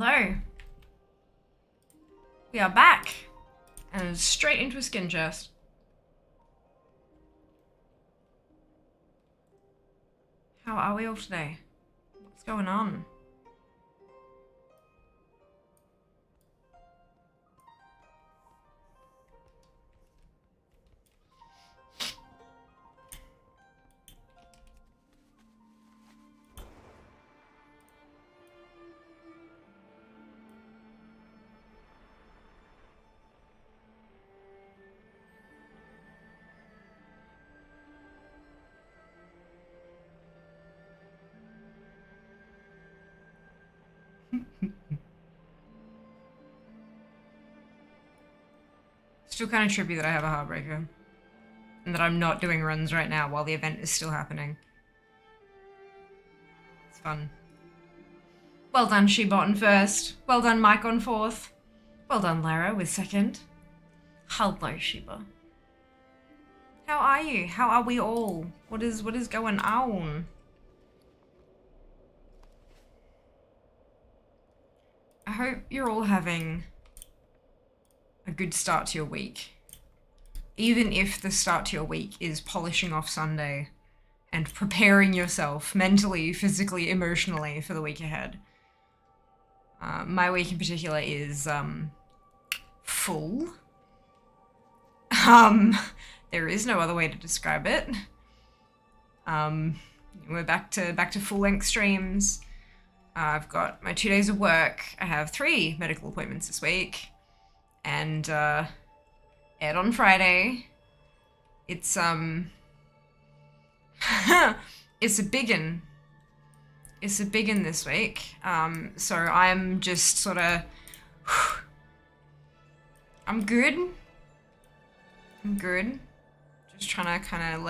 Hello. We are back. And straight into a skin chest. How are we all today? What's going on? Still kind of trippy that I have a heartbreaker. And that I'm not doing runs right now while the event is still happening. It's fun. Well done, Shebot on first. Well done, Mike on fourth. Well done, Lara with second. Hello, Sheba. How are you? How are we all? What is going on? I hope you're all having a good start to your week. Even if the start to your week is polishing off Sunday and preparing yourself mentally, physically, emotionally for the week ahead. My week in particular is full. There is no other way to describe it. We're back to full-length streams. I've got my 2 days of work. I have 3 medical appointments this week. And Ed on Friday. It's it's a biggin. It's a biggin this week. So I'm just sort of I'm good. Just trying to kind of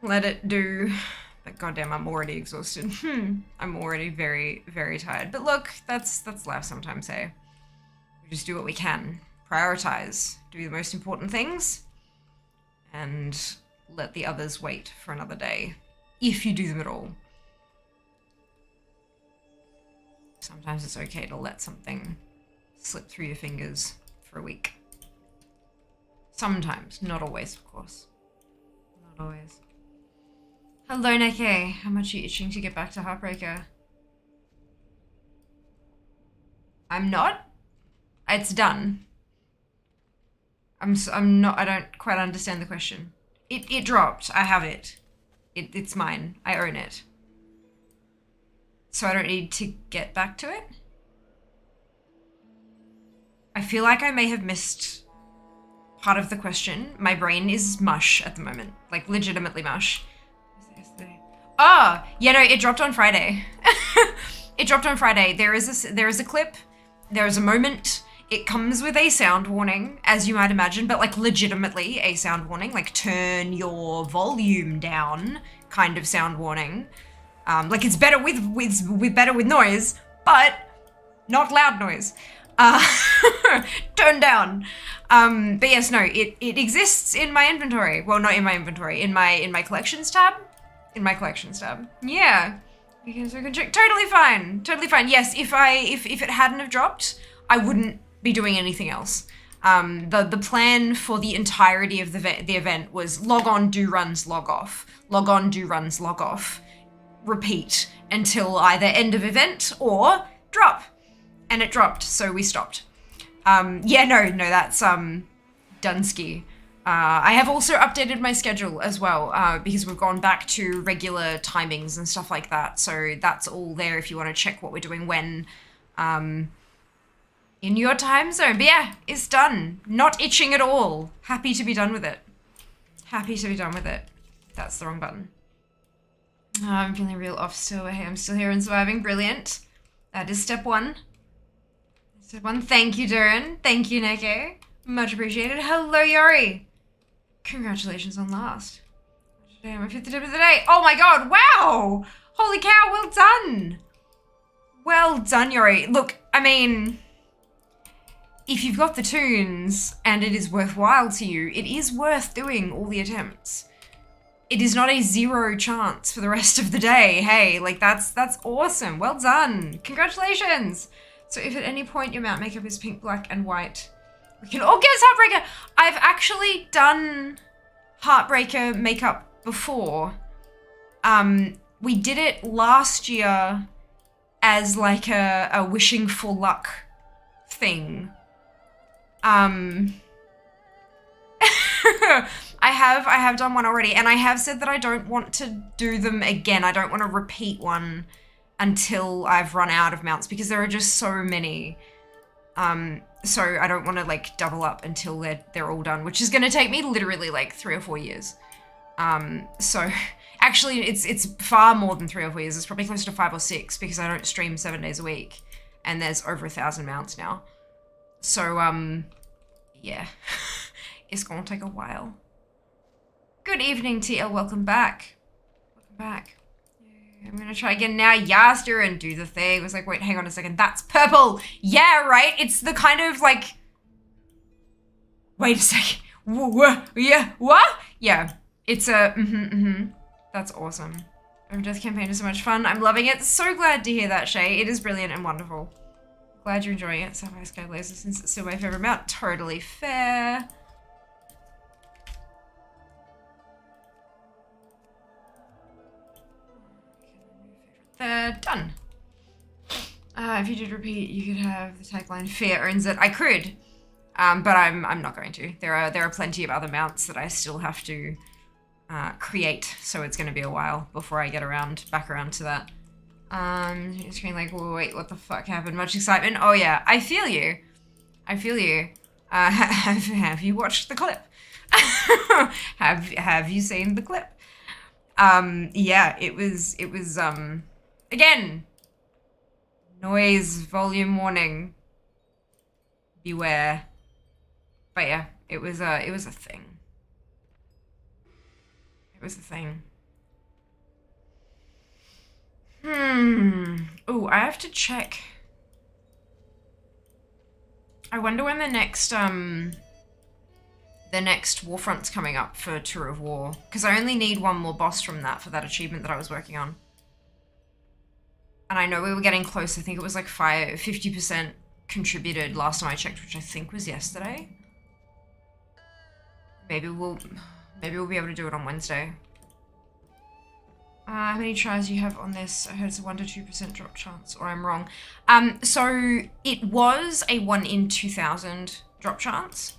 let it do. But goddamn, I'm already exhausted. I'm already very, very tired. But look, that's life sometimes, hey. We just do what we can. Prioritize. Do the most important things. And let the others wait for another day. If you do them at all. Sometimes it's okay to let something slip through your fingers for a week. Sometimes. Not always, of course. Not always. Hello, Neke. How much are you itching to get back to Heartbreaker? I'm not. It's done. I'm not. I don't quite understand the question. It dropped. I have it. It's mine. I own it. So I don't need to get back to it? I feel like I may have missed part of the question. My brain is mush at the moment. Like, legitimately mush. Oh, yeah, no, it dropped on Friday. It dropped on Friday. There is a clip. There is a moment. It comes with a sound warning, as you might imagine, but like legitimately a sound warning, like turn your volume down kind of sound warning. Like it's better with noise, but not loud noise. Turn down. But yes, no, it exists in my inventory. Well, not in my inventory, in my collections tab. In my collections tab. Yeah. Because we can check. Totally fine. Totally fine. Yes, if it hadn't have dropped, I wouldn't be doing anything else. The plan for the entirety of the event was log on, do runs, log off. Log on, do runs, log off. Repeat until either end of event or drop. And it dropped, so we stopped. Yeah, no, that's Dunsky. I have also updated my schedule as well, because we've gone back to regular timings and stuff like that. So that's all there if you want to check what we're doing when, in your time zone. But yeah, it's done. Not itching at all. Happy to be done with it. Happy to be done with it. That's the wrong button. I'm feeling real off still. Hey, I'm still here and surviving. Brilliant. That is step 1. Step 1. Thank you, Durin. Thank you, Neke. Much appreciated. Hello, Yori. Congratulations on last. Today I'm my 5th attempt of the day. Oh my god, wow! Holy cow, well done! Well done, Yori. Look, I mean, if you've got the tunes and it is worthwhile to you, it is worth doing all the attempts. it is not a 0 chance for the rest of the day. Hey, like that's awesome. Well done. Congratulations. So if at any point your mount makeup is pink, black, and white, we can all guess Heartbreaker. I've actually done Heartbreaker makeup before. We did it last year as like a wishing for luck thing. I have done one already, and I have said that I don't want to do them again. I don't want to repeat one until I've run out of mounts, because there are just so many. So I don't want to like double up until they're all done, which is going to take me literally like 3 or 4 years. So actually it's far more than 3 or 4 years. It's probably closer to 5 or 6, because I don't stream 7 days a week, and there's over 1,000 mounts now. So yeah, it's gonna take a while. Good evening, TL. Welcome back. Welcome back. I'm gonna try again now. Yaster and do the thing. It was like, wait, hang on a second. That's purple. Yeah, right. It's the kind of like. Wait a second. Yeah. What? Yeah. It's a. That's awesome. Our death campaign is so much fun. I'm loving it. So glad to hear that, Shay. It is brilliant and wonderful. Glad you're enjoying it. Sapphire Sky Laser, since it's still my favorite mount. Totally fair. Done. If you did repeat, you could have the tagline "Fear owns it." I could, but I'm not going to. There are plenty of other mounts that I still have to create, so it's going to be a while before I get back around to that. Screen like, wait, what the fuck happened? Much excitement. Oh yeah, I feel you. I feel you. Have you watched the clip? have you seen the clip? Yeah, it was again, noise volume warning. Beware. But yeah, it was a thing. It was a thing. Oh, I have to check. I wonder when the next Warfront's coming up for Tour of War, because I only need one more boss from that for that achievement that I was working on. And I know we were getting close. I think it was like 50% contributed last time I checked, which I think was yesterday. Maybe we'll be able to do it on Wednesday. How many tries do you have on this? I heard it's a 1 to 2% drop chance, or I'm wrong. So it was a 1 in 2,000 drop chance.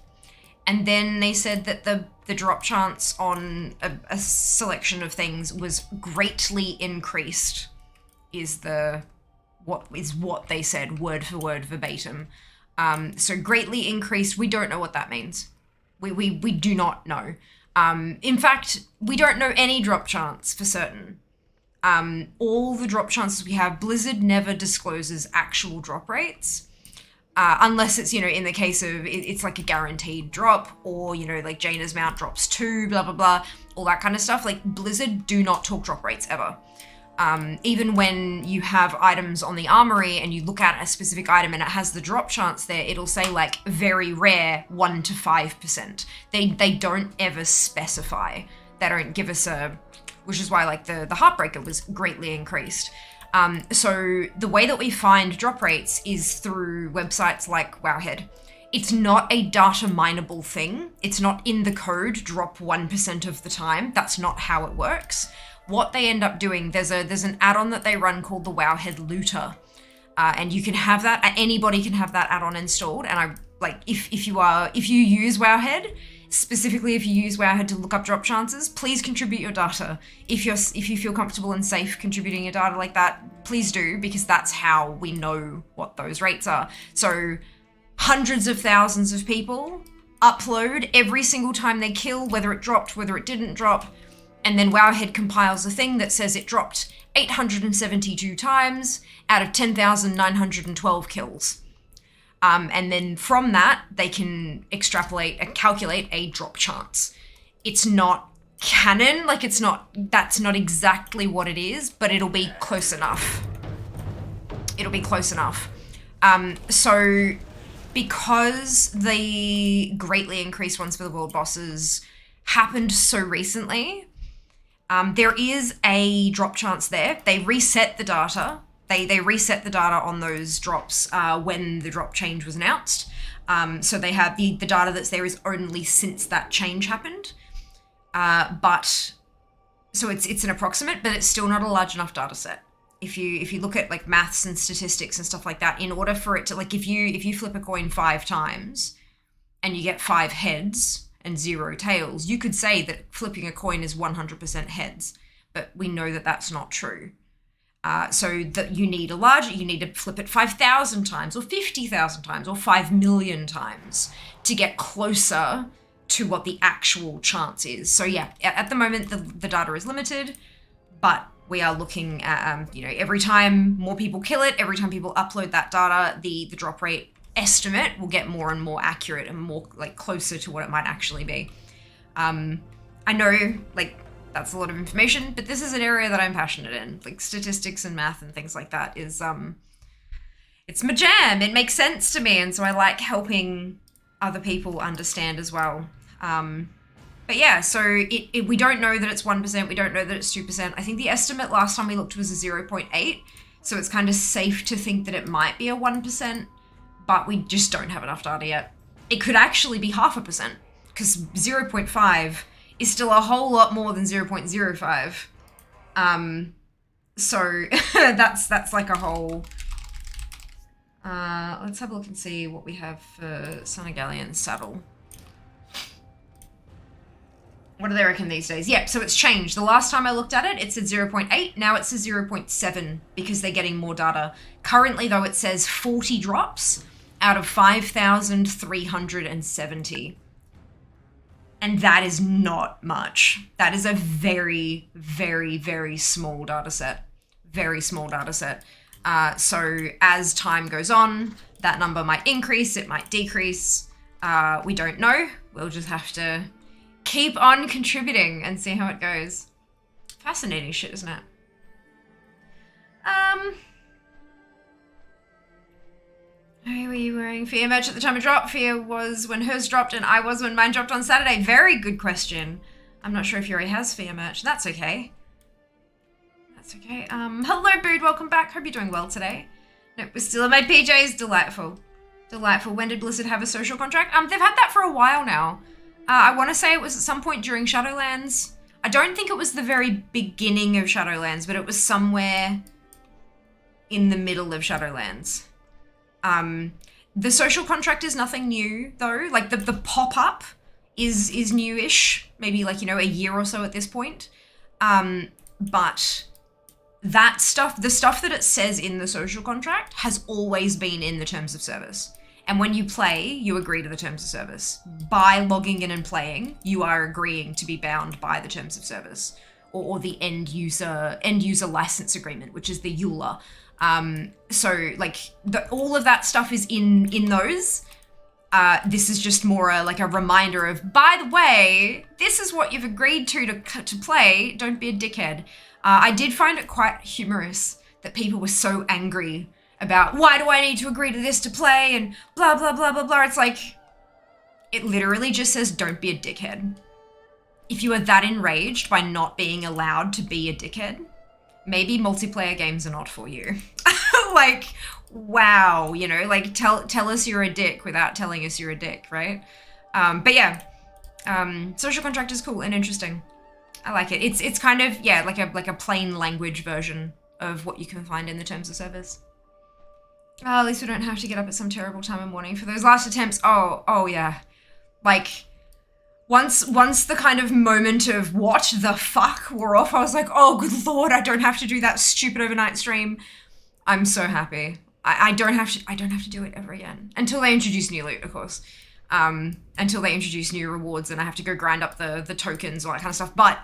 And then they said that the drop chance on a selection of things was greatly increased, is what they said, word for word, verbatim. So greatly increased, we don't know what that means. We do not know. In fact, we don't know any drop chance for certain. All the drop chances we have, Blizzard never discloses actual drop rates. Unless it's, in the case of, it's like a guaranteed drop, or, like Jaina's mount drops 2, blah, blah, blah, all that kind of stuff. Like, Blizzard do not talk drop rates ever. Even when you have items on the armory and you look at a specific item and it has the drop chance there, it'll say like very rare 1 to 5%. They don't ever specify. They don't give us which is why like the Heartbreaker was greatly increased. So the way that we find drop rates is through websites like Wowhead. It's not a data mineable thing. It's not in the code, drop 1% of the time. That's not how it works. What they end up doing, there's an add-on that they run called the Wowhead Looter. And you can have that, anybody can have that add-on installed. And I like, if you use Wowhead, specifically if you use Wowhead to look up drop chances, please contribute your data. If you feel comfortable and safe contributing your data like that, please do, because that's how we know what those rates are. So hundreds of thousands of people upload every single time they kill, whether it dropped, whether it didn't drop, and then Wowhead compiles a thing that says it dropped 872 times out of 10,912 kills. And then from that, they can extrapolate and calculate a drop chance. It's not canon, like that's not exactly what it is, but it'll be close enough. It'll be close enough. So because the greatly increased ones for the world bosses happened so recently, There is a drop chance there. They reset the data. They reset the data on those drops when the drop change was announced. So they have the data that's there is only since that change happened. But so it's an approximate, but it's still not a large enough data set. If you look at like maths and statistics and stuff like that, in order for it to, like, if you flip a coin 5 times and you get 5 heads and 0 tails, you could say that flipping a coin is 100% heads, but we know that that's not true. So that you need to flip it 5,000 times or 50,000 times or 5 million times to get closer to what the actual chance is. So yeah, at the moment the data is limited, but we are looking at, every time more people kill it, every time people upload that data, the drop rate estimate will get more and more accurate and more like closer to what it might actually be. I know, like, that's a lot of information, but this is an area that I'm passionate in. Like, statistics and math and things like that is, it's my jam. It makes sense to me, and so I like helping other people understand as well. But yeah, so we don't know that it's 1%, we don't know that it's 2%. I think the estimate last time we looked was a 0.8, so it's kind of safe to think that it might be a 1%, but we just don't have enough data yet. It could actually be 0.5%, because 0.5 is still a whole lot more than 0.05. So that's like a whole... let's have a look and see what we have for Senegalian saddle. What do they reckon these days? Yeah, so it's changed. The last time I looked at it, it said 0.8. Now it says 0.7 because they're getting more data. Currently, though, it says 40 drops out of 5,370. And that is not much. That is a very, very, very small data set. Very small data set. So as time goes on, that number might increase, it might decrease. We don't know. We'll just have to keep on contributing and see how it goes. Fascinating shit, isn't it? Were you wearing Fear merch at the time of drop? Fear was when hers dropped and I was when mine dropped on Saturday. Very good question. I'm not sure if Yuri has Fear merch. That's okay. That's okay. Hello, Bood. Welcome back. Hope you're doing well today. Nope, we're still in my PJs. Delightful. Delightful. When did Blizzard have a social contract? They've had that for a while now. I want to say it was at some point during Shadowlands. I don't think it was the very beginning of Shadowlands, but it was somewhere in the middle of Shadowlands. The social contract is nothing new, though. Like, the pop-up is newish. Maybe, like, a year or so at this point. But that stuff, the stuff that it says in the social contract has always been in the terms of service. And when you play, you agree to the terms of service. By logging in and playing, you are agreeing to be bound by the terms of service, or the end user license agreement, which is the EULA. So like all of that stuff is in those. This is just more like a reminder of, by the way, this is what you've agreed to play. Don't be a dickhead. I did find it quite humorous that people were so angry about, why do I need to agree to this to play, and blah, blah, blah, blah, blah. It's like, it literally just says, don't be a dickhead. If you are that enraged by not being allowed to be a dickhead, maybe multiplayer games are not for you. Like, wow, like tell us you're a dick without telling us you're a dick, right? But yeah, social contract is cool and interesting. I like it. It's kind of, yeah, like a plain language version of what you can find in the terms of service. Oh, at least we don't have to get up at some terrible time in the morning for those last attempts. Oh yeah. Like, once the kind of moment of what the fuck wore off, I was like, oh, good Lord, I don't have to do that stupid overnight stream. I'm so happy. I don't have to do it ever again. Until they introduce new loot, of course. Until they introduce new rewards and I have to go grind up the tokens, all that kind of stuff. But,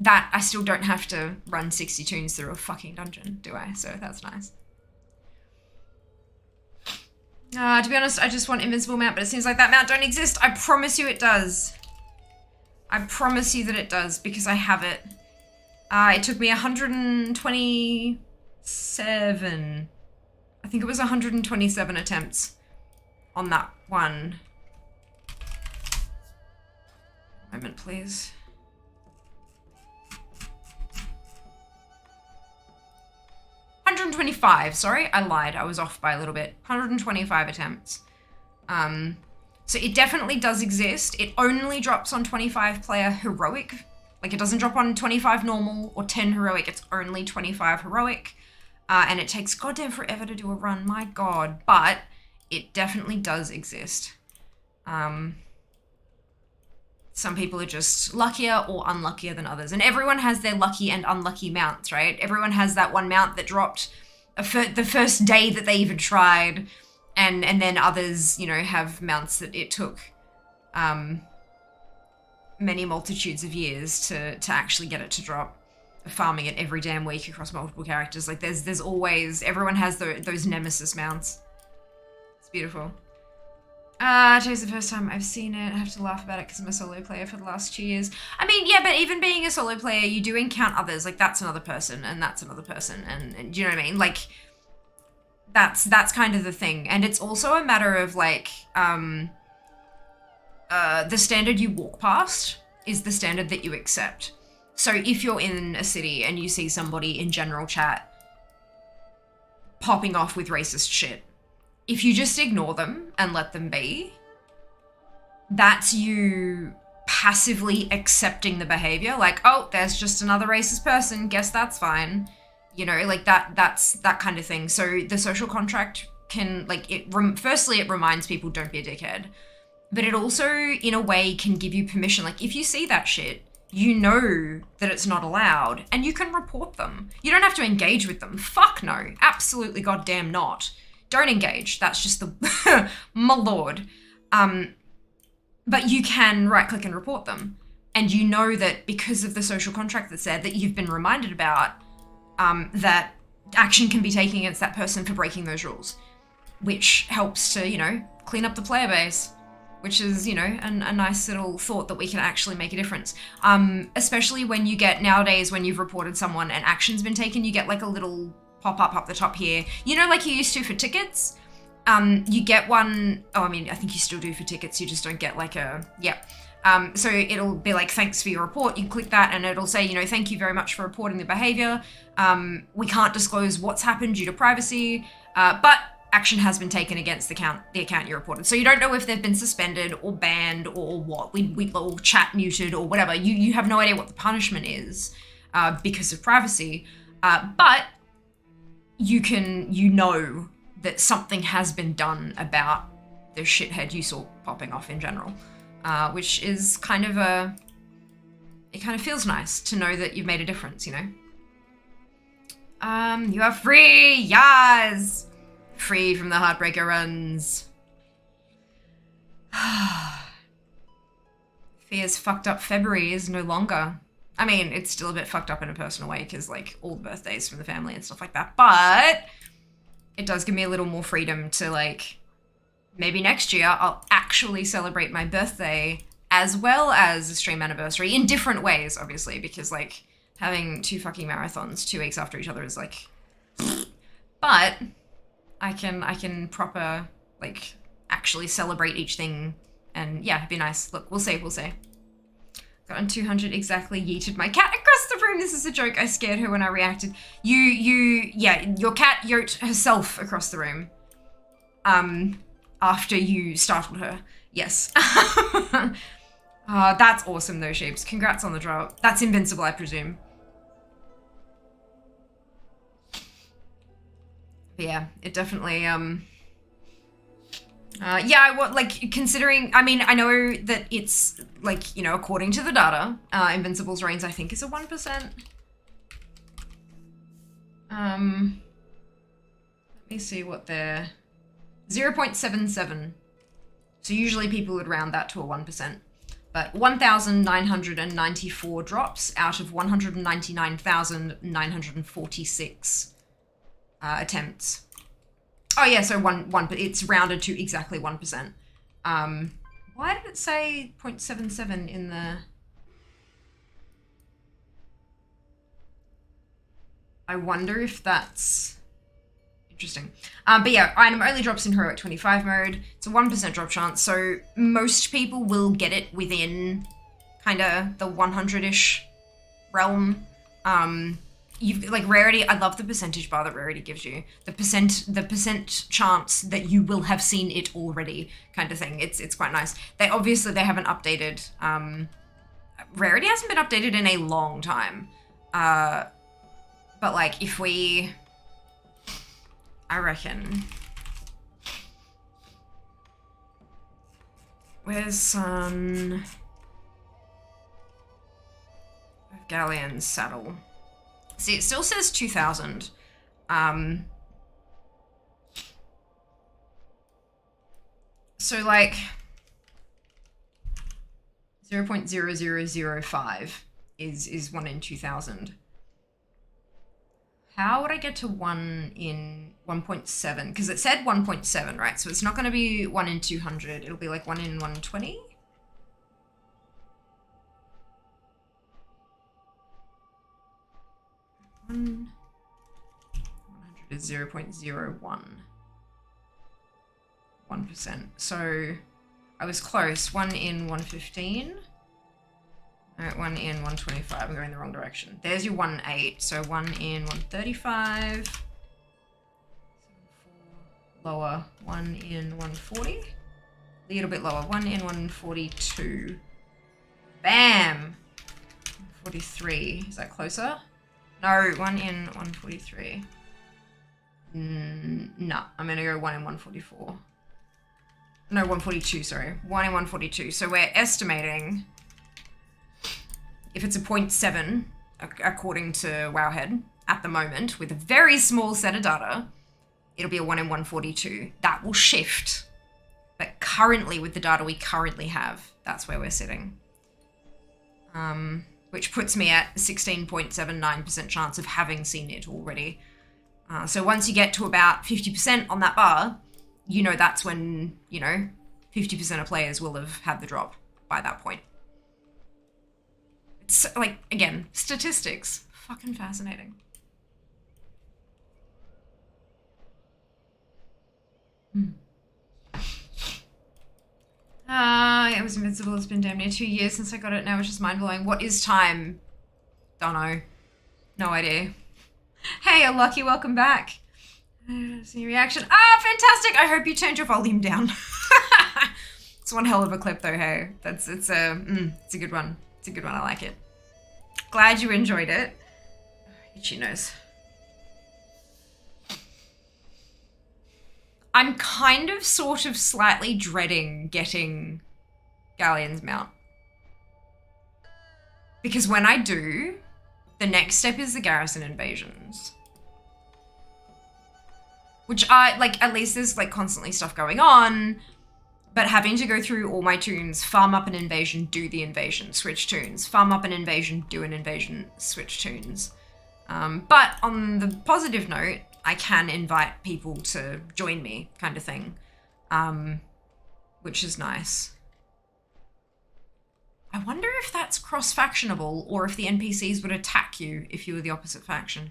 that I still don't have to run 60 tunes through a fucking dungeon, do I? So that's nice. To be honest, I just want Invincible mount, but it seems like that mount don't exist. I promise you it does. I promise you that it does, because I have it. It took me 127. I think it was 127 attempts on that one. Moment, please. 125, sorry, I lied. I was off by a little bit. 125 attempts. So it definitely does exist. It only drops on 25 player heroic. Like it doesn't drop on 25 normal or 10 heroic. It's only 25 heroic. And it takes goddamn forever to do a run, my god. But it definitely does exist. Some people are just luckier or unluckier than others. And everyone has their lucky and unlucky mounts, right? Everyone has that one mount that dropped the first day that they even tried. And then others, you know, have mounts that it took many multitudes of years to actually get it to drop. Farming it every damn week across multiple characters. Like there's always, everyone has those nemesis mounts. It's beautiful. Today's the first time I've seen it. I have to laugh about it because I'm a solo player for the last 2 years. I mean, yeah, but even being a solo player, you do encounter others. Like that's another person and that's another person. And do you know what I mean? Like that's kind of the thing. And it's also a matter of like, the standard you walk past is the standard that you accept. So if you're in a city and you see somebody in general chat popping off with racist shit, if you just ignore them and let them be, that's you passively accepting the behavior. Like, oh, there's just another racist person. Guess that's fine. You know, like that's that kind of thing. So the social contract can, like, firstly, it reminds people don't be a dickhead. But it also, in a way, can give you permission. Like, if you see that shit, you know that it's not allowed and you can report them. You don't have to engage with them. Fuck no. Absolutely goddamn not. Don't engage. That's just the, my lord. But you can right click and report them. And you know that because of the social contract that's there that you've been reminded about, that action can be taken against that person for breaking those rules, which helps to, you know, clean up the player base. Which is, you know, a nice little thought that we can actually make a difference. Especially when you get, nowadays, when you've reported someone and action's been taken, you get like a little pop-up up the top here. You know, like you used to for tickets? You get one, oh, I mean, I think you still do for tickets, you just don't get like a, yeah. So it'll be like, thanks for your report. You click that and it'll say, you know, thank you very much for reporting the behavior. We can't disclose what's happened due to privacy, but action has been taken against the account you reported. So you don't know if they've been suspended or banned or what, or chat muted or whatever. You have no idea what the punishment is because of privacy. But you know that something has been done about the shithead you saw popping off in general, which is kind of it kind of feels nice to know that you've made a difference, you know? You are free, yes! Free from the Heartbreaker runs. Fear's fucked up February is no longer. I mean, it's still a bit fucked up in a personal way because, like, all the birthdays from the family and stuff like that. But it does give me a little more freedom to, like, maybe next year I'll actually celebrate my birthday as well as a stream anniversary in different ways, obviously, because, like, having 2 fucking marathons 2 weeks after each other is, like... But... I can proper, like, actually celebrate each thing, and yeah, it'd be nice. Look, we'll see. Got on 200 exactly, yeeted my cat across the room. This is a joke. I scared her when I reacted. Yeah, your cat yoked herself across the room. After you startled her. Yes. That's awesome though, Sheeps. Congrats on the drop. That's invincible, I presume. But yeah, it definitely, yeah, like, considering, I mean, I know that it's, like, you know, according to the data, Invincible's reigns, I think, is a 1%. Let me see what they're, 0.77. So usually people would round that to a 1%. But 1,994 drops out of 199,946. Attempts. Oh yeah, so but it's rounded to exactly 1%. Why did it say 0.77 in the... I wonder if that's interesting. But yeah, item only drops in heroic 25 mode. It's a 1% drop chance, so most people will get it within kind of the 100-ish realm. you've like rarity. I love the percentage bar that rarity gives you. The percent chance that you will have seen it already, kind of thing. It's quite nice. They haven't updated. Rarity hasn't been updated in a long time. But like if we, I reckon. Where's Son of Galleon's saddle? See, it still says 2000. So like 0.0005 is 1 in 2000. How would I get to 1 in 1.7? Because it said 1.7, right? So it's not going to be 1 in 200. It'll be like 1 in 120. One 100 is 0.01. 1%. So I was close. 1 in 115. All right, 1 in 125. I'm going the wrong direction. There's your 1.8. So 1 in 135. Lower. 1 in 140. A little bit lower. 1 in 142. Bam! 143. Is that closer? No, 1 in 143. No, I'm going to go 1 in 144. No, 142, sorry. 1 in 142. So we're estimating, if it's a 0.7, according to Wowhead, at the moment, with a very small set of data, it'll be a 1 in 142. That will shift. But currently, with the data we currently have, that's where we're sitting. Which puts me at 16.79% chance of having seen it already. So once you get to about 50% on that bar, you know that's when, 50% of players will have had the drop by that point. It's like, again, statistics. Fucking fascinating. It was invincible. It's been damn near 2 years since I got it now, which is mind-blowing. What is time? Don't know. No idea. Hey, Lucky, welcome back. See your reaction. Fantastic. I hope you turned your volume down. It's one hell of a clip though, hey. It's a good one. It's a good one. I like it. Glad you enjoyed it. Itchy nose. I'm kind of sort of slightly dreading getting Galleon's mount. Because when I do, the next step is the garrison invasions. Which at least there's constantly stuff going on, but having to go through all my toons, farm up an invasion, do the invasion, switch toons, farm up an invasion, do an invasion, switch toons. But on the positive note, I can invite people to join me, kind of thing, which is nice. I wonder if that's cross-factionable or if the NPCs would attack you if you were the opposite faction.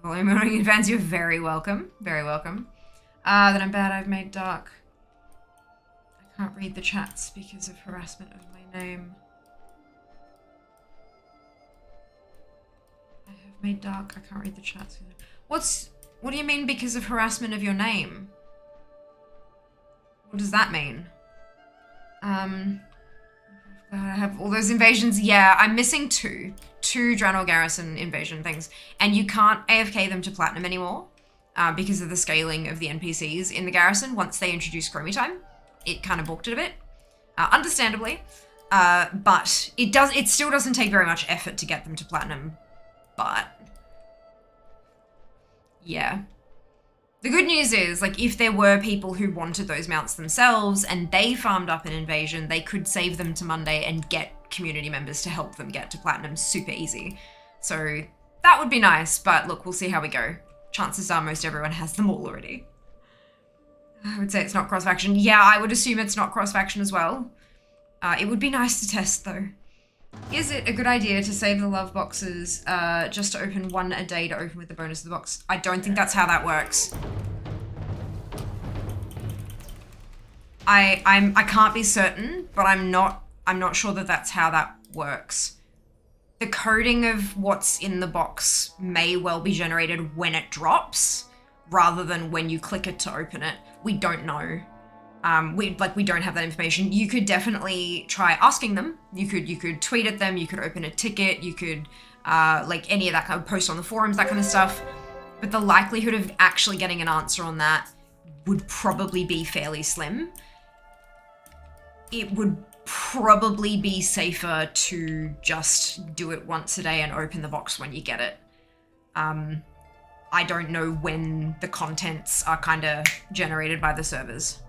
Morning fans, you're very welcome. Very welcome. Then I'm bad I've made dark. I can't read the chats because of harassment of my name. I have made dark. I can't read the chats. What do you mean because of harassment of your name? What does that mean? I have all those invasions. Yeah, I'm missing two Draenor Garrison invasion things. And you can't AFK them to Platinum anymore because of the scaling of the NPCs in the Garrison. Once they introduced Chromie Time, it kind of balked it a bit, understandably. But it still doesn't take very much effort to get them to Platinum. But yeah. The good news is, if there were people who wanted those mounts themselves and they farmed up an invasion, they could save them to Monday and get community members to help them get to Platinum super easy. So that would be nice, but look, we'll see how we go. Chances are most everyone has them all already. I would say it's not cross-faction. Yeah, I would assume it's not cross-faction as well. It would be nice to test, though. Is it a good idea to save the love boxes just to open one a day to open with the bonus of the box? I don't think that's how that works. I can't be certain, but I'm not I'm not sure that that's how that works. The coding of what's in the box may well be generated when it drops, rather than when you click it to open it. We don't know. We don't have that information. You could definitely try asking them. You could tweet at them. You could open a ticket. You could like any of that kind of post on the forums, that kind of stuff. But the likelihood of actually getting an answer on that would probably be fairly slim. It would probably be safer to just do it once a day and open the box when you get it. I don't know when the contents are kind of generated by the servers.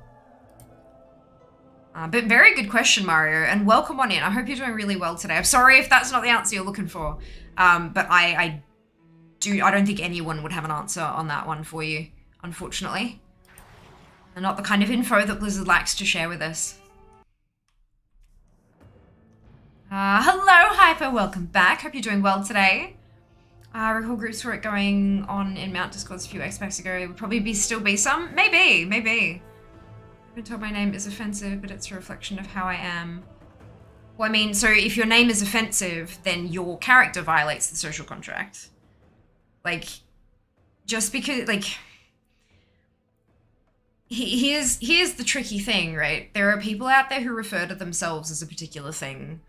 But very good question, Mario, and welcome on in. I hope you're doing really well today. I'm sorry if that's not the answer you're looking for, but I don't think anyone would have an answer on that one for you, unfortunately. And not the kind of info that Blizzard likes to share with us. Hello, Hyper, welcome back. Hope you're doing well today. I recall groups for it going on in Mount Discords a few expects ago. It would probably still be some. Maybe. I've been told my name is offensive, but it's a reflection of how I am. Well, I mean, so if your name is offensive, then your character violates the social contract. Like, just because, like, here's the tricky thing, right? There are people out there who refer to themselves as a particular thing,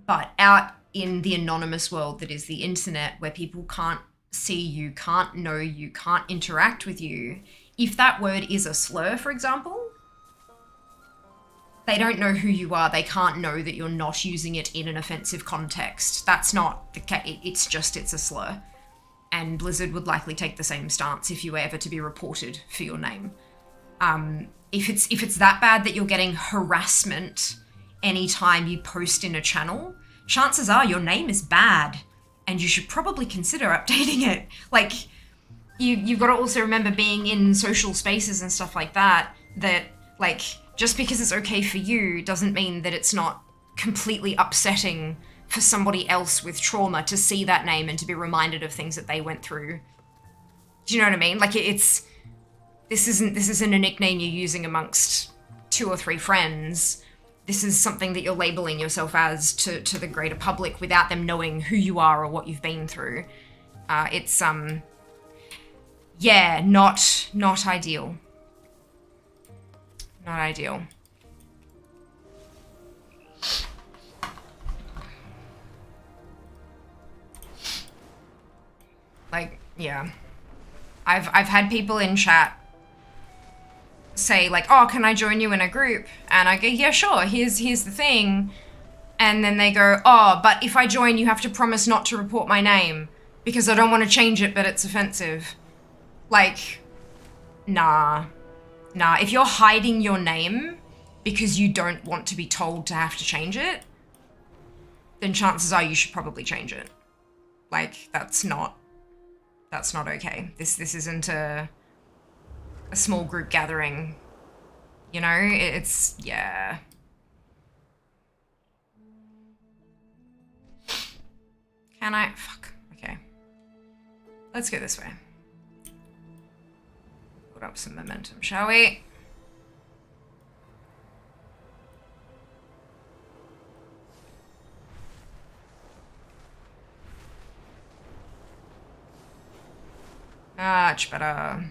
but out in the anonymous world that is the internet, where people can't see you, can't know you, can't interact with you, if that word is a slur, for example, they don't know who you are. They can't know that you're not using it in an offensive context. That's not the case. It's a slur. And Blizzard would likely take the same stance if you were ever to be reported for your name. If it's that bad that you're getting harassment anytime you post in a channel, chances are your name is bad and you should probably consider updating it. Like, you've got to also remember, being in social spaces and stuff like that, like, just because it's okay for you doesn't mean that it's not completely upsetting for somebody else with trauma to see that name and to be reminded of things that they went through. Do you know what I mean? Like, this isn't a nickname you're using amongst 2 or 3 friends. This is something that you're labeling yourself as to the greater public without them knowing who you are or what you've been through. Yeah, not ideal. Not ideal. Like, yeah. I've had people in chat say, like, oh, can I join you in a group? And I go, yeah, sure, here's the thing. And then they go, oh, but if I join, you have to promise not to report my name because I don't want to change it, but it's offensive. Like, nah. If you're hiding your name because you don't want to be told to have to change it, then chances are you should probably change it. Like, that's not okay. This isn't a small group gathering, you know? It's, yeah. Can I? Fuck. Okay. Let's go this way. Put up some momentum, shall we? Much better.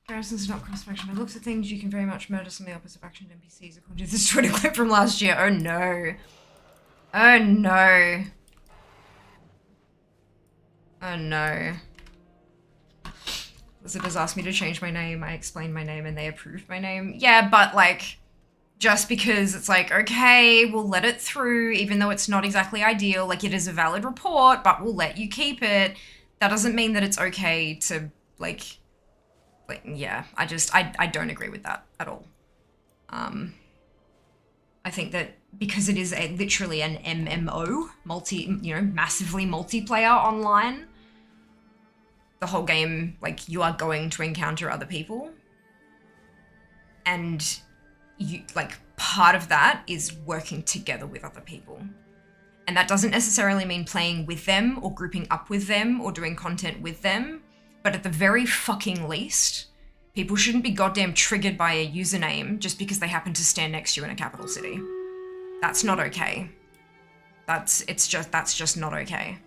Garrison's not cross-faction. I looked at things, you can very much murder some of the opposite faction NPCs according to this Twitter clip from last year. Oh no. Oh no. Oh no. Blizzard has asked me to change my name. I explained my name and they approved my name. Yeah, but like, just because it's like, okay, we'll let it through, even though it's not exactly ideal, like it is a valid report, but we'll let you keep it. That doesn't mean that it's okay to like, yeah, I don't agree with that at all. I think that because it is literally an MMO, massively multiplayer online, the whole game, like, you are going to encounter other people. And you, like, part of that is working together with other people. And that doesn't necessarily mean playing with them or grouping up with them or doing content with them. But at the very fucking least, people shouldn't be goddamn triggered by a username just because they happen to stand next to you in a capital city. That's not okay. That's just not okay.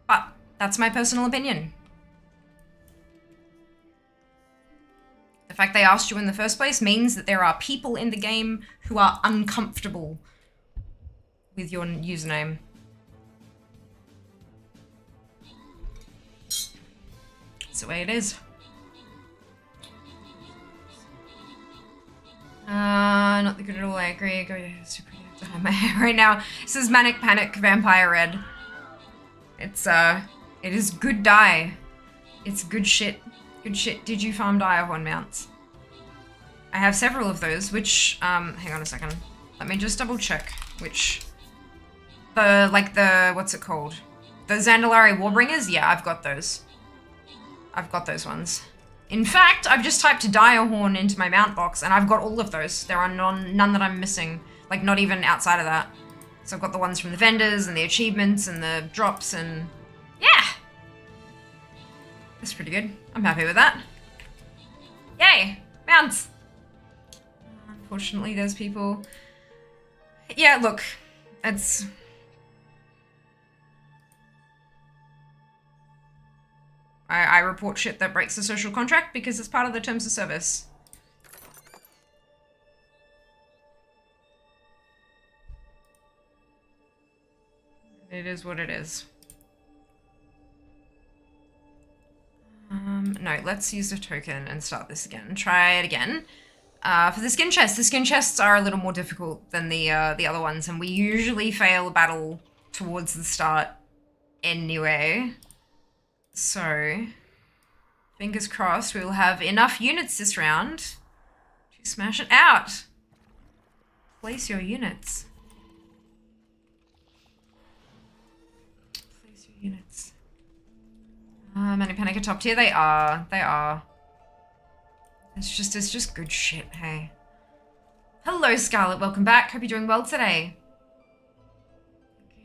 But that's my personal opinion. The fact they asked you in the first place means that there are people in the game who are uncomfortable with your username. That's the way it is. Not the good at all, I agree. Go super behind my hair right now. This is Manic Panic Vampire Red. It's, it is good dye. It's good shit. Good shit. Did you farm direhorn mounts? I have several of those, which, hang on a second. Let me just double check which, what's it called? The Zandalari Warbringers? Yeah, I've got those. I've got those ones. In fact, I've just typed direhorn into my mount box and I've got all of those. There are none that I'm missing. Like, not even outside of that. So I've got the ones from the vendors and the achievements and the drops and... yeah! That's pretty good. I'm happy with that. Yay! Mounts! Unfortunately, there's people... yeah, look. It's... I report shit that breaks the social contract because it's part of the terms of service. It is what it is. No, let's use a token and start this again. Try it again. For the skin chests are a little more difficult than the other ones, and we usually fail a battle towards the start anyway. So, fingers crossed we'll have enough units this round to smash it out. Place your units. Place your units. Manic Panic are top tier. They are. They are. It's just good shit, hey. Hello, Scarlett. Welcome back. Hope you're doing well today.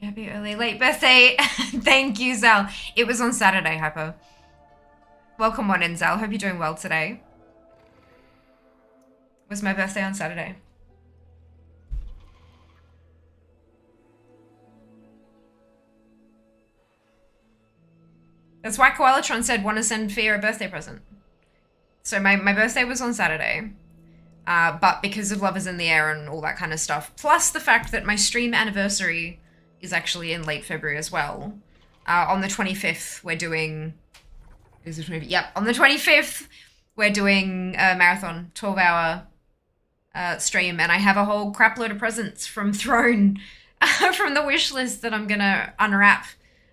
Happy early late birthday. Thank you, Zal. It was on Saturday, Hyper. Welcome on in, Zal. Hope you're doing well today. It was my birthday on Saturday. That's why Koalatron said, want to send Fia a birthday present. So my birthday was on Saturday. But because of Love is in the Air and all that kind of stuff, plus the fact that my stream anniversary is actually in late February as well. On the 25th, we're doing... is it 25th? Yep, on the 25th, we're doing a marathon, 12-hour stream, and I have a whole crap load of presents from Throne, from the wish list that I'm gonna unwrap.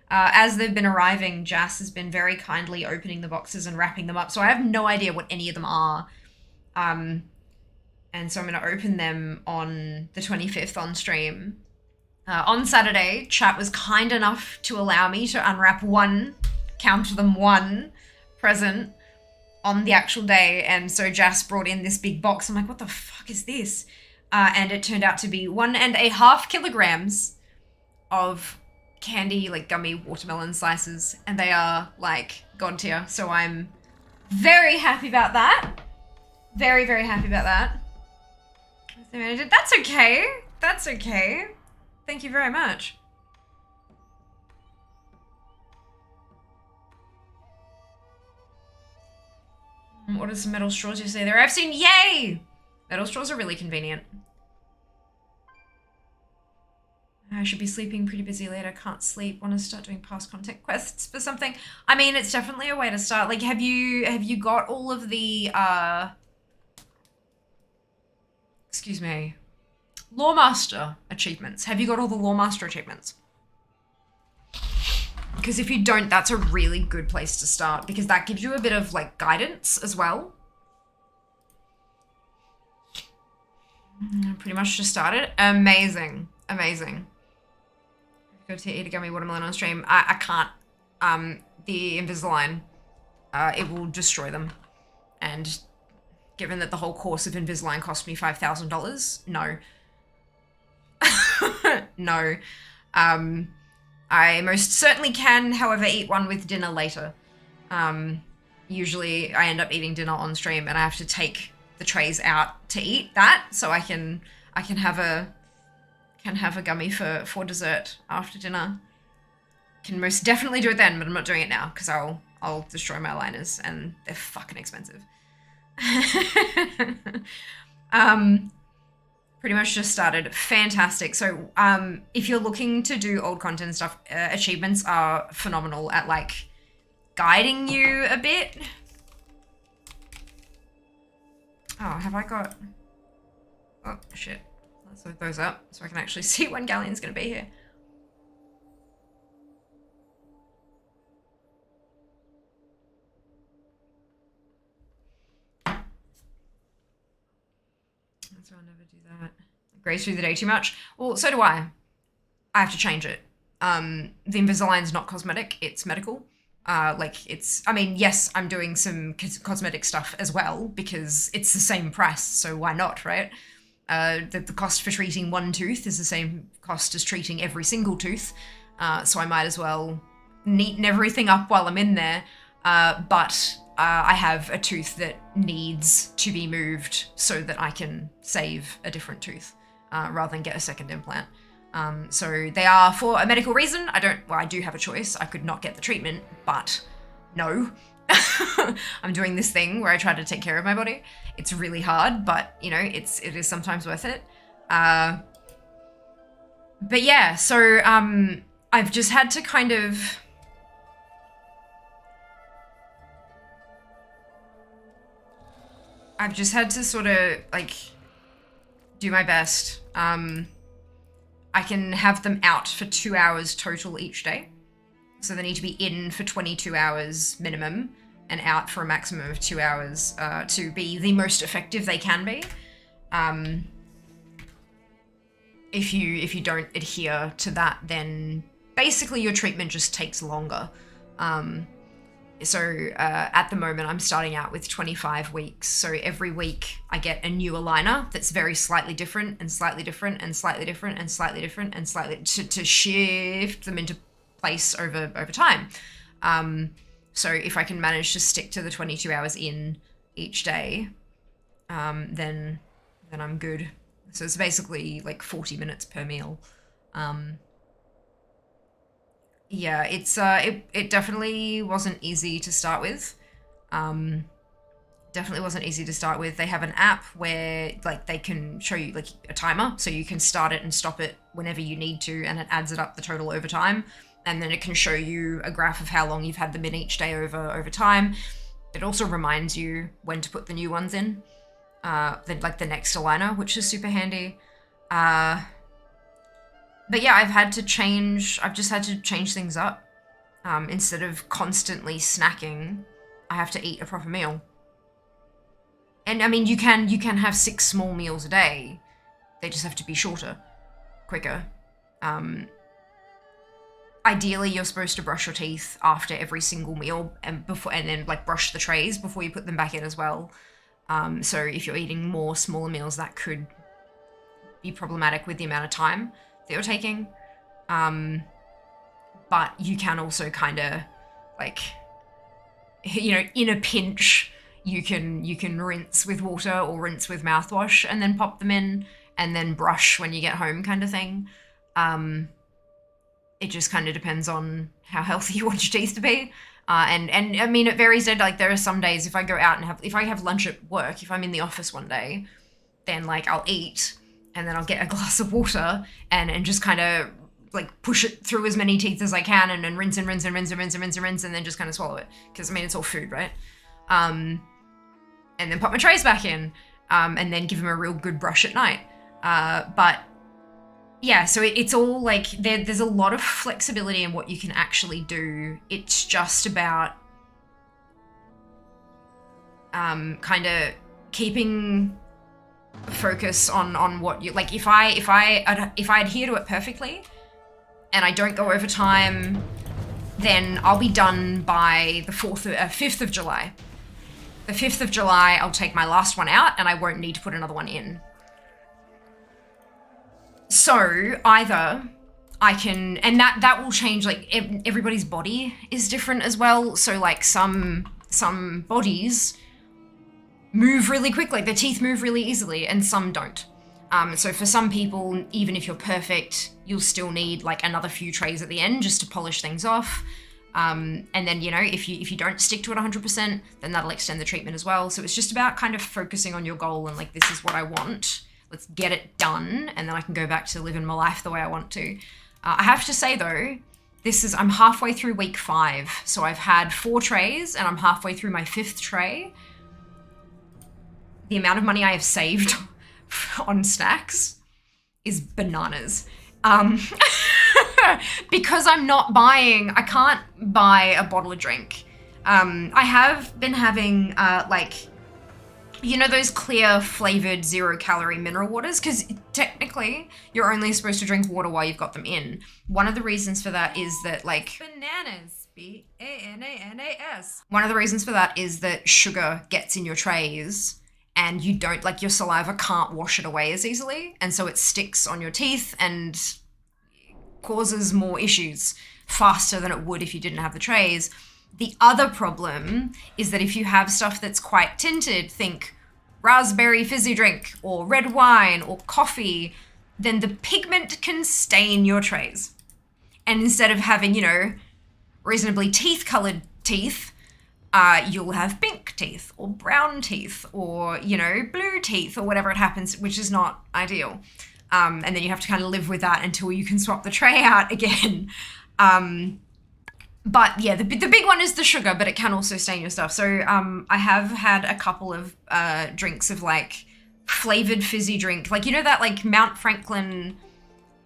As they've been arriving, Jas has been very kindly opening the boxes and wrapping them up, so I have no idea what any of them are. And so I'm gonna open them on the 25th on stream. On Saturday, chat was kind enough to allow me to unwrap one, count them one, present on the actual day. And so Jas brought in this big box. I'm like, what the fuck is this? And it turned out to be 1.5 kilograms of candy, like gummy watermelon slices. And they are like god tier. So I'm very happy about that. Very, very happy about that. That's okay. That's okay. Thank you very much. What are some metal straws you say there? I've seen, yay! Metal straws are really convenient. I should be sleeping, pretty busy later, can't sleep, want to start doing past content quests for something. I mean, it's definitely a way to start. Like, have you got all of the, excuse me, Lawmaster achievements? Have you got all the Lawmaster achievements? Because if you don't, that's a really good place to start, because that gives you a bit of, like, guidance as well. Pretty much just started. Amazing. Amazing. Go to eat a gummy watermelon on stream. I can't. the Invisalign, it will destroy them. And given that the whole course of Invisalign cost me $5,000, no. No. I most certainly can, however, eat one with dinner later. Usually I end up eating dinner on stream and I have to take the trays out to eat that, so I can have a gummy for dessert after dinner. Can most definitely do it then, but I'm not doing it now because I'll destroy my aligners and they're fucking expensive. Pretty much just started. Fantastic. So if you're looking to do old content stuff, achievements are phenomenal at like guiding you a bit. Oh, have I got... Oh, shit. Let's load those up so I can actually see when Galleon's going to be here. So I'll never do that. Graze through the day too much. Well, so do I. I have to change it. The Invisalign's not cosmetic, it's medical. I mean, yes, I'm doing some cosmetic stuff as well because it's the same price, so why not, right? The cost for treating one tooth is the same cost as treating every single tooth, so I might as well neaten everything up while I'm in there, but I have a tooth that needs to be moved so that I can save a different tooth, rather than get a second implant. So they are for a medical reason. I do have a choice. I could not get the treatment, but no. I'm doing this thing where I try to take care of my body. It's really hard, but you know, it is sometimes worth it. But yeah, so I've just had to kind of sort of like do my best. I can have them out for 2 hours total each day. So they need to be in for 22 hours minimum and out for a maximum of 2 hours to be the most effective they can be. If you don't adhere to that, then basically your treatment just takes longer. So at the moment, I'm starting out with 25 weeks. So every week I get a new aligner that's very slightly different and slightly different and slightly different and slightly different and slightly to shift them into place over time. So if I can manage to stick to the 22 hours in each day, then I'm good. So it's basically like 40 minutes per meal. Yeah, it definitely wasn't easy to start with. Definitely wasn't easy to start with. They have an app where like they can show you like a timer, so you can start it and stop it whenever you need to, and it adds it up the total over time. And then it can show you a graph of how long you've had them in each day over time. It also reminds you when to put the new ones in, the next aligner, which is super handy. But yeah, I've just had to change things up. Instead of constantly snacking, I have to eat a proper meal. And I mean, you can have 6 small meals a day. They just have to be shorter, quicker. Ideally, you're supposed to brush your teeth after every single meal and then like brush the trays before you put them back in as well. So if you're eating more smaller meals, that could be problematic with the amount of time that you're taking. But you can also kind of like, you know, in a pinch, you can rinse with water or rinse with mouthwash and then pop them in and then brush when you get home kind of thing. It just kind of depends on how healthy you want your teeth to be. And I mean, it varies. Like there are some days if I go out and if I have lunch at work, if I'm in the office one day, then like I'll eat and then I'll get a glass of water and just kind of like push it through as many teeth as I can and then rinse and rinse and rinse and rinse and rinse and rinse and then just kind of swallow it. Because I mean, it's all food, right? And then put my trays back in and then give them a real good brush at night. But yeah, so it's all like there's a lot of flexibility in what you can actually do. It's just about kind of keeping focus on what you like. If I adhere to it perfectly and I don't go over time, then I'll be done by the 5th of July. The 5th of July, I'll take my last one out and I won't need to put another one in. So either I can, and that will change, like everybody's body is different as well. So like some bodies move really quickly, their teeth move really easily, and some don't. So for some people, even if you're perfect, you'll still need like another few trays at the end just to polish things off. And then, you know, if you don't stick to it 100%, then that'll extend the treatment as well. So it's just about kind of focusing on your goal and like, this is what I want. Let's get it done. And then I can go back to living my life the way I want to. I have to say though, I'm halfway through week 5. So I've had 4 trays and I'm halfway through my 5th tray. The amount of money I have saved on snacks is bananas. Because I can't buy a bottle of drink. I have been having like, you know, those clear flavored 0-calorie mineral waters, because technically you're only supposed to drink water while you've got them in. One of the reasons for that is that like bananas, B-A-N-A-N-A-S. One of the reasons for that is that sugar gets in your trays and you don't, like, your saliva can't wash it away as easily, and so it sticks on your teeth and causes more issues faster than it would if you didn't have the trays. The other problem is that if you have stuff that's quite tinted, think raspberry fizzy drink or red wine or coffee, then the pigment can stain your trays. And instead of having, you know, reasonably teeth-colored teeth, you'll have pink teeth or brown teeth or, you know, blue teeth or whatever it happens, which is not ideal. And then you have to kind of live with that until you can swap the tray out again. But yeah, the big one is the sugar, but it can also stain your stuff. So I have had a couple of drinks of like flavored fizzy drink. Like, you know, that like Mount Franklin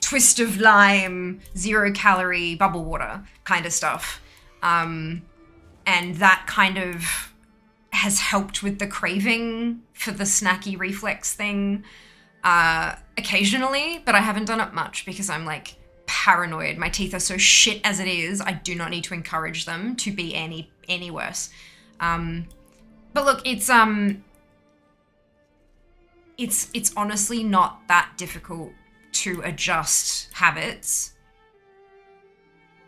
twist of lime, 0-calorie bubble water kind of stuff. And that kind of has helped with the craving for the snacky reflex thing occasionally, but I haven't done it much because I'm like paranoid. My teeth are so shit as it is. I do not need to encourage them to be any worse. But look, it's honestly not that difficult to adjust habits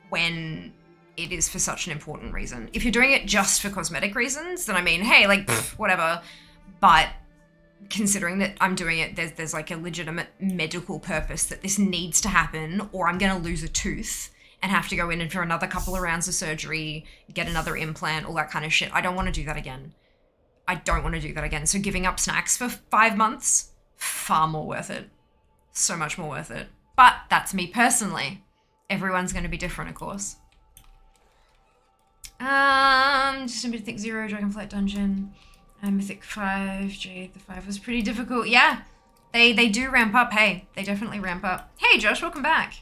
when it is for such an important reason. If you're doing it just for cosmetic reasons, then I mean, hey, like, whatever. But considering that I'm doing it, there's like a legitimate medical purpose that this needs to happen, or I'm gonna lose a tooth and have to go in and for another couple of rounds of surgery, get another implant, all that kind of shit. I don't want to do that again. So giving up snacks for 5 months, far more worth it. So much more worth it. But that's me personally. Everyone's going to be different, of course. Just a Mythic 0, Dragonflight Dungeon. Mythic 5, Jade, the 5 was pretty difficult. Yeah, they do ramp up, hey. They definitely ramp up. Hey, Josh, welcome back.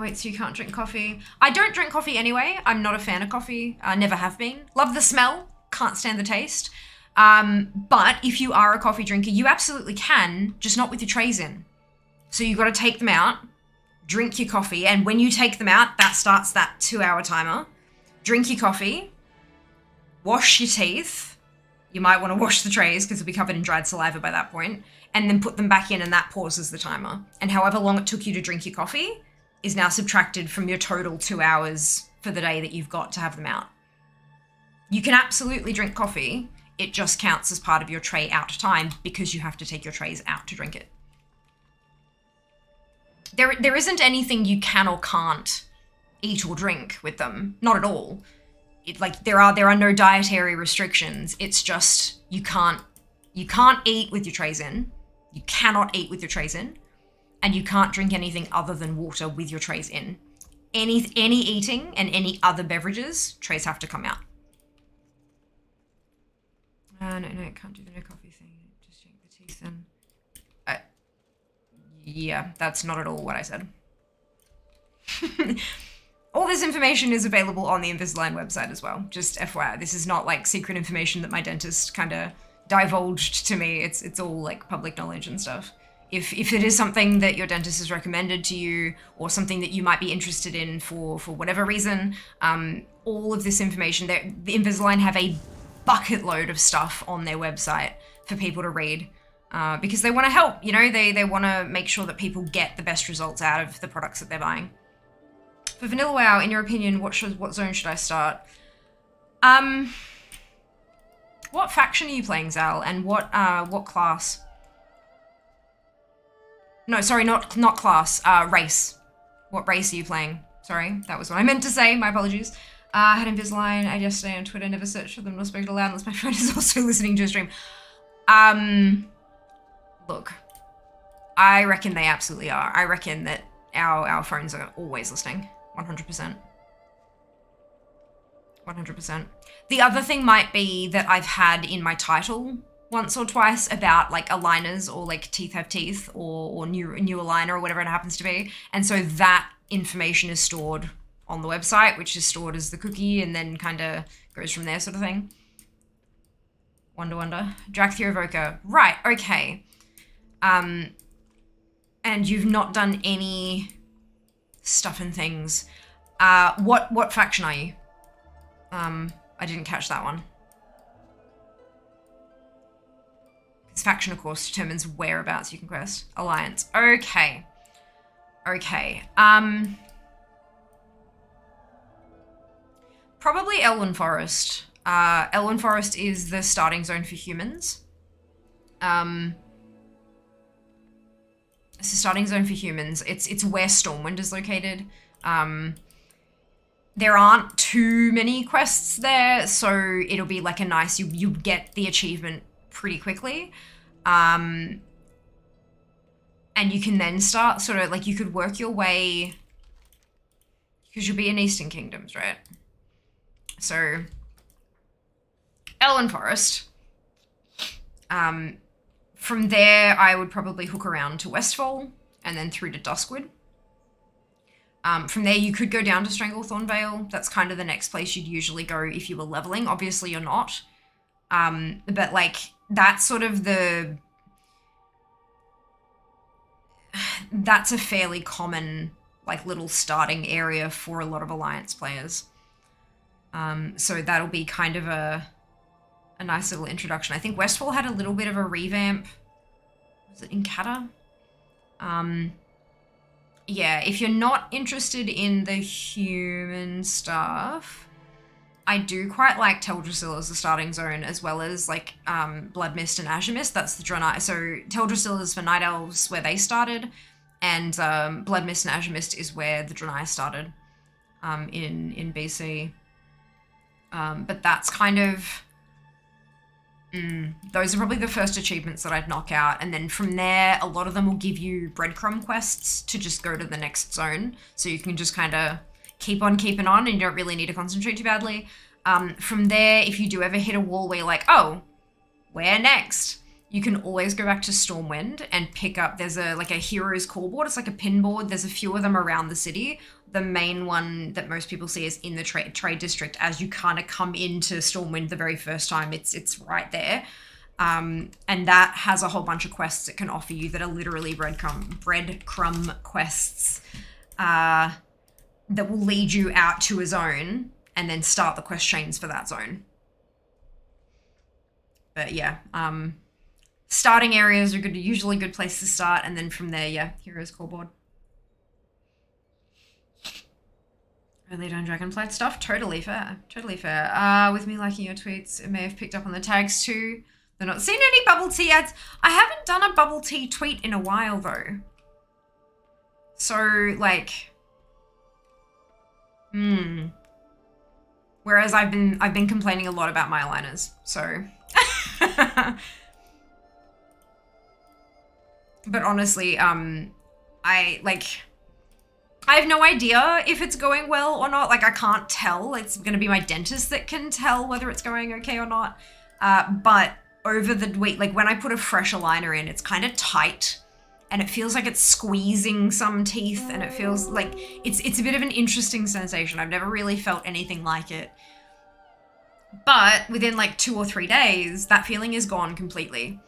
Wait, so you can't drink coffee? I don't drink coffee anyway. I'm not a fan of coffee. Never have been. Love the smell, can't stand the taste. But if you are a coffee drinker, you absolutely can, just not with your trays in. So you've got to take them out, drink your coffee, and when you take them out, that starts that 2-hour timer. Drink your coffee, wash your teeth. You might want to wash the trays because they'll be covered in dried saliva by that point, and then put them back in, and that pauses the timer. And however long it took you to drink your coffee is now subtracted from your total 2 hours for the day that you've got to have them out. You can absolutely drink coffee. It just counts as part of your tray out time because you have to take your trays out to drink it. There isn't anything you can or can't eat or drink with them. Not at all. There are no dietary restrictions. It's just you can't eat with your trays in. You cannot eat with your trays in. And you can't drink anything other than water with your trays in. Any eating and any other beverages, trays have to come out. No, can't do the no coffee thing. Just drink the teeth in. Yeah, that's not at all what I said. All this information is available on the Invisalign website as well. Just FYI, this is not like secret information that my dentist kind of divulged to me. It's all like public knowledge and stuff. If it is something that your dentist has recommended to you or something that you might be interested in for whatever reason, all of this information, the Invisalign have a bucket load of stuff on their website for people to read because they want to help, you know, they want to make sure that people get the best results out of the products that they're buying. For Vanilla WoW, in your opinion, what zone should I start? What faction are you playing, Zal, and what class? No, sorry, not class, race. What race are you playing? Sorry, that was what I meant to say, my apologies. I had Invisalign yesterday on Twitter, never searched for them, nor spoke it aloud unless my friend is also listening to a stream. Look, I reckon they absolutely are. I reckon that our phones are always listening, 100%. 100%. The other thing might be that I've had in my title once or twice about like aligners or like teeth have teeth or new aligner or whatever it happens to be. And so that information is stored on the website, which is stored as the cookie and then kind of goes from there sort of thing. Wonder. Dracthio Evoker. Right, okay. And you've not done any stuff and things. What faction are you? I didn't catch that one. Because faction, of course, determines whereabouts you can quest. Alliance. Okay. Probably Elwyn Forest. Elwyn Forest is the starting zone for humans. It's the starting zone for humans. It's where Stormwind is located. There aren't too many quests there, so it'll be like a nice, you get the achievement pretty quickly. And you can then start sort of like, you could work your way, because you'll be in Eastern Kingdoms, right? So, Elwyn Forest. From there, I would probably hook around to Westfall and then through to Duskwood. From there, you could go down to Stranglethorn Vale. That's kind of the next place you'd usually go if you were leveling. Obviously, you're not. But, like, that's sort of that's a fairly common, like, little starting area for a lot of Alliance players. So that'll be kind of a nice little introduction. I think Westfall had a little bit of a revamp. Was it in Cata? Yeah, if you're not interested in the human stuff, I do quite like Teldrassil as the starting zone, as well as like Bloodmist and Azure Mist. That's the Draenei. So Teldrassil is for Night Elves, where they started, and Bloodmist and Azure Mist is where the Draenei started in BC. But that's kind of... those are probably the first achievements that I'd knock out, and then from there, a lot of them will give you breadcrumb quests to just go to the next zone, so you can just kind of keep on keeping on, and you don't really need to concentrate too badly. From there, if you do ever hit a wall where you're like, oh, where next? You can always go back to Stormwind and pick up, there's a hero's call board, it's like a pin board, there's a few of them around the city. The main one that most people see is in the trade district as you kind of come into Stormwind the very first time. It's right there. And that has a whole bunch of quests it can offer you that are literally breadcrumb quests that will lead you out to a zone and then start the quest chains for that zone. But yeah, starting areas are usually good place to start, and then from there, yeah, hero's call board. Really done Dragonflight stuff? Totally fair. With me liking your tweets, it may have picked up on the tags too. They're not seeing any bubble tea ads. I haven't done a bubble tea tweet in a while though. So like, Whereas I've been complaining a lot about my aligners, so. But honestly, I have no idea if it's going well or not. Like, I can't tell. It's going to be my dentist that can tell whether it's going okay or not. But over the week, like when I put a fresh aligner in, it's kind of tight and it feels like it's squeezing some teeth, and it feels like it's a bit of an interesting sensation. I've never really felt anything like it. But within like 2 or 3 days, that feeling is gone completely.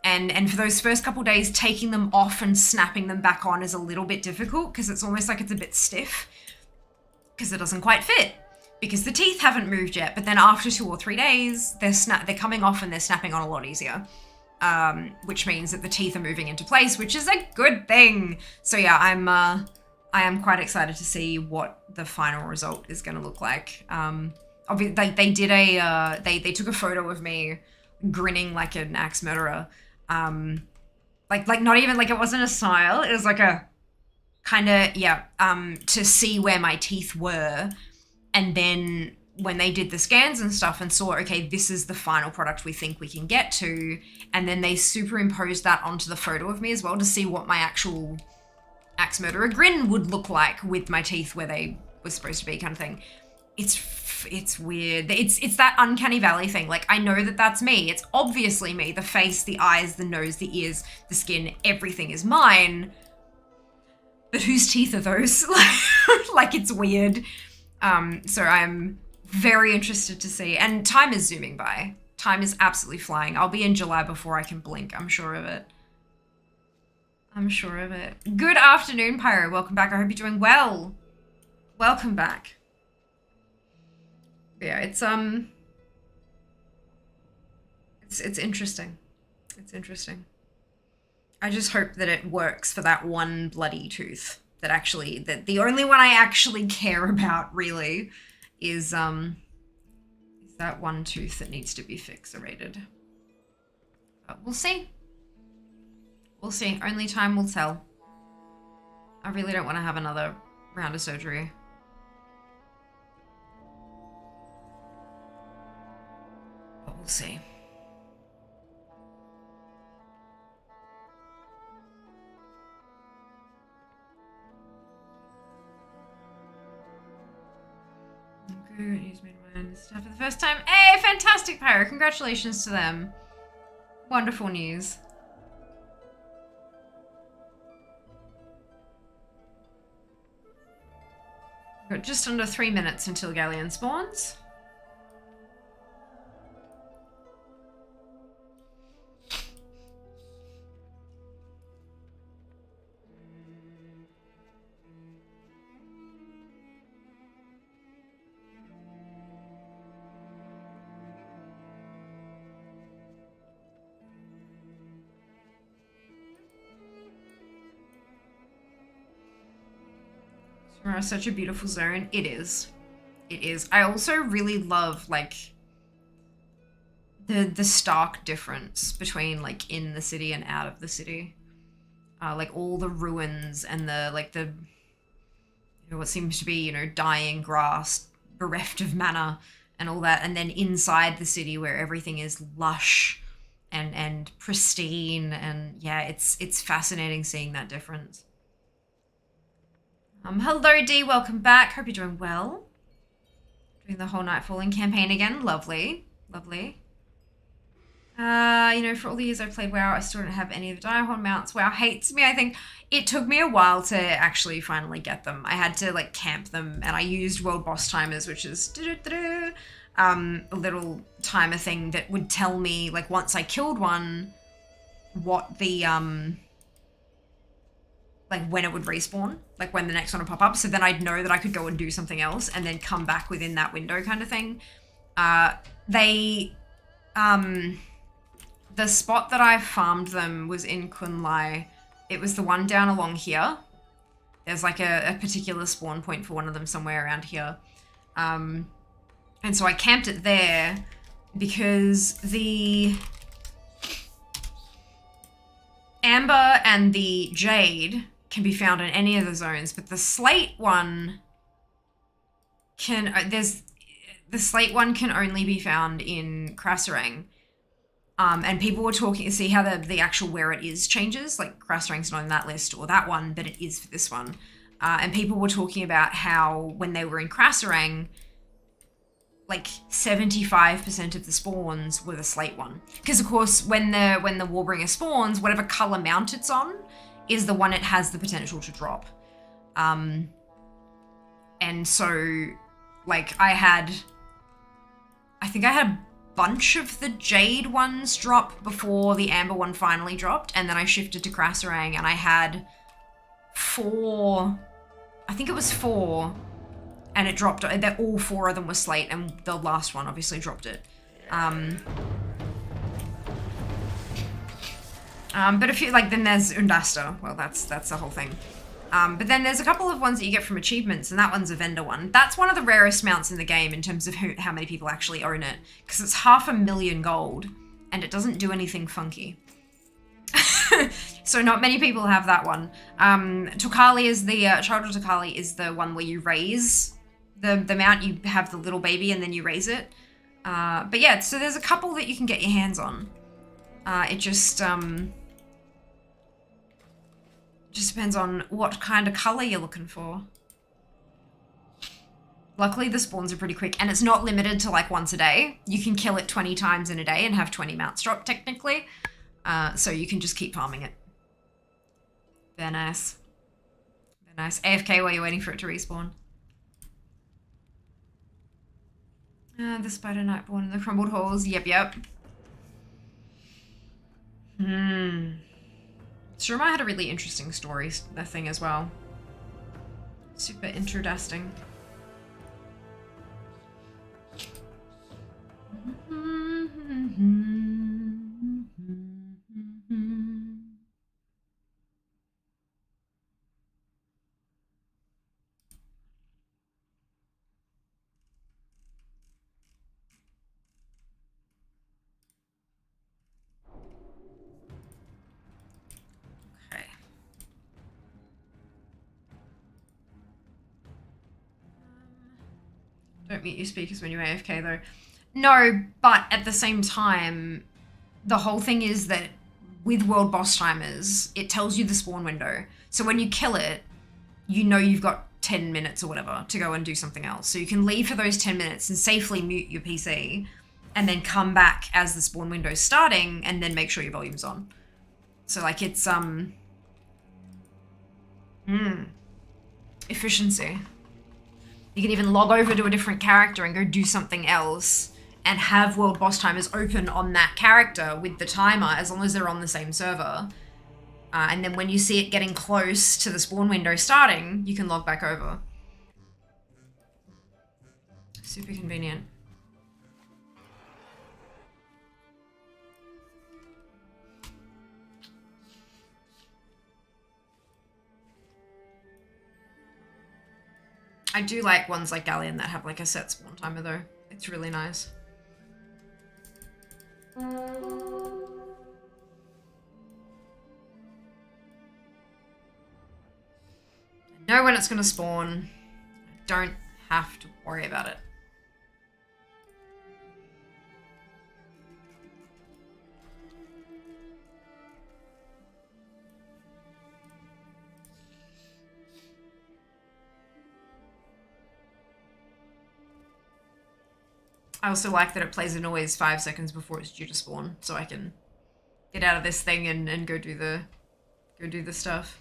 And for those first couple days, taking them off and snapping them back on is a little bit difficult because it's almost like it's a bit stiff because it doesn't quite fit because the teeth haven't moved yet. But then after 2 or 3 days, they're coming off and they're snapping on a lot easier, which means that the teeth are moving into place, which is a good thing. So yeah, I am quite excited to see what the final result is going to look like. Obviously, they did they took a photo of me grinning like an axe murderer. Like not even like it wasn't a smile. It was like a kind of, yeah, to see where my teeth were. And then when they did the scans and stuff and saw, okay, this is the final product we think we can get to. And then they superimposed that onto the photo of me as well to see what my actual axe murderer grin would look like with my teeth where they were supposed to be, kind of thing. It's weird. It's that uncanny valley thing. Like, I know that that's me. It's obviously me. The face, the eyes, the nose, the ears, the skin, everything is mine. But whose teeth are those? Like, it's weird. So I'm very interested to see. And time is zooming by. Time is absolutely flying. I'll be in July before I can blink. I'm sure of it. I'm sure of it. Good afternoon, Pyro. Welcome back. I hope you're doing well. Welcome back. Yeah, it's interesting. It's interesting. I just hope that it works for that one bloody tooth. That the only one I actually care about really is that one tooth that needs to be fixated. But we'll see. We'll see. Only time will tell. I really don't want to have another round of surgery. But we'll see. Good. He's made my own stuff for the first time. Hey, fantastic, Pyro. Congratulations to them. Wonderful news. We've got just under 3 minutes until Galleon spawns. Such a beautiful zone. It is. It is. I also really love, like, the stark difference between, like, in the city and out of the city. Like, all the ruins and the, like, the, you know, what seems to be, you know, dying grass, bereft of mana and all that. And then inside the city where everything is lush and pristine. And, yeah, it's fascinating seeing that difference. Hello D, welcome back. Hope you're doing well. Doing the whole Night Falling campaign again. Lovely. Lovely. You know, for all the years I've played WoW, I still don't have any of the Direhorn mounts. WoW hates me. I think it took me a while to actually finally get them. I had to, like, camp them, and I used World Boss Timers, which is a little timer thing that would tell me, like, once I killed one, what the, like, when it would respawn, like when the next one would pop up. So then I'd know that I could go and do something else and then come back within that window, kind of thing. The spot that I farmed them was in Kunlai. It was the one down along here. There's like a particular spawn point for one of them somewhere around here. And so I camped it there because the Amber and the Jade can be found in any of the zones, but the Slate one can, the Slate one can only be found in Krasarang. And people were talking, see how the actual where it is changes, like Krasarang's not on that list or that one, but it is for this one. And people were talking about how when they were in Krasarang, like 75% of the spawns were the Slate one. Because of course, when the Warbringer spawns, whatever color mount it's on is the one it has the potential to drop. And so, like, I think I had bunch of the Jade ones drop before the Amber one finally dropped, and then I shifted to Krasarang, and I had 4, I think it was 4, and it dropped, all 4 of them were Slate, and the last one obviously dropped it. But if you, like, then there's Undasta. Well, that's the whole thing. But then there's a couple of ones that you get from achievements, and that one's a vendor one. That's one of the rarest mounts in the game in terms of how many people actually own it, because it's 500,000 gold, and it doesn't do anything funky. So not many people have that one. Tokali is the, Child of Tokali is the one where you raise the mount, you have the little baby and then you raise it. But yeah, so there's a couple that you can get your hands on. It just depends on what kind of color you're looking for. Luckily, the spawns are pretty quick, and it's not limited to like once a day. You can kill it 20 times in a day and have 20 mounts drop technically. So you can just keep farming it. Very nice. Very nice. AFK while you're waiting for it to respawn. The Spider Nightborn and the Crumbled Halls. Yep. Shurima had a really interesting story, that thing as well. Super interesting. Don't mute your speakers when you're AFK though. No, but at the same time, the whole thing is that with World Boss Timers, it tells you the spawn window. So when you kill it, you know you've got 10 minutes or whatever to go and do something else. So you can leave for those 10 minutes and safely mute your PC and then come back as the spawn window's starting and then make sure your volume's on. So like it's, efficiency. You can even log over to a different character and go do something else and have World Boss Timers open on that character with the timer as long as they're on the same server. And then when you see it getting close to the spawn window starting, you can log back over. Super convenient. I do like ones like Galleon that have like a set spawn timer though. It's really nice. I know when it's gonna spawn. I don't have to worry about it. I also like that it plays a noise 5 seconds before it's due to spawn, so I can get out of this thing and go do the stuff.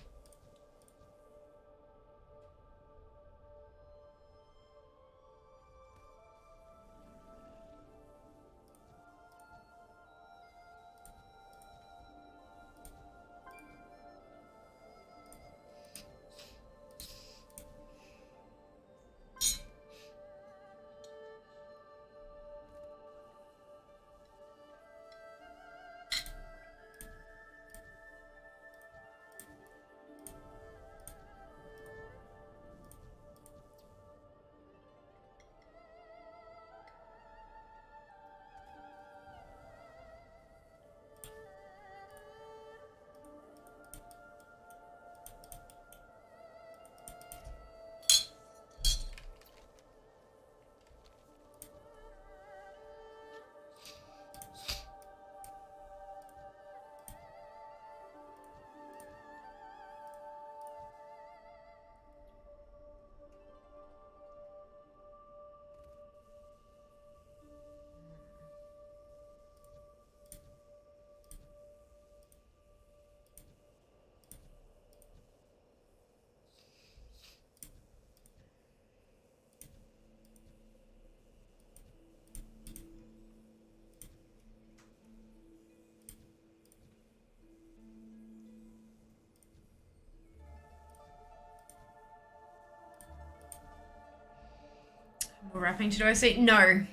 More wrapping to do, I see. No.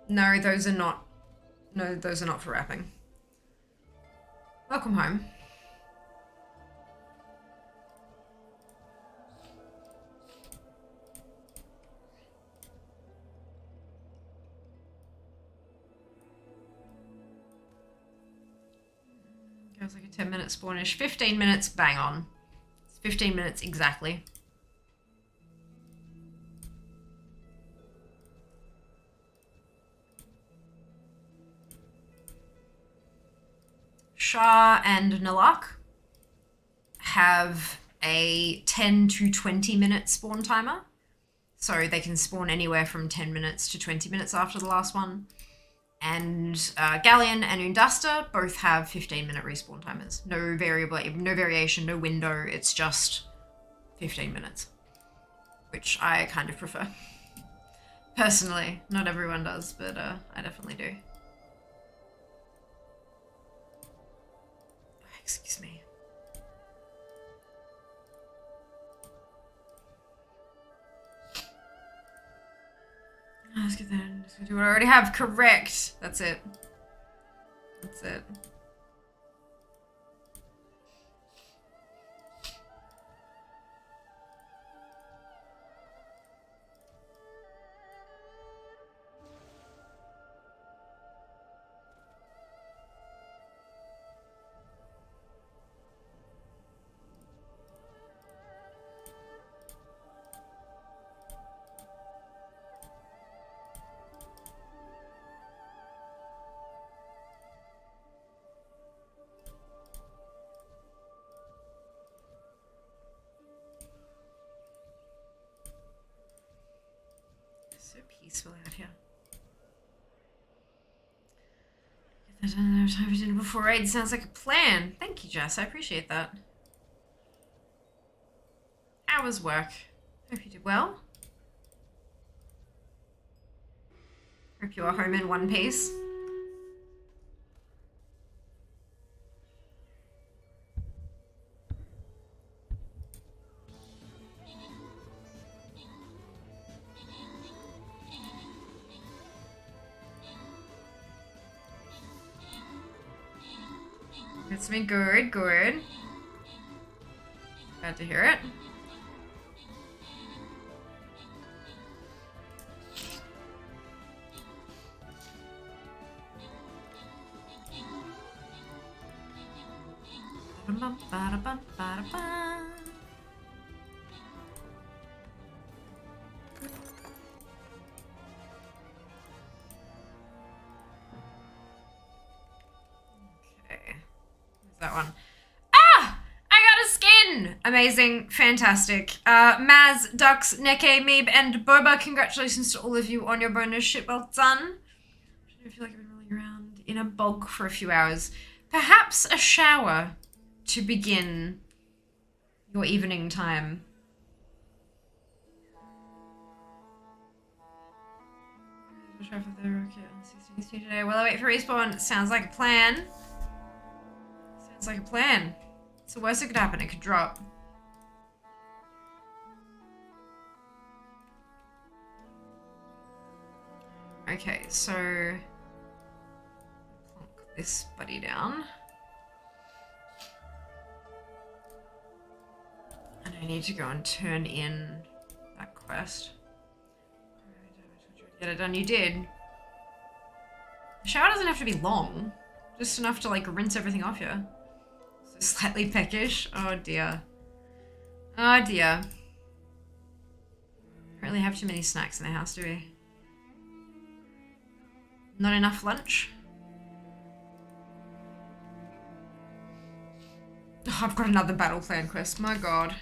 No, those are not. No, those are not for wrapping. Welcome home. Goes like a 10-minute spawnish. 15 minutes, bang on. It's 15 minutes exactly. Shah and Nalak have a 10 to 20 minute spawn timer. So they can spawn anywhere from 10 minutes to 20 minutes after the last one. And Galleon and Undasta both have 15-minute respawn timers. No variation, no window. It's just 15 minutes, which I kind of prefer. Personally, not everyone does, but I definitely do. Excuse me. Let's get that. Let's do what I already have. Correct. That's it. That's it. So peaceful out here. Get that done time for dinner before raid. Sounds like a plan. Thank you, Jess. I appreciate that. How was work? Hope you did well. Hope you are home in one piece. It's been good, good. Glad to hear it. That one. Ah! I got a skin! Amazing. Fantastic. Maz, Dux, Neke, Meeb, and Boba, congratulations to all of you on your bonus ship. Well done. I feel like I've been rolling around in a bog for a few hours. Perhaps a shower to begin your evening time. Try for the rocket on 16th today. While I wait for respawn, sounds like a plan. Sounds like a plan. It's the worst that could happen. It could drop. Okay, so plonk this buddy down. And I need to go and turn in that quest. Get it done. You did. The shower doesn't have to be long. Just enough to like rinse everything off you. So slightly peckish. Oh dear. Oh dear. Don't really have too many snacks in the house, do we? Not enough lunch? Oh, I've got another battle plan quest. My god.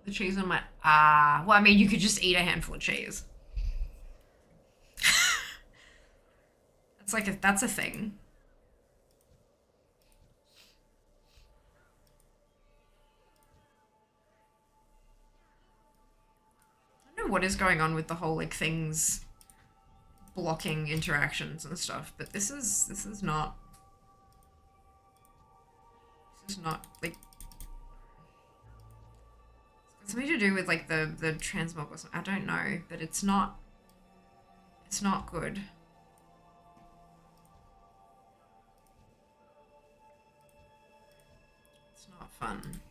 The cheese on my... well, I mean, you could just eat a handful of cheese. That's that's a thing. I don't know what is going on with the whole like things blocking interactions and stuff, but this is not like it's something to do with like the transmog or something. I don't know, but it's not good. It's not fun.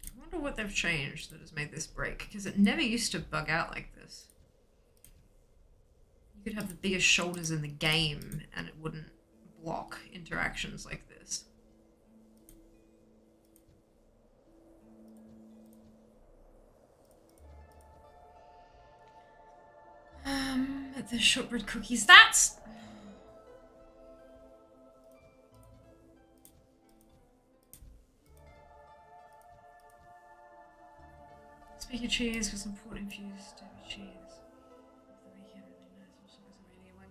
I wonder what they've changed that has made this break, because it never used to bug out like this. You could have the biggest shoulders in the game and it wouldn't block interactions like this. The shortbread cookies, that's... Speaking of cheese with some port infused cheese.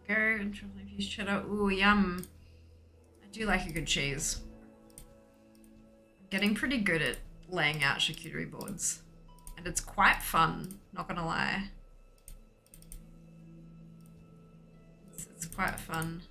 Go and truffle infused cheddar. Ooh, yum. I do like a good cheese. I'm getting pretty good at laying out charcuterie boards. And it's quite fun, not gonna lie. It's quite fun.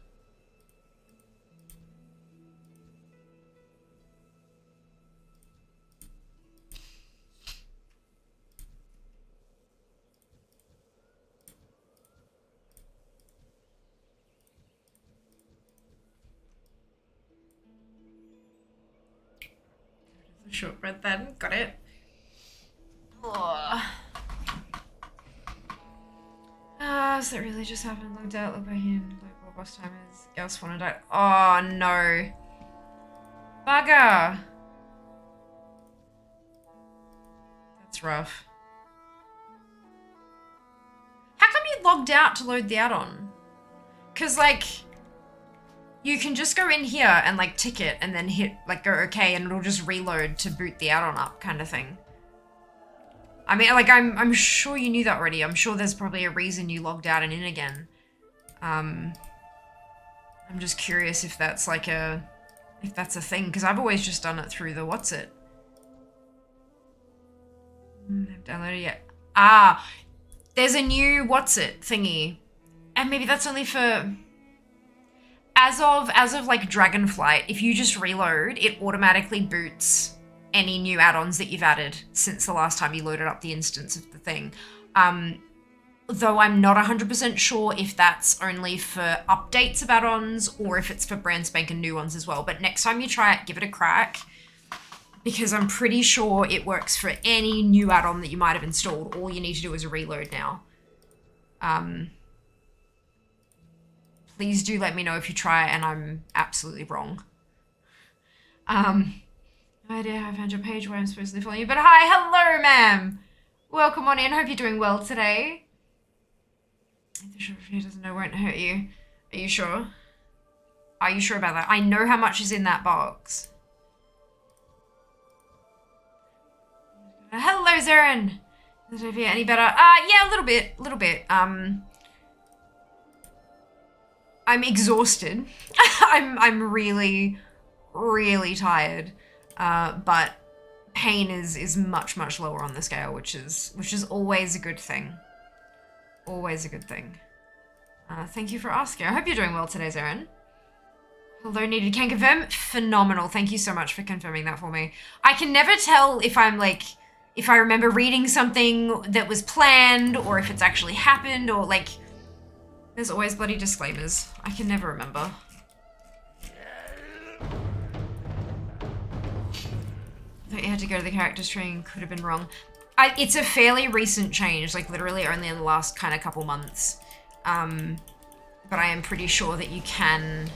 Shortbread then, got it. Does that really just happen? Looked out, look by him. Like what boss time is? Else wanna die. Oh no. Bugger. That's rough. How come you logged out to load the add-on? Cause like you can just go in here and like tick it and then hit like go okay and it'll just reload to boot the add-on up kind of thing. I mean, like I'm sure you knew that already. I'm sure there's probably a reason you logged out and in again. I'm just curious if that's like a thing, because I've always just done it through the what's it. I've downloaded it yet. Ah, there's a new what's it thingy, and maybe that's only for. As of like Dragonflight, if you just reload, it automatically boots any new add-ons that you've added since the last time you loaded up the instance of the thing. Though I'm not 100% sure if that's only for updates of add-ons or if it's for brand spanking new ones as well. But next time you try it, give it a crack, because I'm pretty sure it works for any new add-on that you might have installed. All you need to do is a reload now. Please do let me know if you try and I'm absolutely wrong. No idea how I found your page where I'm supposed to follow you, but hi, hello, ma'am. Welcome on in. Hope you're doing well today. The sugar free doesn't know won't hurt you. Are you sure? Are you sure about that? I know how much is in that box. Hello, Zarin. Is it any better? Yeah, a little bit. I'm exhausted. I'm really, really tired. But pain is much lower on the scale, which is always a good thing. Always a good thing. Thank you for asking. I hope you're doing well today, Zarin. Although needed, can confirm. Phenomenal. Thank you so much for confirming that for me. I can never tell if I'm like, if I remember reading something that was planned or if it's actually happened or like, there's always bloody disclaimers. I can never remember. Thought you had to go to the characters training, could have been wrong. It's a fairly recent change, like literally only in the last kind of couple months. But I am pretty sure that you can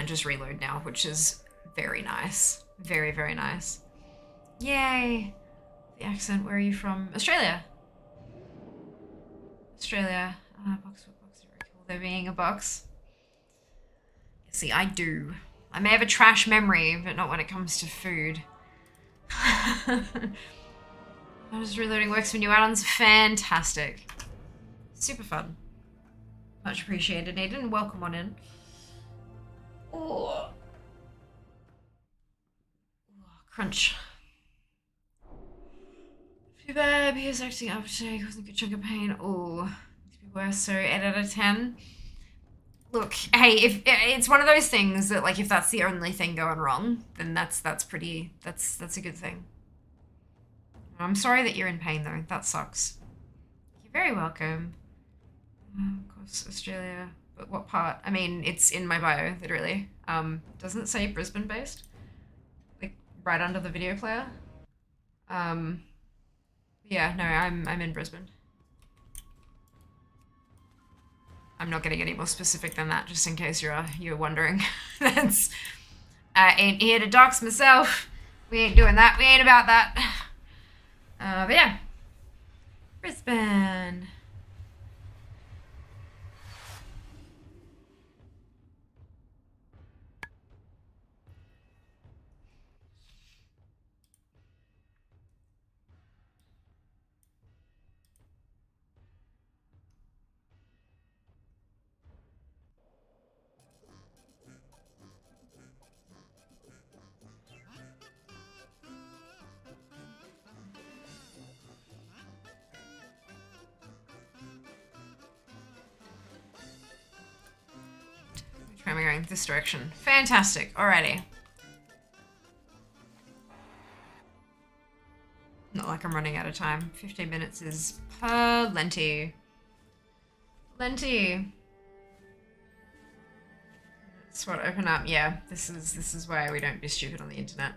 just reload now, which is very nice. Very, very nice. Yay. The accent, where are you from? Australia. Australia. Box, very cool. There being a box. See, I do. I may have a trash memory, but not when it comes to food. I was reloading works for new add-ons. Fantastic. Super fun. Much appreciated, Nathan. Welcome on in. Oh. Crunch. Too bad, he was acting up today, causing a good chunk of pain. Oh, to be worse, so 8 out of 10. Look, hey, if it's one of those things that, like, if that's the only thing going wrong, then that's a good thing. I'm sorry that you're in pain, though. That sucks. You're very welcome. Of course, Australia. But what part? I mean, it's in my bio, literally. Doesn't it say Brisbane-based? Like, right under the video player? Yeah, no, I'm in Brisbane. I'm not getting any more specific than that, just in case you're wondering. That's ain't here to dox myself. We ain't doing that. We ain't about that. But yeah, Brisbane. Am I going this direction? Fantastic. Alrighty. Not like I'm running out of time. 15 minutes is plenty. Plenty. That's what open up. Yeah, this is why we don't be stupid on the internet.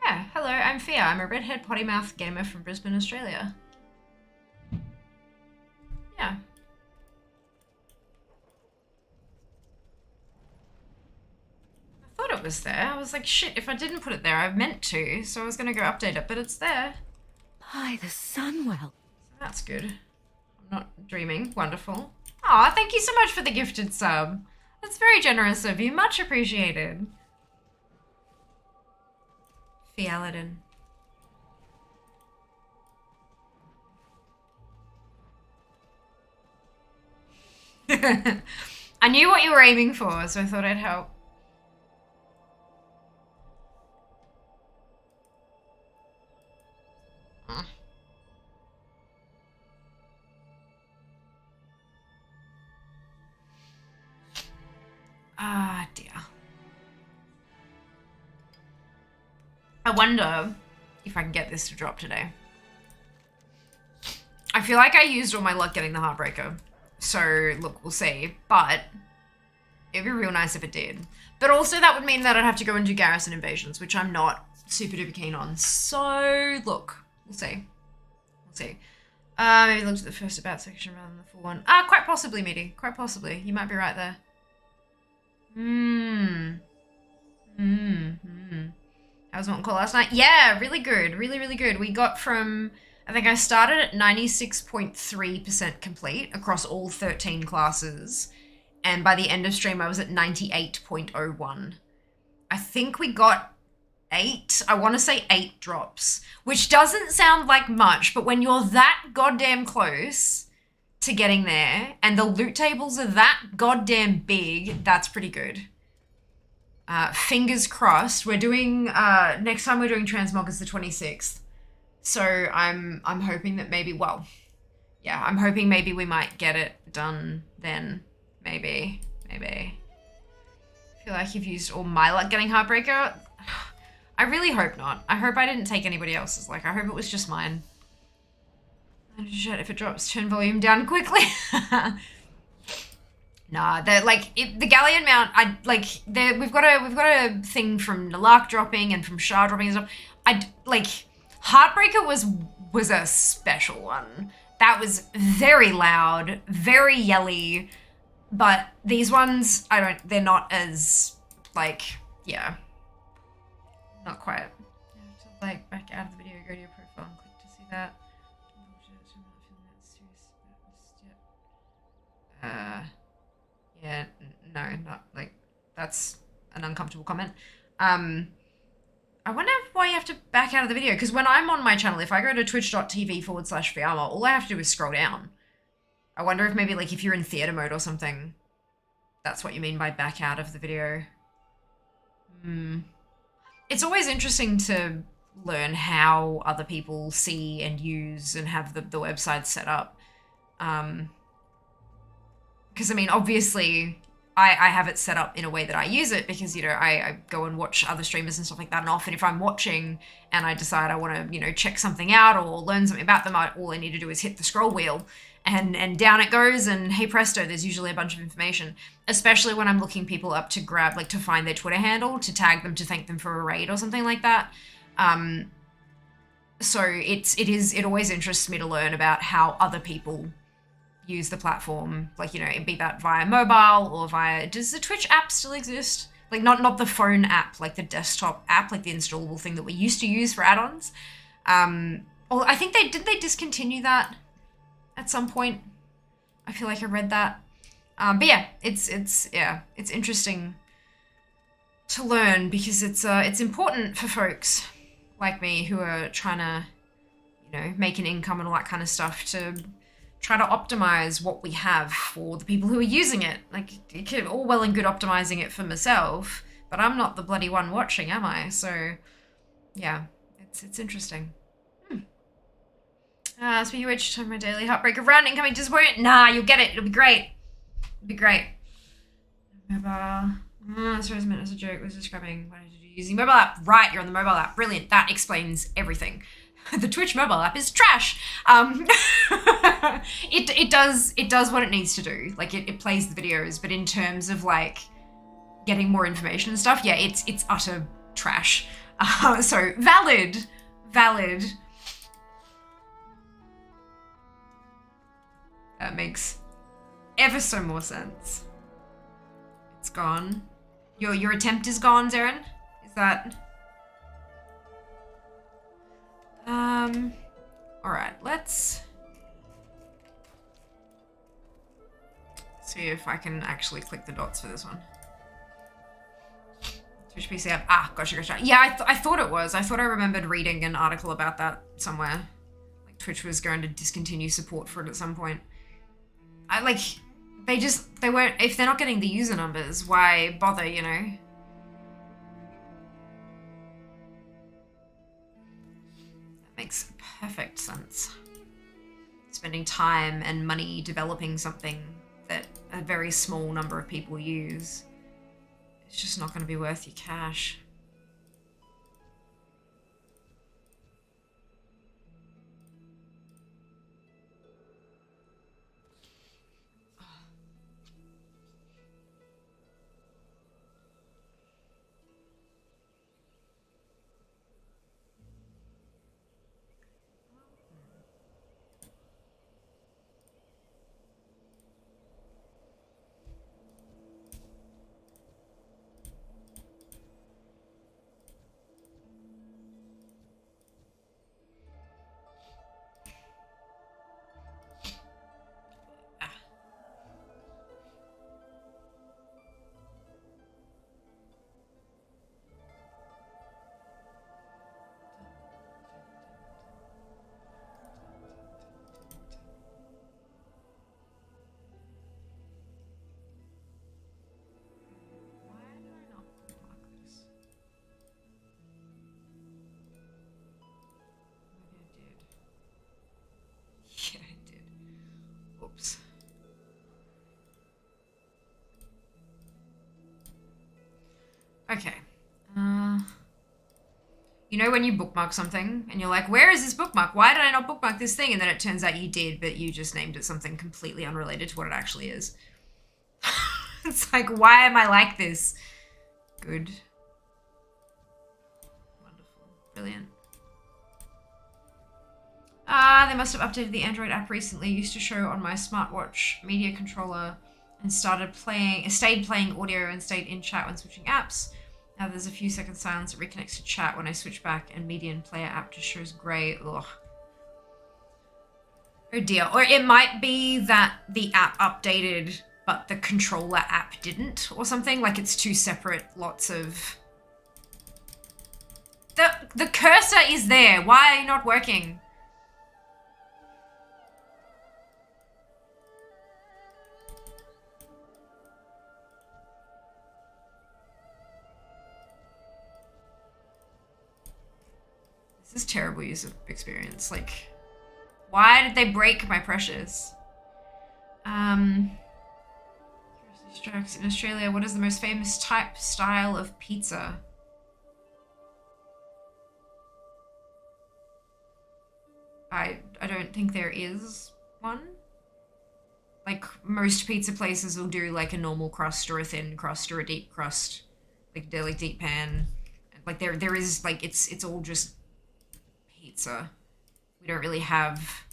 Yeah, hello, I'm Fia. I'm a redhead potty mouth gamer from Brisbane, Australia. Yeah. I thought it was there. I was like, shit, if I didn't put it there, I meant to, so I was gonna go update it, but it's there. By the Sunwell. That's good. I'm not dreaming. Wonderful. Aw, thank you so much for the gifted sub. That's very generous of you. Much appreciated. Fialadin. I knew what you were aiming for, so I thought I'd help. Ah, dear. I wonder if I can get this to drop today. I feel like I used all my luck getting the Heartbreaker. So, look, we'll see. But it'd be real nice if it did. But also that would mean that I'd have to go and do Garrison Invasions, which I'm not super duper keen on. So, look, we'll see. We'll see. Maybe look at the first about section rather than the full one. Quite possibly, Meaty. Quite possibly. You might be right there. How was Mountain Call last night? Yeah, really good. Really, really good. We got from, I think I started at 96.3% complete across all 13 classes. And by the end of stream, I was at 98.01. I think we got 8. I want to say 8 drops, which doesn't sound like much, but when you're that goddamn close to getting there and the loot tables are that goddamn big, that's pretty good. Fingers crossed. We're doing next time we're doing transmog is the 26th. So I'm hoping that maybe, well, yeah, I'm hoping maybe we might get it done then. Maybe. I feel like you've used all my luck getting Heartbreaker. I really hope not. I hope I didn't take anybody else's luck. I hope it was just mine. Shit, if it drops, turn volume down quickly. Nah, the Galleon mount. We've got a thing from Nalark dropping and from Shah dropping and stuff. Heartbreaker was a special one. That was very loud, very yelly, but these ones they're not as yeah, not quite. You have to back out of the video, go to your profile and click to see that. Yeah, no, not that's an uncomfortable comment. I wonder why you have to back out of the video, because when I'm on my channel, if I go to twitch.tv/Fiamma, all I have to do is scroll down. I wonder if maybe if you're in theater mode or something, that's what you mean by back out of the video. It's always interesting to learn how other people see and use and have the website set up. Because, I mean, obviously, I have it set up in a way that I use it because, I go and watch other streamers and stuff like that. And often if I'm watching and I decide I want to, check something out or learn something about them, all I need to do is hit the scroll wheel and down it goes. And hey presto, there's usually a bunch of information, especially when I'm looking people up to grab, to find their Twitter handle, to tag them, to thank them for a raid or something like that. So it always interests me to learn about how other people use the platform, be that via mobile or via, does the Twitch app still exist? Not the phone app, the desktop app, the installable thing that we used to use for add-ons. I think did they discontinue that at some point? I feel like I read that. But yeah, it's interesting to learn because it's important for folks like me who are trying to, make an income and all that kind of stuff to try to optimize what we have for the people who are using it. All well and good optimizing it for myself, but I'm not the bloody one watching, am I? So, yeah, it's interesting. Speaking of which, time my daily heartbreaker round incoming just won't. Nah, you'll get it. It'll be great. It'll be great. Mobile. Sorry, it's meant as a joke. Was describing what I did using mobile app. Right, you're on the mobile app. Brilliant. That explains everything. The Twitch mobile app is trash. It does what it needs to do. It plays the videos, but in terms of getting more information and stuff, yeah, it's utter trash. So valid. That makes ever so more sense. It's gone. Your attempt is gone, Zaren? Is that? Alright, let's see if I can actually click the dots for this one. Twitch PC app. Ah, gotcha. Yeah, I thought it was. I thought I remembered reading an article about that somewhere. Twitch was going to discontinue support for it at some point. They weren't, if they're not getting the user numbers, why bother, That makes perfect sense. Spending time and money developing something that a very small number of people use, it's just not going to be worth your cash. You know when you bookmark something and you're like, where is this bookmark? Why did I not bookmark this thing? And then it turns out you did, but you just named it something completely unrelated to what it actually is. It's like, why am I like this? Good. Wonderful. Brilliant. They must have updated the Android app recently. Used to show on my smartwatch media controller and stayed playing audio and stayed in chat when switching apps. Now there's a few seconds silence. It reconnects to chat when I switch back, and media and player app just shows grey. Ugh. Oh dear. Or it might be that the app updated, but the controller app didn't, or something. Like it's two separate lots of... The cursor is there. Why are you not working? This is terrible user experience. Like, why did they break my precious? Curiosity strikes. In Australia, what is the most famous style of pizza? I don't think there is one. Like, most pizza places will do like a normal crust or a thin crust or a deep crust. Like they're like deep pan. Like there is like it's all just pizza. We don't really have,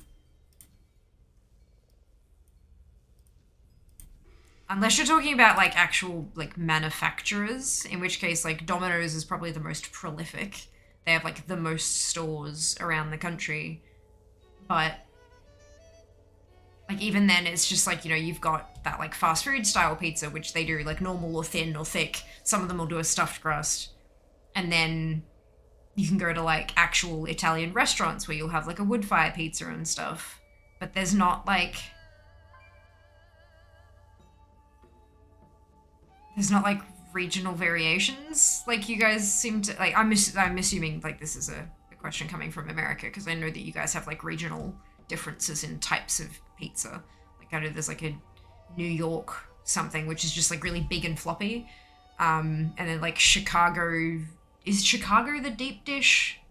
unless you're talking about like actual like manufacturers, in which case like Domino's is probably the most prolific. They have like the most stores around the country. But like even then it's just like, you know, you've got that like fast food style pizza, which they do like normal or thin or thick. Some of them will do a stuffed crust. And then you can go to like actual Italian restaurants where you'll have like a wood fire pizza and stuff. But there's not like regional variations like you guys seem to like. I'm assuming like this is a question coming from America, because I know that you guys have like regional differences in types of pizza. Like I know there's like a New York something which is just like really big and floppy, and then like Chicago, is Chicago the deep dish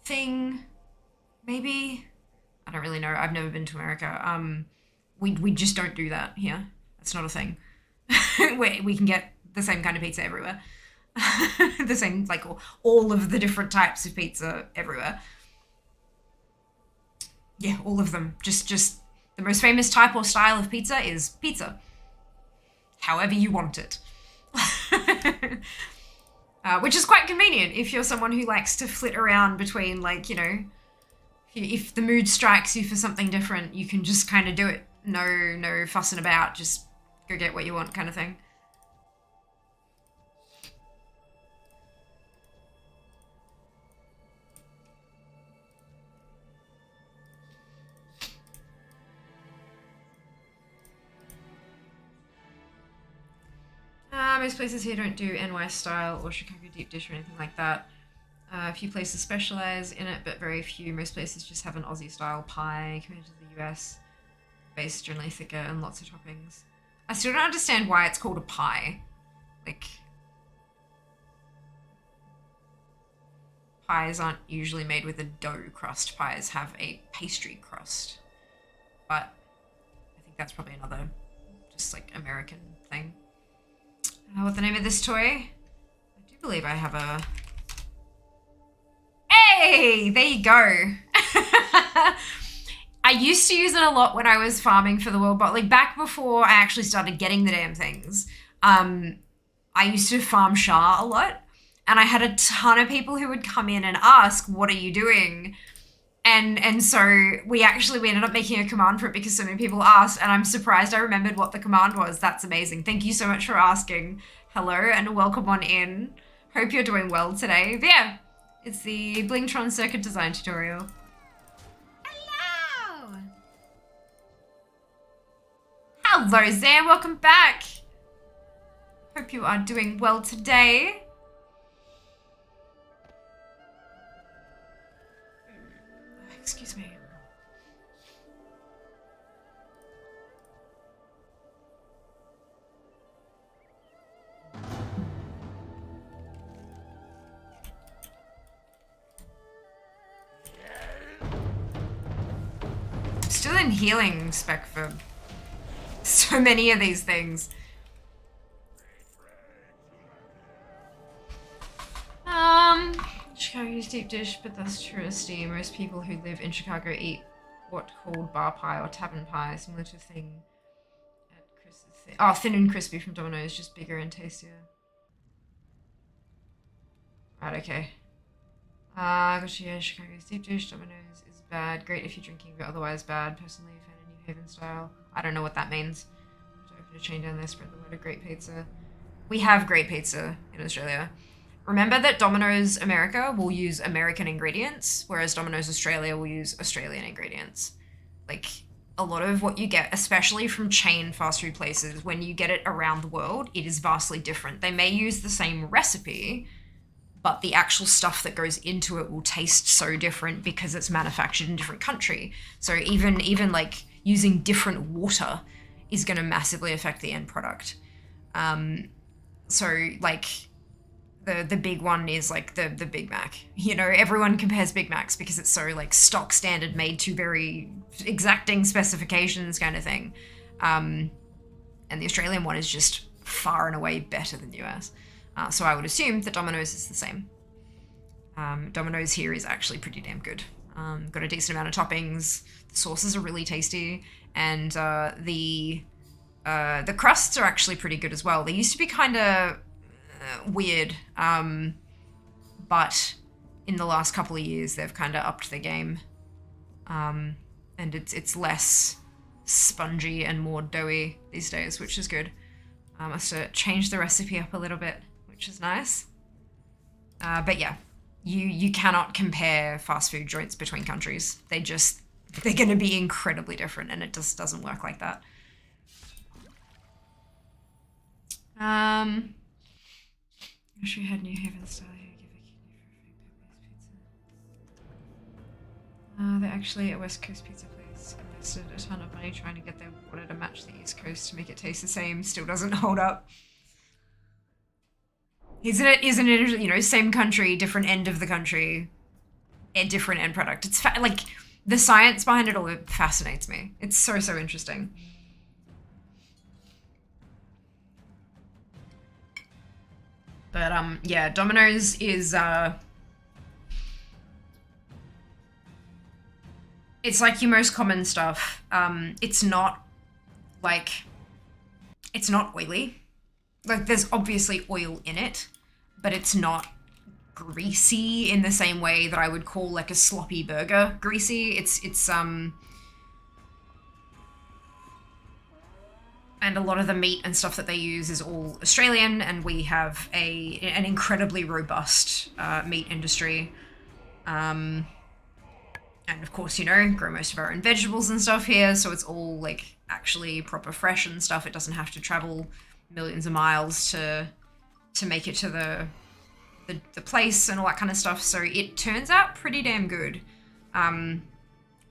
thing? Maybe, I don't really know. I've never been to America. We just don't do that here. That's not a thing. we can get the same kind of pizza everywhere. The same, like all of the different types of pizza everywhere. Yeah, all of them. Just the most famous type or style of pizza is pizza. However you want it. Which is quite convenient if you're someone who likes to flit around between, like, you know, if the mood strikes you for something different, you can just kind of do it. No fussing about, just go get what you want kind of thing. Most places here don't do NY style or Chicago deep dish or anything like that. A few places specialize in it, but very few. Most places just have an Aussie style pie compared to the US. Base generally thicker and lots of toppings. I still don't understand why it's called a pie. Like, pies aren't usually made with a dough crust. Pies have a pastry crust. But I think that's probably another just like American thing. What's the name of this toy? I do believe I have a... Hey! There you go. I used to use it a lot when I was farming for the world, but like back before I actually started getting the damn things, I used to farm Shah a lot, and I had a ton of people who would come in and ask, what are you doing? And so we ended up making a command for it because so many people asked, and I'm surprised I remembered what the command was. That's amazing. Thank you so much for asking. Hello and welcome on in. Hope you're doing well today. But yeah, it's the Blingtron circuit design tutorial. Hello! Hello, Zan. Welcome back. Hope you are doing well today. Excuse me. still in healing spec for so many of these things. Chicago's deep dish, but that's touristy. Most people who live in Chicago eat what called bar pie or tavern pie, similar to a thing at Chris's. Oh, thin and crispy from Domino's, just bigger and tastier. Right, okay. Gotcha, yeah, Chicago's deep dish, Domino's is bad. Great if you're drinking, but otherwise bad. Personally, I've had a New Haven style. I don't know what that means. I have to open a chain down there, spread the word of great pizza. We have great pizza in Australia. Remember that Domino's America will use American ingredients, whereas Domino's Australia will use Australian ingredients. Like, a lot of what you get, especially from chain fast food places, when you get it around the world, it is vastly different. They may use the same recipe, but the actual stuff that goes into it will taste so different because it's manufactured in a different country. So even like using different water is going to massively affect the end product. So like the big one is like the Big Mac. You know, everyone compares Big Macs because it's so like stock standard, made to very exacting specifications kind of thing. And the Australian one is just far and away better than US. So I would assume that Domino's is the same. Domino's here is actually pretty damn good. Got a decent amount of toppings. The sauces are really tasty, and the crusts are actually pretty good as well. They used to be kind of weird, but in the last couple of years they've kind of upped the game, and it's less spongy and more doughy these days, which is good. I must have changed the recipe up a little bit, which is nice. But yeah, you cannot compare fast food joints between countries. They're going to be incredibly different, and it just doesn't work like that. I wish we had New Haven style here. Give a kidney for a pizza. They're actually a West Coast pizza place. Invested a ton of money trying to get their water to match the East Coast to make it taste the same. Still doesn't hold up. Isn't it, you know, same country, different end of the country, a different end product. It's like the science behind it all fascinates me. It's so interesting. But yeah, Domino's is it's like your most common stuff. It's not oily. Like, there's obviously oil in it, but it's not greasy in the same way that I would call like a sloppy burger greasy. It's and a lot of the meat and stuff that they use is all Australian, and we have an incredibly robust meat industry. And of course, you know, grow most of our own vegetables and stuff here, so it's all like actually proper fresh and stuff. It doesn't have to travel millions of miles to make it to the place and all that kind of stuff. So it turns out pretty damn good,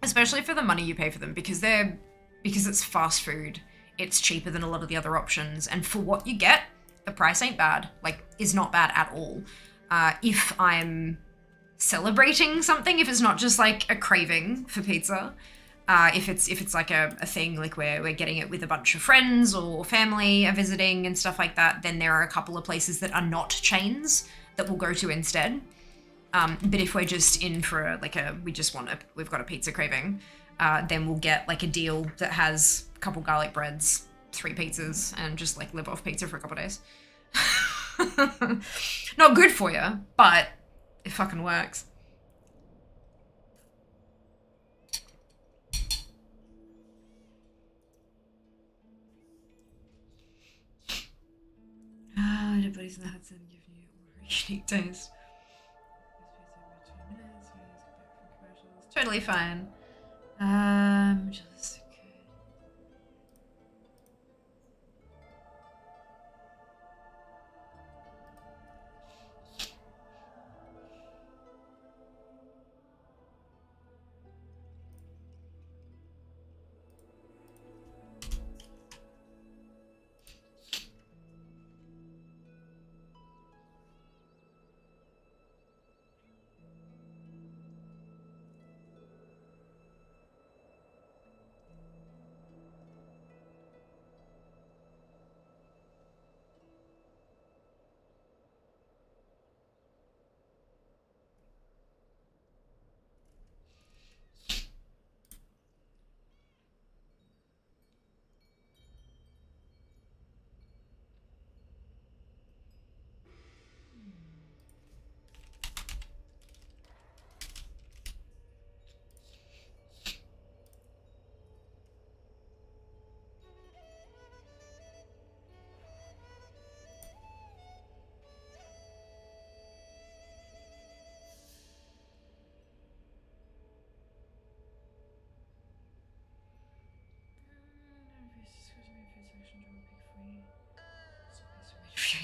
especially for the money you pay for them, because it's fast food. It's cheaper than a lot of the other options, and for what you get, the price ain't bad. Like, is not bad at all. If I'm celebrating something, if it's not just like a craving for pizza. If it's like a thing like where we're getting it with a bunch of friends or family are visiting and stuff like that, then there are a couple of places that are not chains that we'll go to instead. But if we're just in for we've got a pizza craving, then we'll get like a deal that has a couple garlic breads, 3 pizzas, and just like live off pizza for a couple of days. Not good for you, but it fucking works. Everybody's in the Hudson giving you a unique taste. Totally fine. Just okay.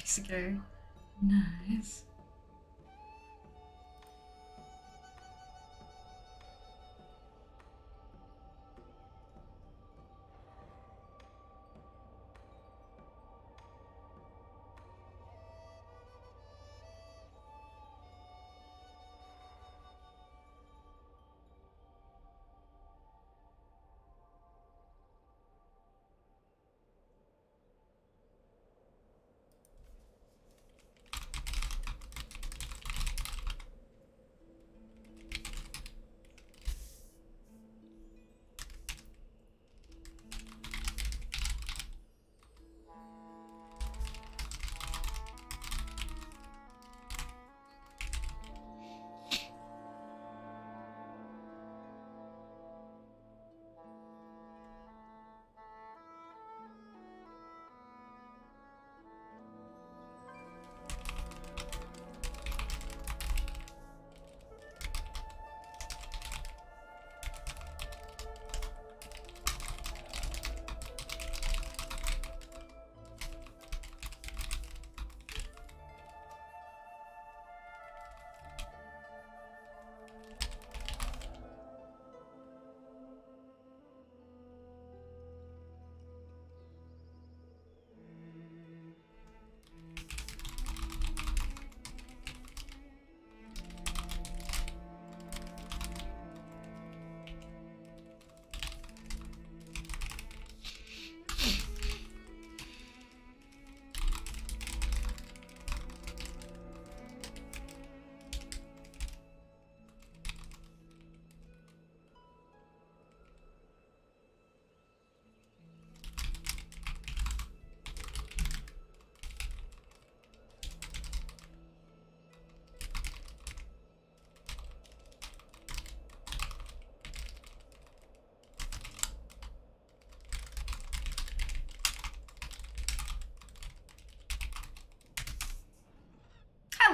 years ago. Nice.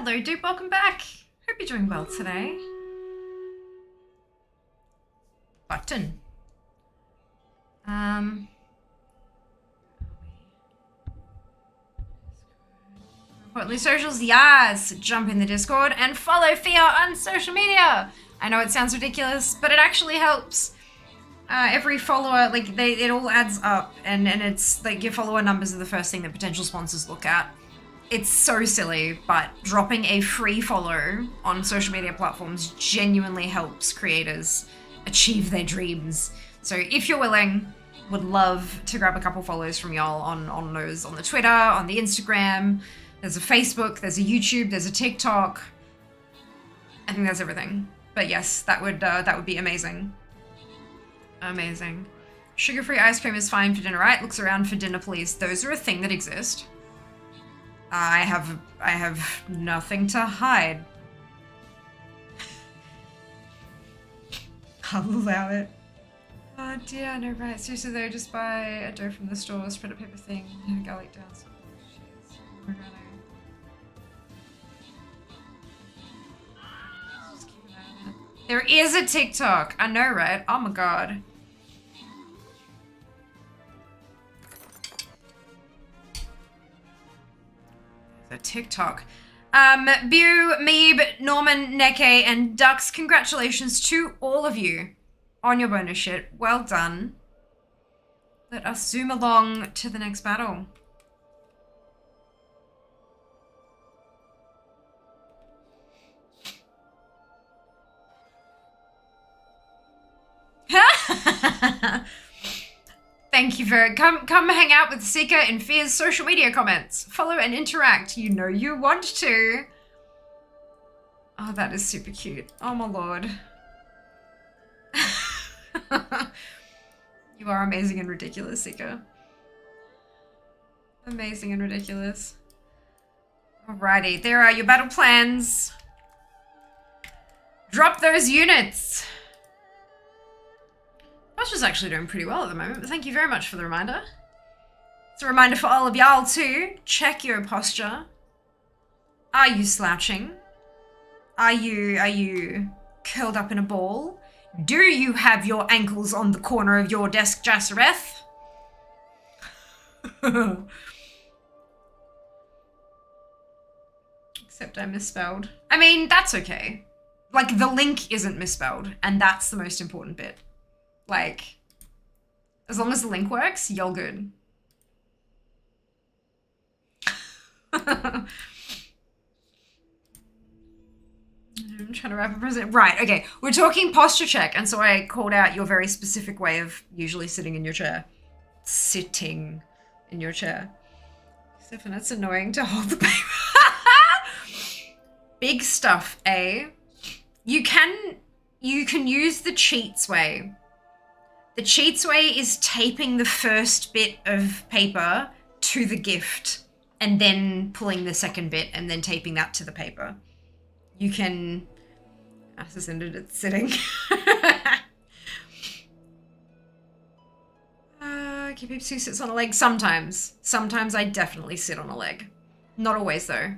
Hello, dude. Welcome back. Hope you're doing well today. Button. Portly socials, yes. Jump in the Discord and follow Fia on social media. I know it sounds ridiculous, but it actually helps. Every follower, like it all adds up, and it's like your follower numbers are the first thing that potential sponsors look at. It's so silly, but dropping a free follow on social media platforms genuinely helps creators achieve their dreams. So if you're willing, would love to grab a couple follows from y'all on the Twitter, on the Instagram. There's a Facebook, there's a YouTube, there's a TikTok. I think that's everything. But yes, that would be amazing. Amazing. Sugar-free ice cream is fine for dinner, right? Looks around for dinner, please. Those are a thing that exist. I have nothing to hide. I'll allow it. Oh dear, I know, right? Seriously though, just buy a dough from the store, spread a paper thing, and a garlic down. Oh my god, just keep an eye on it. There is a TikTok. I know, right? Oh my god. A TikTok. Bu, Meeb, Norman, Neke, and Dux, congratulations to all of you on your bonus shit. Well done. Let us zoom along to the next battle. Thank you for come hang out with Seeker in Fear's social media comments. Follow and interact. You know you want to. Oh, that is super cute. Oh my lord. You are amazing and ridiculous, Seeker. Amazing and ridiculous. Alrighty, there are your battle plans. Drop those units. Posture's actually doing pretty well at the moment, but thank you very much for the reminder. It's a reminder for all of y'all too. Check your posture. Are you slouching? Are you curled up in a ball? Do you have your ankles on the corner of your desk, Jassereth? Except I misspelled. I mean, that's okay. Like, the link isn't misspelled, and that's the most important bit. Like, as long as the link works, you're good. I'm trying to wrap a present. Right, okay. We're talking posture check, and so I called out your very specific way of usually sitting in your chair. Sitting in your chair. Stefan, that's annoying to hold the paper. Big stuff, eh? You can use the cheats way. The cheats way is taping the first bit of paper to the gift and then pulling the second bit and then taping that to the paper. You can... Ascended it's sitting. Keep who sits on a leg sometimes. Sometimes I definitely sit on a leg. Not always though.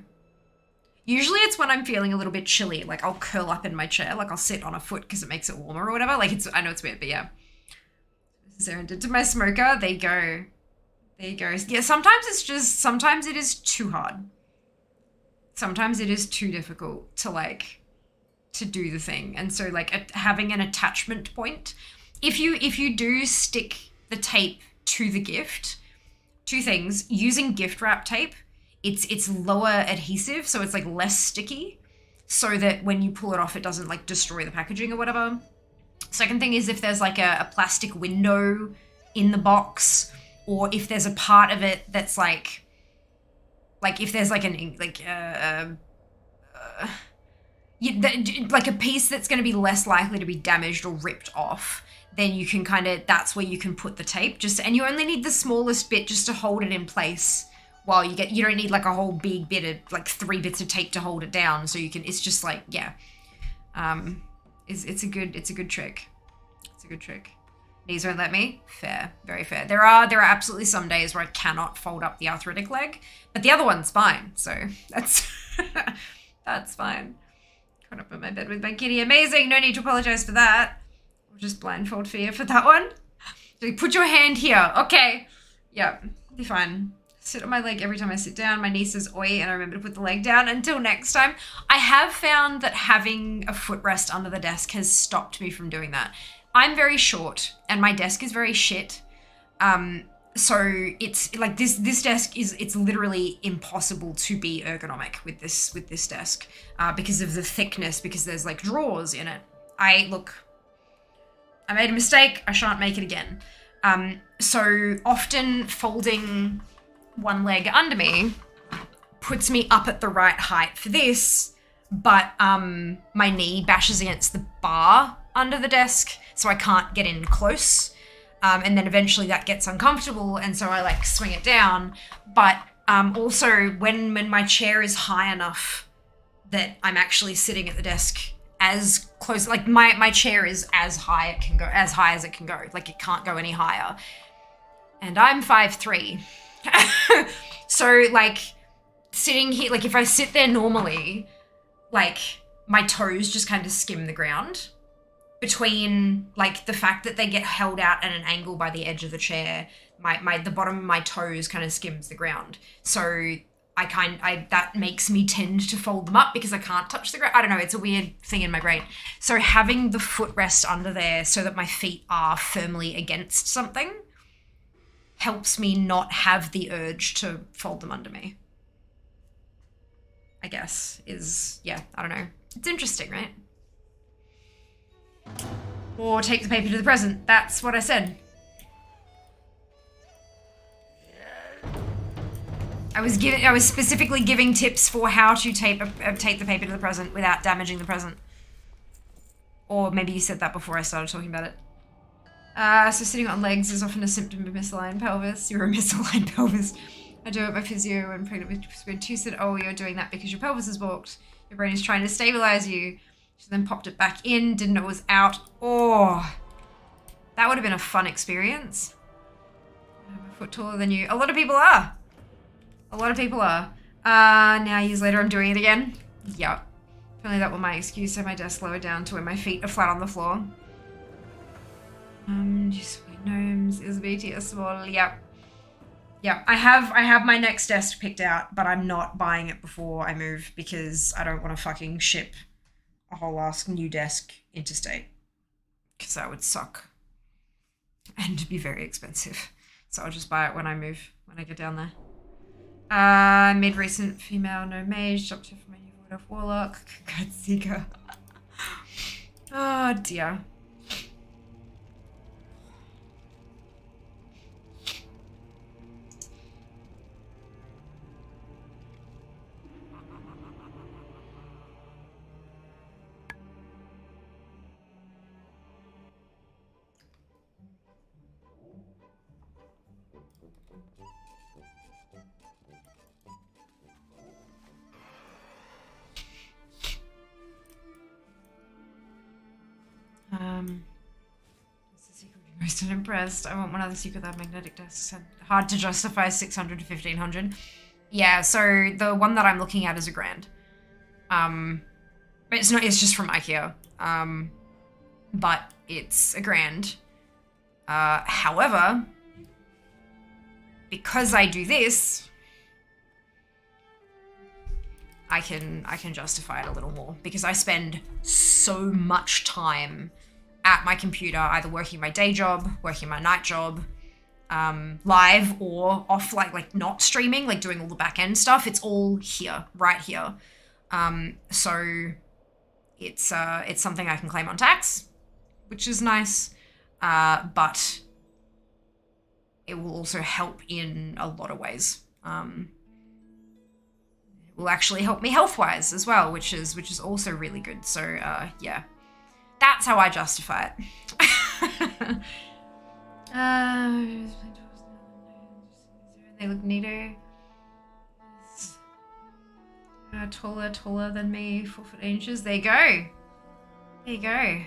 Usually it's when I'm feeling a little bit chilly. Like I'll curl up in my chair. Like I'll sit on a foot because it makes it warmer or whatever. Like I know it's weird, but yeah. This is Erin did to my smoker. There you go. There you go. Yeah, sometimes it is too hard. Sometimes it is too difficult to do the thing. And so like having an attachment point, if you do stick the tape to the gift, two things, using gift wrap tape, it's lower adhesive, so it's like less sticky, so that when you pull it off, it doesn't like destroy the packaging or whatever. Second thing is if there's like a plastic window in the box, or if there's a part of it that's like if there's like like a piece that's going to be less likely to be damaged or ripped off, then you can that's where you can put the tape, and you only need the smallest bit just to hold it in place while you don't need like a whole big bit of like 3 bits of tape to hold it down. So you can, it's just like, yeah. It's a good trick. It's a good trick. Knees won't let me. Fair, very fair. There are absolutely some days where I cannot fold up the arthritic leg, but the other one's fine. So that's, that's fine. Caught up in my bed with my kitty. Amazing. No need to apologize for that. I'll just blindfold for you for that one. So you put your hand here. Okay. Yep. Be fine. Sit on my leg every time I sit down. My niece says, oi, and I remember to put the leg down. Until next time. I have found that having a footrest under the desk has stopped me from doing that. I'm very short and my desk is very shit. So it's like this desk it's literally impossible to be ergonomic with this desk because of the thickness, because there's like drawers in it. I made a mistake. I shan't make it again. So often folding one leg under me puts me up at the right height for this, but my knee bashes against the bar under the desk, so I can't get in close. And then eventually that gets uncomfortable, and so I like swing it down. But also when my chair is high enough that I'm actually sitting at the desk as close, like my chair is as high as it can go. Like it can't go any higher. And I'm 5'3". So like sitting here, like if I sit there normally, like my toes just kind of skim the ground between like the fact that they get held out at an angle by the edge of the chair. The bottom of my toes kind of skims the ground. So that makes me tend to fold them up because I can't touch the ground. I don't know. It's a weird thing in my brain. So having the footrest under there so that my feet are firmly against something helps me not have the urge to fold them under me. I guess I don't know. It's interesting, right? Or take the paper to the present. That's what I said. I was specifically giving tips for how to tape the paper to the present without damaging the present. Or maybe you said that before I started talking about it. So sitting on legs is often a symptom of misaligned pelvis. You're a misaligned pelvis. I do it by physio when pregnant with squid. She said, oh, you're doing that because your pelvis is balked. Your brain is trying to stabilize you. She then popped it back in, didn't know it was out. Oh, that would have been a fun experience. I'm a foot taller than you. A lot of people are. A lot of people are. Now years later, I'm doing it again. Yup. If only that were my excuse, have my desk lowered down to where my feet are flat on the floor. Just gnomes is BTS small. Yep. Yeah, I have my next desk picked out, but I'm not buying it before I move because I don't want to fucking ship a whole ass new desk interstate. Because that would suck. And be very expensive. So I'll just buy it when I move, when I get down there. Mid-recent female, no mage, dropped her from my new void of warlock. God, Seeker. Oh dear. That's the secret you're most unimpressed. I want one other secret that magnetic desks. Hard to justify 600 to 1500. Yeah, so the one that I'm looking at is $1,000. But it's just from IKEA. But it's $1,000. However, because I do this, I can justify it a little more because I spend so much time at my computer, either working my day job, working my night job, live or off, like not streaming, like doing all the back end stuff. It's all here, right here. So it's something I can claim on tax, which is nice. But it will also help in a lot of ways. It will actually help me health-wise as well, which is also really good. So yeah, that's how I justify it. They look neater. Taller than me, 4 foot inches. There you go. There you go.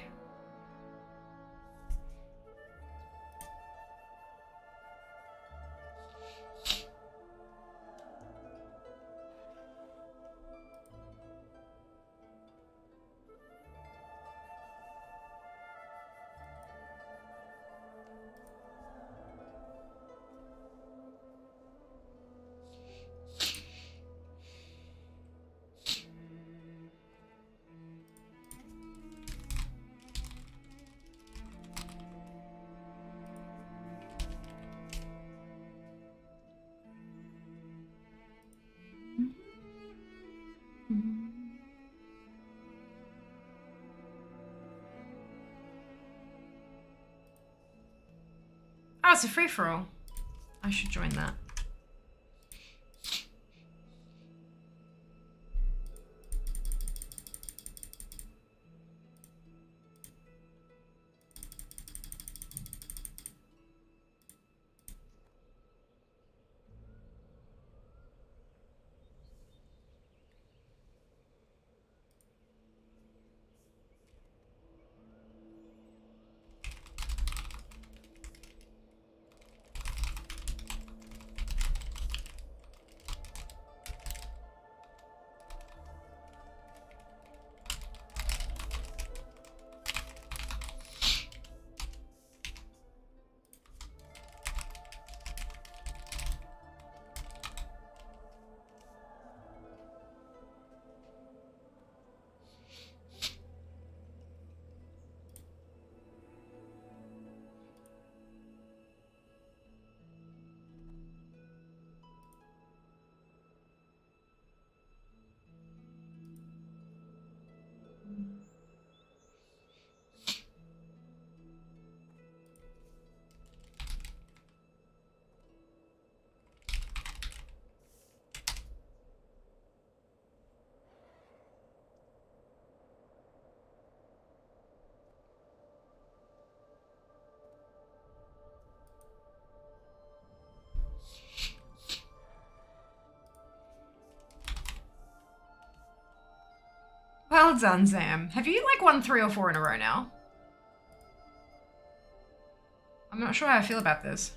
Oh, it's a free-for-all. I should join that. Well done, Zam. Have you like won 3 or 4 in a row now? I'm not sure how I feel about this.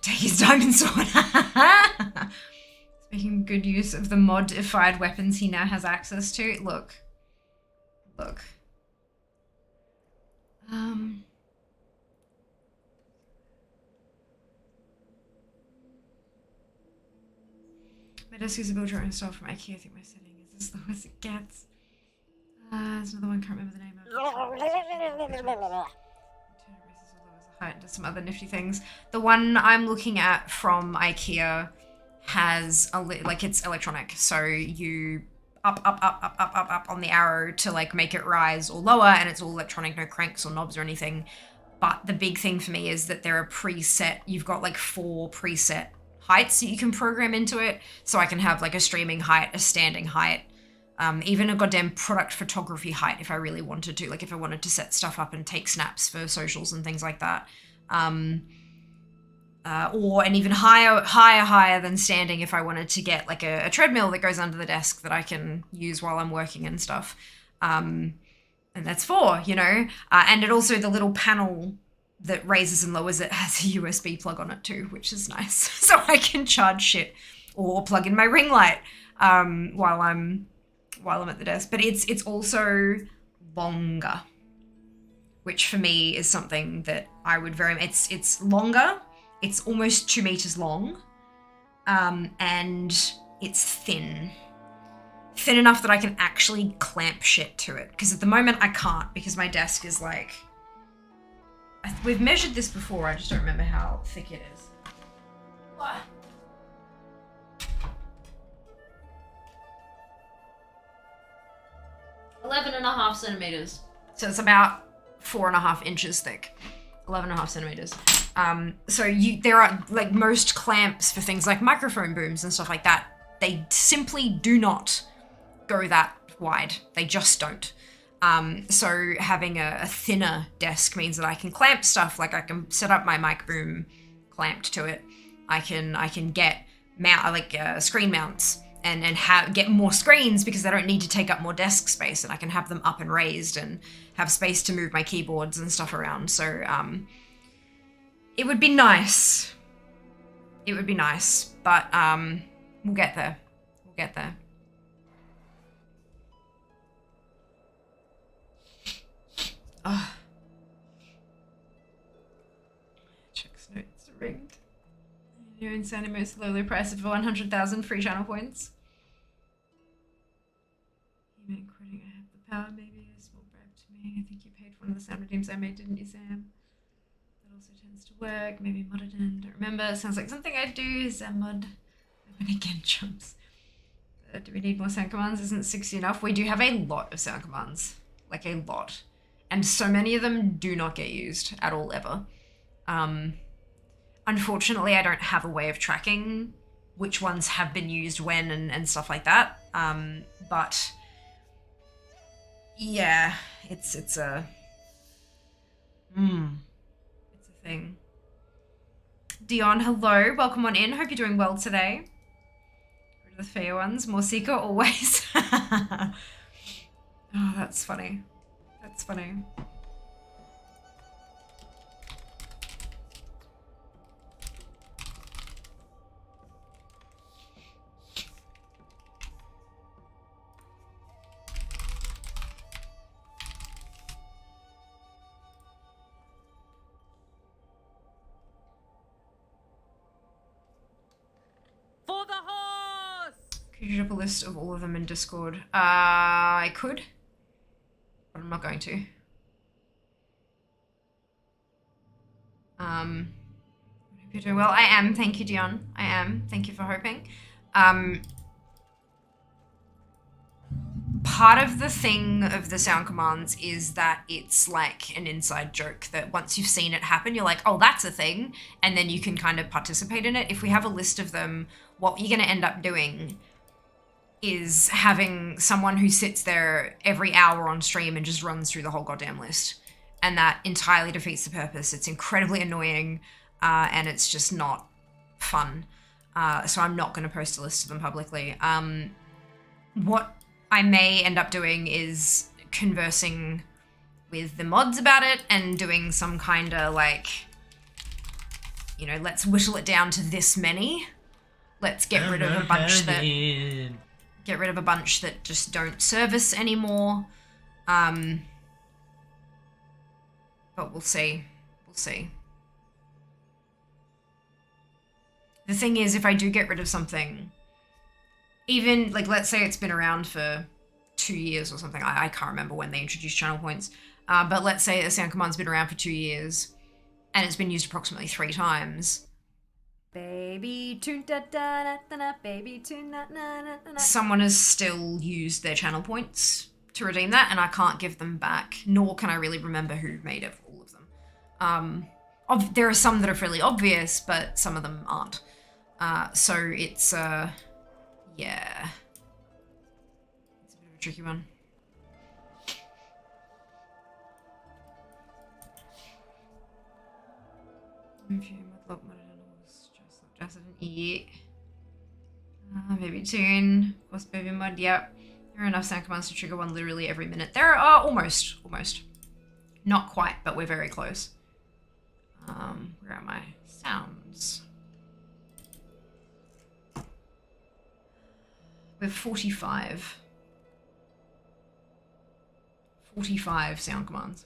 Take his diamond sword. Making good use of the modified weapons he now has access to. Look. My desk is a build your own style from IKEA. I think my setting is as low as it gets. There's another one, can't remember the name of it. Height and some other nifty things. The one I'm looking at from IKEA has it's electronic, so you up on the arrow to like make it rise or lower, and it's all electronic, no cranks or knobs or anything. But the big thing for me is that there are you've got like 4 preset heights that you can program into it, so I can have like a streaming height, a standing height, even a goddamn product photography height if I really wanted to, like if I wanted to set stuff up and take snaps for socials and things like that. Or an even higher than standing if I wanted to get like a treadmill that goes under the desk that I can use while I'm working and stuff. And that's 4, you know? And it also, the little panel that raises and lowers it has a USB plug on it too, which is nice. So I can charge shit or plug in my ring light while I'm at the desk. But it's also longer, which for me is something that I would it's longer. It's almost 2 meters long, and it's thin enough that I can actually clamp shit to it. Because at the moment I can't, because my desk is like, we've measured this before, I just don't remember how thick it is. What? 11.5 centimeters. So it's about 4.5 inches thick. 11.5 centimeters. So there are like most clamps for things like microphone booms and stuff like that, they simply do not go that wide. They just don't. So having a thinner desk means that I can clamp stuff, like I can set up my mic boom clamped to it. I can get screen mounts and get more screens because they don't need to take up more desk space, and I can have them up and raised and have space to move my keyboards and stuff around. So it would be nice. It would be nice, but we'll get there. We'll get there. Oh. Chuck's notes are rigged. You're insanely most lowly priced for 100,000 free channel points. You meant quitting, I have the power, maybe a small bribe to me. I think you paid for one of the sound redeems I made, didn't you, Sam? That also tends to work. Maybe modded in, don't remember. Sounds like something I do. Sam mod. And again jumps. Do we need more sound commands? Isn't 60 enough? We do have a lot of sound commands. Like a lot. And so many of them do not get used at all ever. Unfortunately, I don't have a way of tracking which ones have been used when and stuff like that. But yeah, it's a thing. Dion, hello, welcome on in. Hope you're doing well today. Rid of the fair ones, more seeker always. Oh, that's funny. That's funny. For the horse! Could you drop a list of all of them in Discord? I could. But I'm not going to. Hope you're doing well. I am, thank you, Dion. I am. Thank you for hoping. Part of the thing of the sound commands is that it's like an inside joke that once you've seen it happen, you're like, oh, that's a thing. And then you can kind of participate in it. If we have a list of them, what you're going to end up doing is having someone who sits there every hour on stream and just runs through the whole goddamn list. And that entirely defeats the purpose. It's incredibly annoying, and it's just not fun. So I'm not going to post a list of them publicly. What I may end up doing is conversing with the mods about it and doing some kind of like, you know, let's whittle it down to this many. Let's get rid of a bunch that just don't service anymore. But we'll see. We'll see. The thing is, if I do get rid of something, even, like, let's say it's been around for 2 years or something. I can't remember when they introduced channel points. But let's say a sound command's been around for 2 years and it's been used approximately 3 times. Baby tune da da da da da, baby tune da da da da. Someone has still used their channel points to redeem that, and I can't give them back, nor can I really remember who made all of them. There are some that are fairly obvious, but some of them aren't. So it's, yeah. It's a bit of a tricky one. Baby tune, of course, baby mud, yep. There are enough sound commands to trigger one literally every minute. There are almost. Not quite, but we're very close. Where are my sounds? We have 45. 45 sound commands.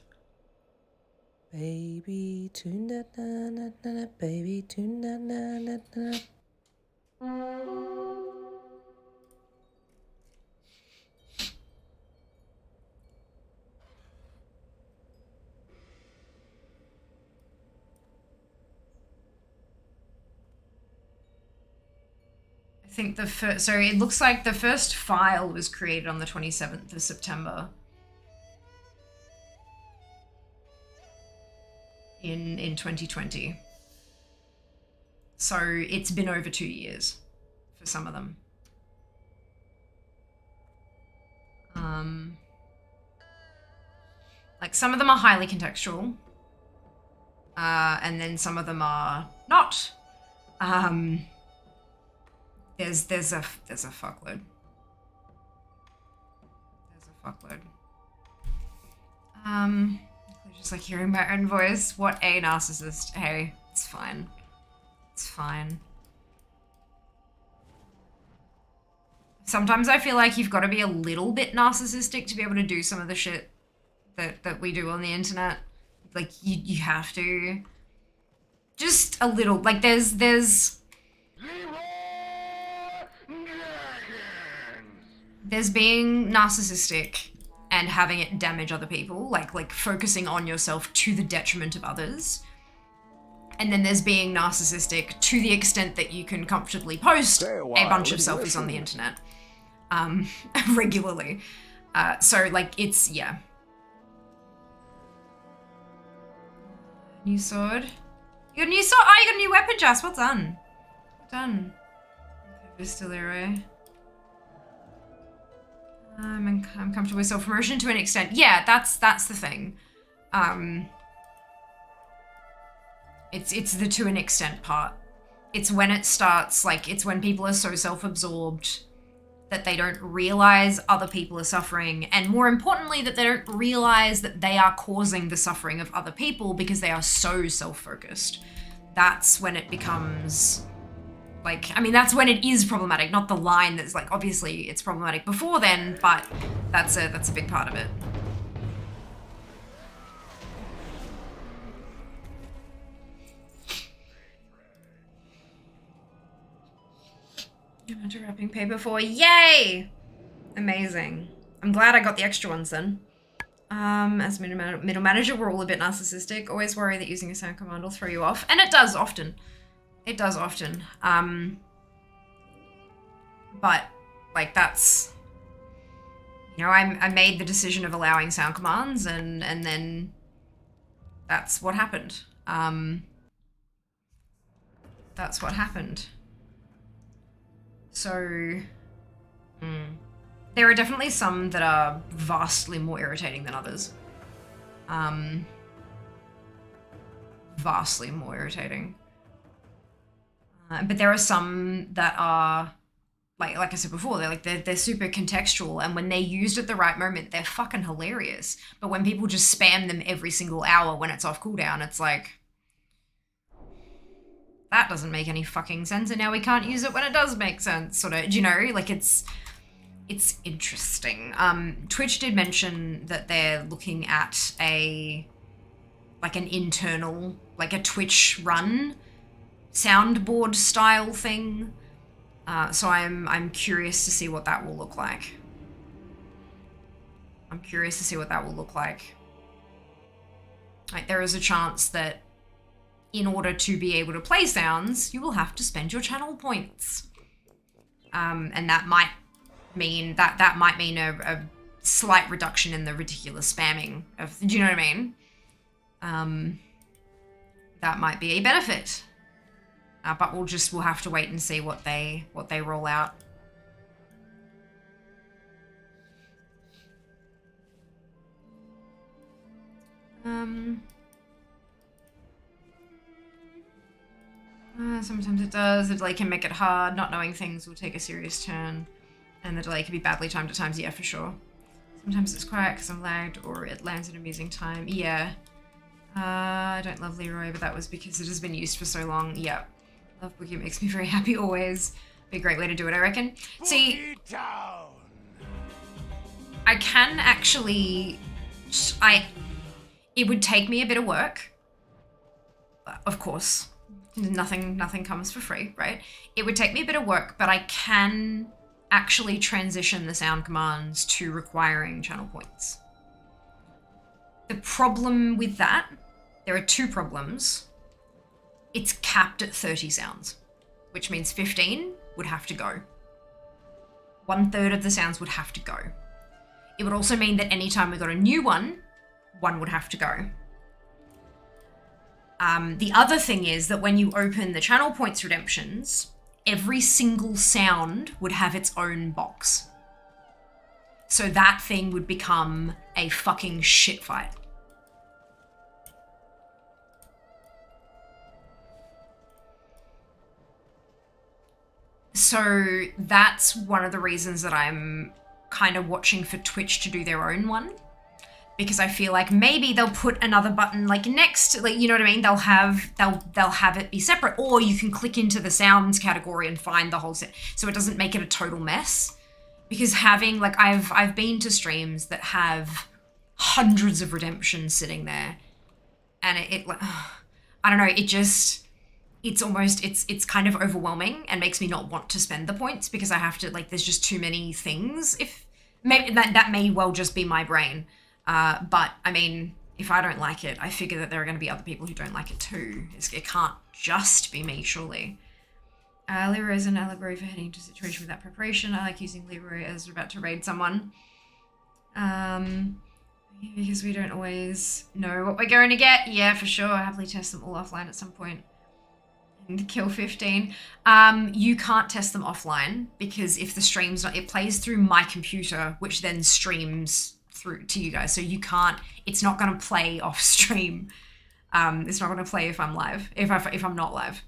Baby tune da da da da, baby tune da da da da. I think the first, so it looks like the first file was created on the 27th of September. In 2020. So it's been over 2 years for some of them. Like some of them are highly contextual. And then some of them are not. There's a fuckload. There's a fuckload. Just like hearing my own voice. What a narcissist. Hey, it's fine. It's fine. Sometimes I feel like you've got to be a little bit narcissistic to be able to do some of the shit that we do on the internet. Like, you have to. Just a little. Like, there's being narcissistic and having it damage other people, like focusing on yourself to the detriment of others. And then there's being narcissistic to the extent that you can comfortably post a bunch of selfies on the internet regularly. So, like, it's, yeah. New sword. You got a new sword? Oh, you got a new weapon, Jas. Well done. Well done. Pistolero. I'm comfortable with self-promotion to an extent. Yeah, that's the thing. It's the to an extent part. It's when it starts, like, it's when people are so self-absorbed that they don't realize other people are suffering, and more importantly, that they don't realize that they are causing the suffering of other people because they are so self-focused. That's when it becomes... Like, I mean, that's when it is problematic, not the line that's like, obviously it's problematic before then, but that's a big part of it. I'm into wrapping paper for, yay! Amazing. I'm glad I got the extra ones then. As middle manager, we're all a bit narcissistic. Always worry that using a sound command will throw you off. And it does often. It does often. But, like, that's... You know, I made the decision of allowing sound commands, and then that's what happened. That's what happened. So... There are definitely some that are vastly more irritating than others. Vastly more irritating. But there are some that are, like I said before, they're super contextual, and when they're used at the right moment, they're fucking hilarious. But when people just spam them every single hour when it's off cooldown, it's like... that doesn't make any fucking sense, and now we can't use it when it does make sense, sort of, you know, like it's interesting. Twitch did mention that they're looking at an internal, like a Twitch run soundboard style thing. So I'm curious to see what that will look like. Like, there is a chance that in order to be able to play sounds, you will have to spend your channel points. And that might mean a slight reduction in the ridiculous spamming of, do you know what I mean? That might be a benefit. But we'll have to wait and see what they roll out. Sometimes it does. The delay can make it hard. Not knowing things will take a serious turn. And the delay can be badly timed at times. Yeah, for sure. Sometimes it's quiet because I'm lagged, or it lands at an amusing time. Yeah. I don't love Leroy, but that was because it has been used for so long. Yep. Love Boogie makes me very happy always. Be a great way to do it, I reckon. See, I can actually... It would take me a bit of work. Of course. Nothing comes for free, right? It would take me a bit of work, but I can actually transition the sound commands to requiring channel points. The problem with that, there are two problems. It's capped at 30 sounds, which means 15 would have to go. 1/3 of the sounds would have to go. It would also mean that anytime we got a new one would have to go. The other thing is that when you open the channel points redemptions, every single sound would have its own box. So that thing would become a fucking shit fight. So that's one of the reasons that I'm kind of watching for Twitch to do their own one. Because I feel like maybe they'll put another button like next, like, you know what I mean? They'll have it be separate, or you can click into the sounds category and find the whole set, so it doesn't make it a total mess. Because having, like, I've been to streams that have hundreds of redemptions sitting there, and it like, I don't know, it's kind of overwhelming and makes me not want to spend the points because I have to, like, there's just too many things. If maybe that may well just be my brain. But I mean, if I don't like it, I figure that there are going to be other people who don't like it too. It can't just be me, surely. Leroy is an allegory for heading into a situation without preparation. I like using Leroy as we're about to raid someone. Because we don't always know what we're going to get. Yeah, for sure. I'll happily test them all offline at some point. And kill 15. You can't test them offline because if the stream's not, it plays through my computer, which then streams through to you guys, so you can't, it's not going to play off stream. It's not going to play if I'm live, if I'm not live.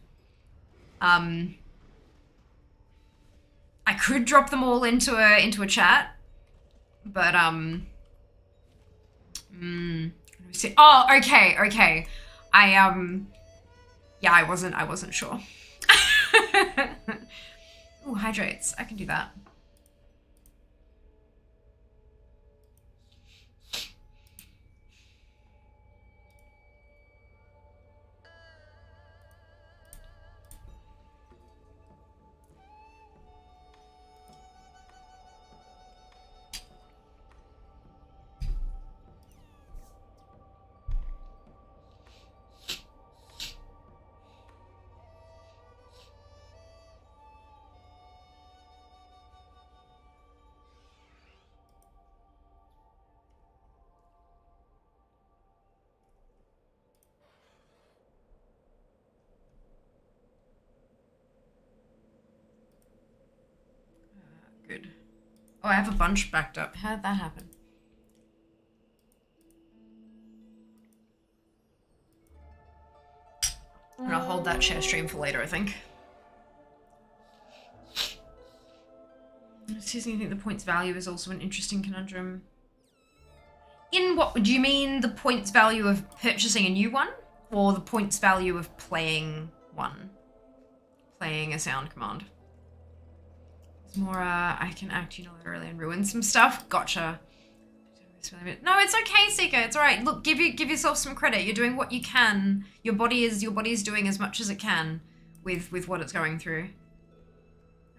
I could drop them all into a chat, but let me see. Oh, okay. Yeah, I wasn't sure. Ooh, hydrates, I can do that. Good. Oh, I have a bunch backed up. How did that happen? I'm gonna hold that share stream for later, I think. Excuse me, I think the points value is also an interesting conundrum. In what, do you mean the points value of purchasing a new one? Or the points value of playing one? playing a sound command. It's more, I can act unilaterally and ruin some stuff. Gotcha. No, it's okay, Seeker. It's all right. Look, give yourself some credit. You're doing what you can. Your body is doing as much as it can with what it's going through.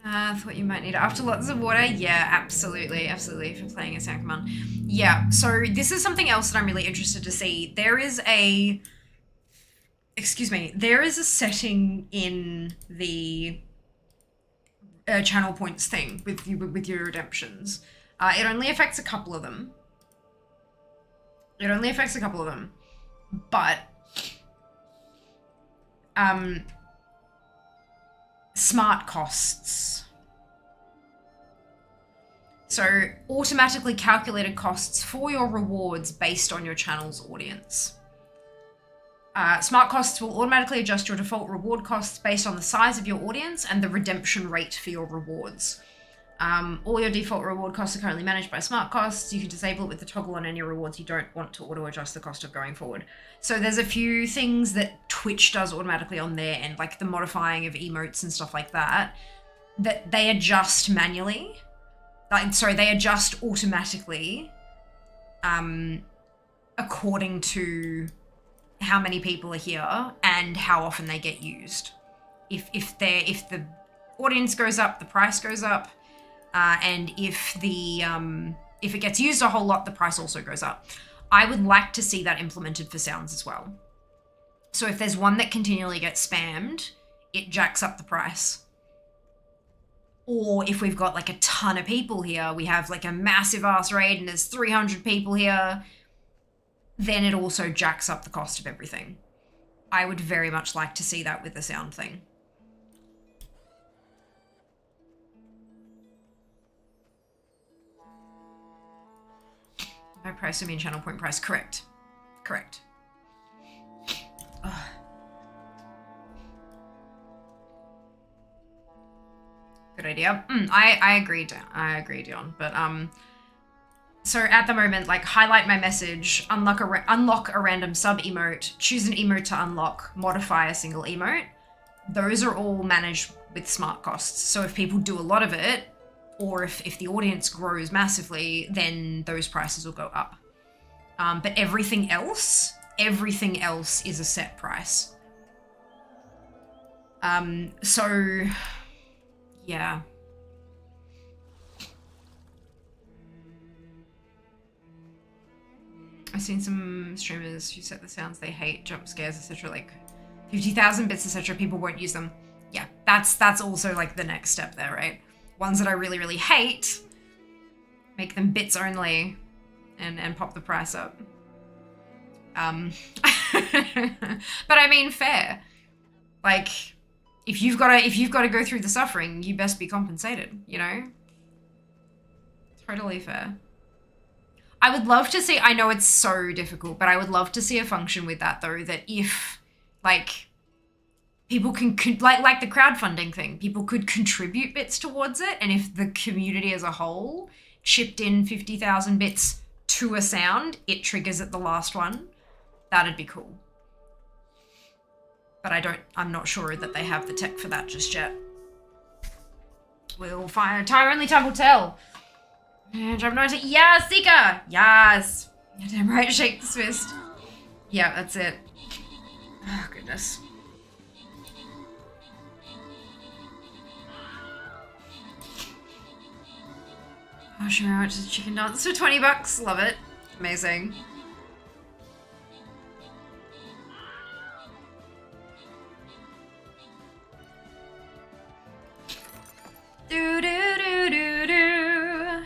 Thought you might need after lots of water. Yeah, absolutely, absolutely. For playing a sound command. Yeah. So this is something else that I'm really interested to see. There is a setting in the channel points thing with your redemptions. It only affects a couple of them. But smart costs. So automatically calculated costs for your rewards based on your channel's audience. Smart costs will automatically adjust your default reward costs based on the size of your audience and the redemption rate for your rewards. All your default reward costs are currently managed by smart costs. You can disable it with the toggle on any rewards you don't want to auto-adjust the cost of going forward. So there's a few things that Twitch does automatically on their end, like the modifying of emotes and stuff like that, that they adjust manually. They adjust automatically according to how many people are here and how often they get used. If the audience goes up, the price goes up. And if it gets used a whole lot, the price also goes up. I would like to see that implemented for sounds as well. So if there's one that continually gets spammed, it jacks up the price. Or if we've got like a ton of people here, we have like a massive ass raid and there's 300 people here, then it also jacks up the cost of everything. I would very much like to see that with the sound thing. No price, I mean channel point price. Correct. Ugh. Good idea. I agree, Dion. But so at the moment, like highlight my message, unlock a random sub emote, choose an emote to unlock, modify a single emote. Those are all managed with smart costs. So if people do a lot of it, or if the audience grows massively, then those prices will go up. But everything else is a set price. So, yeah. I've seen some streamers who set the sounds they hate, jump scares, etc. like 50,000 bits, etc. People won't use them. Yeah, that's also like the next step there, right? Ones that I really, really hate, make them bits only and pop the price up. But I mean, fair. Like, if you've got to go through the suffering, you best be compensated, you know? Totally fair. I would love to see, I know it's so difficult, but I would love to see a function with that though, that if, like, people can, like the crowdfunding thing, people could contribute bits towards it, and if the community as a whole chipped in 50,000 bits to a sound, it triggers at the last one. That'd be cool. But I'm not sure that they have the tech for that just yet. We'll find, only time will tell. Yeah, Seeker! Yes! You're damn right, shake this fist. Yeah, that's it. Oh, goodness. Oh, sure, how much is chicken dance for 20 bucks? Love it. Amazing. Do do do do do.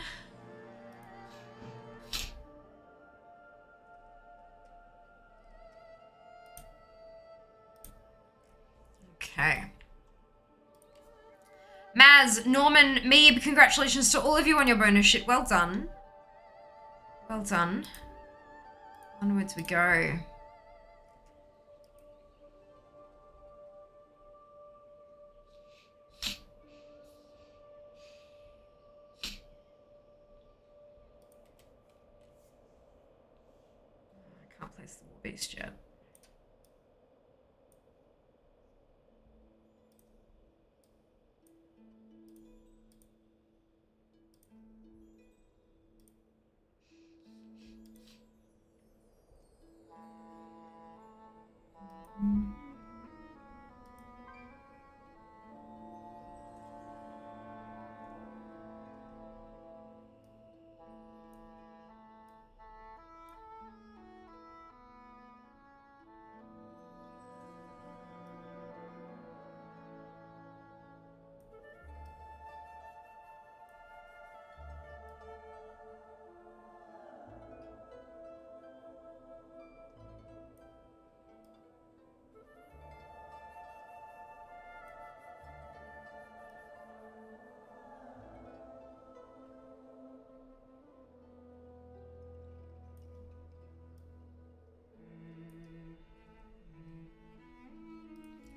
Okay. Maz, Norman, Meeb, congratulations to all of you on your bonus shit. Well done. Well done. Onwards we go. I can't place the War Beast yet.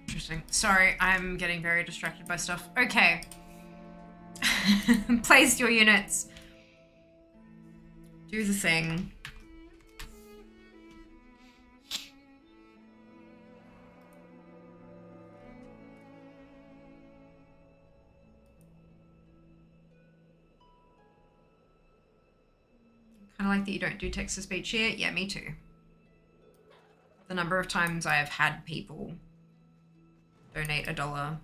Interesting. Sorry, I'm getting very distracted by stuff. Okay. Place your units. Do the thing. Kind of like that you don't do text-to-speech here. Yeah, me too. The number of times I have had people donate $1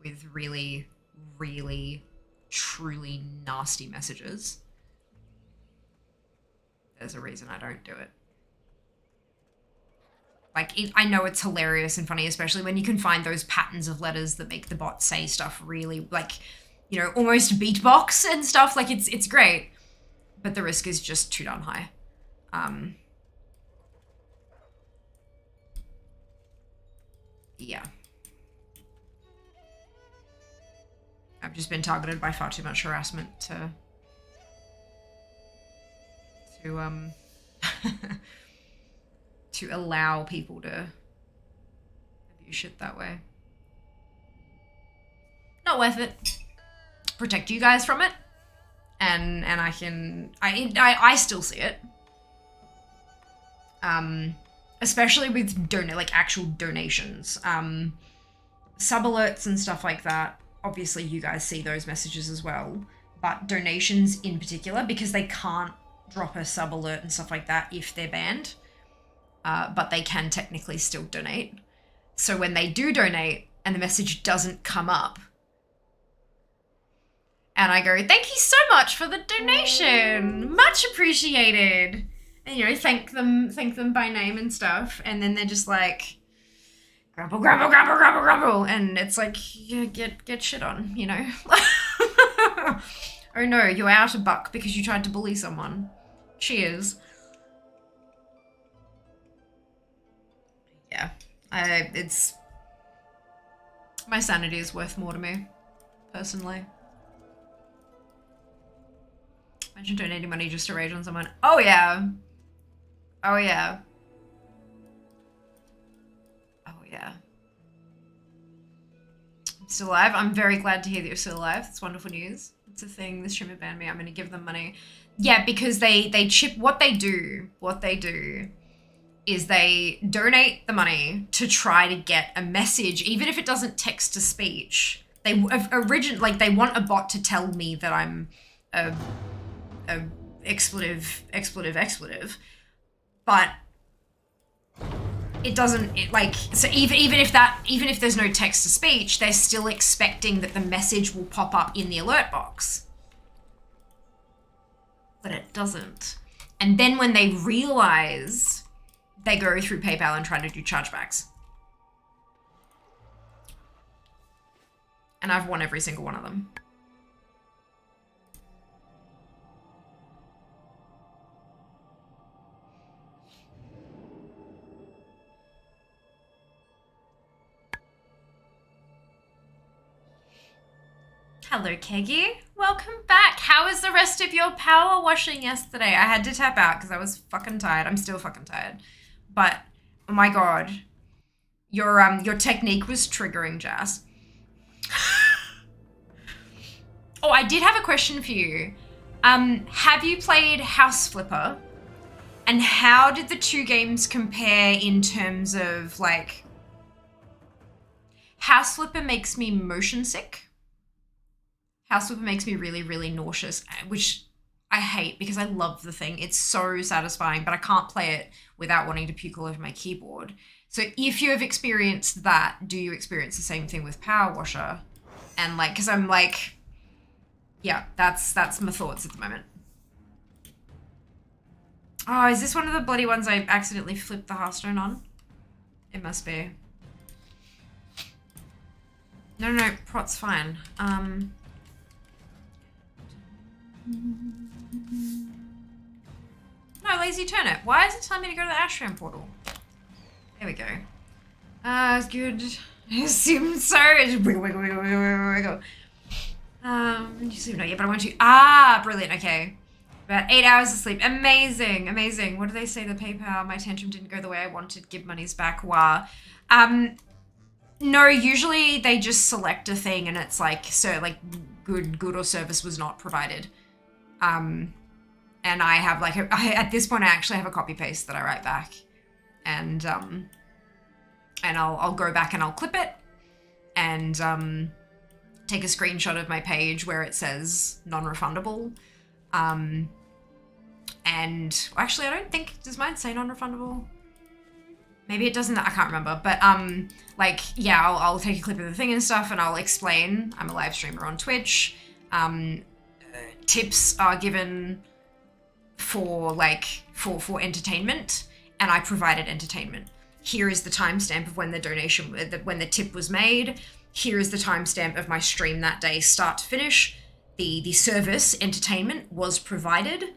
with really, really, truly nasty messages. There's a reason I don't do it. Like, I know it's hilarious and funny, especially when you can find those patterns of letters that make the bot say stuff really, like, you know, almost beatbox and stuff. Like, it's great. But the risk is just too darn high. Yeah. I've just been targeted by far too much harassment to to allow people to abuse shit that way. Not worth it. Protect you guys from it. And I still see it. Especially with actual donations. Sub alerts and stuff like that. Obviously you guys see those messages as well. But donations in particular, because they can't drop a sub alert and stuff like that if they're banned. But they can technically still donate. So when they do donate and the message doesn't come up, and I go, thank you so much for the donation. Much appreciated. And, you know, thank them by name and stuff. And then they're just like, grumble, grumble, grumble, grumble, grumble. And it's like, yeah, get shit on, you know? Oh no, you're out $1 because you tried to bully someone. Cheers. Yeah, my sanity is worth more to me, personally. Imagine donating money just to rage on someone. Oh yeah. Oh yeah. Oh yeah. I'm still alive. I'm very glad to hear that you're still alive. That's wonderful news. It's a thing. This streamer banned me. I'm gonna give them money. Yeah, because they chip. What they do is they donate the money to try to get a message, even if it doesn't text to speech. They they want a bot to tell me that I'm a expletive, but it doesn't. So even if there's no text to speech, they're still expecting that the message will pop up in the alert box, but it doesn't. And then when they realize, they go through PayPal and try to do chargebacks. And I've won every single one of them. Hello, Keggy. Welcome back. How was the rest of your power washing yesterday? I had to tap out because I was fucking tired. I'm still fucking tired. But, oh my god. Your technique was triggering, Jazz. Oh, I did have a question for you. Have you played House Flipper? And how did the two games compare in terms of, like... House Flipper makes me motion sick. House Flipper makes me really, really nauseous, which I hate because I love the thing. It's so satisfying, but I can't play it without wanting to puke all over my keyboard. So if you have experienced that, do you experience the same thing with Power Washer? And like, because I'm like, yeah, that's my thoughts at the moment. Oh, is this one of the bloody ones I accidentally flipped the Hearthstone on? It must be. No, Prot's fine. No, Lazy Turnip. Why is it telling me to go to the Ashram portal? There we go. It's good. I assume so. Wiggle. You sleep? Not yet, but I want to. Ah, brilliant. Okay. About 8 hours of sleep. Amazing. What do they say? The PayPal, my tantrum didn't go the way I wanted. Give monies back. Wow. No, usually they just select a thing and it's like, so like good or service was not provided. And I have like, at this point I actually have a copy paste that I write back, and I'll go back and I'll clip it and take a screenshot of my page where it says non-refundable. And actually I don't think, does mine say non-refundable? Maybe it doesn't, I can't remember, but like, yeah, I'll take a clip of the thing and stuff and I'll explain. I'm a live streamer on Twitch. Tips are given for like, for entertainment, and I provided entertainment. Here is the timestamp of when the donation, when the tip was made. Here is the timestamp of my stream that day, start to finish. The service, entertainment, was provided.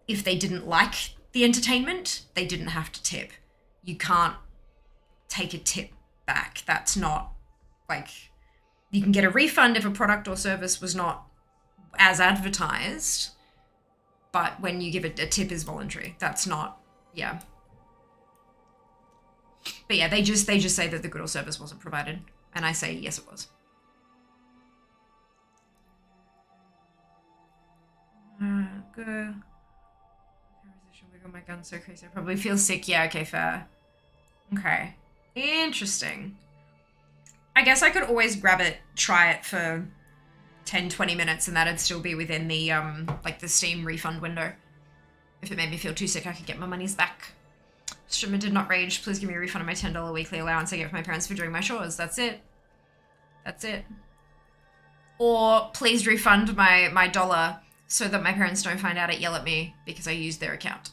If they didn't like the entertainment, they didn't have to tip. You can't take a tip back. That's not, like, you can get a refund if a product or service was not as advertised, but when you give it a tip is voluntary. That's not, yeah. But yeah, they just say that the good or service wasn't provided, and I say yes, it was. Go. Wiggle my gun so crazy. I probably feel sick. Yeah, okay, fair. Okay. Interesting. I guess I could always grab it, try it for 10, 20 minutes, and that'd still be within the, like, the Steam refund window. If it made me feel too sick, I could get my monies back. Streamer did not rage. Please give me a refund of my $10 weekly allowance I get from my parents for doing my chores. That's it. That's it. Or please refund my dollar so that my parents don't find out and yell at me because I used their account.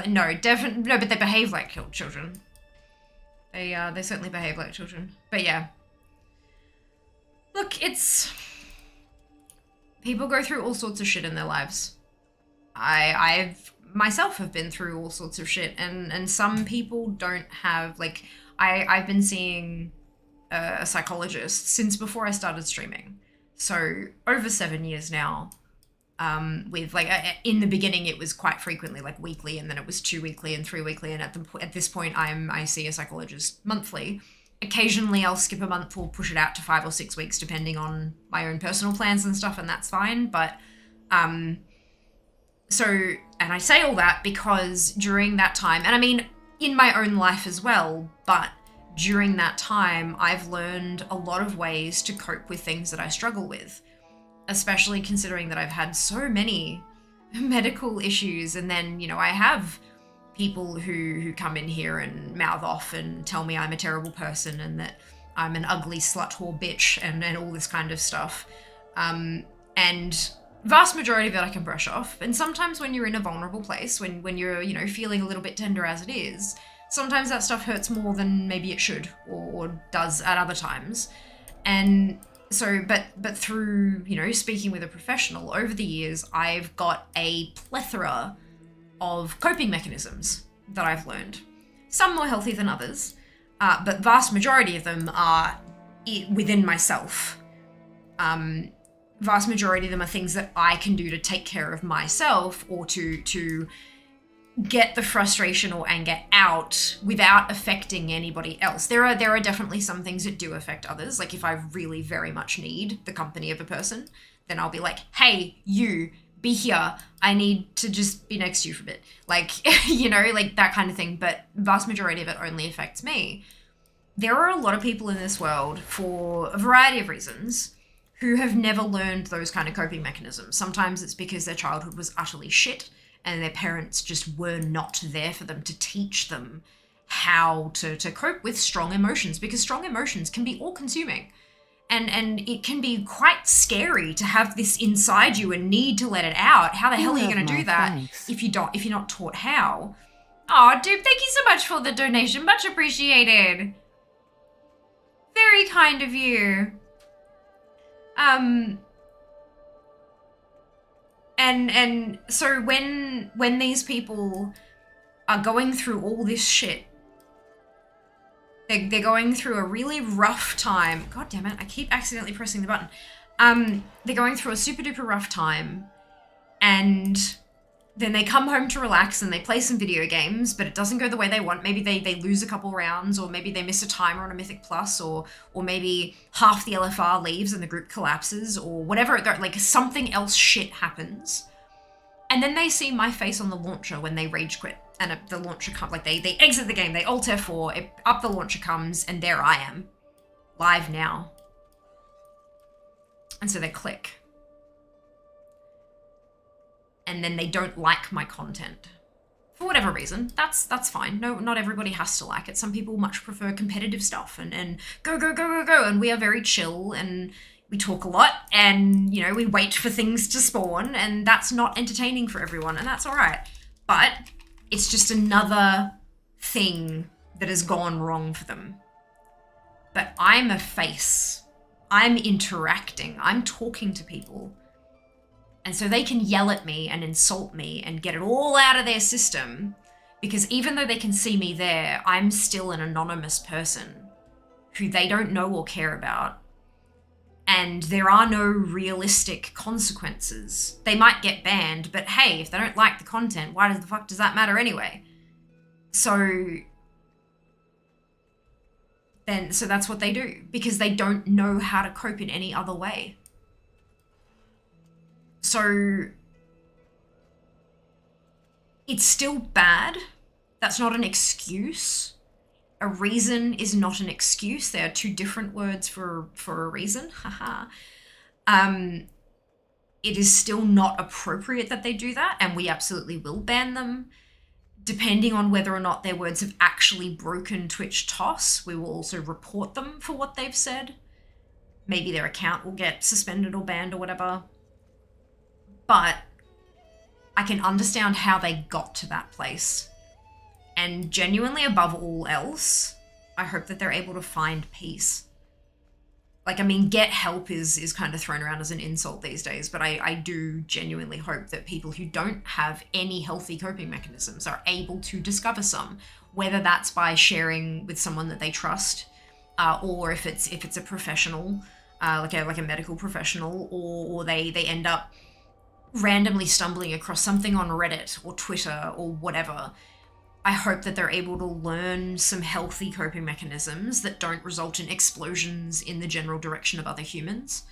No, definitely no, but they behave like children. They certainly behave like children. But yeah. Look, it's, people go through all sorts of shit in their lives. I've myself have been through all sorts of shit, and some people don't have, like, I've been seeing a psychologist since before I started streaming. So over 7 years now. With, like, in the beginning it was quite frequently, like, weekly, and then it was 2 weekly and 3 weekly, and at this point I see a psychologist monthly. Occasionally I'll skip a month or push it out to 5 or 6 weeks depending on my own personal plans and stuff, and that's fine. But so, and I say all that because during that time, and I mean in my own life as well, but during that time I've learned a lot of ways to cope with things that I struggle with. Especially considering that I've had so many medical issues, and then, you know, I have people who come in here and mouth off and tell me I'm a terrible person and that I'm an ugly slut whore bitch and all this kind of stuff. And vast majority of it I can brush off. And sometimes when you're in a vulnerable place, when you're, you know, feeling a little bit tender as it is, sometimes that stuff hurts more than maybe it should or does at other times. And so, but through, you know, speaking with a professional over the years, I've got a plethora of coping mechanisms that I've learned. Some more healthy than others, but vast majority of them are within myself. Vast majority of them are things that I can do to take care of myself or to get the frustration or anger out without affecting anybody else. There are definitely some things that do affect others. Like if I really very much need the company of a person, then I'll be like, hey, you, be here. I need to just be next to you for a bit. Like, you know, like that kind of thing. But vast majority of it only affects me. There are a lot of people in this world, for a variety of reasons, who have never learned those kind of coping mechanisms. Sometimes it's because their childhood was utterly shit and their parents just were not there for them to teach them how to cope with strong emotions, because strong emotions can be all-consuming. And it can be quite scary to have this inside you and need to let it out. How the hell are you going to do that if you're not taught how? Oh, dude, thank you so much for the donation. Much appreciated. Very kind of you. And so when these people are going through all this shit, they're going through a really rough time. God damn it, I keep accidentally pressing the button. They're going through a super duper rough time, and Then they come home to relax and they play some video games, but it doesn't go the way they want. Maybe they lose a couple rounds, or maybe they miss a timer on a Mythic Plus, or maybe half the LFR leaves and the group collapses, or whatever. Like something else shit happens. And then they see my face on the launcher when they rage quit. And the launcher comes, like they exit the game, they Alt F4, up the launcher comes, and there I am. Live now. And so they click. And then they don't like my content. For whatever reason, that's fine. No, not everybody has to like it. Some people much prefer competitive stuff and go, and we are very chill and we talk a lot and, you know, we wait for things to spawn and that's not entertaining for everyone and that's all right. But it's just another thing that has gone wrong for them. But I'm a face. I'm interacting. I'm talking to people. And so they can yell at me and insult me and get it all out of their system because even though they can see me there, I'm still an anonymous person who they don't know or care about. And there are no realistic consequences. They might get banned, but hey, if they don't like the content, why the fuck does that matter anyway? So that's what they do because they don't know how to cope in any other way. So it's still bad. That's not an excuse. A reason is not an excuse. They are two different words for a reason. Haha. It is still not appropriate that they do that, and we absolutely will ban them. Depending on whether or not their words have actually broken Twitch TOS, we will also report them for what they've said. Maybe their account will get suspended or banned or whatever. But I can understand how they got to that place. And genuinely, above all else, I hope that they're able to find peace. Like, I mean, get help is kind of thrown around as an insult these days, but I do genuinely hope that people who don't have any healthy coping mechanisms are able to discover some, whether that's by sharing with someone that they trust, or if it's a professional, like a medical professional, or they end up randomly stumbling across something on Reddit or Twitter or whatever. I hope that they're able to learn some healthy coping mechanisms that don't result in explosions in the general direction of other humans.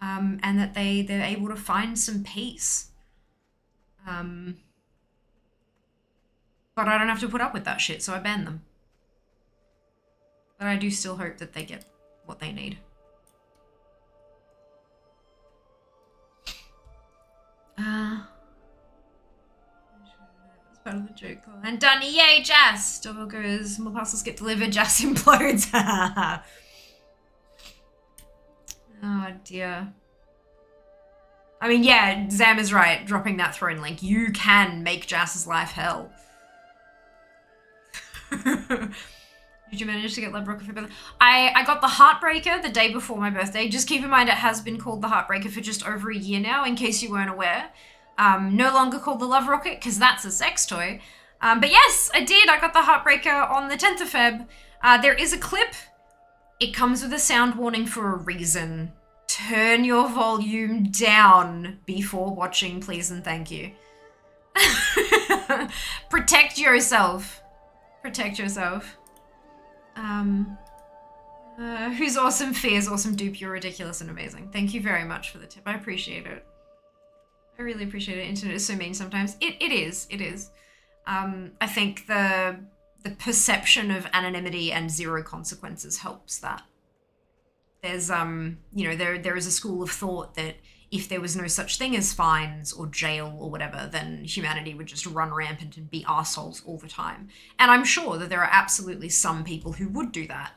And that they're able to find some peace. But I don't have to put up with that shit, so I ban them. But I do still hope that they get what they need. Part of the joke. And Dunny, yay, Jas! Double goes, more parcels get delivered, Jas implodes. Oh dear. I mean, yeah, Zam is right, dropping that throne link. You can make Jas's life hell. Did you manage to get Love for birthday? I got the Heartbreaker the day before my birthday. Just keep in mind it has been called the Heartbreaker for just over a year now, in case you weren't aware. No longer called the Love Rocket, because that's a sex toy. But yes, I did. I got the Heartbreaker on the 10th of Feb. There is a clip. It comes with a sound warning for a reason. Turn your volume down before watching, please and thank you. Protect yourself. Protect yourself. Who's awesome? Fears awesome dupe. You're ridiculous and amazing. Thank you very much for the tip. I appreciate it. I really appreciate it. Internet is so mean sometimes. It is. I think the perception of anonymity and zero consequences helps that. There's there is a school of thought that if there was no such thing as fines or jail or whatever, then humanity would just run rampant and be arseholes all the time. And I'm sure that there are absolutely some people who would do that.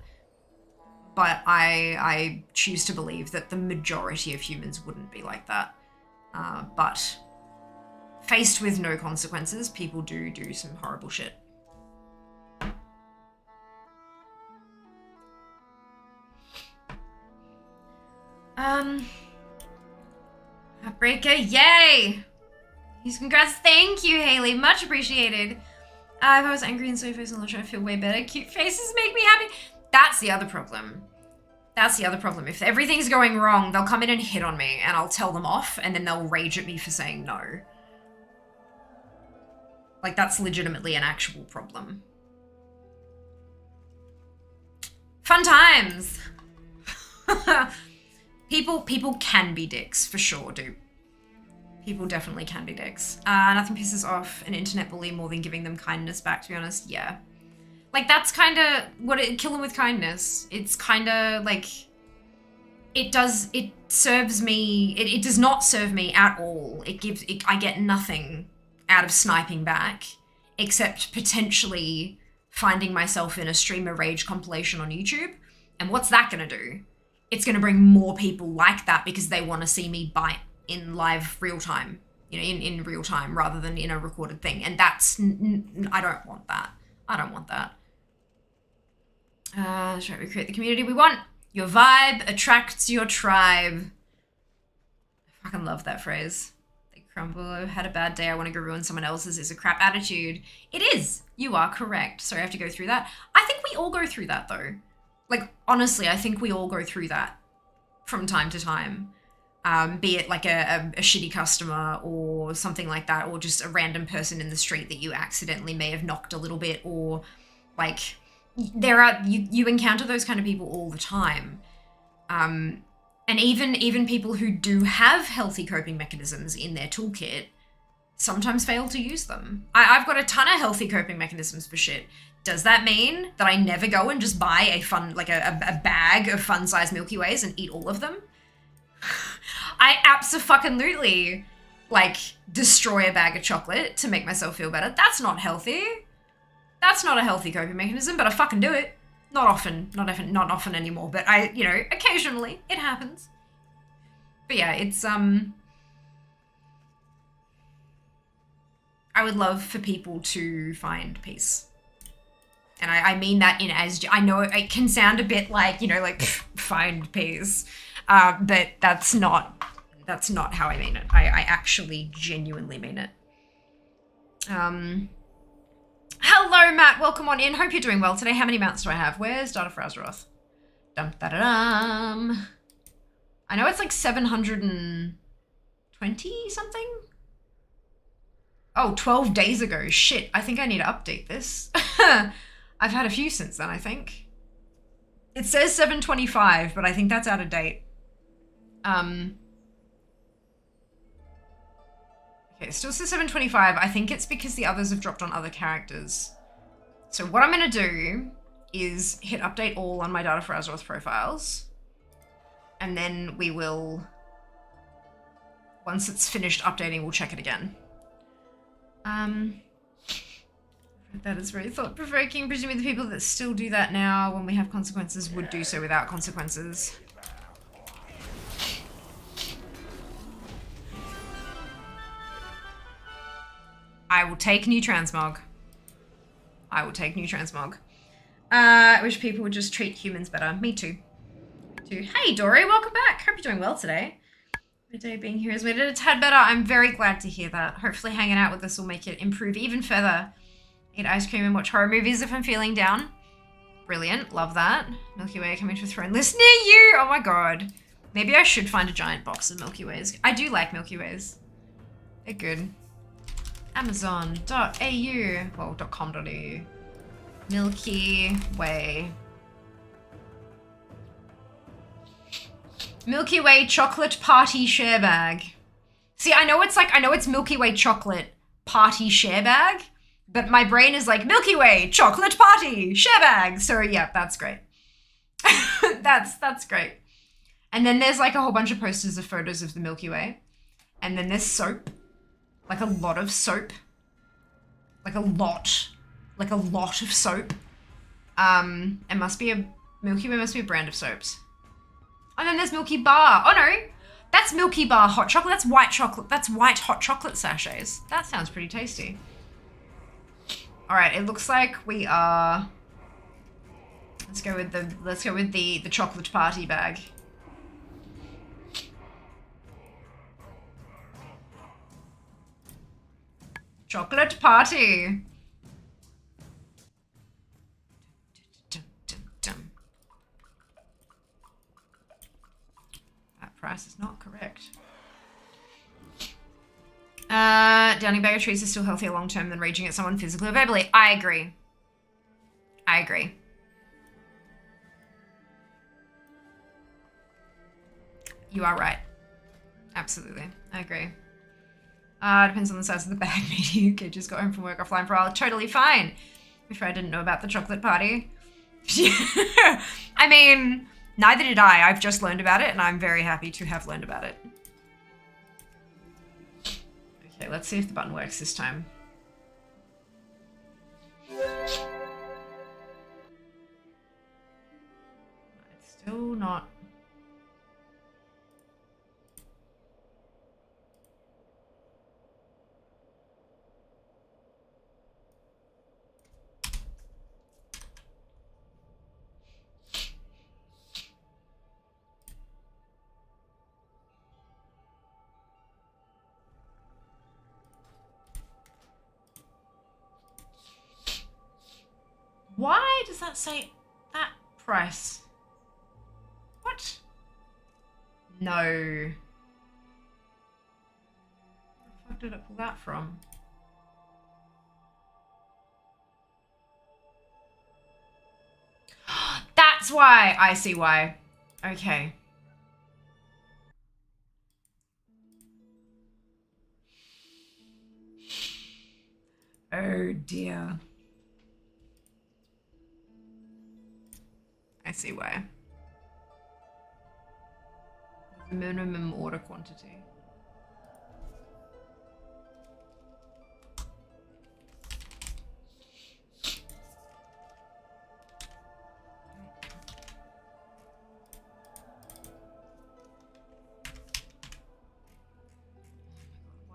But I choose to believe that the majority of humans wouldn't be like that. But faced with no consequences, people do some horrible shit. Heartbreaker, yay! He's congrats, thank you, Haley, much appreciated. If I was angry and so face on the show, I feel way better. Cute faces make me happy. That's the other problem. If everything's going wrong, they'll come in and hit on me and I'll tell them off and then they'll rage at me for saying no. Like, that's legitimately an actual problem. Fun times! People can be dicks, for sure, dude. People definitely can be dicks. Nothing pisses off an internet bully more than giving them kindness back, to be honest. Yeah. Like, that's kind of what kill them with kindness. It's kind of like, it does not serve me at all. I get nothing out of sniping back, except potentially finding myself in a streamer rage compilation on YouTube. And what's that gonna do? It's gonna bring more people like that because they want to see me bite in live real time, you know, in real time rather than in a recorded thing. And that's, I don't want that. I don't want that. Shall we create the community we want? Your vibe attracts your tribe. I fucking love that phrase. They crumble. I've had a bad day. I want to go ruin someone else's. Is a crap attitude. It is. You are correct. Sorry, I have to go through that. I think we all go through that though. Like, honestly, I think we all go through that from time to time. Be it like a shitty customer or something like that, or just a random person in the street that you accidentally may have knocked a little bit, or like, you encounter those kind of people all the time. And even people who do have healthy coping mechanisms in their toolkit sometimes fail to use them. I've got a ton of healthy coping mechanisms for shit. Does that mean that I never go and just buy a bag of fun-sized Milky Ways and eat all of them? I abso-fucking-lutely, like, destroy a bag of chocolate to make myself feel better. That's not healthy. That's not a healthy coping mechanism, but I fucking do it. Not often anymore, but occasionally it happens. But yeah, it's, I would love for people to find peace. And I mean that I know it can sound a bit like, find peace. But that's not how I mean it. I actually genuinely mean it. Hello, Matt. Welcome on in. Hope you're doing well today. How many mounts do I have? Where's Data for Azeroth? Dum-da-da-dum. I know it's like 720 something. Oh, 12 days ago. Shit, I think I need to update this. I've had a few since then, I think. It says 725, but I think that's out of date. Okay, it still says 725. I think it's because the others have dropped on other characters. So what I'm gonna do is hit update all on my Data for Azeroth profiles. And then we will, once it's finished updating, we'll check it again. That is very thought-provoking. Presumably the people that still do that now when we have consequences would do so without consequences. I will take new transmog. I will take new transmog. I wish people would just treat humans better. Me too. Hey, Dory, welcome back. Hope you're doing well today. My day being here has made it a tad better. I'm very glad to hear that. Hopefully hanging out with us will make it improve even further. Eat ice cream and watch horror movies if I'm feeling down. Brilliant. Love that. Milky Way coming to a throne list near you. Oh my god. Maybe I should find a giant box of Milky Ways. I do like Milky Ways. They're good. Amazon.au. Well, .com.au. Milky Way. Milky Way chocolate party share bag. See, I know it's Milky Way chocolate party share bag, but my brain is like Milky Way chocolate party share bag. So yeah, that's great. that's great. And then there's like a whole bunch of posters of photos of the Milky Way. And then there's soap. Like a lot of soap. Like a lot of soap. Milky Way must be a brand of soaps. And then there's Milky Bar. Oh no, that's Milky Bar hot chocolate. That's white chocolate. That's white hot chocolate sachets. That sounds pretty tasty. All right, it looks like we are. Let's go with the chocolate party bag. Chocolate party. That price is not correct. Downing a bag of treats is still healthier long term than raging at someone physically or verbally. I agree. I agree. You are right. Absolutely. I agree. Depends on the size of the bag. Maybe you could just go home from work offline for a while. Totally fine. If I didn't know about the chocolate party. I mean, neither did I. I've just learned about it and I'm very happy to have learned about it. Okay, let's see if the button works this time. It's still not. Why does that say that price? What? No. Where the fuck did it pull that from? That's why. I see why. Okay. Oh dear. I see why. Minimum order quantity.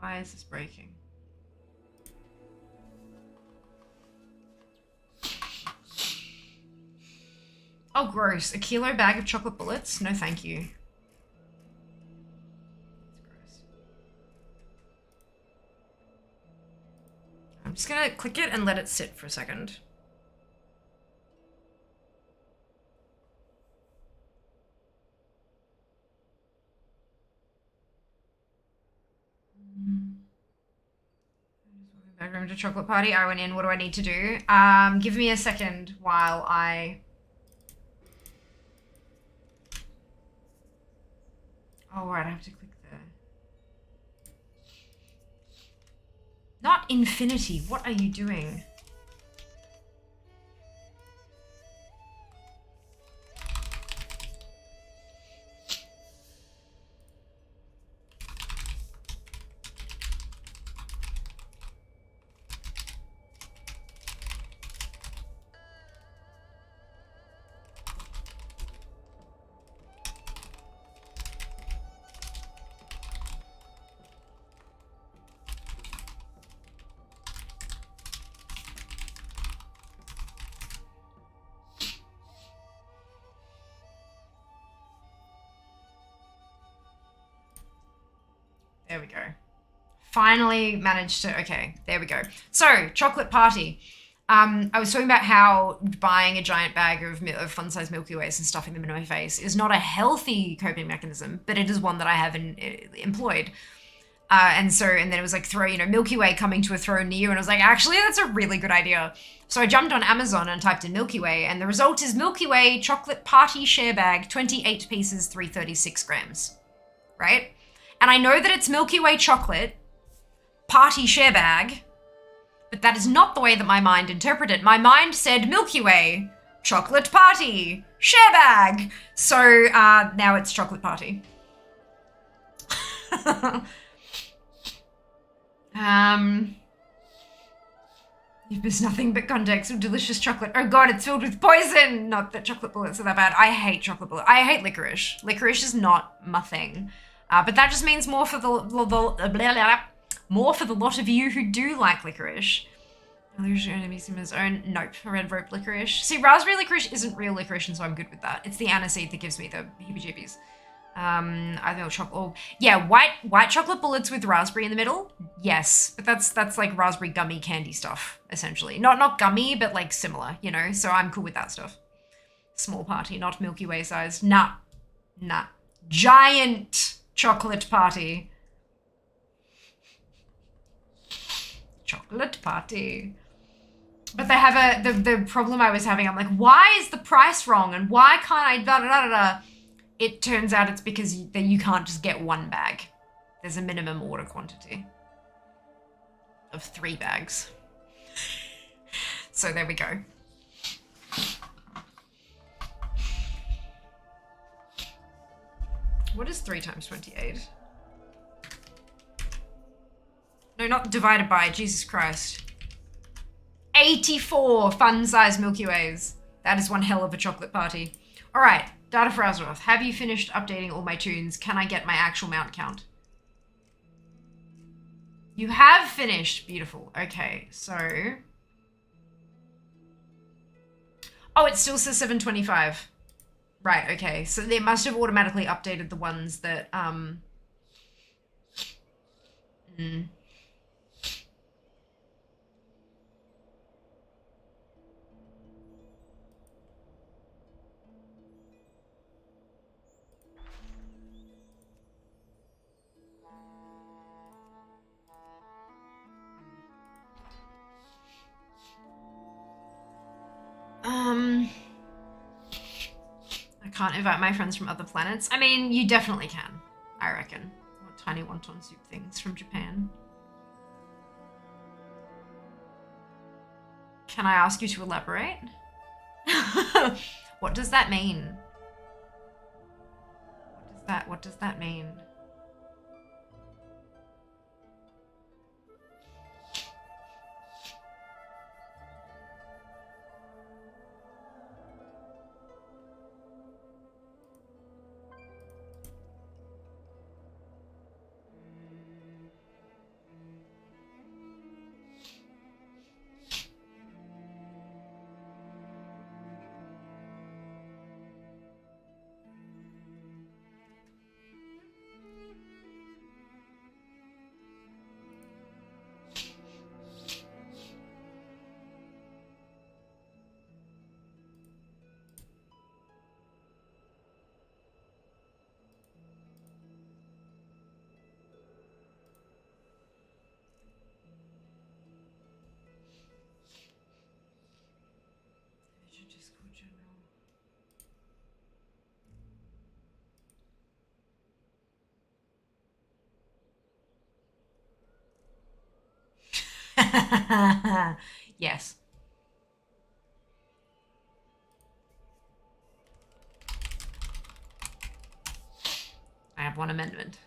Why is this breaking? Oh, gross. A kilo bag of chocolate bullets? No, thank you. That's gross. I'm just gonna click it and let it sit for a second. Back room to chocolate party. I went in. What do I need to do? Give me a second while I... Oh, right, I have to click there. Not infinity. What are you doing? There we go. Finally managed to, okay, there we go. So, chocolate party. I was talking about how buying a giant bag of fun-sized Milky Ways and stuffing them into my face is not a healthy coping mechanism, but it is one that I have employed. And then it was like Milky Way coming to a throne near you, and I was like, actually, that's a really good idea. So I jumped on Amazon and typed in Milky Way, and the result is Milky Way chocolate party share bag, 28 pieces, 336 grams, right? And I know that it's Milky Way chocolate, party share bag, but that is not the way that my mind interpreted it. My mind said Milky Way, chocolate party, share bag. So now it's chocolate party. If there's nothing but context of delicious chocolate. Oh god, it's filled with poison! Not that chocolate bullets are that bad. I hate chocolate bullets. I hate licorice. Licorice is not my thing. But that just means more for the lot of you who do like licorice. Licorice enemy his own. Nope, red rope licorice. See, raspberry licorice isn't real licorice, and so I'm good with that. It's the aniseed that gives me the heebie-jeebies. I think chocolate. Oh, yeah, white chocolate bullets with raspberry in the middle. Yes, but that's like raspberry gummy candy stuff essentially. Not gummy, but like similar, you know. So I'm cool with that stuff. Small party, not Milky Way size. Nah. Giant chocolate party. Chocolate party. But they have the problem I was having, I'm like, why is the price wrong? And why can't I da da da da da? It turns out it's because you can't just get one bag. There's a minimum order quantity of 3 bags. So there we go. What is 3 times 28? No, not divided by, Jesus Christ. 84 fun-sized Milky Ways. That is one hell of a chocolate party. All right, Data for Azeroth. Have you finished updating all my tunes? Can I get my actual mount count? You have finished. Beautiful. Okay, so... Oh, it still says 725. Right, okay. So they must have automatically updated the ones that, I can't invite my friends from other planets. I mean, you definitely can, I reckon. What tiny wonton soup things from Japan. Can I ask you to elaborate? What does that mean? What does that mean? Yes. I have one amendment.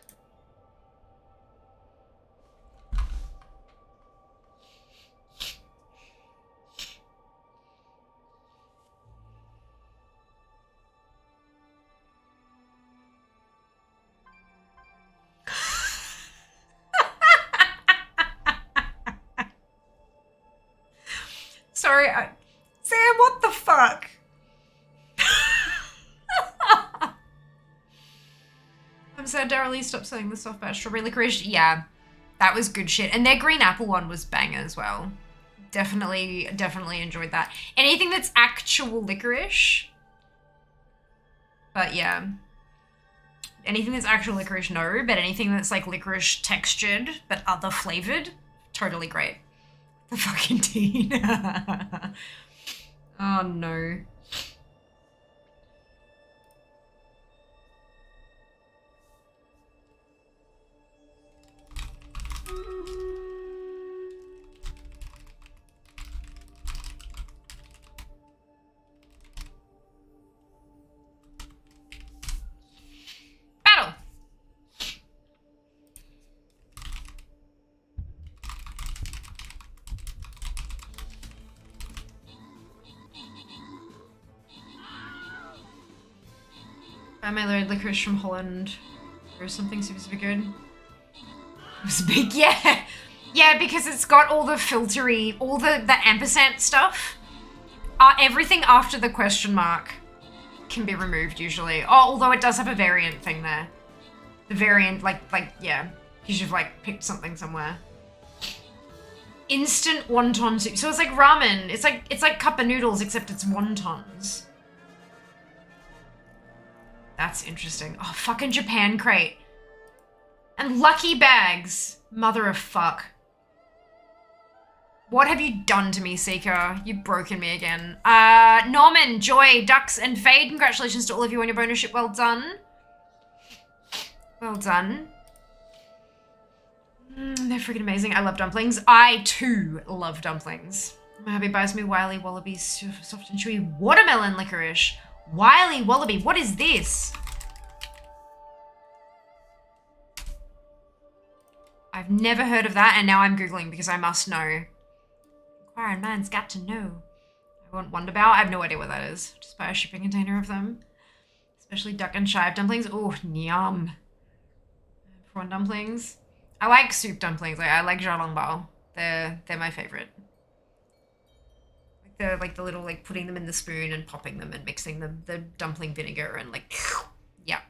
Sorry, Sam, what the fuck? I'm sad Daryl Lee stopped selling the soft batch strawberry licorice. Yeah, that was good shit. And their green apple one was banger as well. Definitely enjoyed that. Anything that's actual licorice. But yeah. Anything that's actual licorice, no. But anything that's like licorice textured, but other flavored, totally great. The fucking tea. Oh no. Battle. Buy my Lord licorice from Holland or something super good. It was big, yeah. Yeah, because it's got all the filtery, all the ampersand stuff. Everything after the question mark can be removed usually. Oh, although it does have a variant thing there. The variant, yeah. Because you've like picked something somewhere. Instant wonton soup. So it's like ramen. It's like cup of noodles except it's wontons. That's interesting. Oh, fucking Japan crate. And lucky bags. Mother of fuck. What have you done to me, Seeker? You've broken me again. Norman, Joy, Dux, and Fade, congratulations to all of you on your bonus ship. Well done. Well done. They're freaking amazing. I love dumplings. I, too, love dumplings. My hubby buys me Wily Wallaby soft and chewy watermelon licorice. Wily Wallaby, what is this? I've never heard of that, and now I'm Googling because I must know. Inquiring man's got to know. I want Wonderbow. I have no idea what that is. Just buy a shipping container of them. Especially duck and chive dumplings. Oh, yum. Prawn dumplings. I like soup dumplings. Like, I like xiaolongbao. They're my favorite. Like the little, like, putting them in the spoon and popping them and mixing the dumpling vinegar and, like, yeah.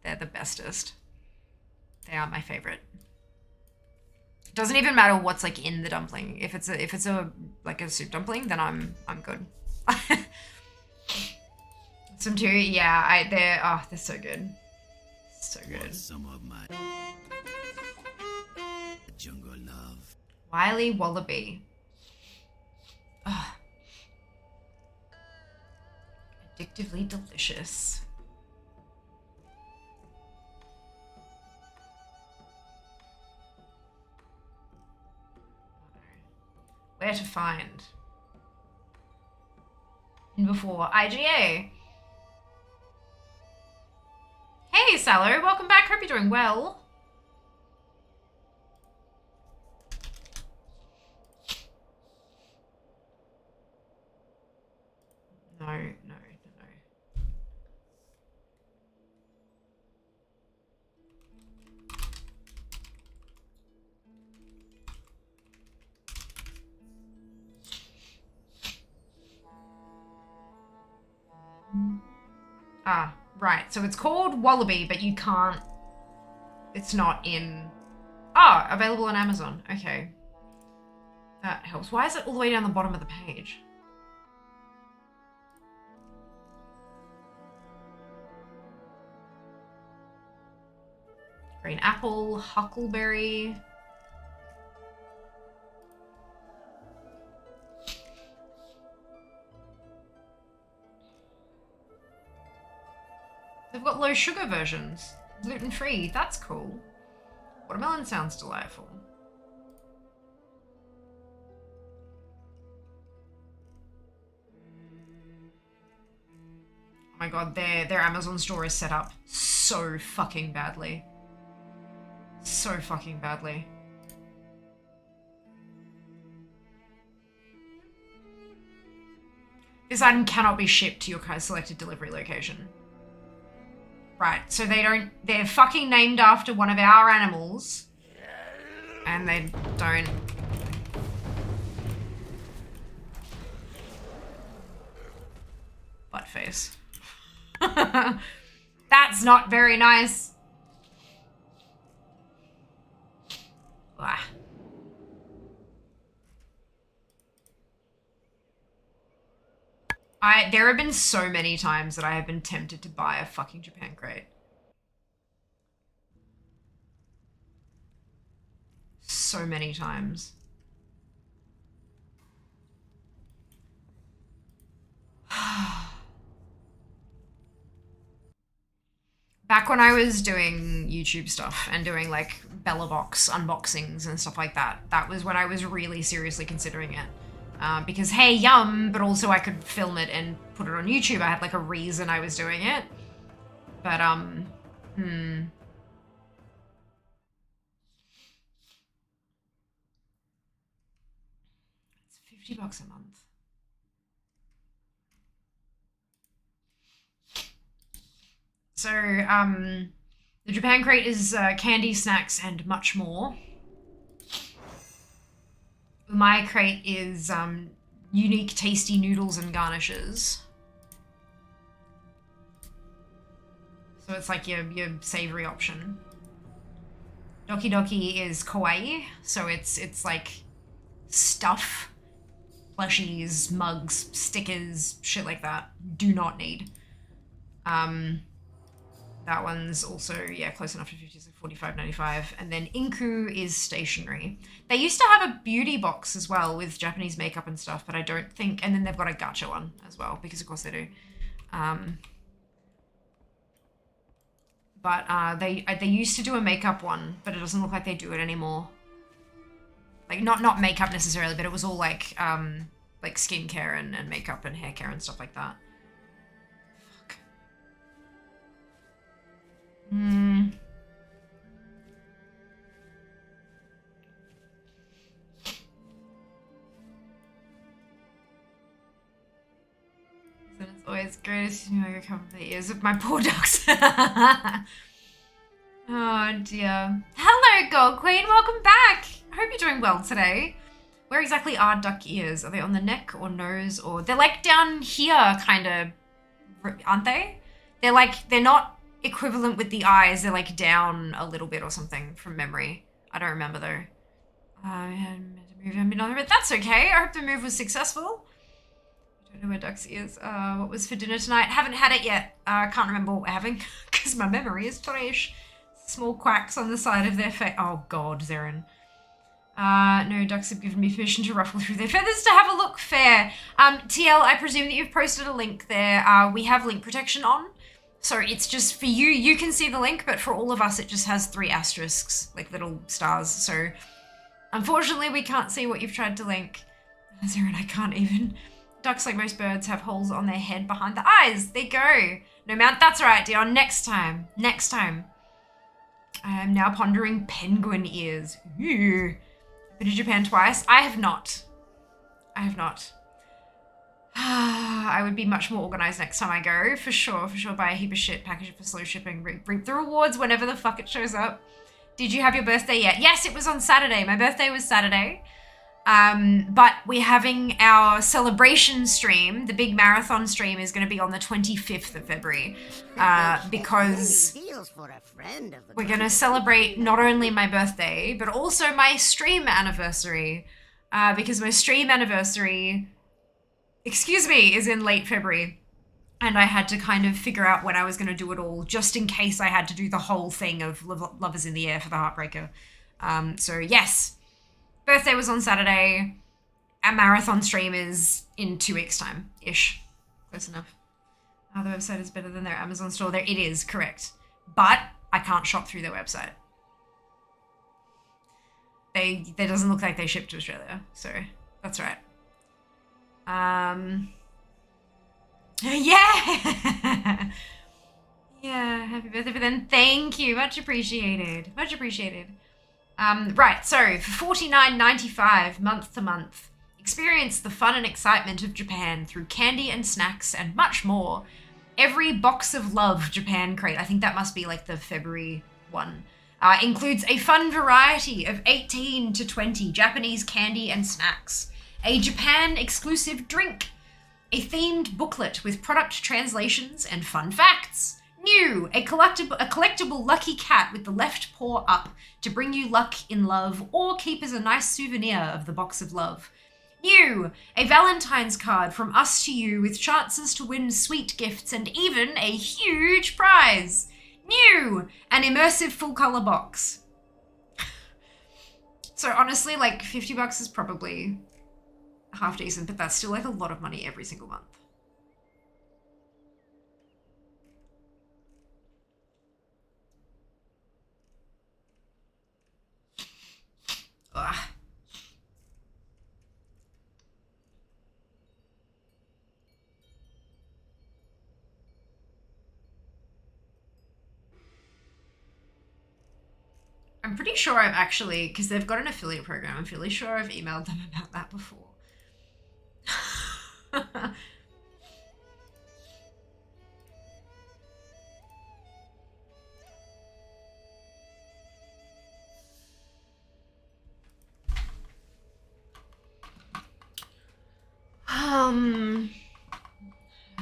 They're the bestest. They are my favorite. Doesn't even matter what's like in the dumpling. If it's a like a soup dumpling, then I'm good. Some too, yeah. They're so good, so good. Some of my jungle love. Wily Wallaby. Ugh. Addictively delicious. Where to find? And before IGA. Hey, Sallow, welcome back. Hope you're doing well. No. Ah, right. So it's called Wallaby, but you can't... It's not in... Ah, available on Amazon. Okay. That helps. Why is it all the way down the bottom of the page? Green apple, huckleberry... They've got low sugar versions. Gluten-free. That's cool. Watermelon sounds delightful. Oh my god, their Amazon store is set up so fucking badly. So fucking badly. This item cannot be shipped to your selected delivery location. Right, so they're fucking named after one of our animals. And they don't. Butt face. That's not very nice. Blah. There have been so many times that I have been tempted to buy a fucking Japan crate. So many times. Back when I was doing YouTube stuff and doing like Bella Box unboxings and stuff like that, that was when I was really seriously considering it. Because hey, yum, but also I could film it and put it on YouTube. I had like a reason I was doing it. But, It's 50 bucks a month. So, the Japan crate is candy, snacks, and much more. My crate is unique, tasty noodles and garnishes. So it's like your savory option. Doki Doki is kawaii, so it's like stuff, plushies, mugs, stickers, shit like that. Do not need. That one's also, yeah, close enough to 50, so $45.95. And then Inku is stationery. They used to have a beauty box as well with Japanese makeup and stuff, but I don't think, and then they've got a gacha one as well, because of course they do. But they used to do a makeup one, but it doesn't look like they do it anymore. Like, not makeup necessarily, but it was all like skincare and makeup and hair care and stuff like that. Fuck. So it's always great to see me recover the ears of my poor ducks. Oh dear. Hello, Gold Queen. Welcome back. I hope you're doing well today. Where exactly are duck ears? Are they on the neck or nose, or they're like down here, kind of, aren't they? They're not equivalent with the eyes. They're like down a little bit or something from memory. I don't remember though. I had to move on, but that's okay. I hope the move was successful. I don't know where duck's ears. What was for dinner tonight? Haven't had it yet. Can't remember what we're having because my memory is trash. Small quacks on the side of their face. Oh God, Zarin. No, ducks have given me permission to ruffle through their feathers to have a look. Fair. TL, I presume that you've posted a link there. We have link protection on. So it's just for you, you can see the link, but for all of us, it just has 3 asterisks, like little stars. So unfortunately, we can't see what you've tried to link. Zarin, I can't even. Ducks, like most birds, have holes on their head behind the eyes. There you go. No, Mount, that's right, Dion. Next time. Next time. I am now pondering penguin ears. Ew. Been to Japan twice? I have not. I have not. I would be much more organized next time I go. For sure, buy a heap of shit, package it for slow shipping, reap the rewards whenever the fuck it shows up. Did you have your birthday yet? Yes, it was on Saturday. My birthday was Saturday. But we're having our celebration stream. The big marathon stream is going to be on the 25th of February. Because we're going to celebrate not only my birthday, but also my stream anniversary. Because my stream anniversary, is in late February. And I had to kind of figure out when I was going to do it all, just in case I had to do the whole thing of Lovers in the Air for the Heartbreaker. So yes. Birthday was on Saturday. Our marathon stream is in 2 weeks' time-ish. Close enough. The website is better than their Amazon store. There, it is, correct. But I can't shop through their website. They doesn't look like they ship to Australia, so that's right. Yeah! Yeah, happy birthday, but then thank you. Much appreciated. Much appreciated. Right, so for $49.95 month to month, experience the fun and excitement of Japan through candy and snacks and much more. Every box of love Japan crate, I think that must be like the February one, includes a fun variety of 18 to 20 Japanese candy and snacks, a Japan exclusive drink, a themed booklet with product translations and fun facts. New, a collectible lucky cat with the left paw up to bring you luck in love or keep as a nice souvenir of the box of love. New, a Valentine's card from us to you with chances to win sweet gifts and even a huge prize. New, an immersive full color box. So honestly, like $50 is probably half decent, but that's still like a lot of money every single month. Ugh. I'm pretty sure I've actually, because they've got an affiliate program, I'm fairly sure I've emailed them about that before.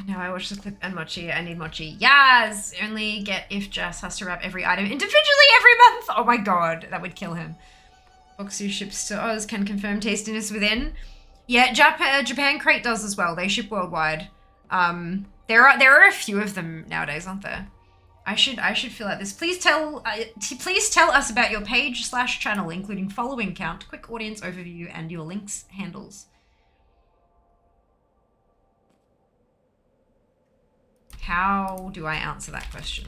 Now I watch the clip and mochi. I need mochi. Yes! Only get if Jess has to wrap every item individually every month. Oh my god, that would kill him. Boxu ships to Oz, can confirm tastiness within. Yeah, Japan Crate does as well. They ship worldwide. There are a few of them nowadays, aren't there? I should fill out this. Please tell us about your page/channel, including following count, quick audience overview, and your links handles. How do I answer that question?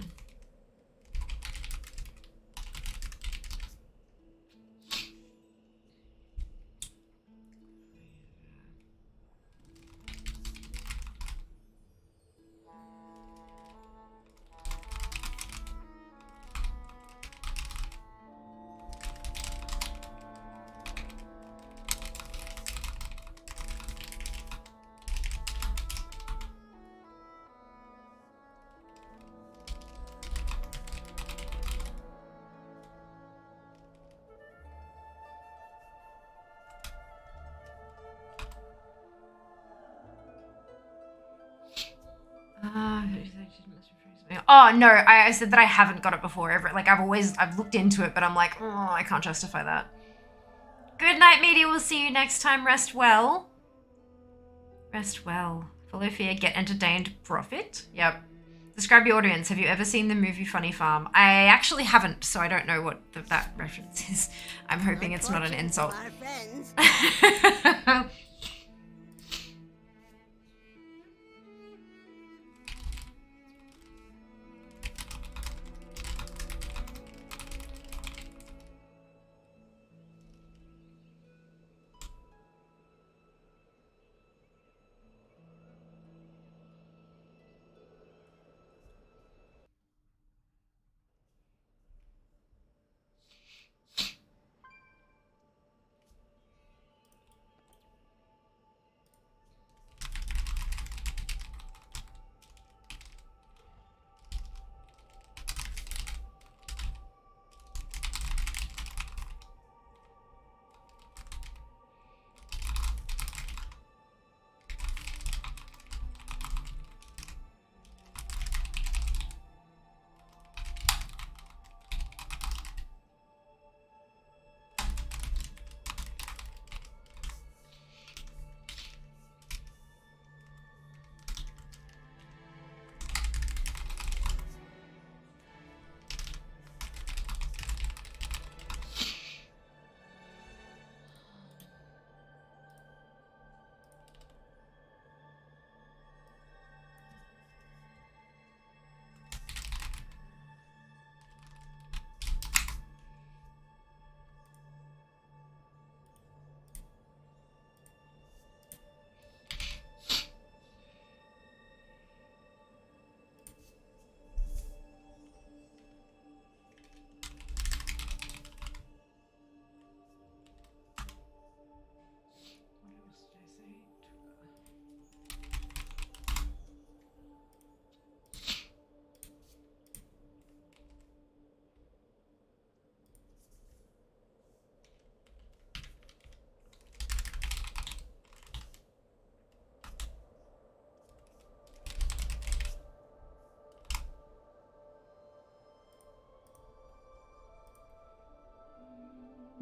Oh no, I said that I haven't got it before ever. Like I've looked into it, but I'm like, oh, I can't justify that. Good night, media. We'll see you next time. Rest well. Rest well. Follow fear, get entertained, profit. Yep. Describe your audience. Have you ever seen the movie Funny Farm? I actually haven't, so I don't know what that reference is. I'm hoping it's not an insult.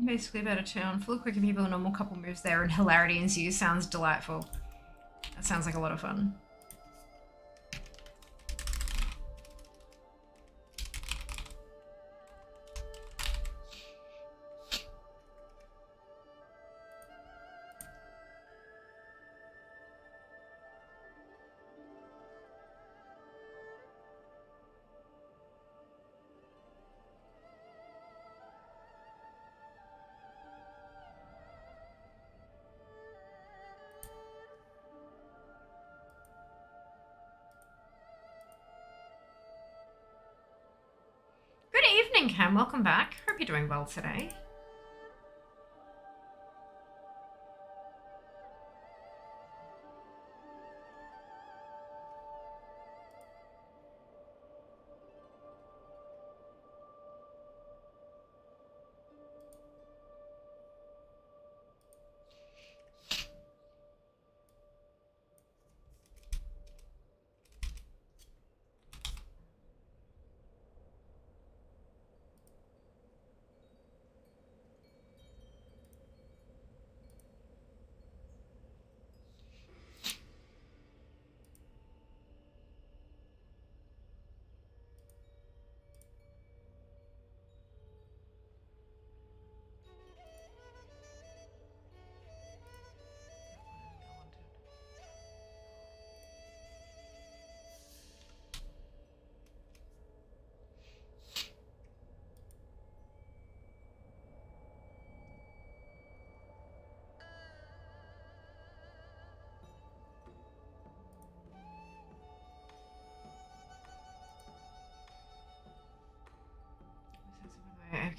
Basically about a town full of quicker people, a normal couple moves there, and hilarity ensues. Sounds delightful. That sounds like a lot of fun. Good evening, Cam. Welcome back. Hope you're doing well today.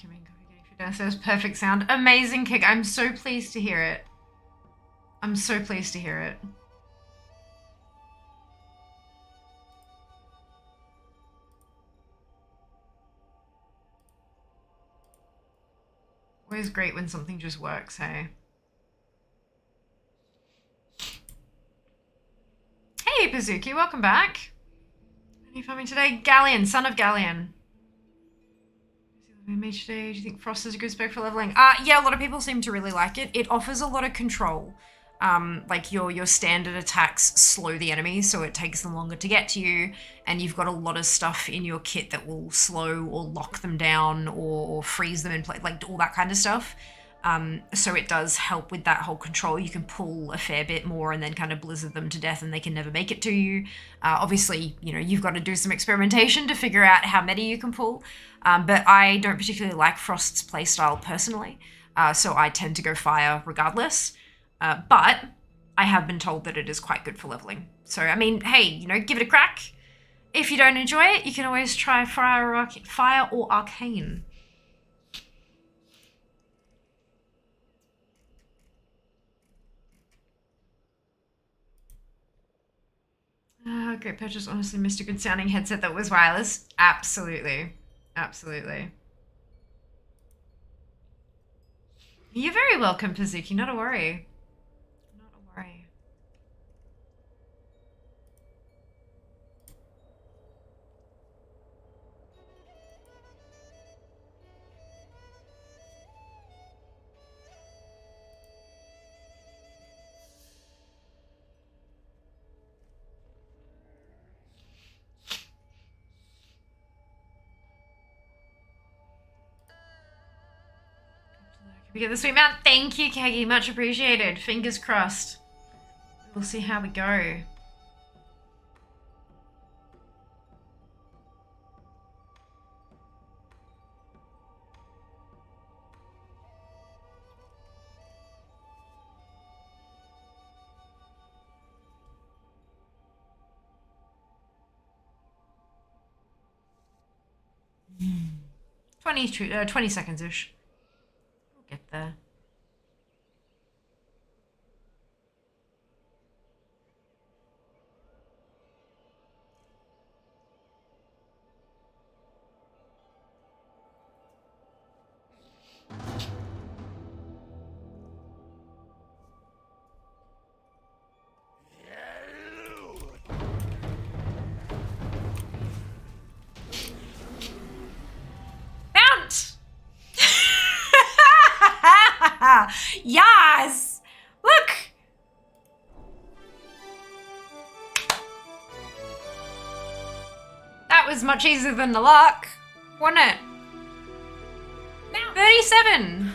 coming getting food downstairs. Perfect sound. Amazing kick. I'm so pleased to hear it. I'm so pleased to hear it. Always great when something just works, hey? Hey, Pazuki, welcome back. What are you farming today? Galleon, son of Galleon. Me today. Do you think Frost is a good spec for leveling? Yeah, a lot of people seem to really like it. It offers a lot of control. Like your standard attacks slow the enemy, so it takes them longer to get to you, and you've got a lot of stuff in your kit that will slow or lock them down or freeze them in place, like all that kind of stuff. So it does help with that whole control. You can pull a fair bit more and then kind of blizzard them to death and they can never make it to you. Obviously, you know, you've got to do some experimentation to figure out how many you can pull. But I don't particularly like Frost's playstyle personally, so I tend to go fire regardless. But I have been told that it is quite good for leveling. So, I mean, hey, you know, give it a crack. If you don't enjoy it, you can always try fire or arcane. Great purchase. Honestly, missed a good sounding headset that was wireless. Absolutely. Absolutely. You're very welcome, Pazuki. Not a worry. Not a worry. We get the sweet mount. Thank you, Keggy. Much appreciated. Fingers crossed. We'll see how we go. Mm. 20 seconds-ish. We'll get there. Yes! Look! That was much easier than the luck, wasn't it? Now 37!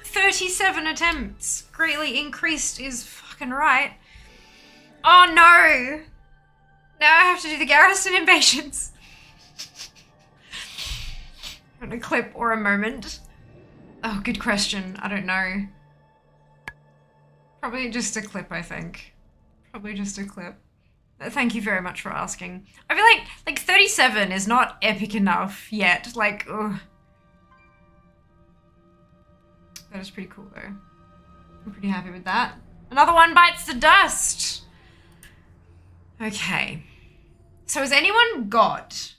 37 attempts. Greatly increased is fucking right. Oh no! Now I have to do the garrison invasions. Want a clip or a moment? Oh, good question. I don't know. Probably just a clip, I think. Probably just a clip. Thank you very much for asking. I feel like 37 is not epic enough yet. Like, ugh. That is pretty cool, though. I'm pretty happy with that. Another one bites the dust. Okay. So has anyone got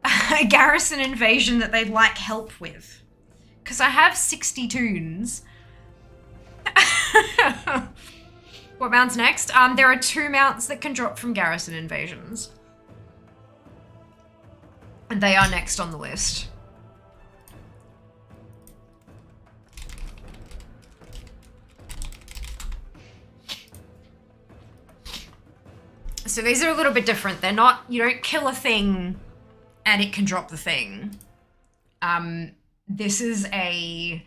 a garrison invasion that they'd like help with? Because I have 60 toons. What mount's next? There are 2 mounts that can drop from garrison invasions. And they are next on the list. So these are a little bit different. They're not, you don't kill a thing and it can drop the thing. This is a,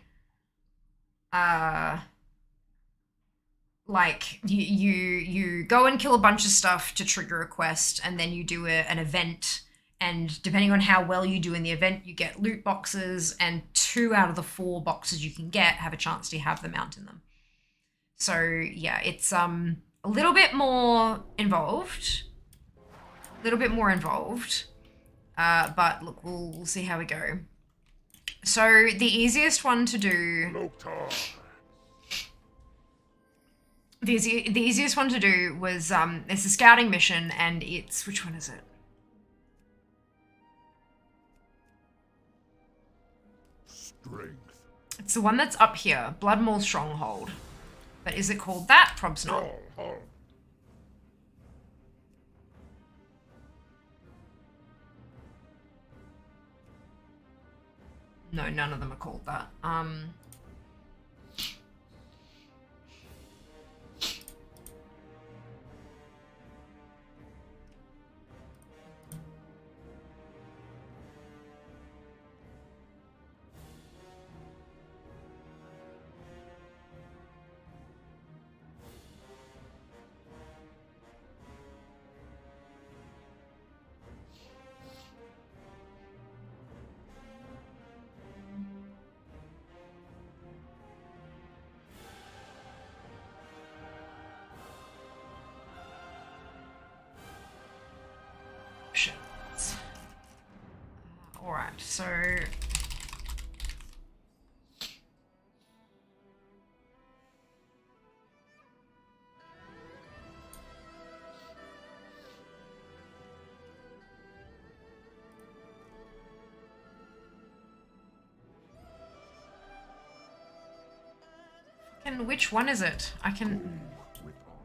like you go and kill a bunch of stuff to trigger a quest, and then you do an event, and depending on how well you do in the event, you get loot boxes, and 2 out of the 4 boxes you can get have a chance to have the mount in them. So yeah, it's a little bit more involved. But look, we'll see how we go. So the easiest one to do... The easiest one to do was, it's a scouting mission, and it's... Which one is it? Strength. It's the one that's up here. Bloodmaw Stronghold. But is it called that? Probs not. No, none of them are called that. Shit. Alright, so... And which one is it? I can... With honor.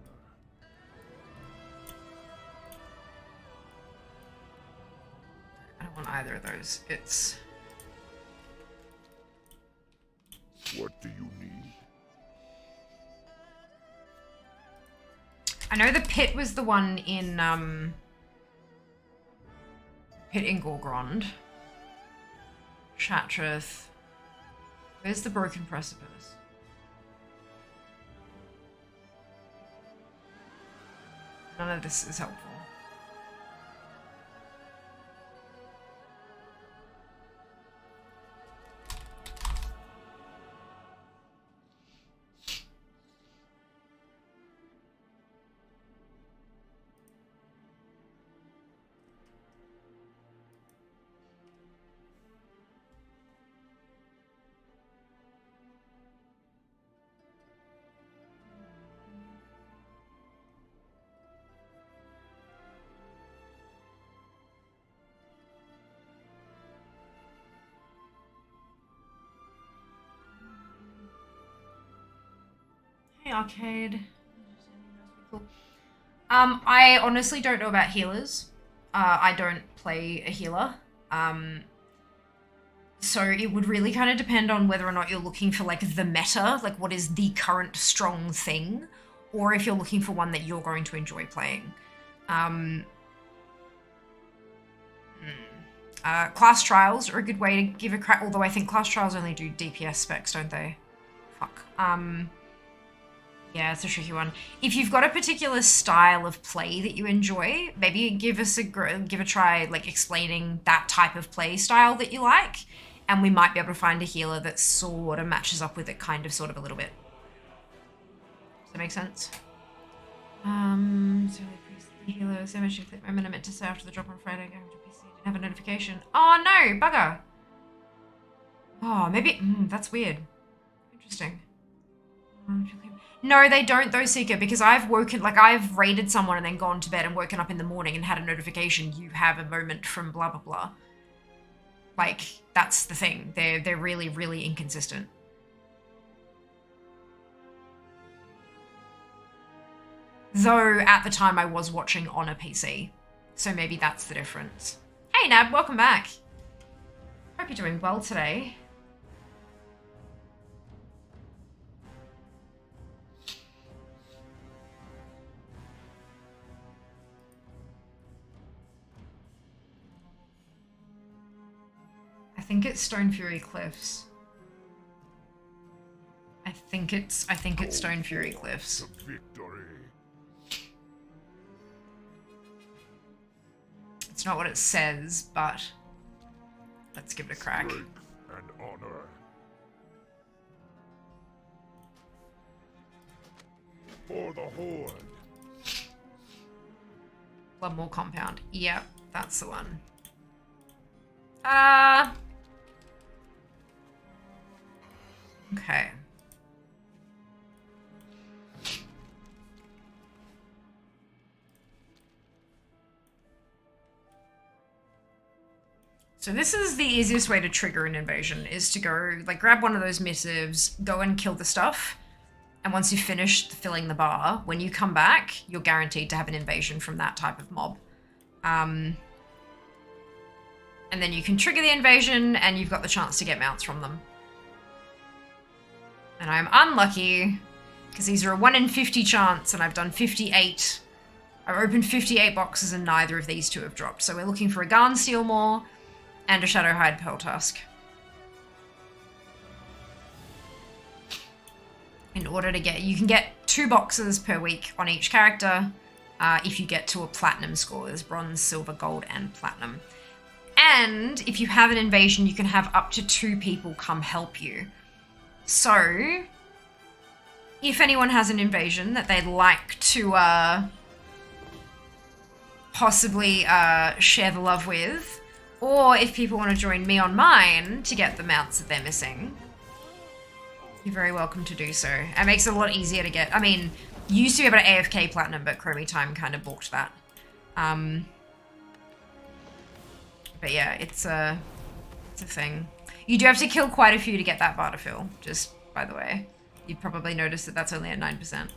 I don't want either of those. It's... What do you need? I know the pit was the one in, Pit in Gorgrond. Shatrith. Where's the Broken Precipice? None of this is helpful. Hey, Arcade. Cool. I honestly don't know about healers. I don't play a healer. So it would really kind of depend on whether or not you're looking for like the meta, like what is the current strong thing, or if you're looking for one that you're going to enjoy playing. Class trials are a good way to give a crack, although I think class trials only do DPS specs, don't they? Fuck. Yeah, it's a tricky one. If you've got a particular style of play that you enjoy, maybe give a try, like explaining that type of play style that you like, and we might be able to find a healer that sort of matches up with it, kind of, sort of, a little bit. Does that make sense? So the healer, so much click moment I meant to say after the drop on Friday, going to PC, didn't have a notification. Oh no, bugger. Oh, maybe, that's weird. Interesting. No, they don't though, Seeker, because I've raided someone and then gone to bed and woken up in the morning and had a notification, you have a moment from blah, blah, blah. Like, that's the thing. They're really, really inconsistent. Though, at the time, I was watching on a PC. So maybe that's the difference. Hey, Nab, welcome back. Hope you're doing well today. I think it's Stone Fury Cliffs. I think it's Stone Fury Cliffs. Victory. It's not what it says, but let's give it a crack. Strength and honor. For the Horde. Bloodmaw Compound. Yep, that's the one. Okay. So this is the easiest way to trigger an invasion, is to go, like, grab one of those missives, go and kill the stuff, and once you've finished filling the bar, when you come back, you're guaranteed to have an invasion from that type of mob. And then you can trigger the invasion, and you've got the chance to get mounts from them. And I'm unlucky, because these are a 1 in 50 chance, and I've done 58. I've opened 58 boxes, and neither of these two have dropped. So we're looking for a Garn Steel Maw and a Shadowhide Pearl Tusk. In order to get, you can get 2 boxes per week on each character if you get to a platinum score. There's bronze, silver, gold, and platinum. And if you have an invasion, you can have up to 2 people come help you. So, if anyone has an invasion that they'd like to possibly share the love with, or if people want to join me on mine to get the mounts that they're missing, you're very welcome to do so. It makes it a lot easier to get. I mean, you used to be able to AFK platinum, but Chromie Time kind of balked that. But yeah, it's a thing. You do have to kill quite a few to get that bar to fill, just by the way. You'd probably notice that that's only at 9%.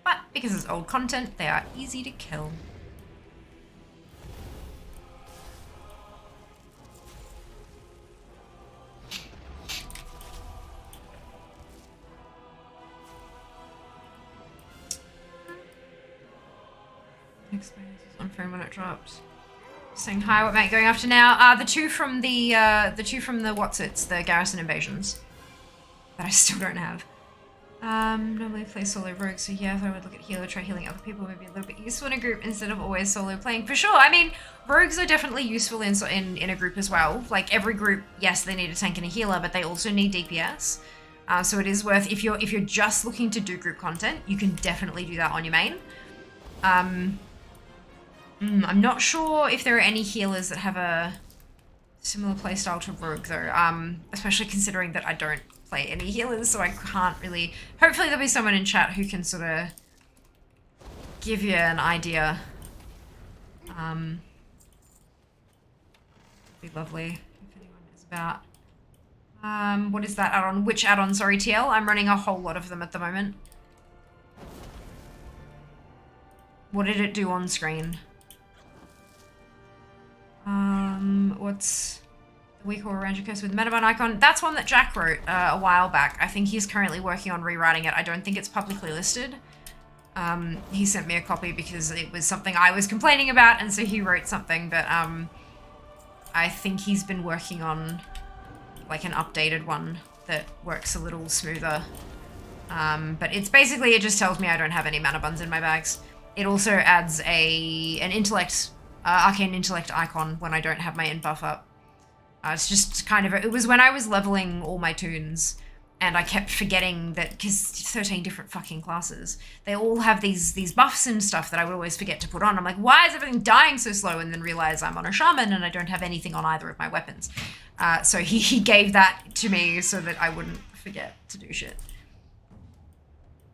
But because it's old content, they are easy to kill. On phone when it drops. Saying hi, what mate going after now? The two from the what's-its, the Garrison Invasions. That I still don't have. Normally play solo rogue, so yeah, I would look at healer, try healing other people, maybe a little bit useful in a group instead of always solo playing. For sure, I mean, rogues are definitely useful in a group as well. Like every group, yes, they need a tank and a healer, but they also need DPS. So it is worth, if you're just looking to do group content, you can definitely do that on your main. I'm not sure if there are any healers that have a similar playstyle to Rogue though, especially considering that I don't play any healers, so I can't really... Hopefully there'll be someone in chat who can sort of give you an idea. Be lovely if anyone is about. What is that add-on? Which add-on? Sorry, TL? I'm running a whole lot of them at the moment. What did it do on screen? What's the week or Ranger Curse with Metabun icon? That's one that Jack wrote a while back. I think he's currently working on rewriting it. I don't think it's publicly listed. He sent me a copy because it was something I was complaining about, and so he wrote something, but I think he's been working on like an updated one that works a little smoother. But it's basically, it just tells me I don't have any mana buns in my bags. It also adds an intellect, arcane intellect icon when I don't have my int buff up. It's just kind of, it was when I was leveling all my toons and I kept forgetting that, because 13 different fucking classes, they all have these buffs and stuff that I would always forget to put on. I'm like, why is everything dying so slow? And then realize I'm on a shaman and I don't have anything on either of my weapons. So he gave that to me so that I wouldn't forget to do shit.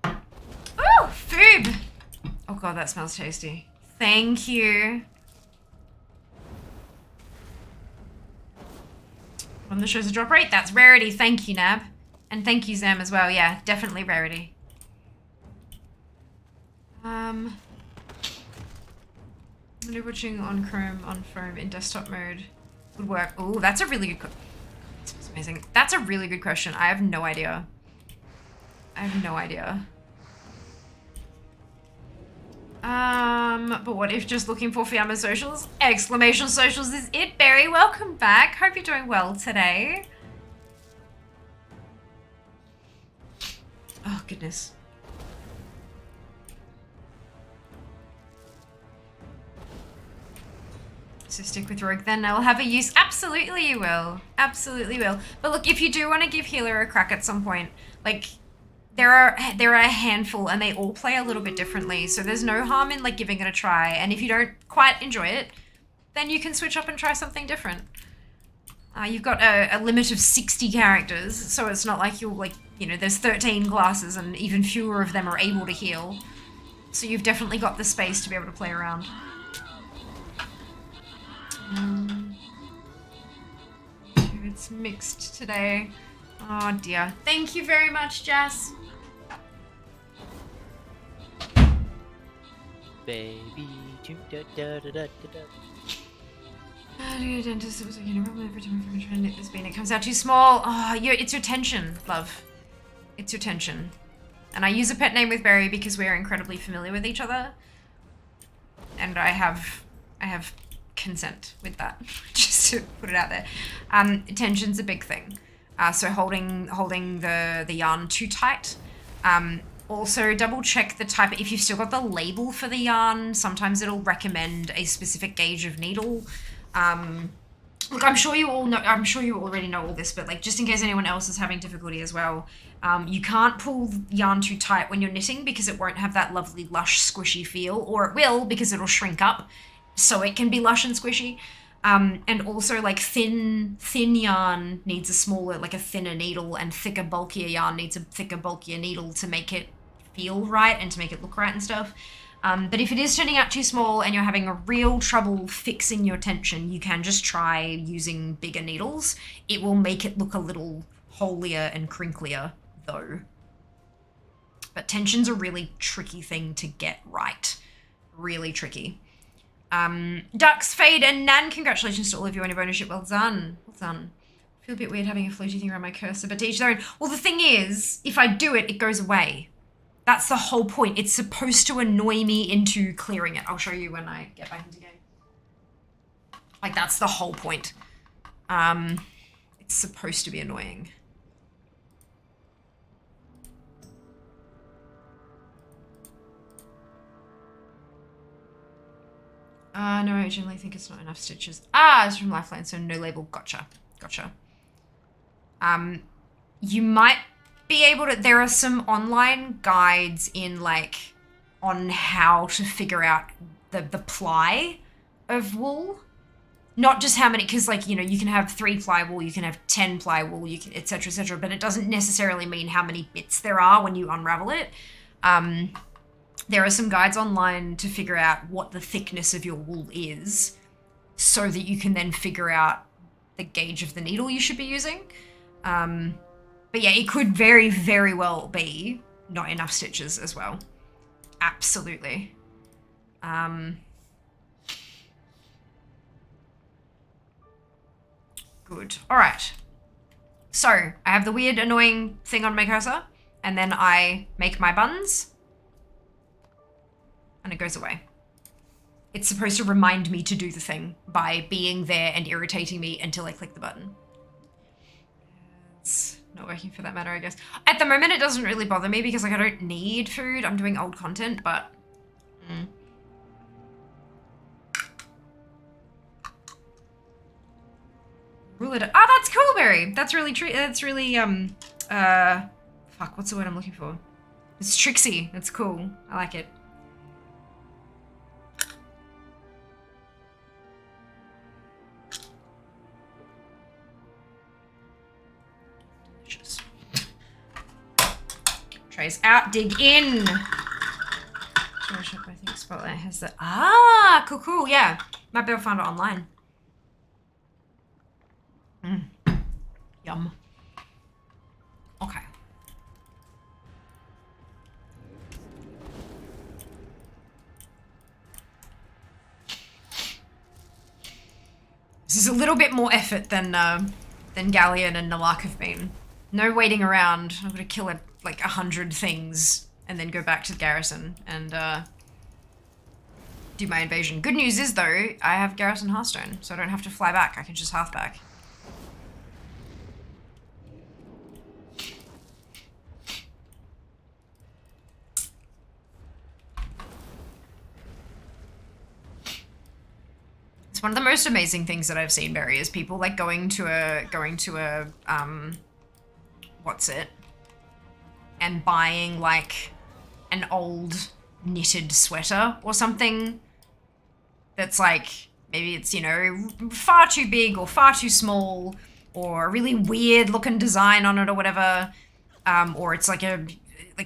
Ooh, food! Oh god, that smells tasty. Thank you. When the show's a drop rate, that's rarity. Thank you, Nab. And thank you, Zam, as well. Yeah, definitely rarity. I'm watching on Chrome, on Foam, in desktop mode would work. Oh, that's a really good That's amazing. That's a really good question. I have no idea. I have no idea. But what if just looking for Fiamma socials? Exclamation socials is it, Barry. Welcome back. Hope you're doing well today. Oh, goodness. So stick with Rogue then. I'll have a use. Absolutely you will. Absolutely will. But look, if you do want to give Healer a crack at some point, like, there are a handful, and they all play a little bit differently. So there's no harm in like giving it a try. And if you don't quite enjoy it, then you can switch up and try something different. You've got a limit of 60 characters, so it's not like you're like, you know, there's 13 classes and even fewer of them are able to heal. So you've definitely got the space to be able to play around. It's mixed today. Oh dear. Thank you very much, Jess. Baby, da da da da da da. Dentist, it was like, you know, every time I'm trying to knit this bean, it comes out too small. Oh, it's your tension, love. It's your tension. And I use a pet name with Barry because we're incredibly familiar with each other. And I have consent with that, just to put it out there. Tension's a big thing. So holding the yarn too tight. Also double check the type. If you've still got the label for the yarn, sometimes it'll recommend a specific gauge of needle. Look, I'm sure you already know all this, but like just in case anyone else is having difficulty as well, you can't pull yarn too tight when you're knitting because it won't have that lovely lush squishy feel, or it will because it'll shrink up so it can be lush and squishy. And also like thin yarn needs a smaller, like a thinner needle, and thicker, bulkier yarn needs a thicker, bulkier needle to make it feel right and to make it look right and stuff. But if it is turning out too small and you're having a real trouble fixing your tension, you can just try using bigger needles. It will make it look a little holier and crinklier though. But tension's a really tricky thing to get right. Really tricky. Ducks, Fade, and Nan, congratulations to all of you on your bonus ship. Well done. Well done. I feel a bit weird having a floaty thing around my cursor, but to each their own. Well, the thing is, if I do it, it goes away. That's the whole point. It's supposed to annoy me into clearing it. I'll show you when I get back into game. Like, that's the whole point. It's supposed to be annoying. No, I generally think it's not enough stitches. It's from Lifeline, so no label. Gotcha. You might be able to, there are some online guides on how to figure out the ply of wool. Not just how many, because you can have 3 ply wool, you can have 10 ply wool, you can, etc., but it doesn't necessarily mean how many bits there are when you unravel it. There are some guides online to figure out what the thickness of your wool is so that you can then figure out the gauge of the needle you should be using. But yeah, it could very, very well be not enough stitches as well. Absolutely. Good. All right. So I have the weird, annoying thing on my cursor, and then I make my buttons, and it goes away. It's supposed to remind me to do the thing by being there and irritating me until I click the button. It's not working for that matter, I guess. At the moment, it doesn't really bother me because I don't need food. I'm doing old content, but... Rule it. Oh, that's cool, Barry. That's really fuck, what's the word I'm looking for? It's tricksy. It's cool. I like it. Delicious. Trays out, dig in. Shop, I think Spotlight has that. Ah, cool, yeah. Might be able to find it online. Yum. Okay. This is a little bit more effort than Galleon and Nalak have been. No waiting around. I'm gonna kill like 100 things and then go back to the garrison and do my invasion. Good news is though, I have Garrison Hearthstone, so I don't have to fly back. I can just half back. It's one of the most amazing things that I've seen, Barry, is people like going to a what's it? and buying like an old knitted sweater or something that's like, maybe it's, you know, far too big or far too small or a really weird looking design on it or whatever, or it's like a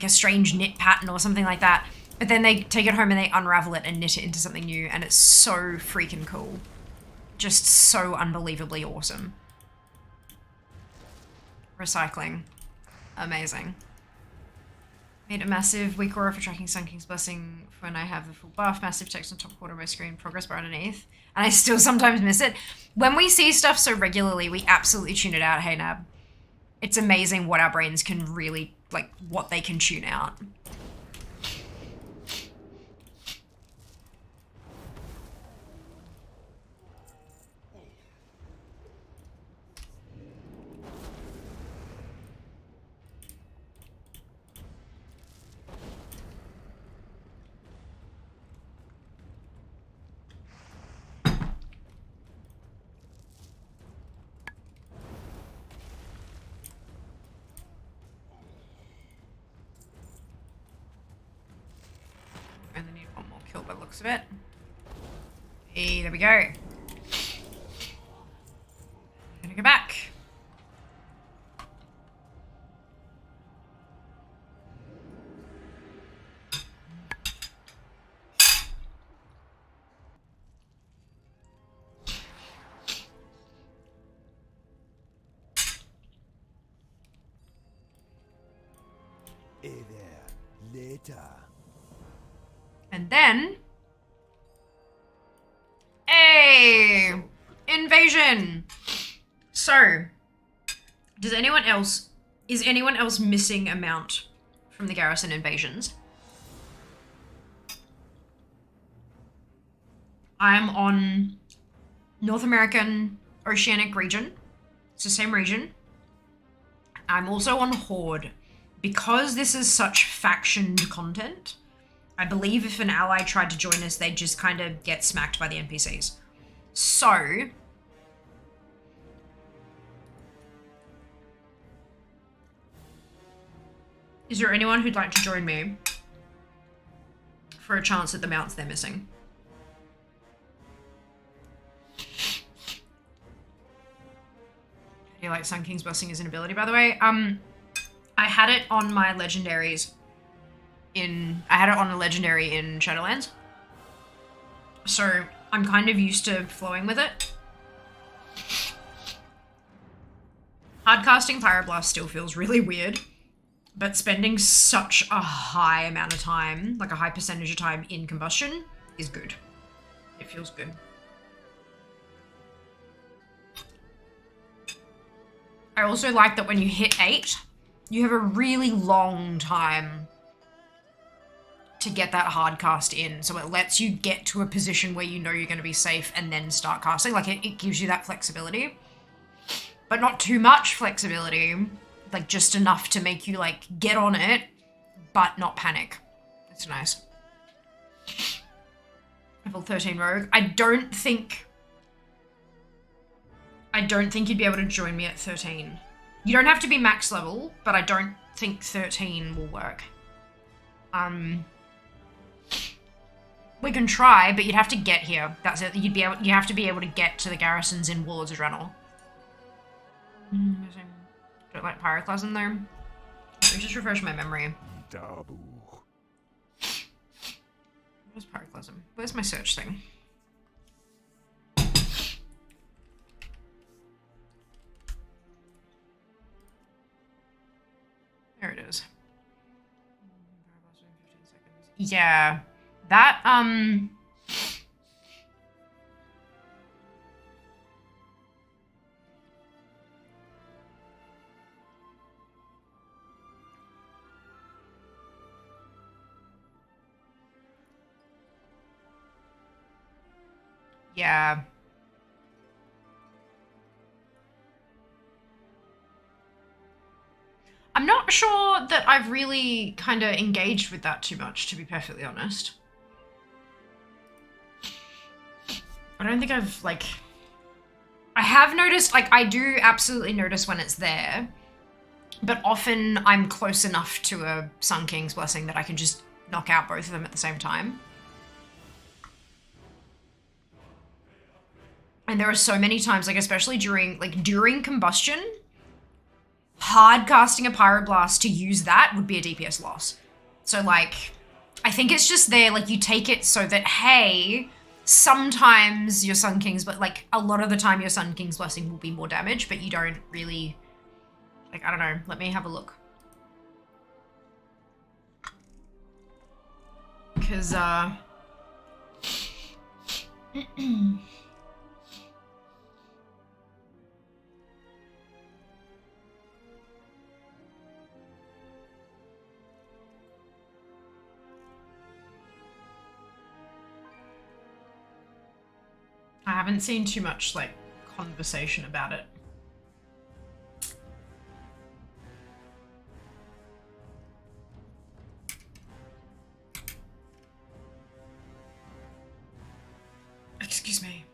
strange knit pattern or something like that. But then they take it home and they unravel it and knit it into something new, and it's so freaking cool. Just so unbelievably awesome. Recycling. Amazing. Made a massive weak aura for tracking Sun King's Blessing when I have the full buff. Massive text on top corner of my screen. Progress bar underneath. And I still sometimes miss it. When we see stuff so regularly, we absolutely tune it out. Hey, Nab. It's amazing what our brains can really, like, what they can tune out. And then need one more kill by the looks of it. Hey, there we go. Gonna go back. Hey there, later. And then... Hey! Invasion! So, is anyone else missing a mount from the garrison invasions? I'm on North American Oceanic region. It's the same region. I'm also on Horde. Because this is such factioned content, I believe if an ally tried to join us, they'd just kind of get smacked by the NPCs. So... is there anyone who'd like to join me for a chance at the mounts they're missing? Do you like Sun King's Blessing as an ability, by the way? I had it on my legendaries I had it on a legendary in Shadowlands. So I'm kind of used to flowing with it. Hardcasting Pyroblast still feels really weird, but spending such a high amount of time, like a high percentage of time in combustion, is good. It feels good. I also like that when you hit 8, you have a really long time to get that hard cast in. So it lets you get to a position where you know you're going to be safe and then start casting. Like it gives you that flexibility, but not too much flexibility. Like just enough to make you like get on it, but not panic. It's nice. Level 13 Rogue. I don't think you'd be able to join me at 13. You don't have to be max level, but I don't think 13 will work. We can try, but you'd have to get here. That's it. You have to be able to get to the garrisons in Warlords of Draenor. Don't like Pyroclasm though. Let me just refresh my memory. Dabu. Where's Pyroclasm? Where's my search thing? There it is. Yeah. That, yeah. I'm not sure that I've really kind of engaged with that too much, to be perfectly honest. I don't think I've, like... I have noticed, like, I do absolutely notice when it's there. But often I'm close enough to a Sun King's Blessing that I can just knock out both of them at the same time. And there are so many times, like especially during combustion, hard casting a Pyroblast to use that would be a DPS loss. So like, I think it's just there, like you take it so that, hey, sometimes your Sun King's, but like a lot of the time your Sun King's Blessing will be more damage, but you don't really, like, I don't know, let me have a look. Because, I haven't seen too much, like, conversation about it. Excuse me.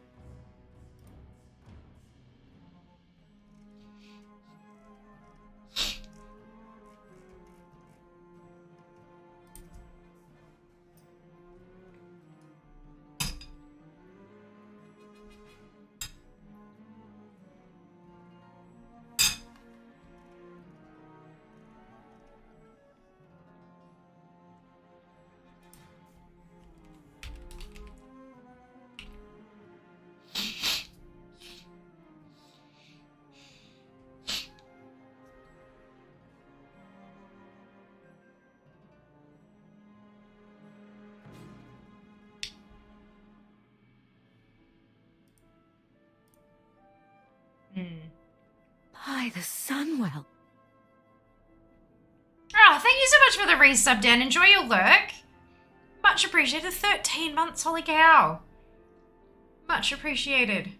By the Sunwell. Oh, thank you so much for the resub, Dan. Enjoy your lurk. Much appreciated. 13 months, holy cow. Much appreciated.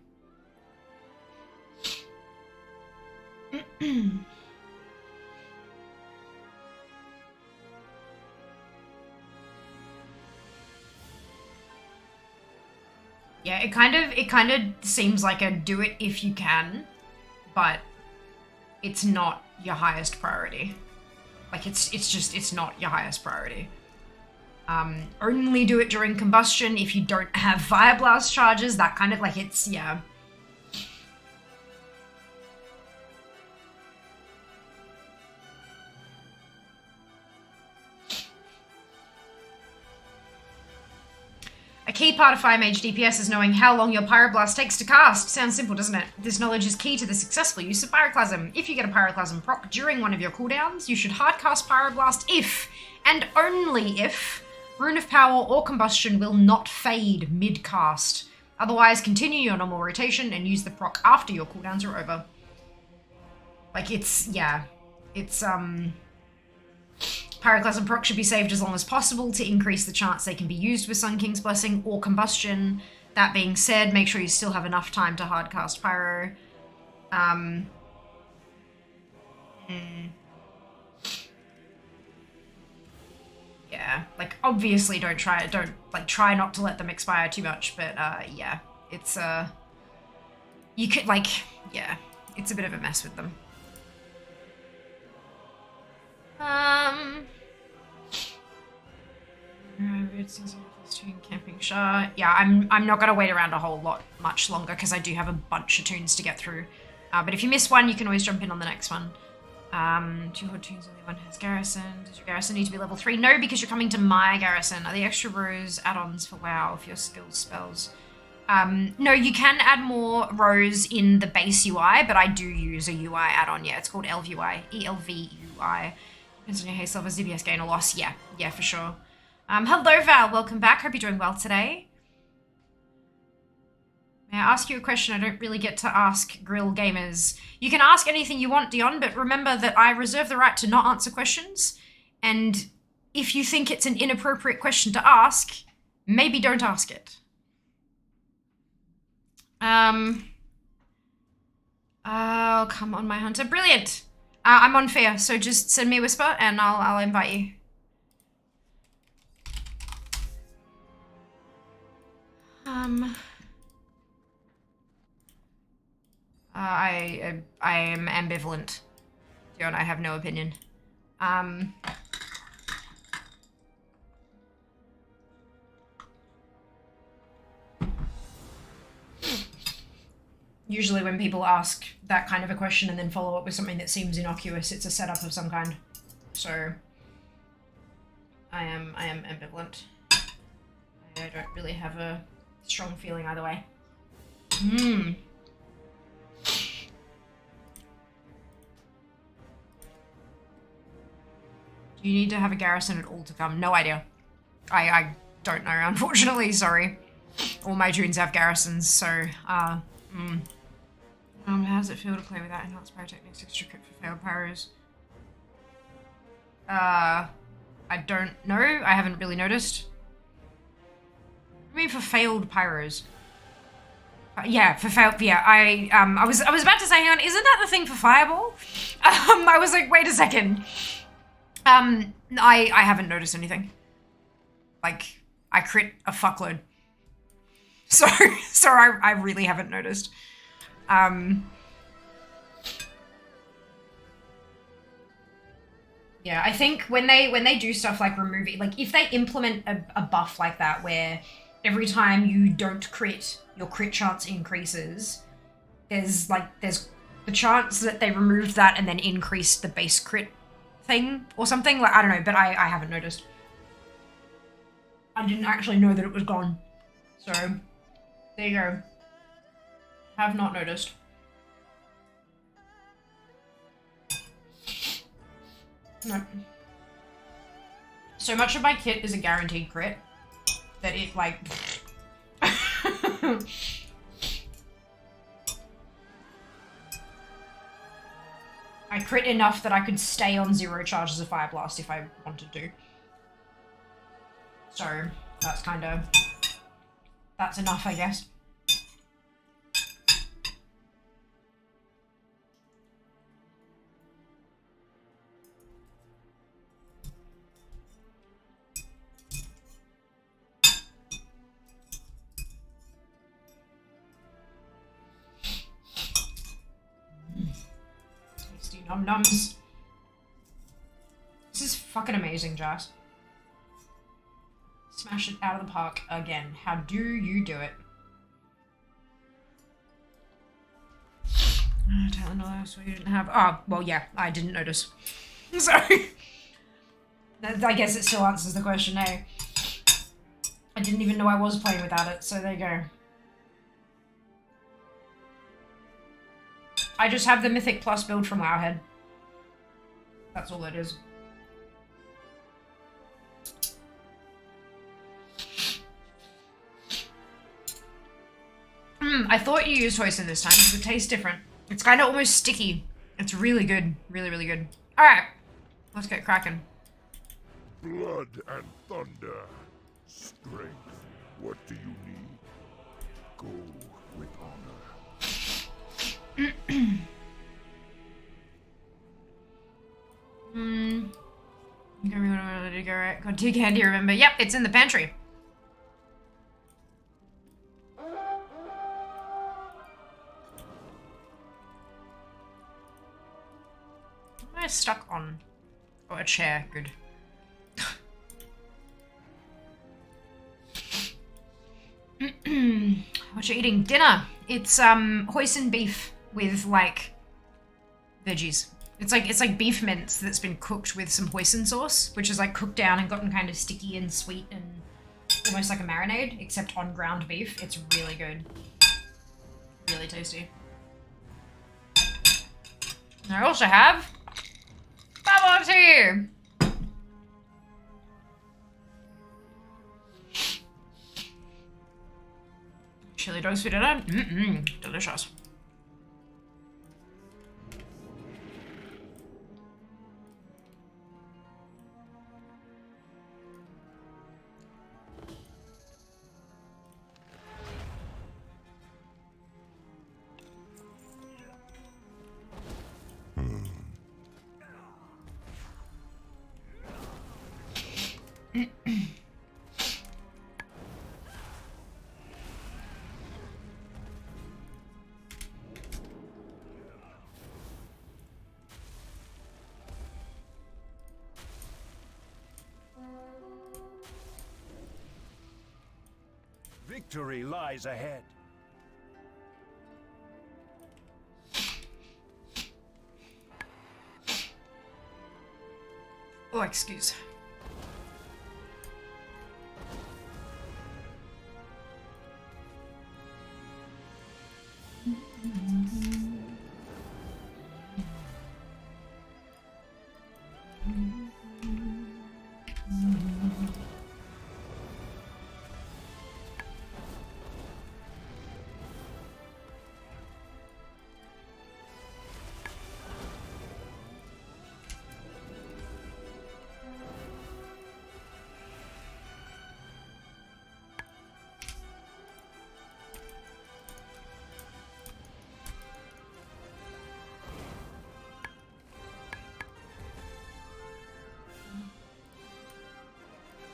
Yeah, it kind of seems like a do it if you can, but it's not your highest priority. Like it's not your highest priority. Only do it during combustion if you don't have Fire Blast charges, that kind of like it's, yeah. A key part of Fire Mage DPS is knowing how long your Pyroblast takes to cast. Sounds simple, doesn't it? This knowledge is key to the successful use of Pyroclasm. If you get a Pyroclasm proc during one of your cooldowns, you should hardcast Pyroblast if, and only if, Rune of Power or Combustion will not fade mid-cast. Otherwise, continue your normal rotation and use the proc after your cooldowns are over. Like, it's, yeah. It's, Pyroclasm proc should be saved as long as possible to increase the chance they can be used with Sun King's Blessing or Combustion. That being said, make sure you still have enough time to hardcast Pyro. Yeah, like obviously don't try not to let them expire too much, but yeah, it's you could like, yeah, it's a bit of a mess with them. Camping Shah. Yeah, I'm not gonna wait around a whole lot much longer because I do have a bunch of tunes to get through. But if you miss one, you can always jump in on the next one. 2 hot tunes, only one has garrison. Does your garrison need to be level 3? No, because you're coming to my garrison. Are the extra rows add-ons for WoW if your skills spells? No, you can add more rows in the base UI, but I do use a UI add-on. Yeah, it's called ELVUI. ELVUI. Depends on your haste levels, DPS gain or loss. Yeah, for sure. Hello Val, welcome back. Hope you're doing well today. May I ask you a question I don't really get to ask Grill Gamers? You can ask anything you want, Dion, but remember that I reserve the right to not answer questions. And if you think it's an inappropriate question to ask, maybe don't ask it. Oh, come on, my hunter. Brilliant. I'm on Fear, so just send me a whisper and I'll invite you. I am ambivalent. Dion, I have no opinion. Usually when people ask that kind of a question and then follow up with something that seems innocuous, it's a setup of some kind. So I am ambivalent. I don't really have a strong feeling either way. Do you need to have a garrison at all to come? No idea. I don't know, unfortunately, sorry. All my tunes have garrisons, so, how does it feel to play without enhanced pyrotechnics, extra crit for failed pyros? I don't know. I haven't really noticed. I mean, for failed pyros. Yeah, for failed. Yeah, I was about to say, hang on, isn't that the thing for fireball? I was like, wait a second. I haven't noticed anything. Like, I crit a fuckload. So I really haven't noticed. Yeah, I think when they do stuff like remove it, like if they implement a buff like that where every time you don't crit, your crit chance increases, there's the chance that they removed that and then increased the base crit thing or something. Like, I don't know, but I haven't noticed. I didn't actually know that it was gone. So, there you go. Have not noticed. No. So much of my kit is a guaranteed crit that it, like... I crit enough that I could stay on 0 charges of Fire Blast if I wanted to. So, that's kinda... that's enough, I guess. Tasty num-nums. This is fucking amazing, Jazz. Smash it out of the park again. How do you do it? Talent else we didn't have. Oh, well, yeah, I didn't notice. Sorry. I guess it still answers the question, eh? I didn't even know I was playing without it, so there you go. I just have the Mythic Plus build from Wowhead. That's all it is. I thought you used hoisin this time because it tastes different. It's kind of almost sticky. It's really good. Really, really good. Alright. Let's get cracking. Blood and thunder. Strength. What do you need? Go with honor. You can remember to go right. Got 2 candy, remember? Yep, it's in the pantry. Am I stuck on? Oh, a chair. Good. What you eating? Dinner. It's hoisin beef with like veggies. It's like beef mince that's been cooked with some hoisin sauce, which is like cooked down and gotten kind of sticky and sweet and almost like a marinade, except on ground beef. It's really good. Really tasty. And I also have bubble tea. Chili dogs for dinner. Delicious. Victory lies ahead. Oh, excuse.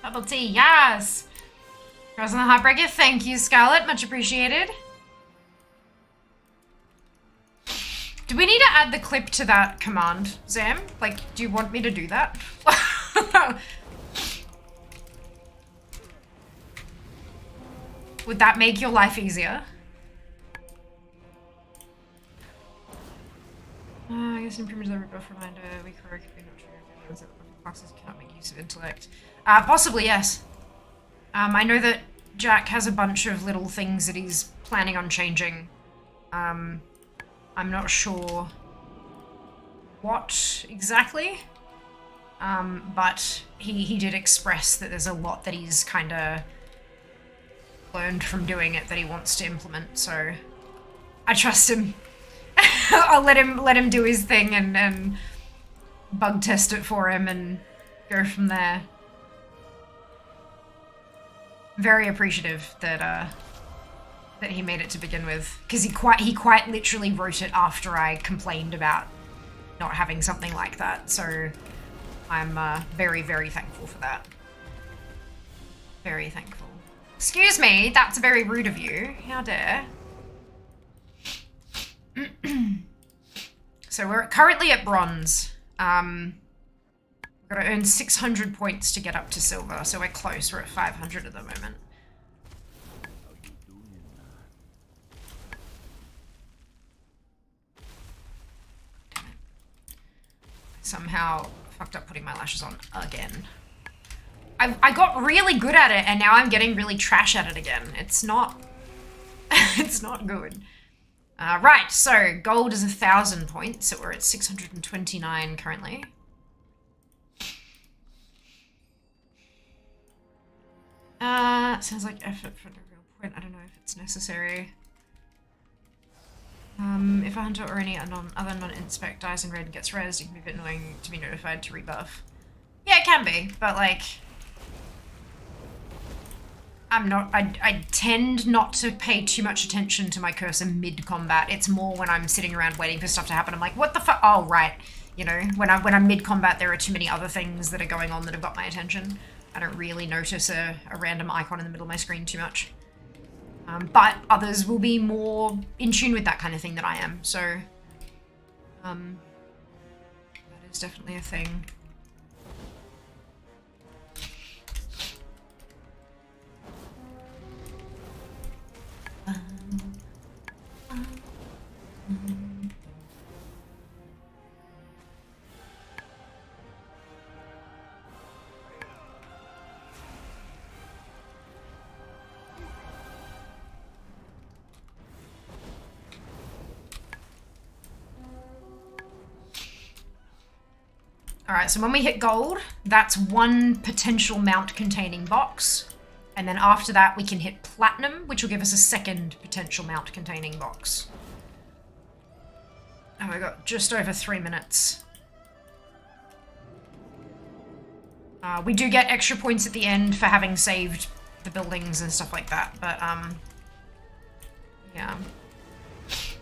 Bubble tea, yes! Girls on the Heartbreaker, thank you, Scarlett. Much appreciated. Do we need to add the clip to that command, Zam? Like, do you want me to do that? Would that make your life easier? I guess improvements are buff reminder. We correct could be not true. Foxes cannot make use of intellect. Possibly, yes. I know that Jack has a bunch of little things that he's planning on changing. I'm not sure what exactly. But he did express that there's a lot that he's kind of learned from doing it that he wants to implement, so I trust him. I'll let him do his thing and bug test it for him and go from there. Very appreciative that he made it to begin with, because he quite literally wrote it after I complained about not having something like that. So I'm very, very thankful for that. Very thankful. Excuse me, that's very rude of you. How dare. So we're currently at bronze. We've got to earn 600 points to get up to silver, so we're close. We're at 500 at the moment. Damn it. Somehow fucked up putting my lashes on again. I got really good at it, and now I'm getting really trash at it again. It's not... it's not good. Right, so gold is 1,000 points, so we're at 629 currently. Sounds like effort for no real point. I don't know if it's necessary. If a hunter or any other non-inspect dies in raid and gets rezzed, it can be a bit annoying to be notified to rebuff. Yeah, it can be, but like... I tend not to pay too much attention to my cursor mid-combat. It's more when I'm sitting around waiting for stuff to happen. I'm like, what the fuck? Oh, right. You know, when I'm mid-combat, there are too many other things that are going on that have got my attention. I don't really notice a random icon in the middle of my screen too much. But others will be more in tune with that kind of thing than I am. So, that is definitely a thing. Alright, so when we hit gold, that's one potential mount containing box. And then after that, we can hit platinum, which will give us a second potential mount containing box. Oh, we got just over 3 minutes. We do get extra points at the end for having saved the buildings and stuff like that, but, yeah.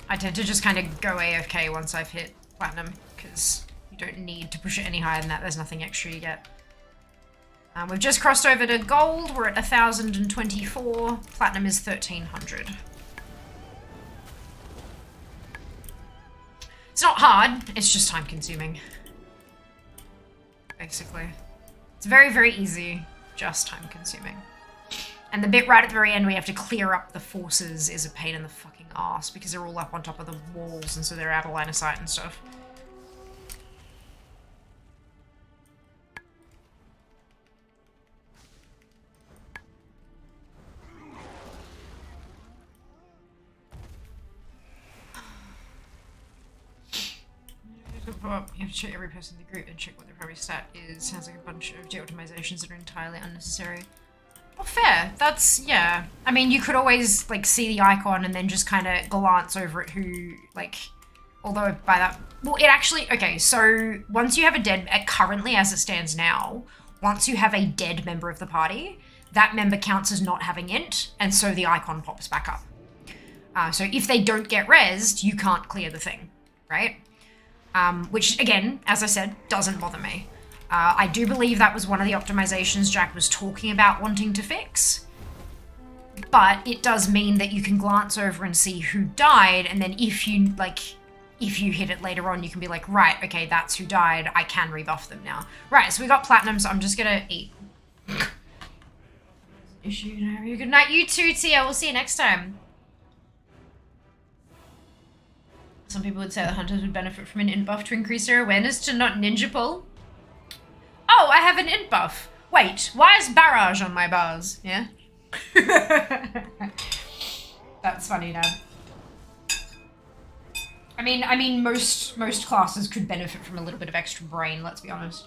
I tend to just kind of go AFK once I've hit platinum, because you don't need to push it any higher than that. There's nothing extra you get. We've just crossed over to gold. We're at 1,024. Platinum is 1,300. It's not hard. It's just time consuming. Basically. It's very, very easy. Just time consuming. And the bit right at the very end where you have to clear up the forces is a pain in the fucking ass because they're all up on top of the walls and so they're out of line of sight and stuff. You have to check every person in the group and check what their primary stat is. Sounds like a bunch of de-optimizations that are entirely unnecessary. Well, fair. That's, yeah. I mean, you could always, like, see the icon and then just kind of glance over at who, like, although by that... Well, it actually... Okay, so once you have a dead... Currently, as it stands now, once you have a dead member of the party, that member counts as not having int, and so the icon pops back up. So if they don't get rezzed, you can't clear the thing, right? Which, again, as I said, doesn't bother me. I do believe that was one of the optimizations Jack was talking about wanting to fix. But it does mean that you can glance over and see who died, and then if you hit it later on, you can be like, right, okay, that's who died, I can rebuff them now. Right, so we got platinum, so I'm just gonna eat. Issue, good night, you too, Tia, we'll see you next time. Some people would say the hunters would benefit from an int buff to increase their awareness to not ninja pull. Oh, I have an int buff. Wait, why is barrage on my bars? Yeah? That's funny, Dad. I mean, most classes could benefit from a little bit of extra brain, let's be honest.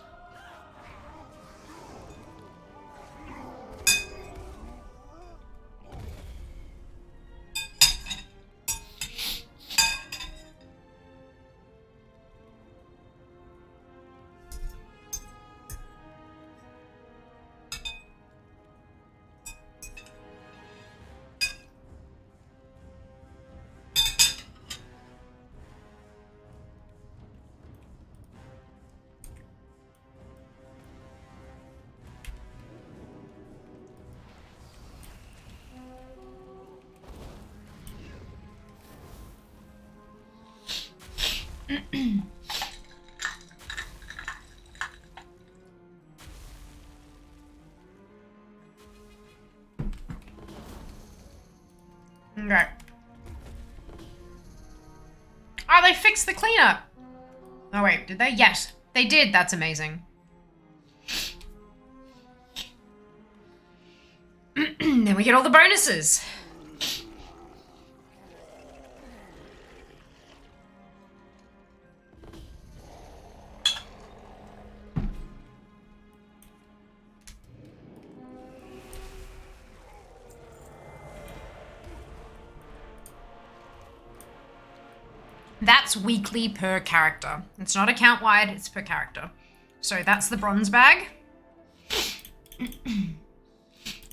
Okay. Oh, they fixed the cleanup. Oh wait, did they? Yes, they did. That's amazing. Then we get all the bonuses. That's weekly per character. It's not account-wide, it's per character. So that's the bronze bag.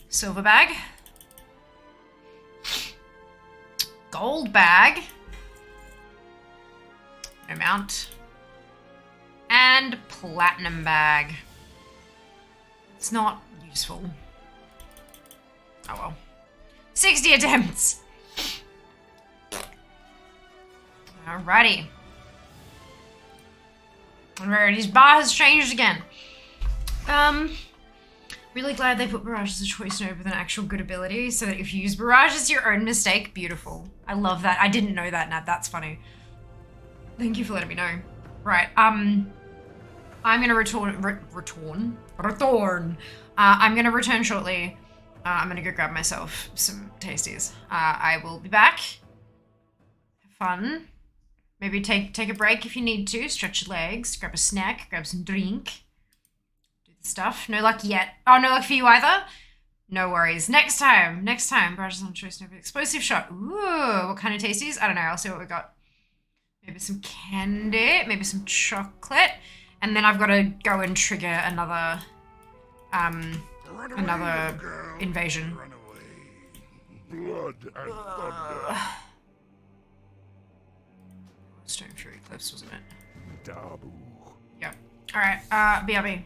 Silver bag. Gold bag. No mount. And platinum bag. It's not useful. Oh well. 60 attempts. Alrighty. Rarity's bar has changed again. Really glad they put Barrage as a choice note with an actual good ability, so that if you use Barrage as your own mistake, beautiful. I love that. I didn't know that, Nat. That's funny. Thank you for letting me know. Right, I'm gonna return. I'm gonna return shortly. I'm gonna go grab myself some tasties. I will be back. Have fun. Maybe take a break if you need to. Stretch your legs, grab a snack, grab some drink. Do the stuff. No luck yet. Oh, no luck for you either? No worries. Next time. Barrages on choice, no explosive shot. Ooh, what kind of tasties? I don't know. I'll see what we got. Maybe some candy, maybe some chocolate. And then I've got to go and trigger another, invasion. Run away. Blood and thunder. Stone Fury Cliffs, wasn't it? Dabu. Yep. Alright, BRB.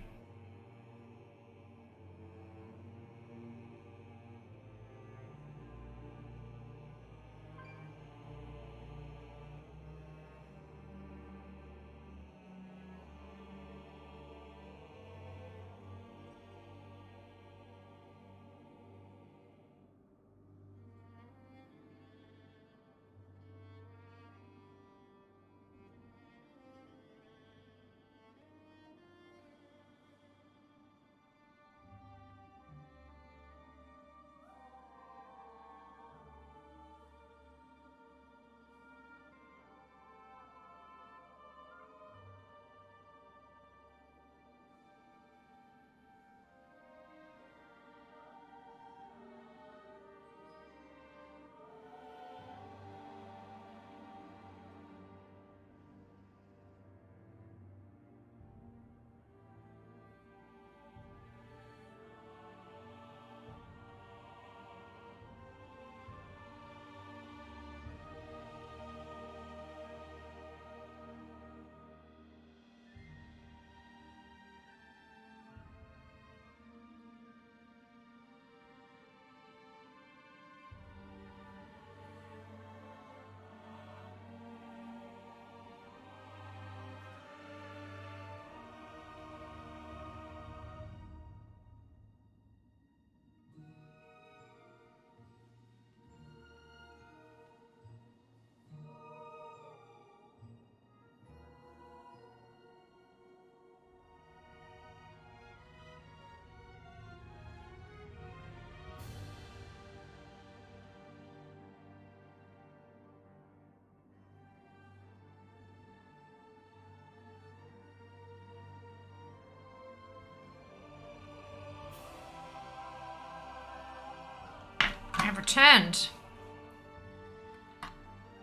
have returned.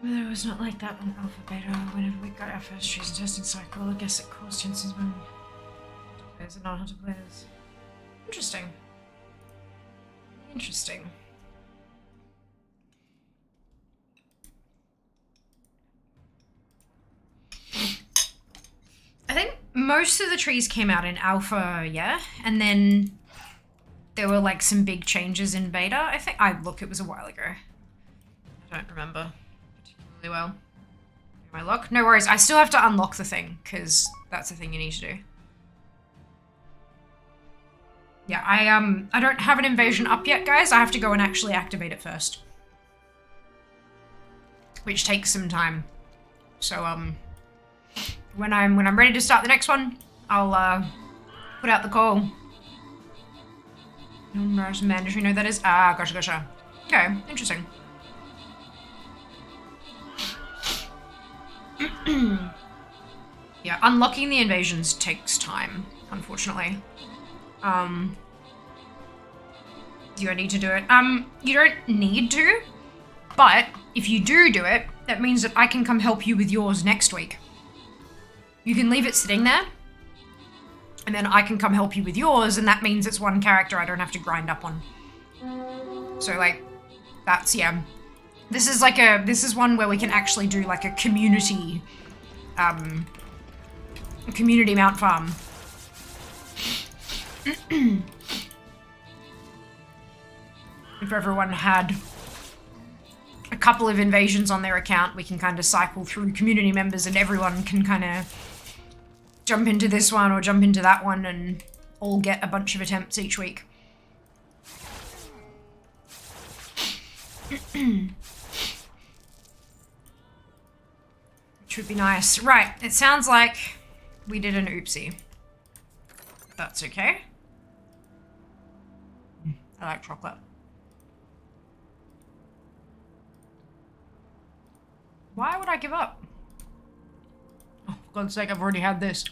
Whether it was not like that on Alpha Beta, whenever we got our first trees and testing cycle, I guess it caused tensions when players and non-hunter players. Interesting. Interesting. I think most of the trees came out in Alpha, yeah? And then there were like some big changes in Beta, I think. Look, it was a while ago. I don't remember particularly well. My luck? No worries, I still have to unlock the thing, because that's the thing you need to do. Yeah, I don't have an invasion up yet, guys. I have to go and actually activate it first. Which takes some time. So, when I'm ready to start the next one, I'll, put out the call. No, mandatory, no, that is. Ah, gotcha. Okay, interesting. Yeah, unlocking the invasions takes time, unfortunately. Do I need to do it? You don't need to, but if you do it, that means that I can come help you with yours next week. You can leave it sitting there, and then I can come help you with yours, and that means it's one character I don't have to grind up on. So, like, that's, yeah. This is one where we can actually do, like, a community mount farm. If everyone had a couple of invasions on their account, we can kind of cycle through community members and everyone can kind of jump into this one or jump into that one and all get a bunch of attempts each week. Which would be nice. Right, it sounds like we did an oopsie. That's okay. I like chocolate. Why would I give up? Oh, for God's sake, I've already had this.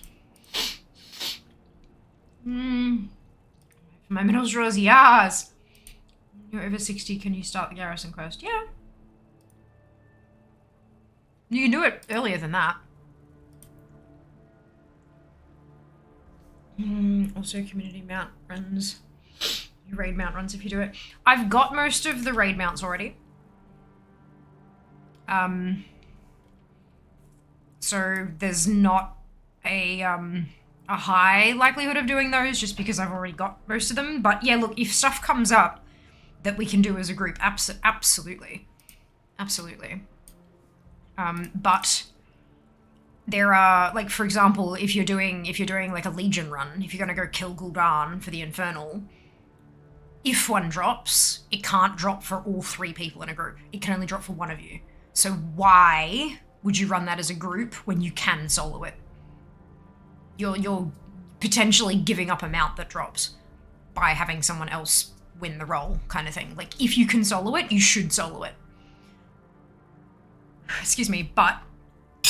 For my middle draws, yes! You're over 60, can you start the garrison quest? Yeah. You can do it earlier than that. Also, community mount runs. Raid mount runs if you do it. I've got most of the raid mounts already. So there's not a high likelihood of doing those just because I've already got most of them. But yeah, look, if stuff comes up that we can do as a group, absolutely. Absolutely. But there are, like, for example, if you're doing like a Legion run, if you're gonna go kill Gul'dan for the Infernal, if one drops, it can't drop for all 3 people in a group. It can only drop for one of you. So why would you run that as a group when you can solo it? You're potentially giving up a mount that drops by having someone else win the role, kind of thing. Like, if you can solo it, you should solo it. Excuse me, but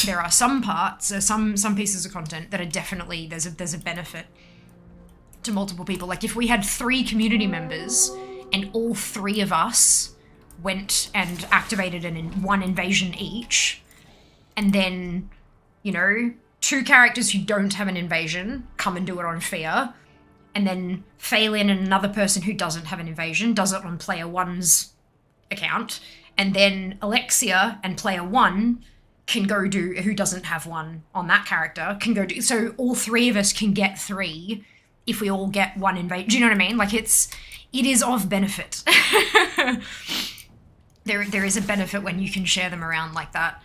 there are some parts, some pieces of content that are definitely, there's a benefit to multiple people. Like, if we had 3 community members and all 3 of us went and activated one invasion each, and then, you know, 2 characters who don't have an invasion come and do it on Fear, and then Phelan and another person who doesn't have an invasion does it on player 1's account, and then Alexia and player 1 can go do, who doesn't have one on that character, can go do, so all 3 of us can get 3 if we all get 1 invasion. Do you know what I mean? Like, it is of benefit. There is a benefit when you can share them around like that.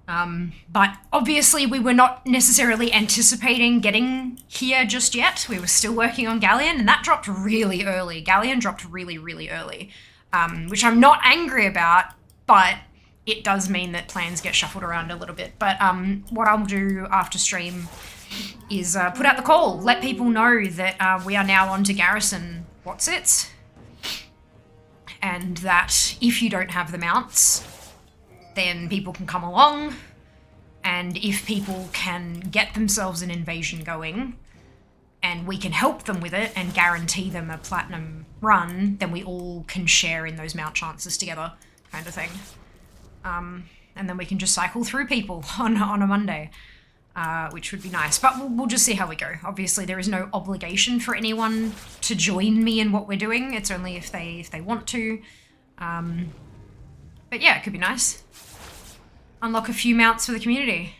But obviously we were not necessarily anticipating getting here just yet. We were still working on Galleon, and that dropped really early. Galleon dropped really, really early, which I'm not angry about, but it does mean that plans get shuffled around a little bit. But what I'll do after stream is put out the call, let people know that we are now on to Garrison Whatsits, and that if you don't have the mounts, then people can come along, and if people can get themselves an invasion going and we can help them with it and guarantee them a platinum run, then we all can share in those mount chances together, kind of thing. And then we can just cycle through people on a Monday, which would be nice. But we'll just see how we go. Obviously, there is no obligation for anyone to join me in what we're doing. It's only if they want to. But yeah, it could be nice. Unlock a few mounts for the community.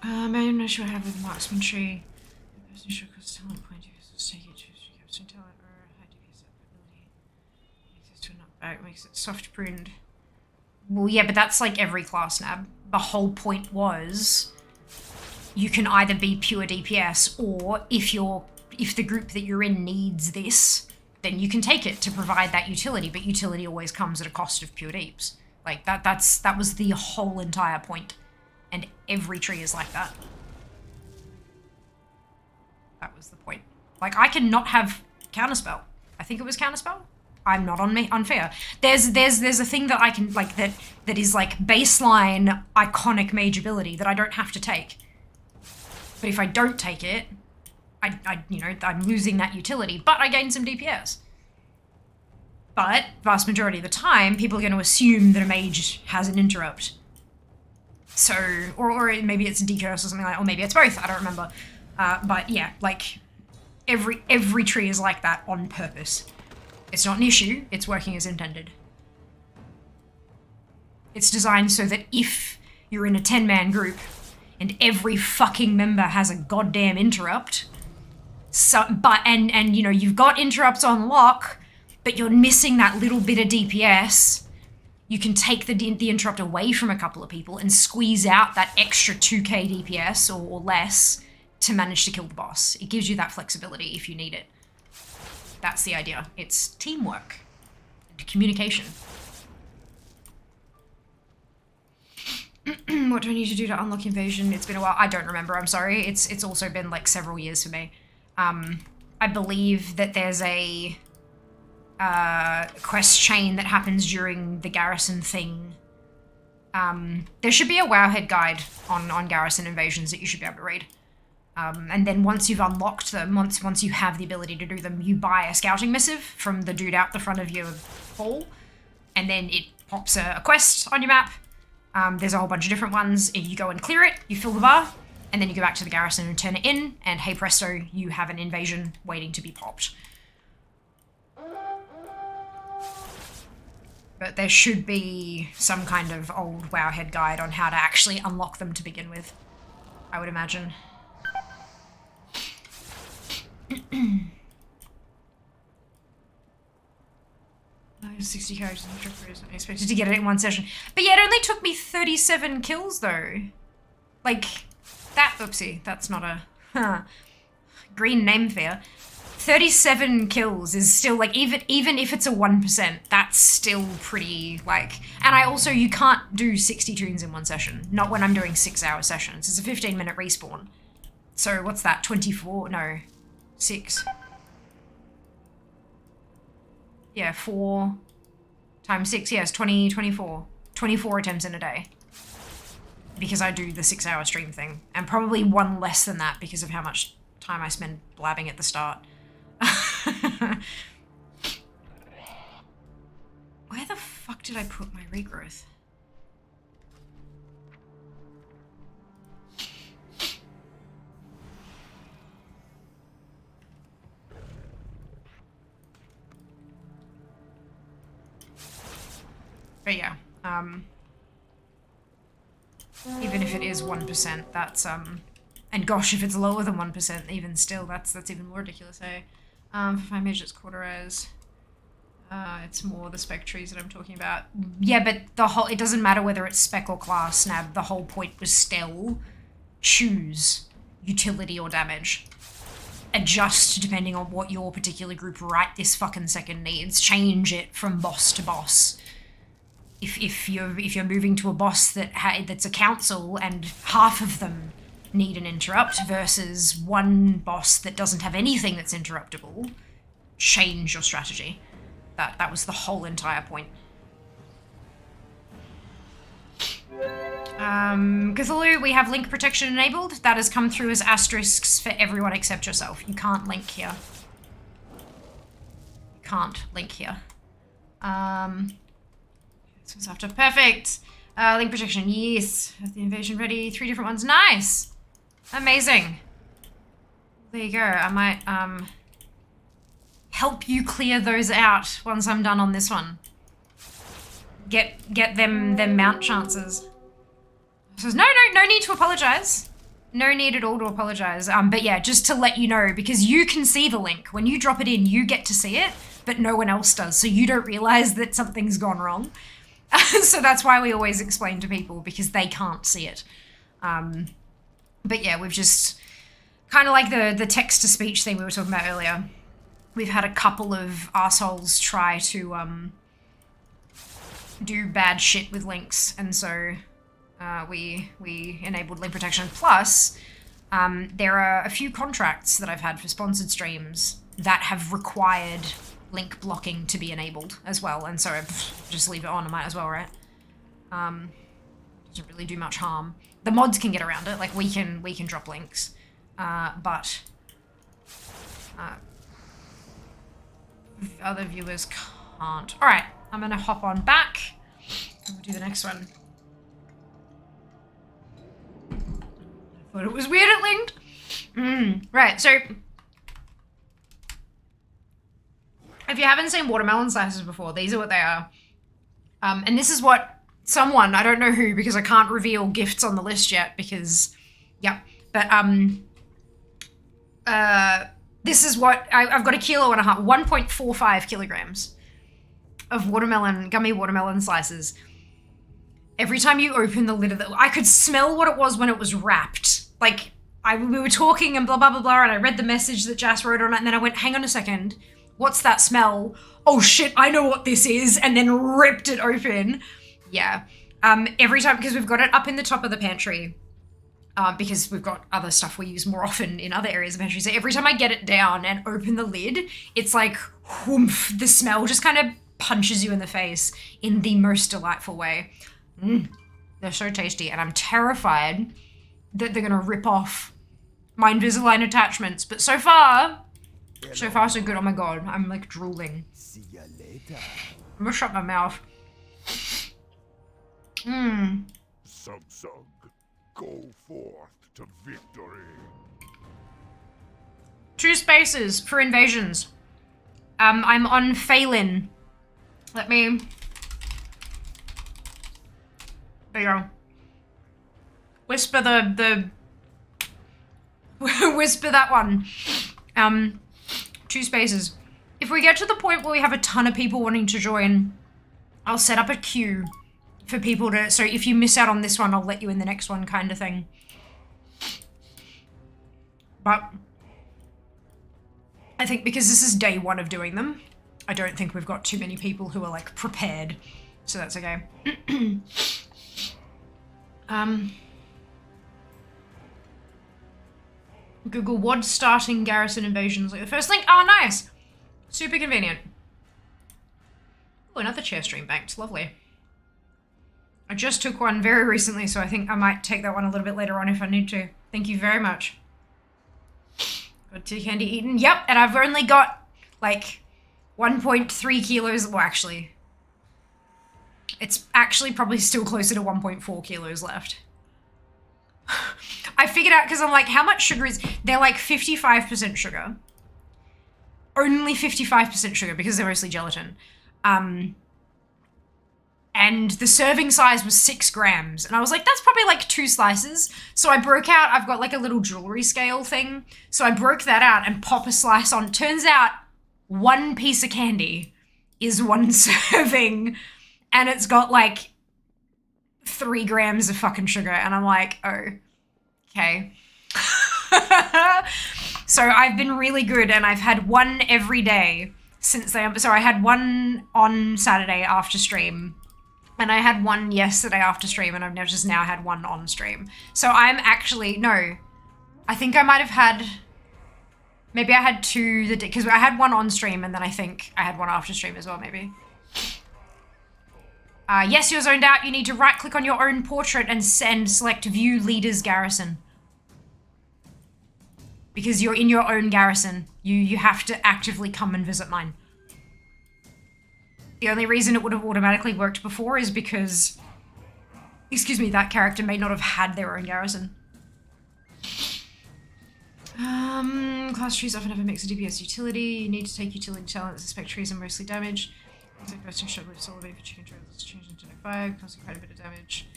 I'm not sure how with marksman tree. The person should cost talent point if take it to capturing talent or high DPS ability. Makes it to a knockback, makes it soft pruned. Well, yeah, but that's like every class nab. The whole point was you can either be pure DPS, or if the group that you're in needs this, then you can take it to provide that utility, but utility always comes at a cost of pure deeps. Like that was the whole entire point. And every tree is like that. That was the point. Like, I can not have counterspell. I think it was counterspell. I'm not unfair. There's a thing that I can, like, that is like baseline iconic mage ability that I don't have to take. But if I don't take it, I'm losing that utility, but I gain some DPS. But vast majority of the time, people are going to assume that a mage has an interrupt. So, or maybe it's a decurse or something like that, or maybe it's both, I don't remember. But yeah, like, every tree is like that on purpose. It's not an issue, it's working as intended. It's designed so that if you're in a 10-man group and every fucking member has a goddamn interrupt, and you know, you've got interrupts on lock, but you're missing that little bit of DPS, you can take the interrupt away from a couple of people and squeeze out that extra 2k DPS or less to manage to kill the boss. It gives you that flexibility if you need it. That's the idea. It's teamwork and communication. What do I need to do to unlock invasion? It's been a while. I don't remember, I'm sorry. It's also been like several years for me. I believe that there's a quest chain that happens during the garrison thing. There should be a Wowhead guide on garrison invasions that you should be able to read. And then once you've unlocked them, once you have the ability to do them, you buy a scouting missive from the dude out the front of your hall, and then it pops a quest on your map. There's a whole bunch of different ones. If you go and clear it, you fill the bar, and then you go back to the garrison and turn it in, and hey presto, you have an invasion waiting to be popped. But there should be some kind of old Wowhead guide on how to actually unlock them to begin with, I would imagine. 60 characters in the trip, I expected to get it in one session. But yeah, it only took me 37 kills though. Like, that, oopsie, that's not a green name fair. 37 kills is still, like, even if it's a 1%, that's still pretty, like, and I also, you can't do 60 tunes in one session. Not when I'm doing 6-hour sessions. It's a 15-minute respawn. So what's that, 24? No, 6. Yeah, 4 times 6, yes, 24. 24 attempts in a day. Because I do the 6-hour stream thing. And probably one less than that because of how much time I spend blabbing at the start. Where the fuck did I put my regrowth? But yeah, even if it is 1%, that's, and gosh, if it's lower than 1%, even still, that's even more ridiculous, eh? For my mage, it's cauterize. It's more the spec trees that I'm talking about. Yeah, but it doesn't matter whether it's spec or class, Snab. The whole point was still choose utility or damage. Adjust depending on what your particular group right this fucking second needs. Change it from boss to boss. If you're moving to a boss that's a council and half of them need an interrupt versus one boss that doesn't have anything that's interruptible, change your strategy. That was the whole entire point. Cthulhu, we have link protection enabled. That has come through as asterisks for everyone except yourself. You can't link here. You can't link here. This one's after. Perfect. Link protection, yes. Have the invasion ready. 3 different ones. Nice. Amazing. There you go. I might help you clear those out once I'm done on this one. Get them mount chances. So no need to apologize. No need at all to apologize. But yeah, just to let you know, because you can see the link. When you drop it in, you get to see it, but no one else does. So you don't realize that something's gone wrong. So that's why we always explain to people, because they can't see it. But yeah, we've just kind of like the text-to-speech thing we were talking about earlier. We've had a couple of assholes try to do bad shit with links, and so we enabled link protection. Plus, there are a few contracts that I've had for sponsored streams that have required link blocking to be enabled as well, and so just leave it on. I might as well, right? Doesn't really do much harm. The mods can get around it, like we can drop links, but other viewers can't. All right, I'm gonna hop on back and we'll do the next one. I thought it was weird it linked. Right, so if you haven't seen watermelon slices before, these are what they are. And this is what someone, I don't know who, because I can't reveal gifts on the list yet because, yep. But this is what, I've got 1.5 kilos, 1.45 kilograms of gummy watermelon slices. Every time you open the lid of it, I could smell what it was when it was wrapped. Like, we were talking and blah, blah, blah, blah, and I read the message that Jas wrote on it, and then I went, hang on a second. What's that smell? Oh shit, I know what this is, and then ripped it open. Yeah. Every time, because we've got it up in the top of the pantry, because we've got other stuff we use more often in other areas of the pantry. So every time I get it down and open the lid, it's like, whoomph, the smell just kind of punches you in the face in the most delightful way. They're so tasty, and I'm terrified that they're gonna rip off my Invisalign attachments, but so far so good. Oh my god, I'm like drooling. See ya later. I'm gonna shut my mouth. Sug, go forth to victory. 2 spaces for invasions. I'm on Phelan. Let me... There you go. Whisper the whisper that one. 2 spaces. If we get to the point where we have a ton of people wanting to join, I'll set up a queue for people to, so if you miss out on this one, I'll let you in the next one kind of thing. But I think because this is day 1 of doing them, I don't think we've got too many people who are like prepared. So that's okay. Google WOD starting garrison invasions. Like the first link. Oh, nice. Super convenient. Oh, another chair stream banked. Lovely. I just took one very recently, so I think I might take that one a little bit later on if I need to. Thank you very much. Got 2 candy eaten. Yep, and I've only got like 1.3 kilos. Well, actually, it's actually probably still closer to 1.4 kilos left. I figured out, because I'm like, how much sugar is... They're like 55% sugar. Only 55% sugar, because they're mostly gelatin. And the serving size was 6 grams. And I was like, that's probably like 2 slices. So I broke out, I've got like a little jewelry scale thing. So I broke that out and pop a slice on. Turns out 1 piece of candy is 1 serving. And it's got like 3 grams of fucking sugar. And I'm like, oh, okay. So I've been really good, and I've had 1 every day since they... So I had 1 on Saturday after stream, and I had 1 yesterday after stream, and I've just now had 1 on stream. So I'm actually... No. I think I might have had... Maybe I had 2 the day... Because I had 1 on stream, and then I think I had 1 after stream as well, maybe. Yes, you're zoned out. You need to right-click on your own portrait and select View Leader's Garrison. Because you're in your own garrison. You have to actively come and visit mine. The only reason it would have automatically worked before is because, excuse me, that character may not have had their own garrison. Class trees often have a mix of DPS utility. You need to take utility talent. Suspect trees are mostly damaged. It's like bursting shot with solar beam for chicken trails. It's changed into no 5, causing quite a bit of damage.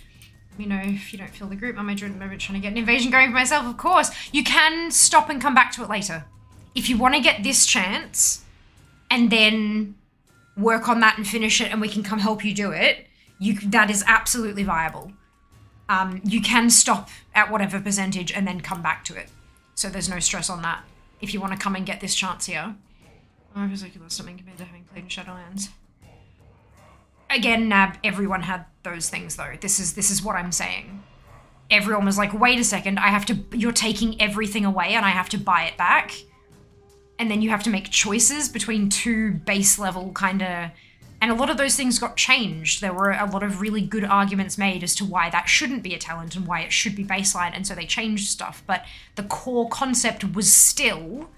Let me know if you don't feel the group. I'm enjoying the moment trying to get an invasion going for myself, of course. You can stop and come back to it later. If you want to get this chance and then work on that and finish it and we can come help you do it, that is absolutely viable. You can stop at whatever percentage and then come back to it. So there's no stress on that if you want to come and get this chance here. Oh, it feels like you lost something compared to having played in Shadowlands. Again, Nab, everyone had those things though. This is what I'm saying. Everyone was like, wait a second, you're taking everything away and I have to buy it back. And then you have to make choices between two base level kinda, and a lot of those things got changed. There were a lot of really good arguments made as to why that shouldn't be a talent and why it should be baseline, and so they changed stuff. But the core concept was still,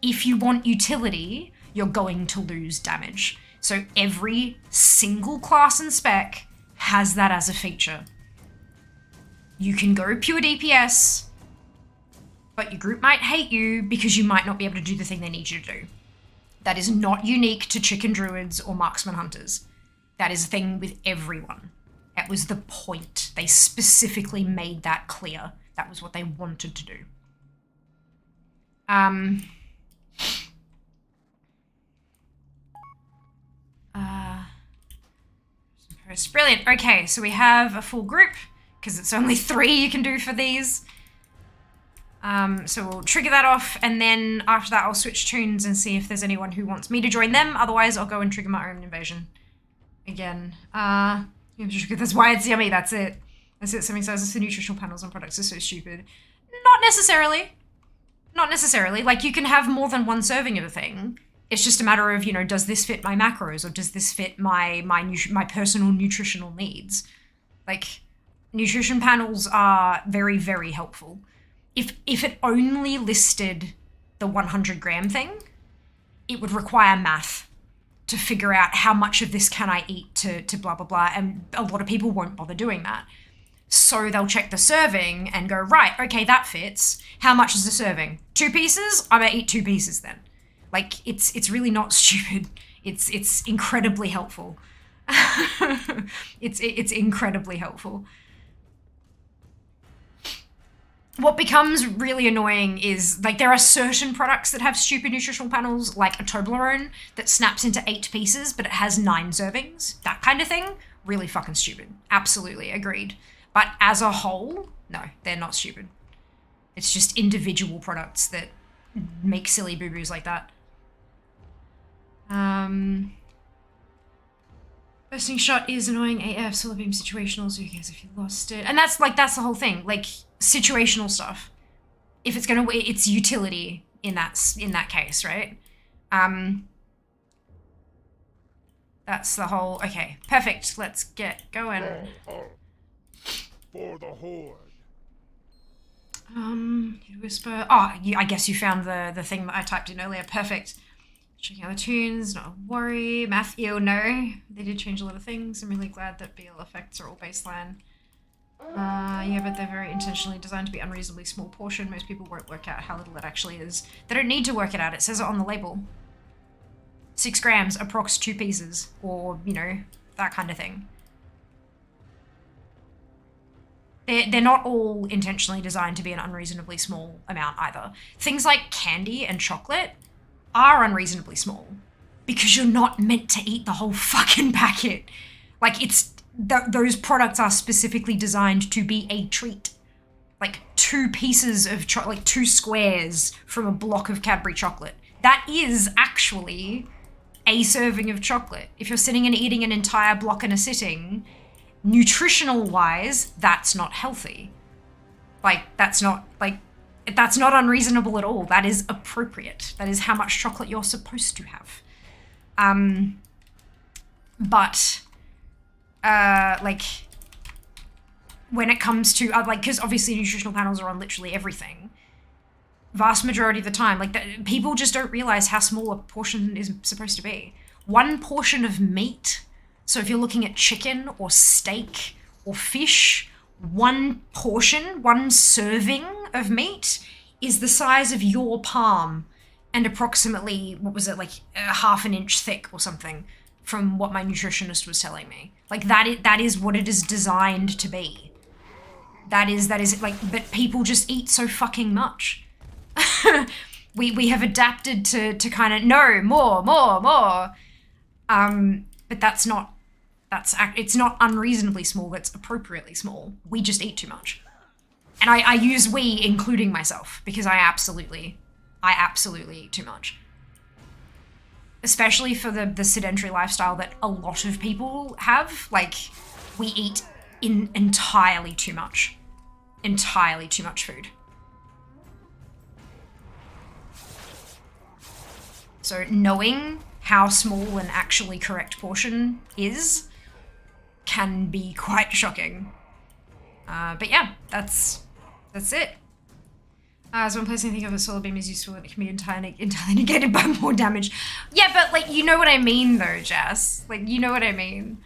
if you want utility, you're going to lose damage. So every single class and spec has that as a feature. You can go pure DPS, but your group might hate you because you might not be able to do the thing they need you to do. That is not unique to chicken druids or marksman hunters. That is a thing with everyone. That was the point. They specifically made that clear. That was what they wanted to do. Brilliant. Okay, so we have a full group because it's only 3 you can do for these. So we'll trigger that off, and then after that I'll switch tunes and see if there's anyone who wants me to join them. Otherwise I'll go and trigger my own invasion. Again, that's why it's yummy, that's it. That's it, something says the nutritional panels on products are so stupid. Not necessarily. Not necessarily. Like, you can have more than one serving of a thing. It's just a matter of, does this fit my macros, or does this fit my personal nutritional needs? Like, nutrition panels are very, very helpful. If it only listed the 100 gram thing, it would require math to figure out how much of this can I eat to blah, blah, blah. And a lot of people won't bother doing that. So they'll check the serving and go, right, okay, that fits. How much is the serving? 2 pieces? I'm gonna eat 2 pieces then. Like, it's really not stupid. It's incredibly helpful. It's incredibly helpful. What becomes really annoying is, like, there are certain products that have stupid nutritional panels, like a Toblerone that snaps into 8 pieces, but it has 9 servings. That kind of thing, really fucking stupid. Absolutely, agreed. But as a whole, no, they're not stupid. It's just individual products that make silly boo-boos like that. Bursting shot is annoying AF, solar beam situational, so who cares if you lost it? And that's the whole thing, like, situational stuff. If it's it's utility in that case, right? That's the whole, okay, perfect, let's get going. For the horde. Whisper, oh, I guess you found the thing that I typed in earlier, perfect. Checking out the tunes, not a worry. Math, no. They did change a lot of things. I'm really glad that BL effects are all baseline. Yeah, but they're very intentionally designed to be unreasonably small portion. Most people won't work out how little it actually is. They don't need to work it out. It says it on the label. 6 grams, approx 2 pieces. Or, that kind of thing. They're not all intentionally designed to be an unreasonably small amount either. Things like candy and chocolate are unreasonably small because you're not meant to eat the whole fucking packet. Like, those products are specifically designed to be a treat. Like, 2 pieces of like 2 squares from a block of Cadbury chocolate. That is actually a serving of chocolate. If you're sitting and eating an entire block in a sitting, nutritional wise, that's not healthy. That's not unreasonable at all. That is appropriate. That is how much chocolate you're supposed to have. But like, when it comes to, like, because obviously nutritional panels are on literally everything. Vast majority of the time, like, people just don't realize how small a portion is supposed to be. One portion of meat, so if you're looking at chicken or steak or fish, one portion, one serving of meat is the size of your palm and approximately, what was it, like half an inch thick or something, from what my nutritionist was telling me. Like, that is what it is designed to be. That is like, but people just eat so fucking much. we have adapted to kind of, no, more. But it's not unreasonably small, it's appropriately small. We just eat too much. And I use we, including myself, because I absolutely eat too much. Especially for the sedentary lifestyle that a lot of people have. Like, we eat entirely too much. Entirely too much food. So knowing how small an actually correct portion is can be quite shocking. But yeah, that's it. So when placing anything of a solar beam is useful and it can be entirely negated by more damage. Yeah, but like, you know what I mean though, Jess. Like, you know what I mean.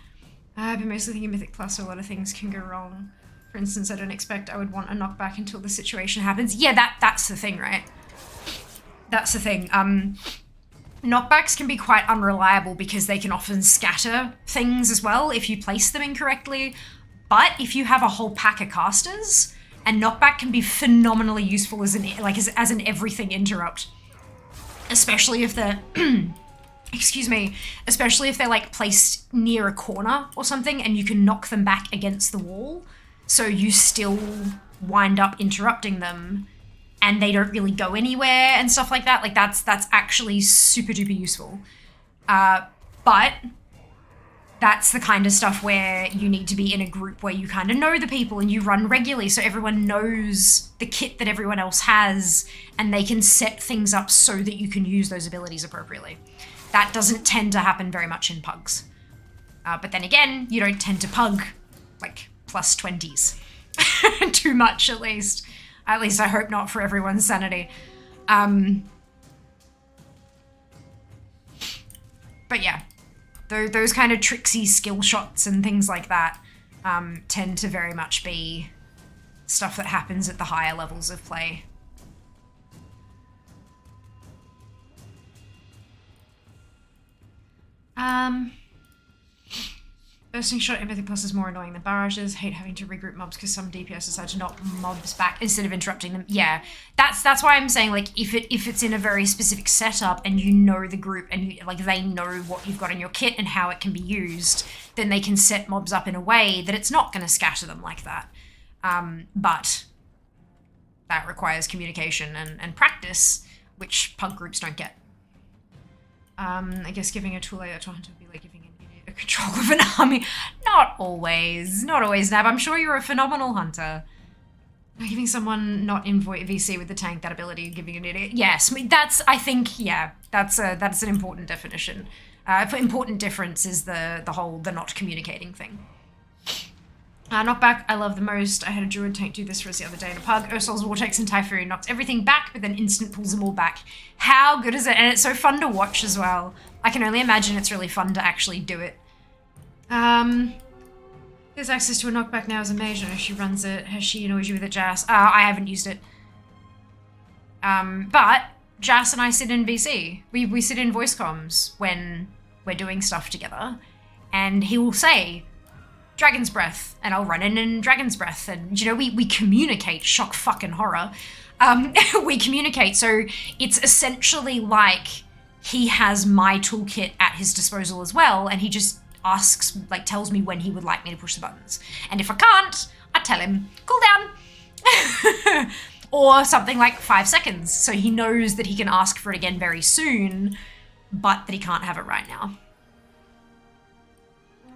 I've been mostly thinking Mythic Plus, so a lot of things can go wrong. For instance, I don't expect I would want a knockback until the situation happens. Yeah, that's the thing, right? That's the thing. Knockbacks can be quite unreliable because they can often scatter things as well if you place them incorrectly. But if you have a whole pack of casters, a knockback can be phenomenally useful as an everything interrupt. Especially if they're, excuse me, especially if they're like placed near a corner or something and you can knock them back against the wall. So you still wind up interrupting them and they don't really go anywhere and stuff like that. Like that's actually super duper useful. But that's the kind of stuff where you need to be in a group where you kind of know the people and you run regularly so everyone knows the kit that everyone else has and they can set things up so that you can use those abilities appropriately. That doesn't tend to happen very much in pugs. But then again, you don't tend to pug like plus 20s. Too much, at least. At least I hope not for everyone's sanity. But yeah. Those kind of tricksy skill shots and things like that tend to very much be stuff that happens at the higher levels of play. Bursting shot empathy plus is more annoying than barrages. Hate having to regroup mobs because some DPS decide to knock mobs back instead of interrupting them. Yeah, that's why I'm saying, like, if it's in a very specific setup and you know the group and they know what you've got in your kit and how it can be used, then they can set mobs up in a way that it's not going to scatter them like that. But that requires communication and practice, which pug groups don't get. I guess giving a tool like that to a hunter would be like giving an idiot a control of an army. Not always, Nab. I'm sure you're a phenomenal hunter. Giving someone not in VC with the tank that ability, giving an idiot. Yes, I mean, that's an important definition. Important difference is the not communicating thing. Knockback, I love the most. I had a druid tank do this for us the other day in a pug. Ursol's Vortex and Typhoon knocks everything back, but then instant pulls them all back. How good is it? And it's so fun to watch as well. I can only imagine it's really fun to actually do it. There's access to a knockback now as a mage. I know she runs it. Has she annoyed you with it, Jas? I haven't used it. But Jas and I sit in VC. We sit in voice comms when we're doing stuff together. And he will say, Dragon's Breath, and I'll run in and Dragon's Breath, and you know, we communicate, shock fucking horror. We communicate, so it's essentially like he has my toolkit at his disposal as well, and he just asks, like, tells me when he would like me to push the buttons. And if I can't, I tell him, cool down. Or something like 5 seconds, so he knows that he can ask for it again very soon, but that he can't have it right now.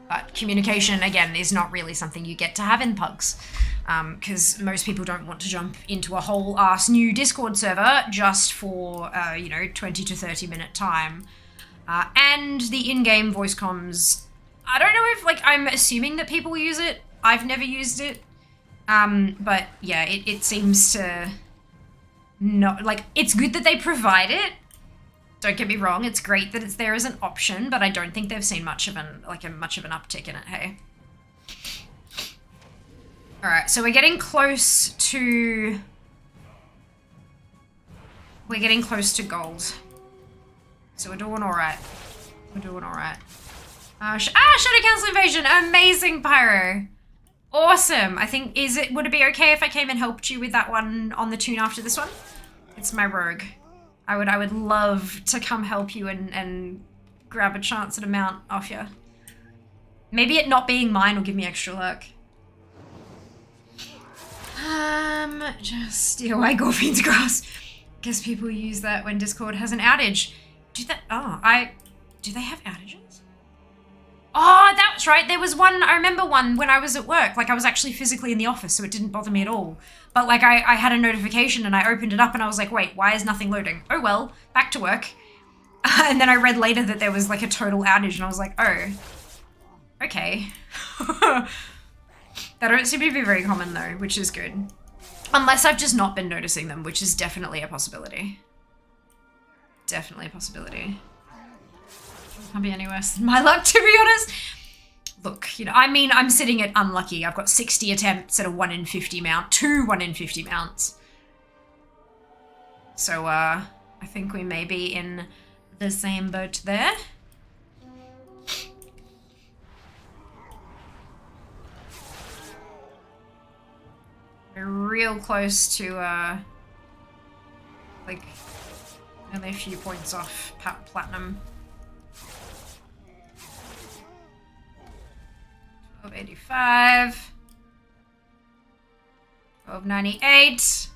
But communication, again, is not really something you get to have in pugs, because most people don't want to jump into a whole ass new Discord server just for, 20 to 30 minute time. And the in-game voice comms I don't know if, like, I'm assuming that people use it. I've never used it. But yeah, it seems to not, like, it's good that they provide it. Don't get me wrong, it's great that it's there as an option, but I don't think they've seen much of an uptick in it, hey? Alright, so we're getting close to gold. So we're doing alright. We're doing alright. Shadow Council Invasion! Amazing, Pyro! Awesome! I think, would it be okay if I came and helped you with that one on the tune after this one? It's my rogue. I would love to come help you and grab a chance at a mount off you. Maybe it not being mine will give me extra luck. Just steal away Gorfin's grass. Guess people use that when Discord has an outage. Do they have outages? Oh, that's right. There was one, I remember one when I was at work. Like, I was actually physically in the office, so it didn't bother me at all. But, like, I had a notification and I opened it up and I was like, wait, why is nothing loading? Oh, well, back to work. And then I read later that there was, like, a total outage and I was like, oh, okay. They don't seem to be very common, though, which is good. Unless I've just not been noticing them, which is definitely a possibility. Definitely a possibility. Can't be any worse than my luck, to be honest. Look, you know, I mean, I'm sitting at unlucky. I've got 60 attempts at a 1 in 50 mount. 2 1 in 50 mounts. So, I think we may be in the same boat there. We're real close to, like, only a few points off platinum. 1285. 1298.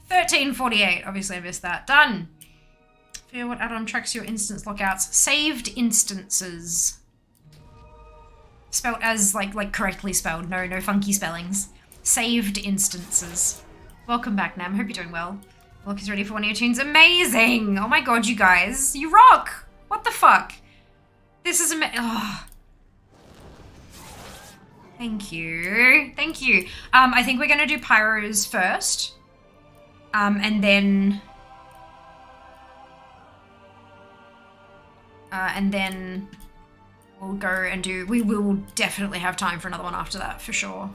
$13.48. Obviously, I missed that. Done. Fear what add-on tracks your instance lockouts. Saved instances. Spelled as, like correctly spelled. No funky spellings. Saved instances. Welcome back, Nam. Hope you're doing well. Look is ready for one of your tunes. Amazing! Oh my god, you guys. You rock! What the fuck? This is oh. Thank you. Thank you. I think we're gonna do pyros first. And then we'll go and do, we will definitely have time for another one after that, for sure.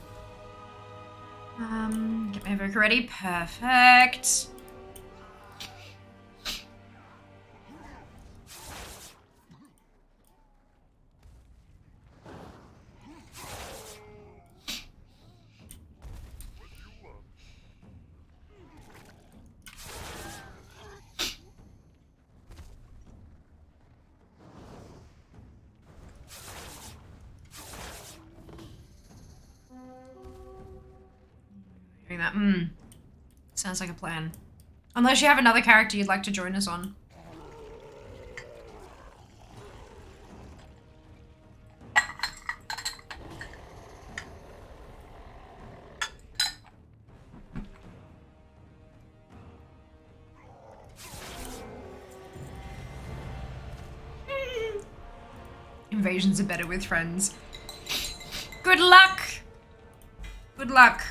Get my evoker ready. Perfect. Doing that. Sounds like a plan. Unless you have another character you'd like to join us on. Invasions are better with friends. Good luck! Good luck.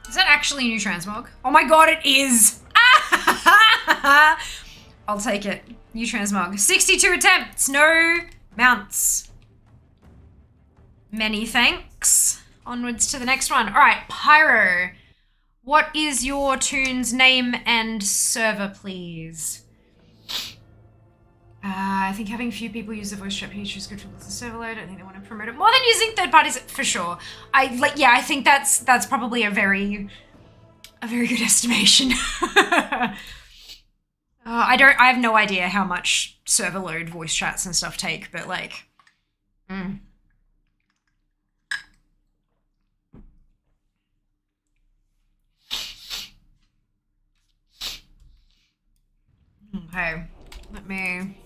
Is that actually new transmog? Oh my god, it is! I'll take it. New transmog. 62 attempts, no mounts. Many thanks. Onwards to the next one. Alright, Pyro. What is your tune's name and server, please? I think having a few people use the voice chat feature is good for the server load. I think they want to promote it more than using third parties for sure. I think that's probably a very good estimation. I have no idea how much server load voice chats and stuff take, but like, Okay, let me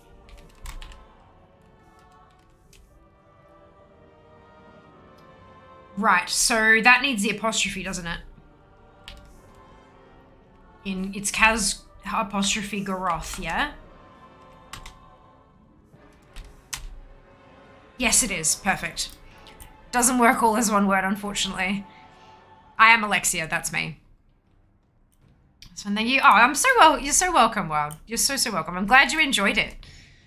Right, so that needs the apostrophe, doesn't it? It's Kaz apostrophe Goroth, yeah? Yes, it is. Perfect. Doesn't work all as one word, unfortunately. I am Alexia, that's me. So thank you. Oh, you're so welcome, Wild. You're so welcome. I'm glad you enjoyed it.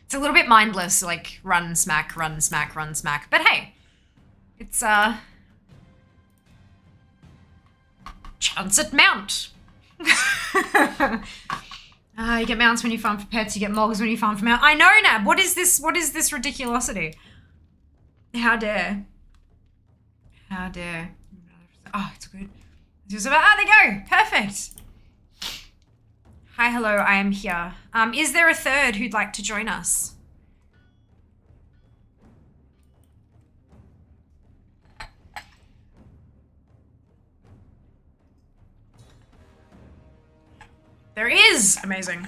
It's a little bit mindless, like run, smack, run, smack, run, smack. But hey, it's chance at mount. You get mounts when you farm for pets, you get mogs when you farm for mount. I know, Nab. What is this ridiculosity? How dare. How dare. Oh, it's good. There they go. Perfect. Hi, hello, I am here. Is there a third who'd like to join us? There is! Amazing.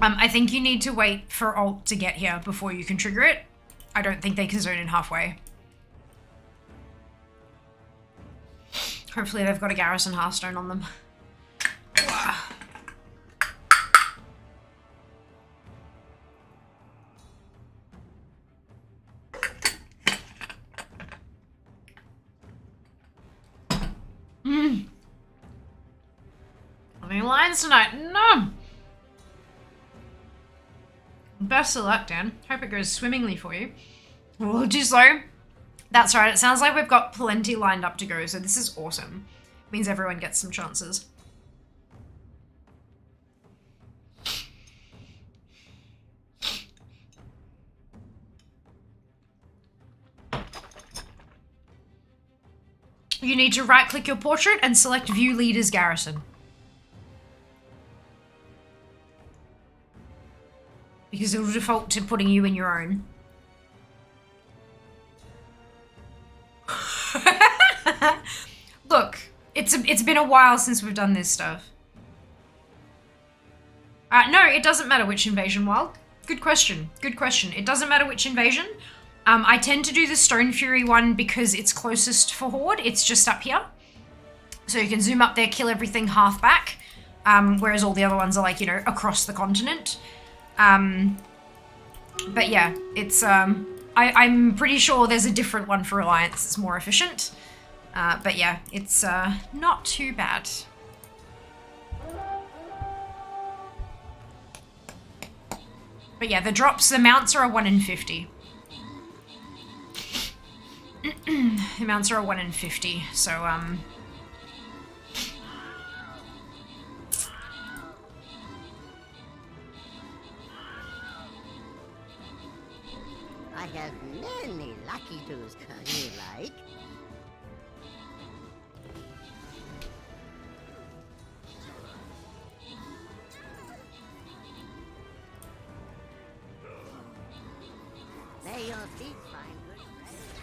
I think you need to wait for ult to get here before you can trigger it. I don't think they can zone in halfway. Hopefully they've got a garrison Hearthstone on them. Any lines tonight? No! Best of luck, Dan. Hope it goes swimmingly for you. We'll do so. That's right, it sounds like we've got plenty lined up to go, so this is awesome. Means everyone gets some chances. You need to right-click your portrait and select View Leader's Garrison. Because it'll default to putting you in your own. Look, it's been a while since we've done this stuff. No, it doesn't matter which invasion, Wild. Good question. Good question. It doesn't matter which invasion. I tend to do the Stone Fury one because it's closest for Horde. It's just up here. So you can zoom up there, kill everything half back. Whereas all the other ones are like, you know, across the continent. But yeah, it's, I'm pretty sure there's a different one for Alliance. It's more efficient. But yeah, it's, not too bad. But yeah, the drops, the mounts are a 1 in 50. The mounts are a 1 in 50, so, I have many lucky tools, you like. May your feet find good rest.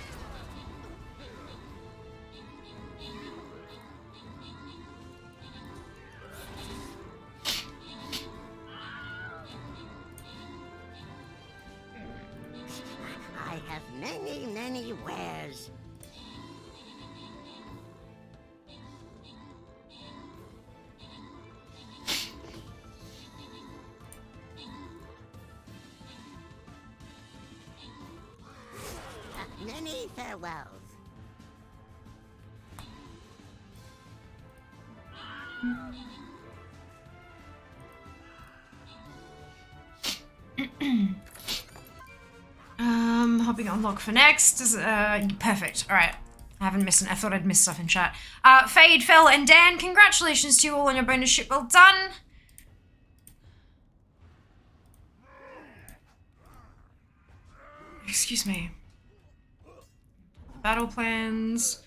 I have many, many wares. Many farewells. Hopping on lock for next. Perfect. All right. I thought I'd missed stuff in chat. Fade, Fel, and Dan, congratulations to you all on your bonus ship. Well done. Excuse me. Battle plans.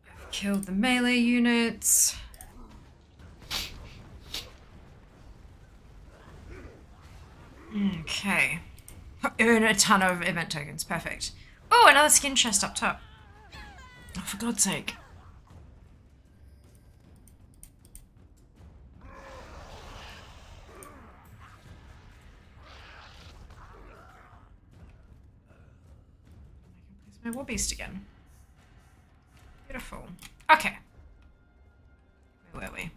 I've killed the melee units. Okay. Earn a ton of event tokens. Perfect. Oh, another skin chest up top. Oh, for God's sake. My war beast again. Beautiful. Okay. Where were we?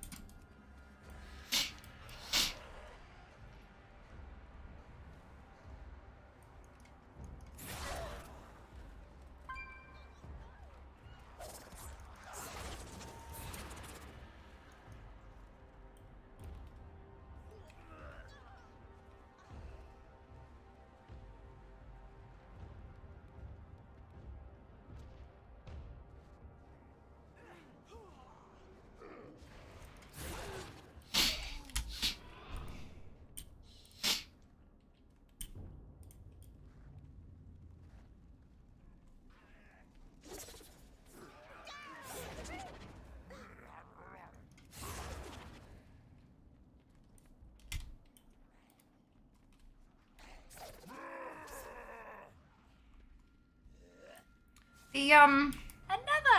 Another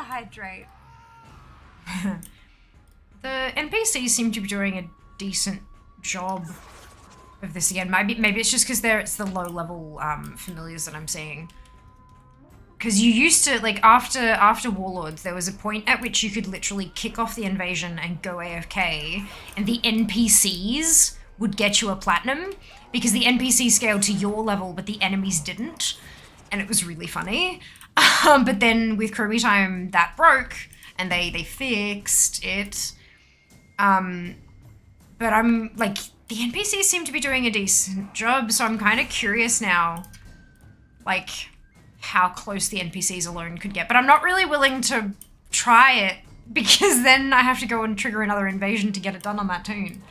hydrate. The NPCs seem to be doing a decent job of this again. Maybe it's just because it's the low level familiars that I'm seeing. Because you used to, like, after Warlords, there was a point at which you could literally kick off the invasion and go AFK, and the NPCs would get you a platinum, because the NPCs scaled to your level, but the enemies didn't, and it was really funny. But then with Chromie Time, that broke, and they fixed it. But I'm, like, the NPCs seem to be doing a decent job, so I'm kind of curious now, like, how close the NPCs alone could get. But I'm not really willing to try it, because then I have to go and trigger another invasion to get it done on that tune.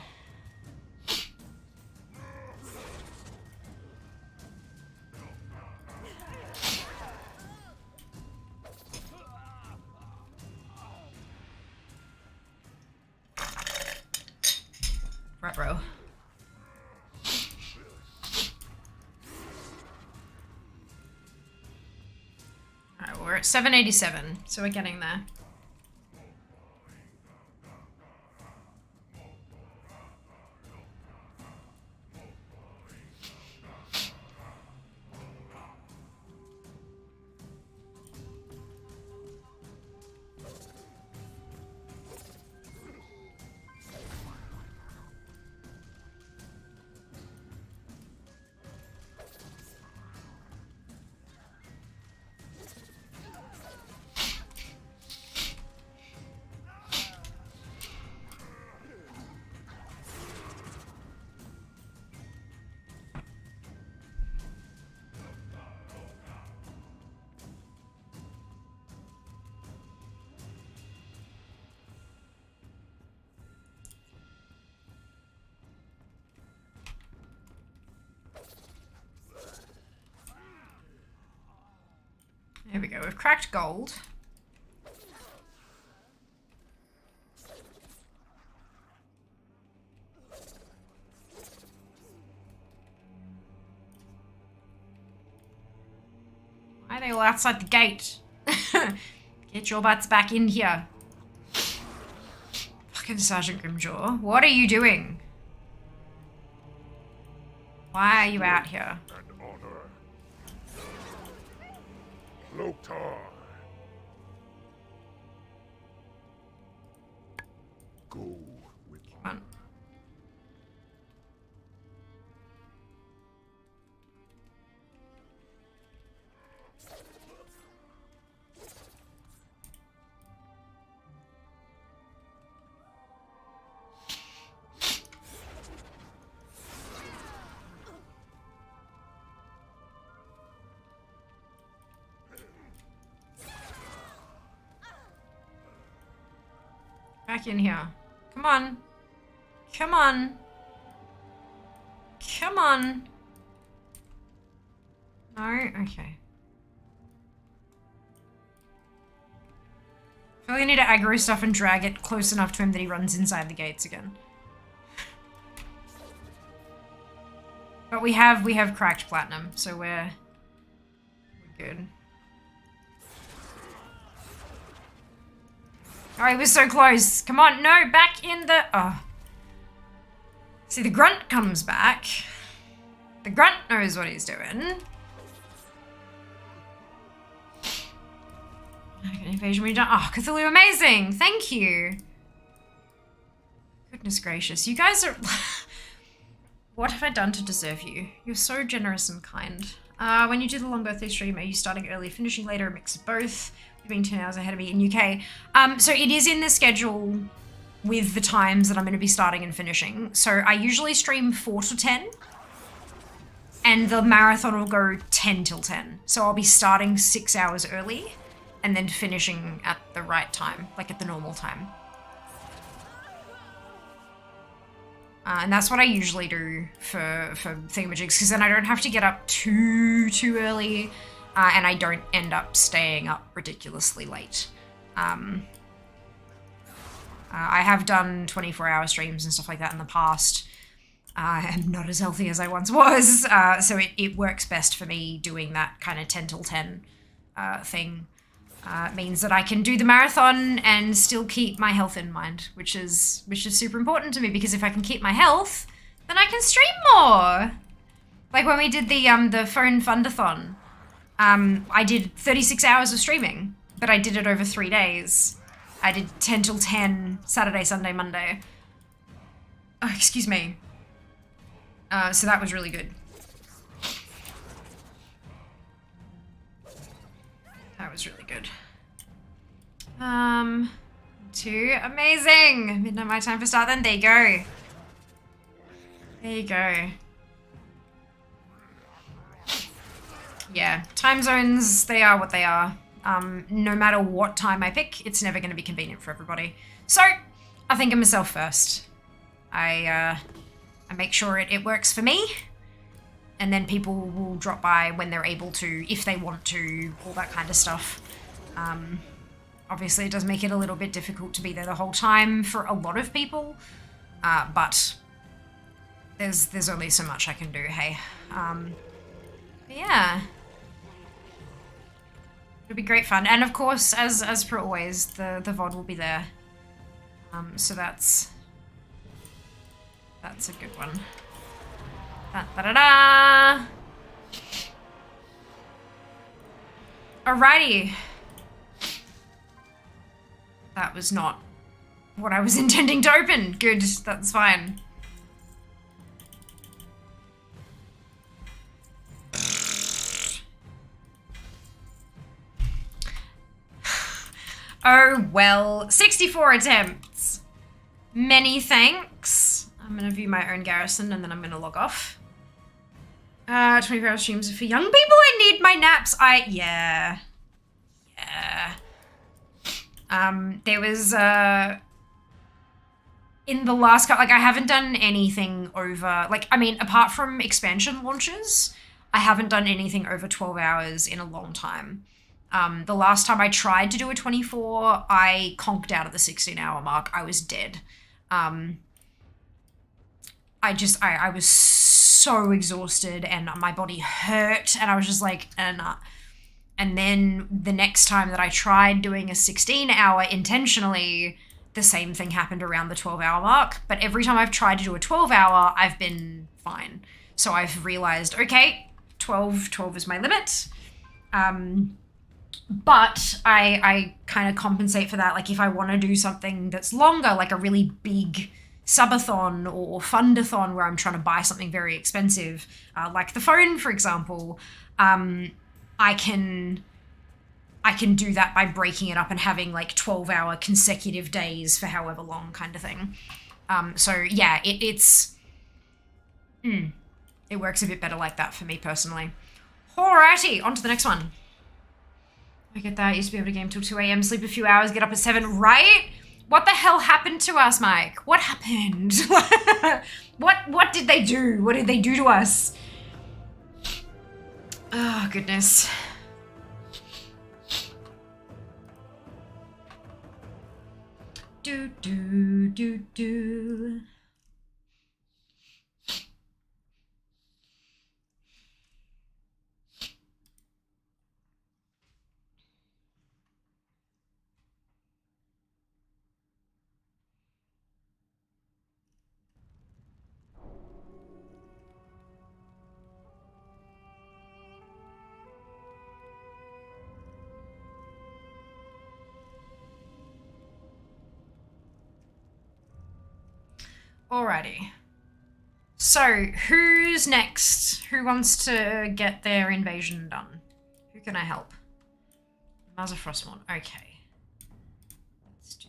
Right, bro. Alright, we're at 787, so we're getting there. There we go, we've cracked gold. Why are they all outside the gate? Get your butts back in here. Fucking Sergeant Grimjaw, what are you doing? Why are you out here? And honor. Loktar. Go with me. Come on. Back in here. Come on. Come on. Come on. No? Okay. I feel like I need to aggro stuff and drag it close enough to him that he runs inside the gates again. But we have cracked platinum, so we're good. Oh, he was so close. Come on, no, back in the... Oh. See, the grunt comes back. The grunt knows what he's doing. Invasion we done. Oh, Cthulhu, amazing. Thank you. Goodness gracious. You guys are... What have I done to deserve you? You're so generous and kind. When you do the long birthday stream, are you starting early, finishing later, a mix of both? You're being 10 hours ahead of me in UK. So it is in the schedule with the times that I'm going to be starting and finishing. So I usually stream 4 to 10. And the marathon will go 10 till 10. So I'll be starting 6 hours early and then finishing at the right time, like at the normal time. And that's what I usually do for thingamajigs, because then I don't have to get up too early, and I don't end up staying up ridiculously late. I have done 24-hour streams and stuff like that in the past. I'm not as healthy as I once was, so it works best for me doing that kind of 10 till 10 thing. It means that I can do the marathon and still keep my health in mind, which is super important to me, because if I can keep my health, then I can stream more. Like when we did the phone fundathon, I did 36 hours of streaming, but I did it over 3 days. I did 10 till 10, Saturday, Sunday, Monday. Oh, excuse me. So that was really good. That was really good. 2, amazing. Midnight my time for start then. There you go. There you go. Yeah, time zones, they are what they are. No matter what time I pick, it's never going to be convenient for everybody. So, I think of myself first. I make sure it works for me. And then people will drop by when they're able to, if they want to, all that kind of stuff. Obviously, it does make it a little bit difficult to be there the whole time for a lot of people, but there's only so much I can do, hey. Yeah. It'll be great fun. And of course, as per always, the VOD will be there. So that's a good one. Da-da-da-da! Alrighty. That was not what I was intending to open. Good, that's fine. Oh well, 64 attempts. Many thanks. I'm gonna view my own garrison and then I'm gonna log off. 24-hour streams are for young people. I need my naps. Yeah. There was, in the last couple, like, I haven't done anything over, like, I mean, apart from expansion launches, I haven't done anything over 12 hours in a long time. The last time I tried to do a 24, I conked out at the 16-hour mark. I was dead. I was so exhausted and my body hurt and I was just like, nah. And then the next time that I tried doing a 16-hour intentionally, the same thing happened around the 12-hour mark. But every time I've tried to do a 12-hour, I've been fine. So I've realized, okay, 12 is my limit. But I kind of compensate for that. Like if I want to do something that's longer, like a really big subathon or fundathon where I'm trying to buy something very expensive, like the phone, for example, I can do that by breaking it up and having like 12-hour consecutive days for however long kind of thing. So yeah, it works a bit better like that for me personally. Alrighty, on to the next one. I get that. I used to be able to game till 2 a.m., sleep a few hours, get up at 7, right? What the hell happened to us, Mike? What happened? What did they do? What did they do to us? Oh, goodness. Do. Alrighty. So, who's next? Who wants to get their invasion done? Who can I help? Maza Frostmourne. Okay. Let's do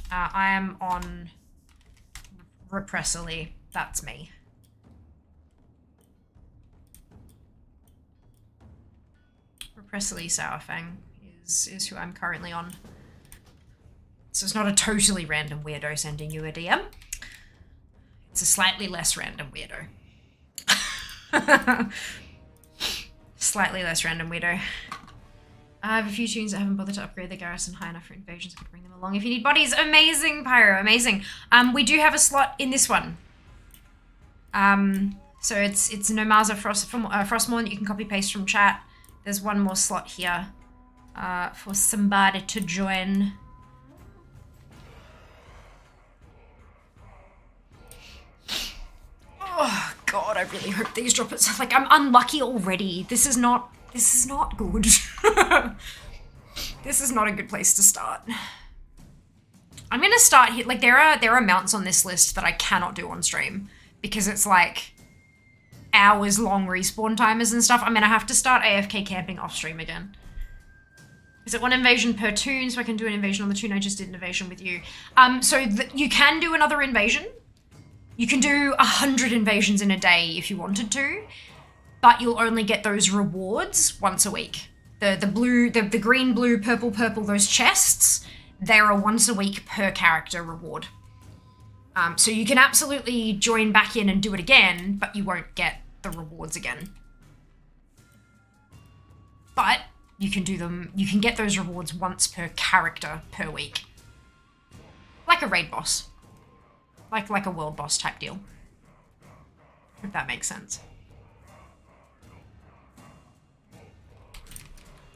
that. I am on Repressily. That's me. Repressily Sourfang is who I'm currently on. So it's not a totally random weirdo sending you a DM. It's a slightly less random weirdo. Slightly less random weirdo. I have a few tunes that haven't bothered to upgrade the garrison high enough for invasions. I could bring them along if you need bodies. Amazing, Pyro, amazing. We do have a slot in this one. So it's Nomaza Frostmourne that you can copy paste from chat. There's one more slot here for somebody to join. Oh God, I really hope these drop it. Like, I'm unlucky already. This is not good. This is not a good place to start. I'm gonna start here. Like, there are mounts on this list that I cannot do on stream because it's like hours long respawn timers and stuff. I'm gonna have to start AFK camping off stream again. Is it one invasion per toon? So I can do an invasion on the toon I just did an invasion with you. You can do another invasion. You can do 100 invasions in a day if you wanted to, but you'll only get those rewards once a week. The green, blue, purple, those chests, they're a once a week per character reward. So you can absolutely join back in and do it again, but you won't get the rewards again. But you can do them, you can get those rewards once per character per week. Like a raid boss. Like a world boss type deal. If that makes sense.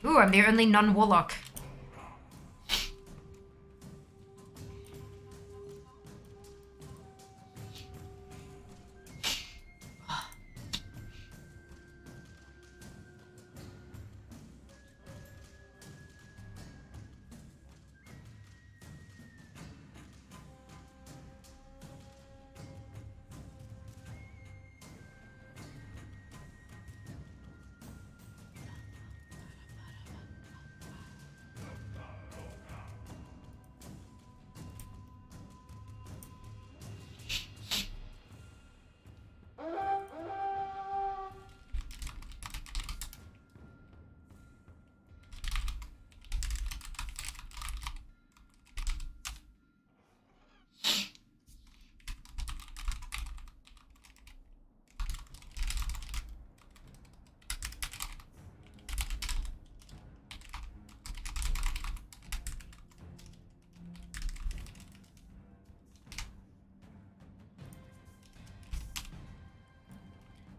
Ooh, I'm the only non-warlock.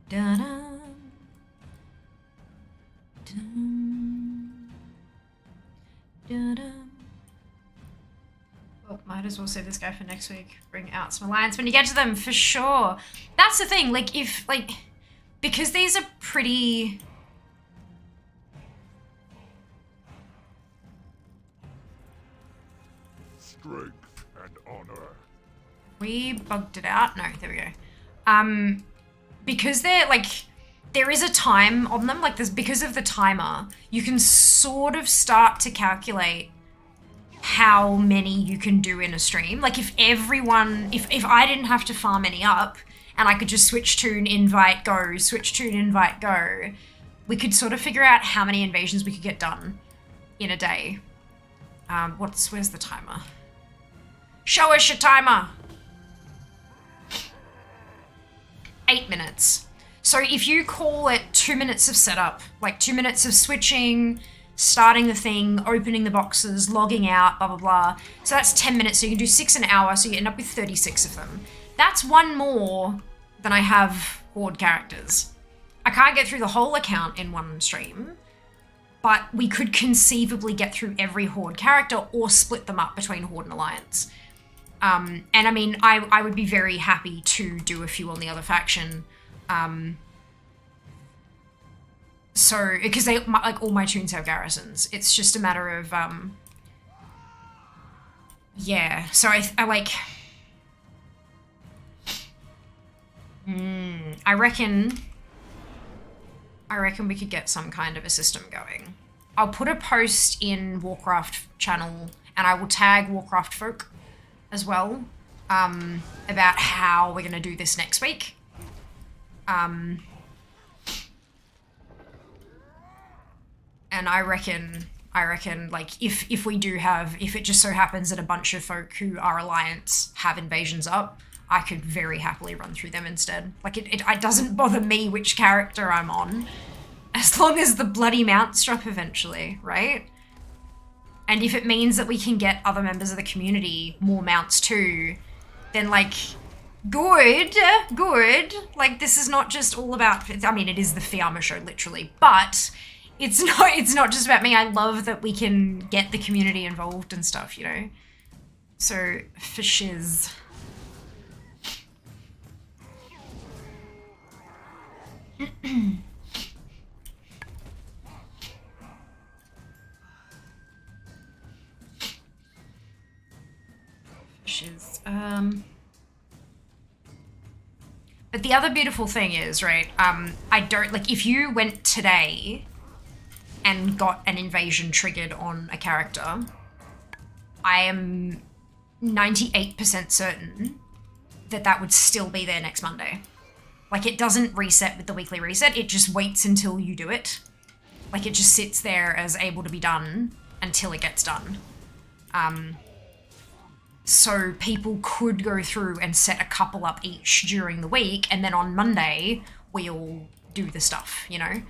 Da-dum. Dum. Da-dum. Well, might as well save this guy for next week. Bring out some alliance when you get to them, for sure. That's the thing, because these are pretty... Strength and honor. We bugged it out? No, there we go. Because they're there is a time on them, because of the timer, you can sort of start to calculate how many you can do in a stream. Like if I didn't have to farm any up and I could just switch tune, invite, go, switch tune, invite, go, we could sort of figure out how many invasions we could get done in a day. Where's the timer? Show us your timer! 8 minutes. So if you call it 2 minutes of setup, 2 minutes of switching, starting the thing, opening the boxes, logging out, blah, blah, blah. So that's 10 minutes. So you can do 6 an hour. So you end up with 36 of them. That's one more than I have Horde characters. I can't get through the whole account in one stream, but we could conceivably get through every Horde character or split them up between Horde and Alliance. And I mean, I would be very happy to do a few on the other faction. So, because all my tunes have garrisons. It's just a matter of, Yeah, so I like... I reckon we could get some kind of a system going. I'll put a post in Warcraft channel and I will tag Warcraft folk as well, about how we're gonna do this next week. And I reckon like if we do have, if it just so happens that a bunch of folk who are Alliance have invasions up, I could very happily run through them instead. Like it doesn't bother me which character I'm on, as long as the bloody mounts drop eventually, right? And if it means that we can get other members of the community more mounts too, then like, good. Like this is not just all about, I mean, it is the Fiamma show literally, but it's not just about me. I love that we can get the community involved and stuff, you know? So, for shiz. Shiz. But the other beautiful thing is, right, I don't, like, if you went today and got an invasion triggered on a character, I am 98% certain that that would still be there next Monday. Like, it doesn't reset with the weekly reset, it just waits until you do it. Like, it just sits there as able to be done until it gets done. So people could go through and set a couple up each during the week, and then on Monday, we'll do the stuff, you know?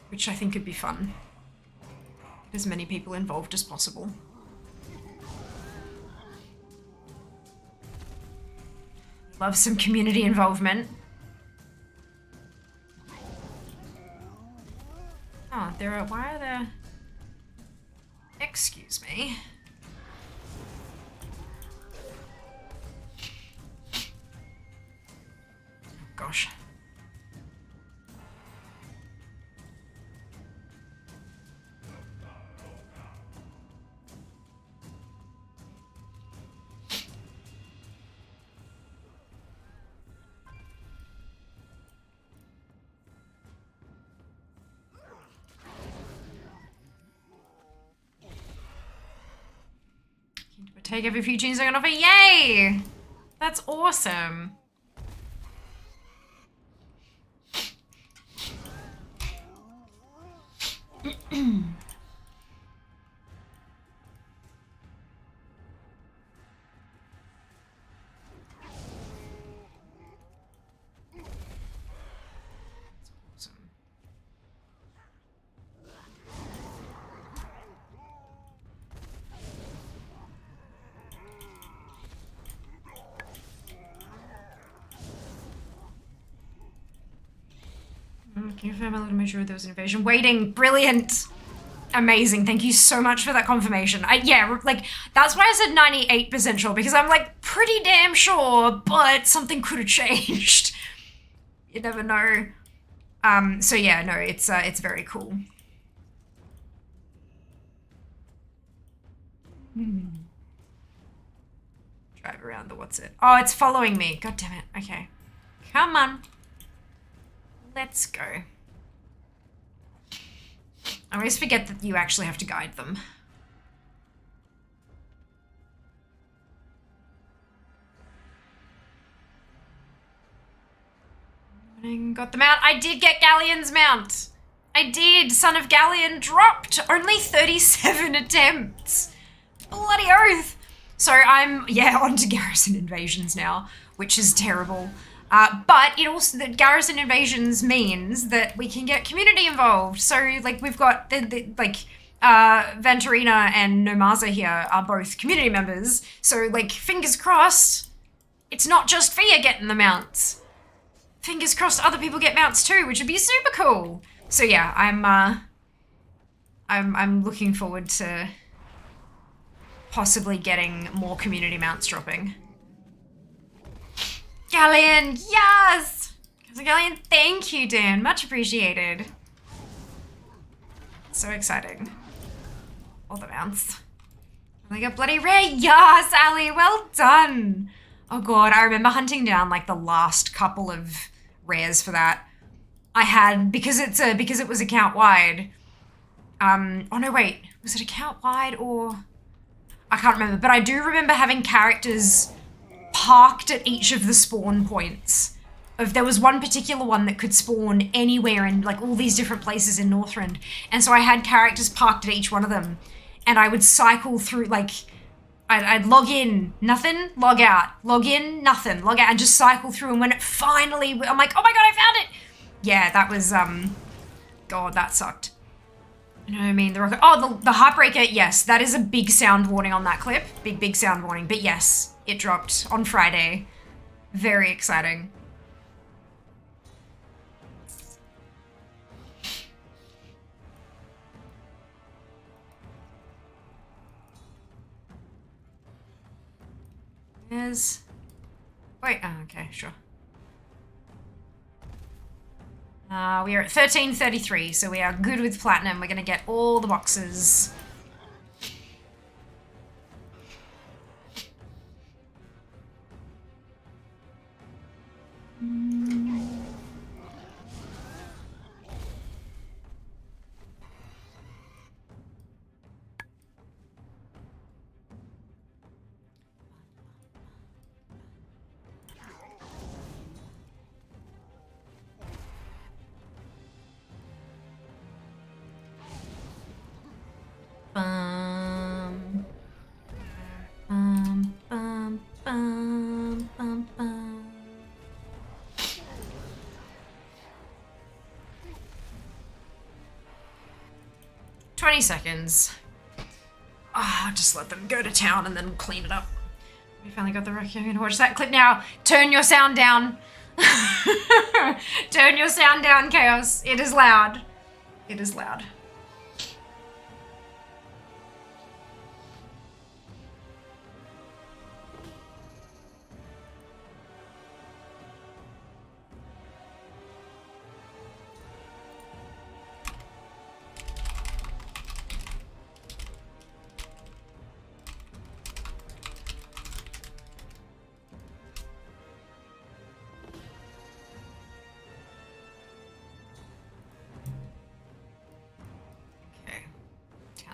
Which I think could be fun. Get as many people involved as possible. Love some community involvement. Oh, why are there... Excuse me. Gosh. Take every few tunes I can offer. Yay! That's awesome. Can you confirm a little make sure there was an invasion? Waiting, brilliant, amazing. Thank you so much for that confirmation. Yeah, like that's why I said 98% sure, because I'm like pretty damn sure, but something could have changed. You never know. So yeah, no, it's very cool. Drive around the what's it? Oh, it's following me. God damn it. Okay, come on. Let's go. I always forget that you actually have to guide them. Got the mount. I did get Galleon's mount. I did. Son of Galleon dropped. Only 37 attempts. Bloody oath. So I'm, yeah, on to Garrison Invasions now, which is terrible. But it also, the Garrison Invasions means that we can get community involved. So, like, we've got, Venturina and Nomaza here are both community members. So, like, fingers crossed, it's not just Fia getting the mounts. Fingers crossed other people get mounts too, which would be super cool. So, yeah, I'm looking forward to possibly getting more community mounts dropping. Galleon, yes! Galleon, thank you, Dan. Much appreciated. So exciting. All the mounts. Like a bloody rare. Yes, Ali, well done. Oh god, I remember hunting down like the last couple of rares for that. I had, because it was account wide. Oh no, wait, was it account wide or? I can't remember, but I do remember having characters parked at each of the spawn points. There was one particular one that could spawn anywhere in like all these different places in Northrend. And so I had characters parked at each one of them. And I would cycle through, like, I'd log in, nothing, log out, log in, nothing, log out, and just cycle through. And when it finally, I'm like, oh my god, I found it. Yeah, that was, God, that sucked. You know what I mean? The Heartbreaker, yes, that is a big sound warning on that clip. Big sound warning. But yes, it dropped on Friday. Very exciting. Wait, oh, okay, sure. We are at 1333, so we are good with platinum. We're gonna get all the boxes. Bum, bum, bum, bum, bum, bum. 20 seconds. Ah, just let them go to town and then clean it up. We finally got the rookie. I'm gonna watch that clip now. Turn your sound down. Turn your sound down, Chaos. It is loud. It is loud.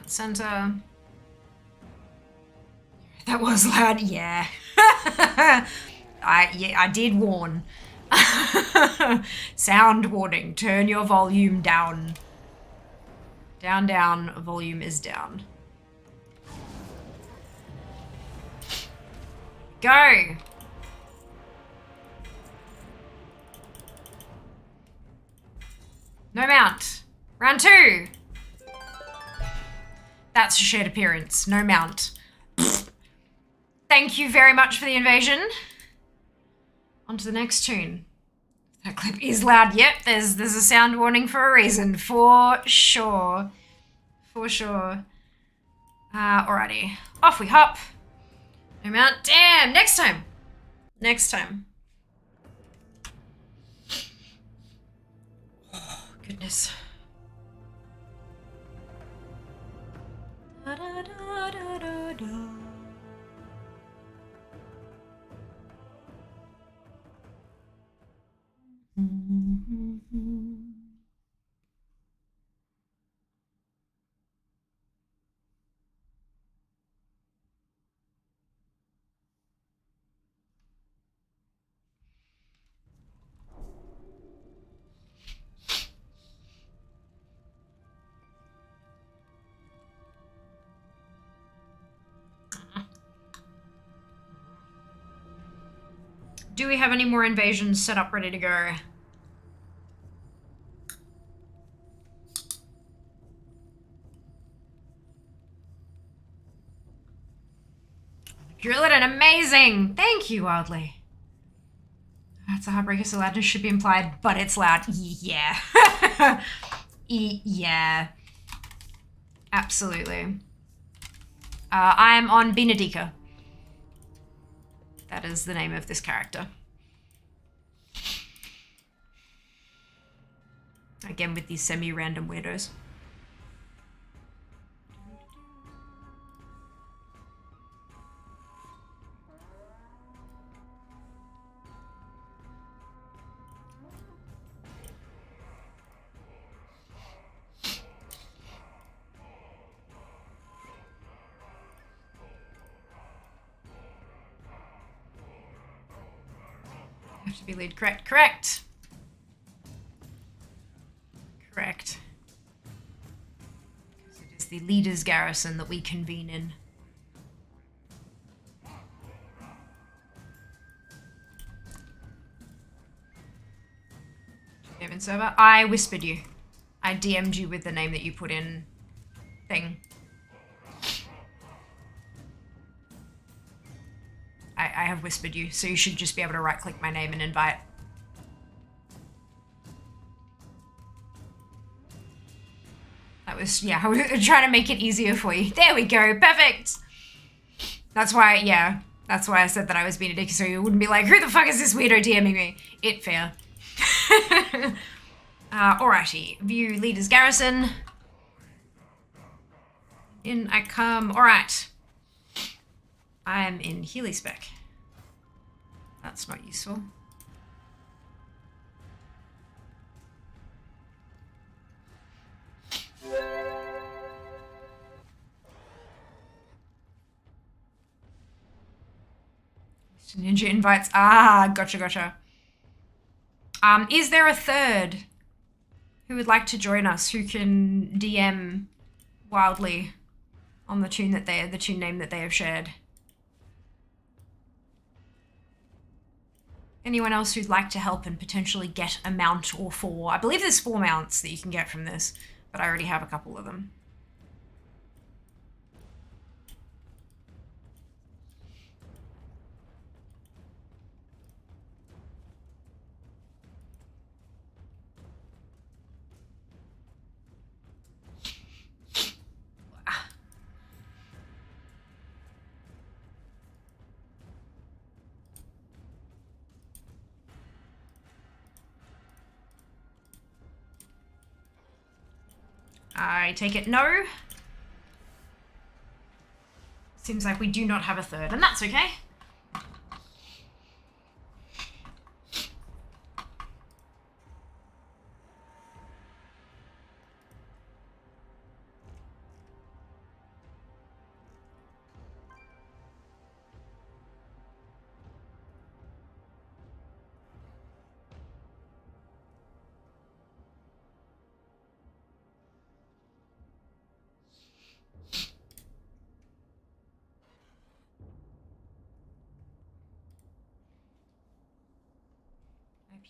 Center. That was loud, yeah. I did warn. Sound warning, turn your volume down. Down, volume is down. Go! No mount. Round 2. That's a shared appearance. No mount. Thank you very much for the invasion. On to the next tune. That clip is loud. Yep, there's a sound warning for a reason. For sure. For sure. Alrighty. Off we hop. No mount. Damn! Next time. Next time. Oh, goodness. Da, da, da, da, da, da. Do we have any more invasions set up ready to go? Drill it and amazing! Thank you, Wildly. That's a heartbreaker, so loudness should be implied, but it's loud. Yeah. Yeah. Absolutely. I'm on Benedica. That is the name of this character. Again, with these semi-random weirdos. Have to be lead. Correct. Correct. Correct. Because it is the leader's garrison that we convene in. Name and server. I whispered you. I DM'd you with the name that you put in thing. I have whispered you, so you should just be able to right click my name and invite. That was, yeah, I was trying to make it easier for you. There we go, perfect! That's why, yeah, that's why I said that I was being a dick, so you wouldn't be like, who the fuck is this weirdo DMing me? It fair. Alrighty, view leader's garrison. In I come, alright. I am in Healy spec. That's not useful. Ninja invites. Ah, gotcha. Is there a third who would like to join us who can DM wildly on the tune name that they have shared? Anyone else who'd like to help and potentially get a mount or 4? I believe there's 4 mounts that you can get from this, but I already have a couple of them. I take it no. Seems like we do not have a third, and that's okay.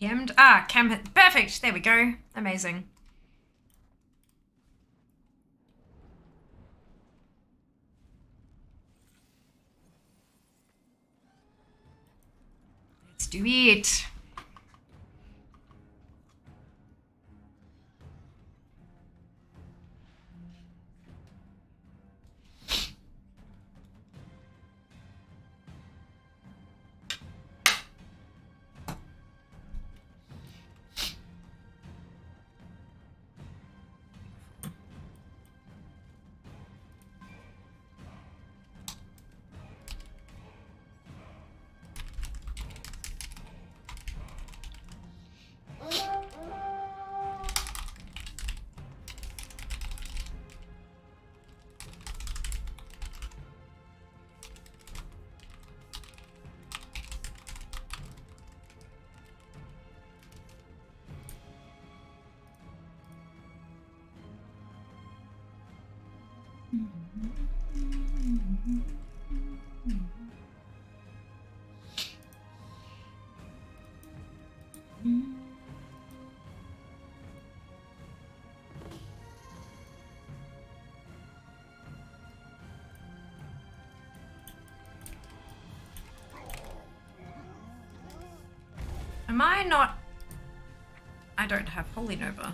PM'd. Ah, perfect. There we go. Amazing. Let's do it. Am I not... I don't have Holy Nova.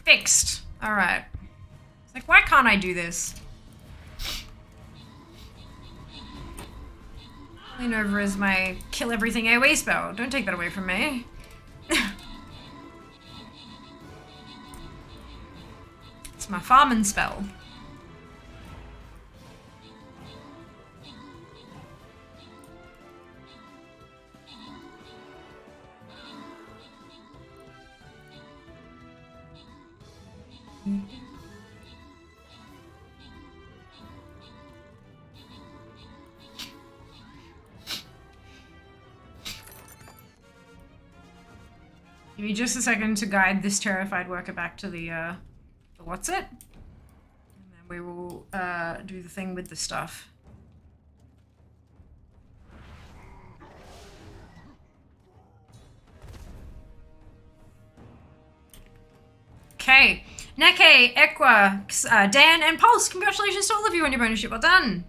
Fixed. All right. It's like, why can't I do this? Lean over is my kill everything AoE spell. Don't take that away from me. It's my farming spell. Give me just a second to guide this terrified worker back to the what's it? And then we will do the thing with the stuff. Okay. Neke, Equa, Dan, and Pulse, congratulations to all of you on your bonus. Well done.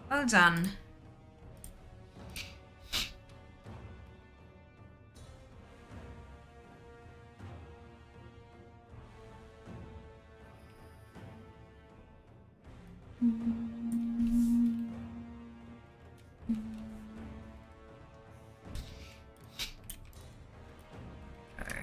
Well done. Okay.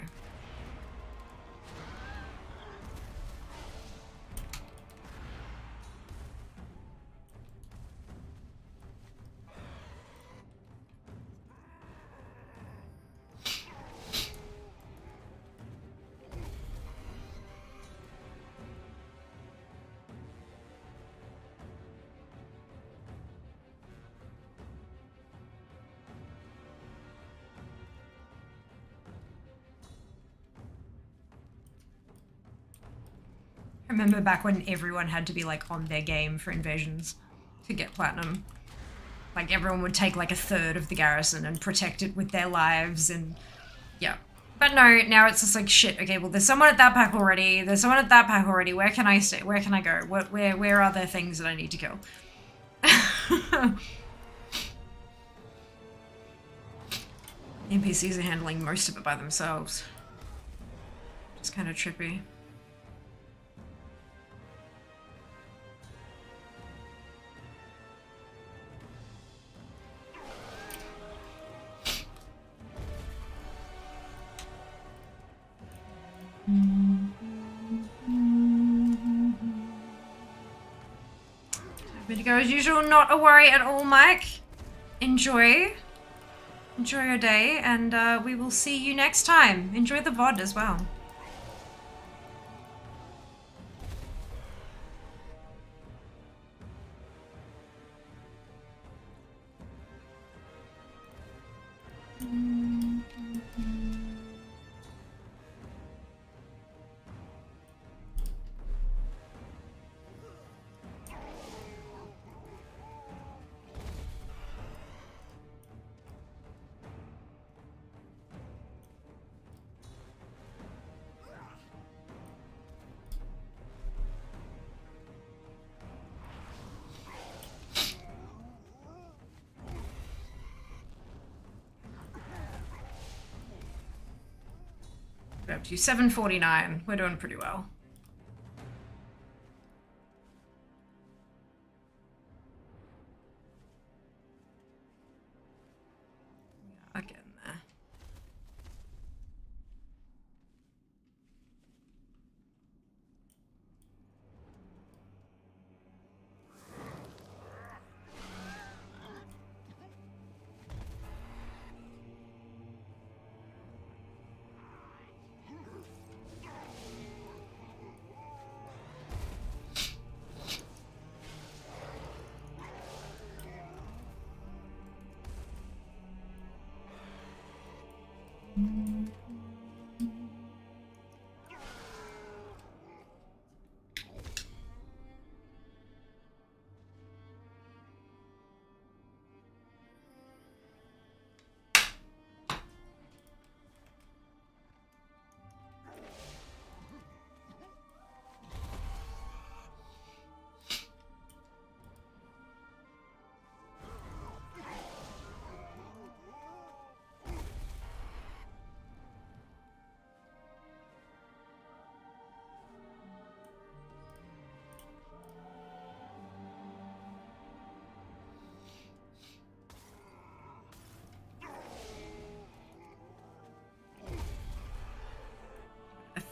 I remember back when everyone had to be like on their game for invasions to get platinum. Like everyone would take like a third of the garrison and protect it with their lives and yeah. But no, now it's just like shit, okay, well there's someone at that pack already, there's someone at that pack already, where can I stay? Where can I go? Where are there things that I need to kill? NPCs are handling most of it by themselves. It's kind of trippy. Way to go as usual, not a worry at all, Mike. Enjoy your day, and we will see you next time. Enjoy the VOD as well. We're up to 749. We're doing pretty well. Yeah, getting there.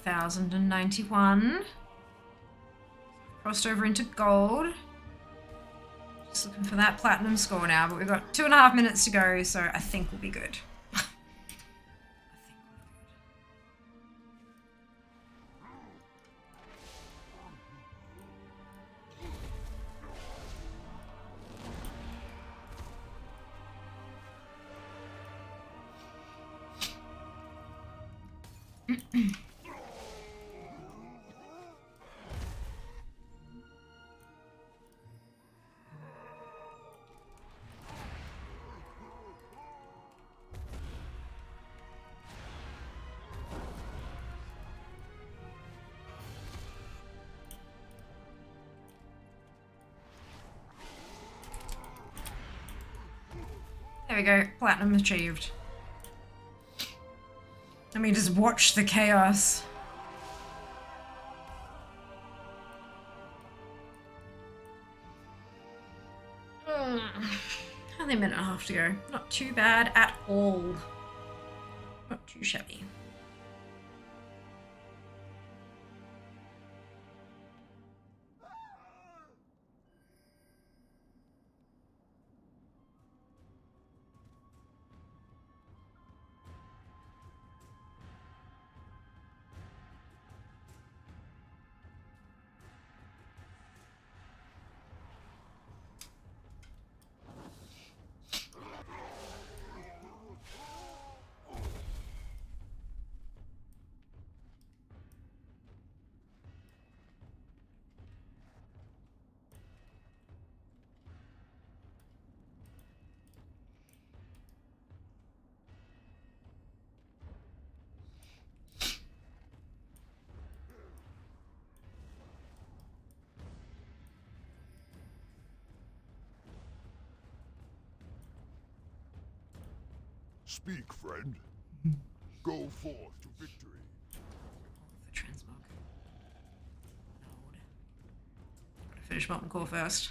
1,091. Crossed over into gold. Just looking for that platinum score now, but we've got 2.5 minutes to go, so I think we'll be good. There we go, platinum achieved. Let me just watch the chaos. Only a minute and a half to go. Not too bad at all. Not too shabby. Speak, friend. Go forth to victory. The transmog. Node. Gotta finish molten core first.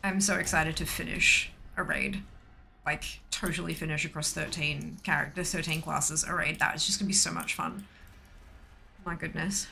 I'm so excited to finish a raid. Like, totally finish across 13 characters, 13 classes a raid. That is just gonna be so much fun. My goodness.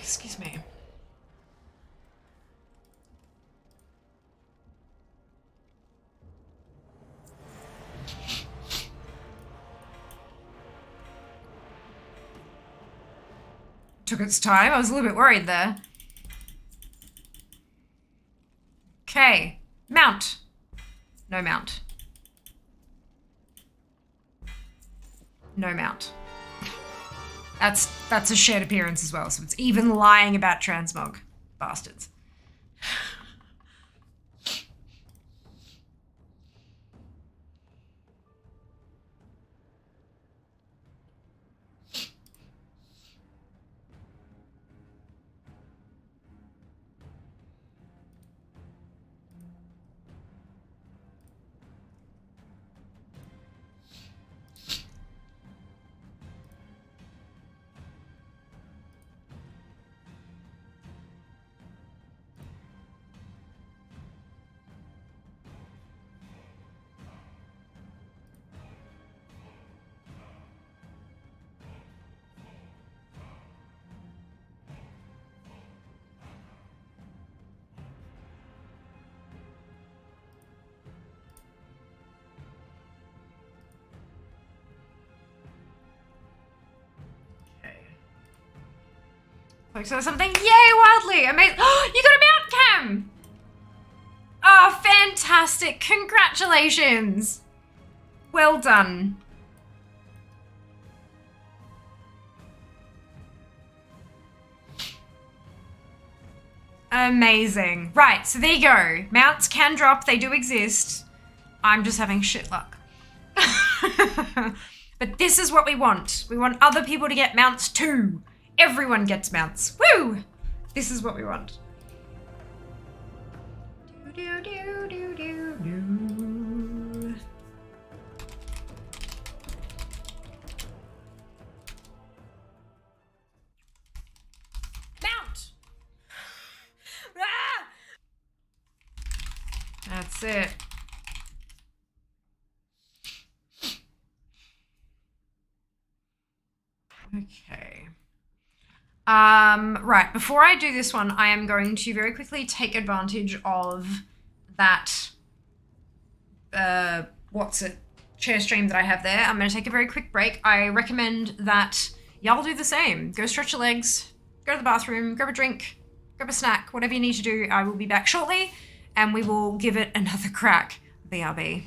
Excuse me. Took its time. I was a little bit worried there. Okay. Mount. No mount. No mount. That's a shared appearance as well, so it's even lying about transmog. Bastards. Focus on something. Yay, Wildly! Amazing. Oh, you got a mount cam! Oh, fantastic. Congratulations. Well done. Amazing. Right, so there you go. Mounts can drop. They do exist. I'm just having shit luck. But this is what we want. We want other people to get mounts too. Everyone gets mounts. Woo! This is what we want. Do, do, do, do, do. Mount! Ah! That's it. Okay. Right, before I do this one, I am going to very quickly take advantage of that, share stream that I have there. I'm going to take a very quick break. I recommend that y'all do the same. Go stretch your legs, go to the bathroom, grab a drink, grab a snack, whatever you need to do. I will be back shortly, and we will give it another crack. BRB.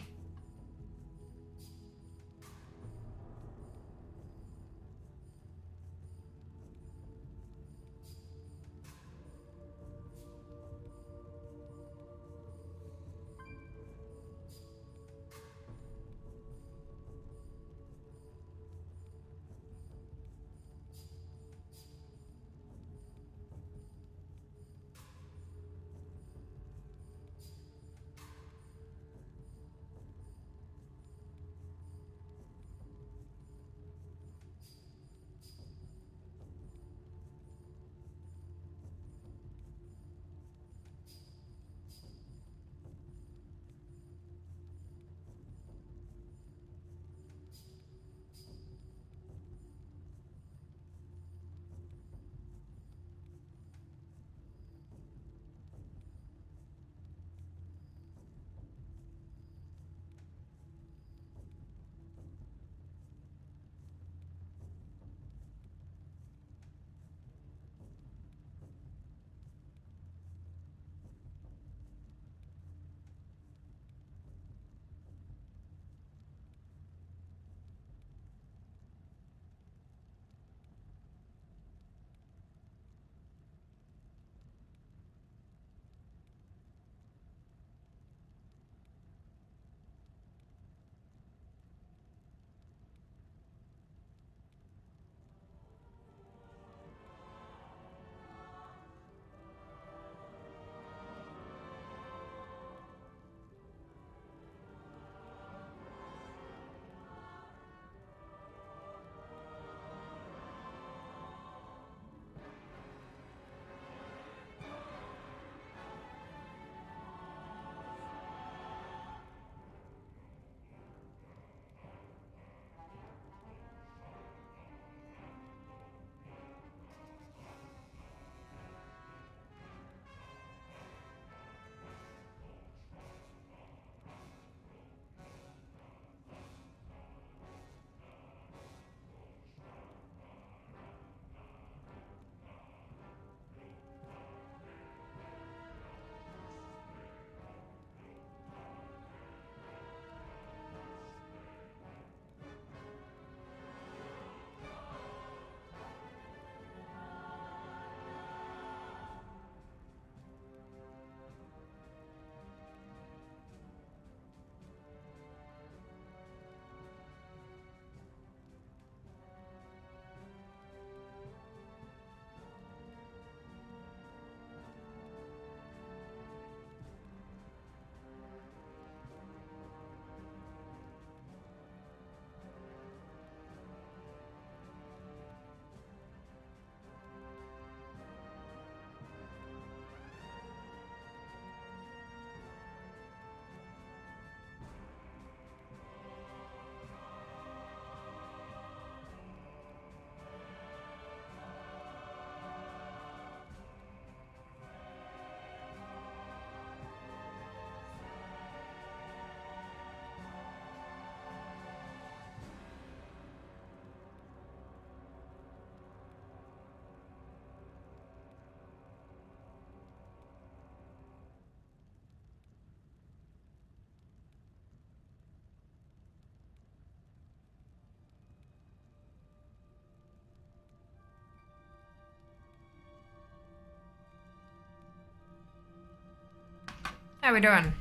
How we doing?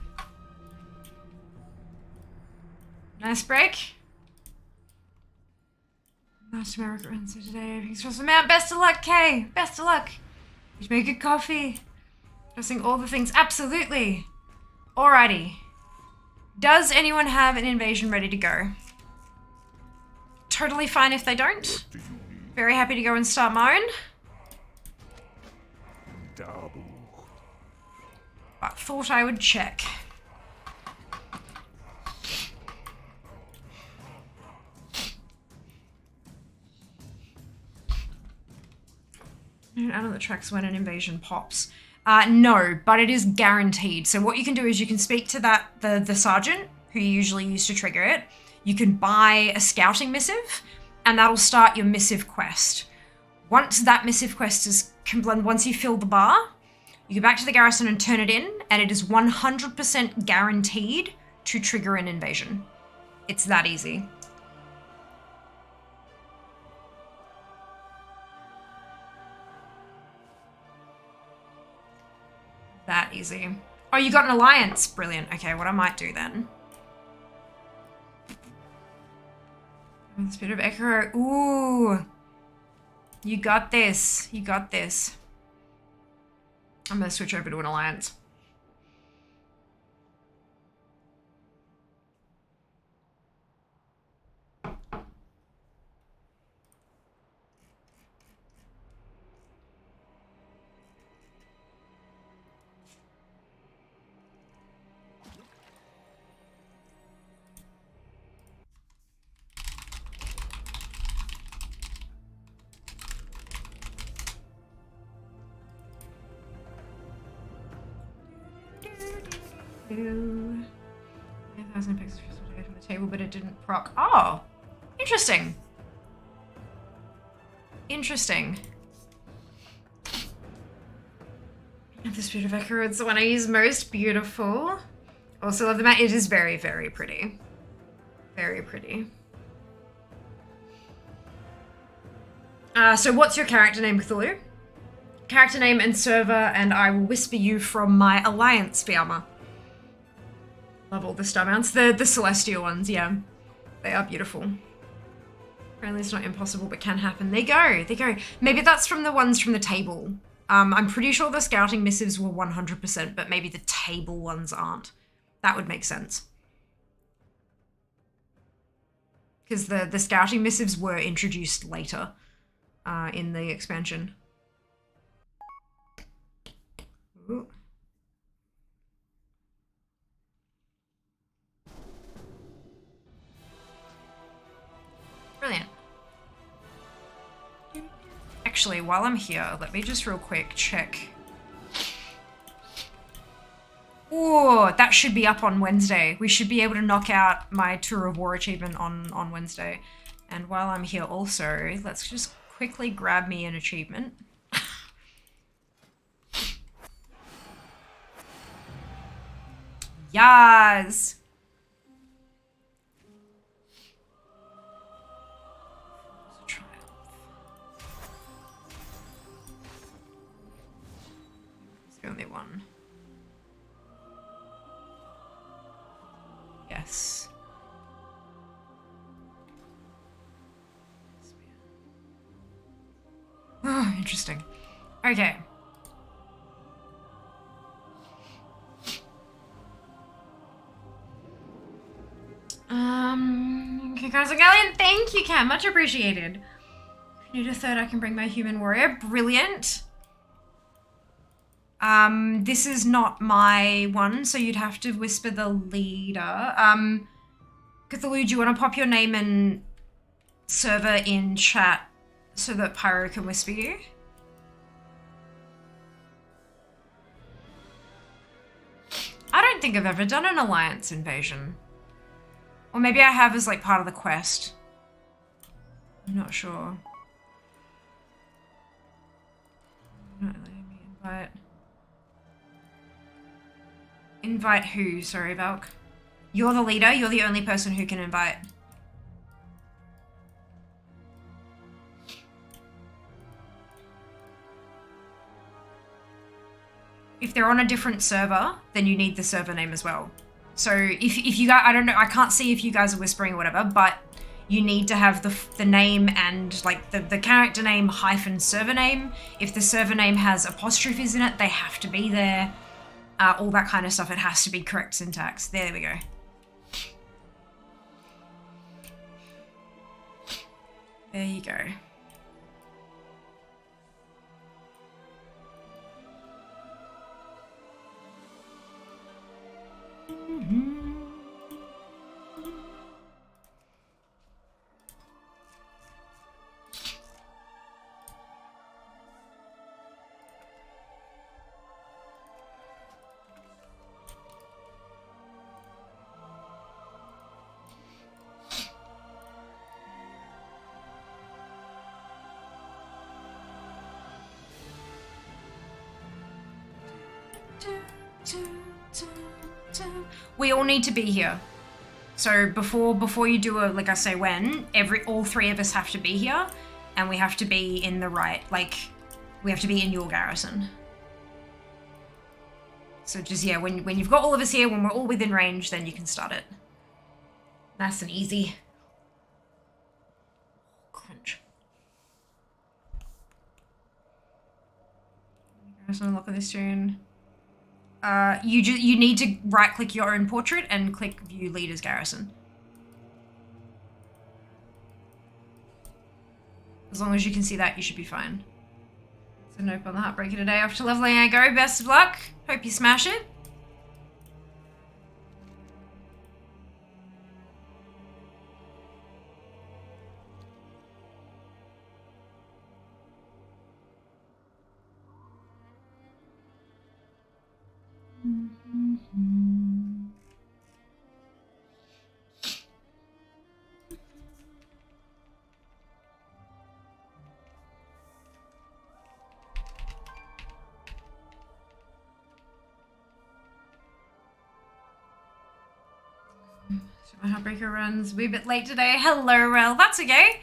Nice break? Last America answer today. Thanks for some out. Best of luck, Kay. Best of luck. You make a coffee. Pressing all the things. Absolutely. Alrighty. Does anyone have an invasion ready to go? Totally fine if they don't. Very happy to go and start my own. But thought I would check. Out of the tracks when an invasion pops. No, but it is guaranteed. So what you can do is you can speak to the sergeant who you usually use to trigger it. You can buy a scouting missive, and that'll start your missive quest. Once that missive quest is complete, once you fill the bar, you go back to the garrison and turn it in, and it is 100% guaranteed to trigger an invasion. It's that easy. That easy. Oh, you got an alliance. Brilliant. Okay, what I might do then. This bit of echo. Ooh. You got this. You got this. I'm going to switch over to an alliance. do 1,000 pixels from the table, but it didn't proc. Oh, interesting. Interesting. The Spirit of Echo is the one I use most. Beautiful. Also love the mat. It is very, very pretty. Very pretty. So what's your character name, Cthulhu? Character name and server, and I will whisper you from my Alliance Fiamma. Love all the star mounts. The celestial ones, yeah. They are beautiful. Apparently it's not impossible, but can happen. There you go, there you go. Maybe that's from the ones from the table. I'm pretty sure the scouting missives were 100%, but maybe the table ones aren't. That would make sense. Because the scouting missives were introduced later in the expansion. Ooh. Brilliant. Actually, while I'm here, let me just real quick check. Oh, that should be up on Wednesday. We should be able to knock out my Tour of War achievement on Wednesday. And while I'm here also, let's just quickly grab me an achievement. Yes! It's the only one. Yes. Oh, interesting. Okay. Congrats on Galleon. Thank you, Cam. Much appreciated. If you need a third, I can bring my human warrior. Brilliant. This is not my one, so you'd have to whisper the leader. Cthulhu, do you want to pop your name and server in chat so that Pyro can whisper you? I don't think I've ever done an alliance invasion. Or maybe I have as like part of the quest. I'm not sure. Not letting me invite. Invite who? Sorry, Valk. You're the leader. You're the only person who can invite. If they're on a different server, then you need the server name as well. So if you guys, I don't know, I can't see if you guys are whispering or whatever, but you need to have the name and like the character name hyphen server name. If the server name has apostrophes in it, they have to be there. All that kind of stuff. It has to be correct syntax. There we go. There you go. We all need to be here. So before you do a, like I say when, all three of us have to be here, and we have to be in the right, like, we have to be in your garrison. So just, yeah, when you've got all of us here, when we're all within range, then you can start it. Nice and easy. Crunch. Garrison, look at this tune. You need to right click your own portrait and click view leader's garrison. As long as you can see that, you should be fine. So nope on the Heartbreaker today. Off to leveling I go. Best of luck. Hope you smash it. My Heartbreaker runs a wee bit late today. Hello, Rel. That's okay.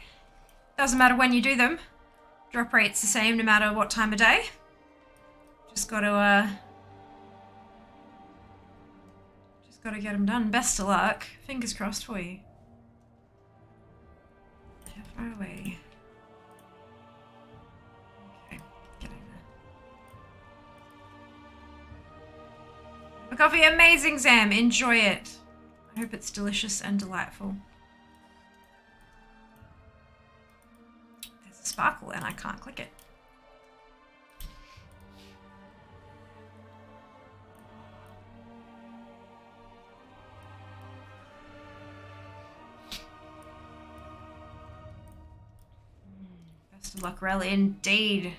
Doesn't matter when you do them. Drop rate's the same no matter what time of day. Just gotta get them done. Best of luck. Fingers crossed for you. How far away? Okay, getting there. The coffee, amazing, Sam. Enjoy it. I hope it's delicious and delightful. There's a sparkle and I can't click it. Best of luck, Rel, indeed.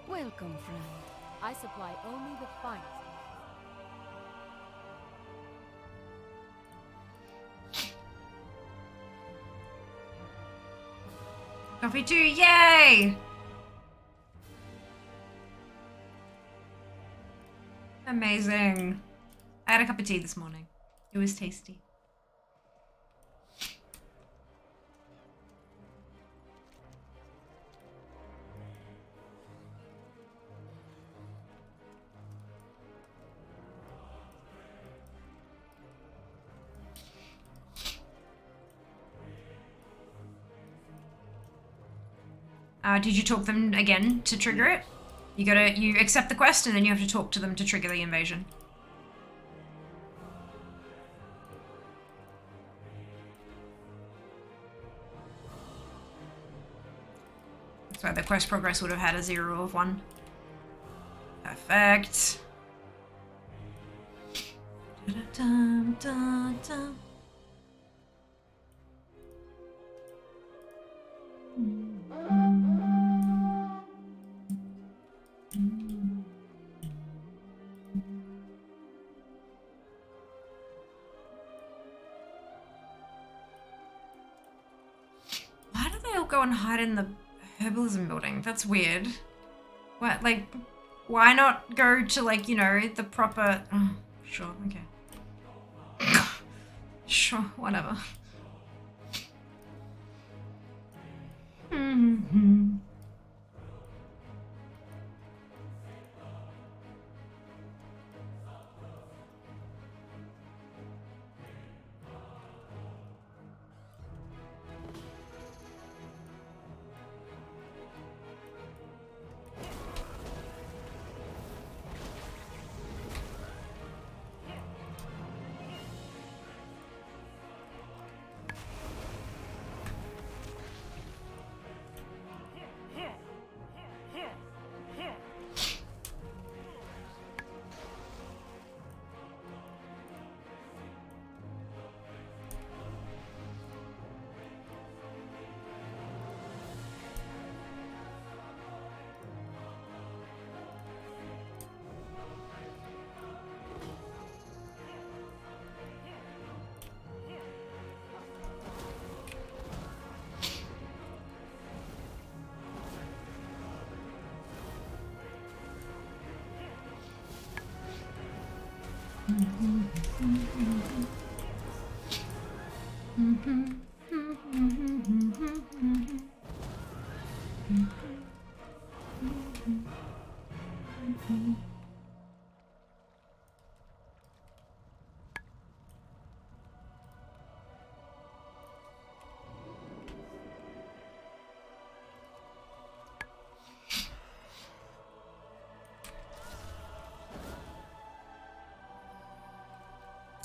Welcome, friend. I supply only the finest. Coffee too, yay! Amazing. I had a cup of tea this morning. It was tasty. Did you talk them again to trigger it? You accept the quest and then you have to talk to them to trigger the invasion. That's why the quest progress would have had a 0 of 1. Perfect. Da-da-dum-dum-dum. Why do they all go and hide in the Herbalism building. That's weird. What, like, why not go to, like, you know, the proper... Oh, sure, okay. Sure, whatever.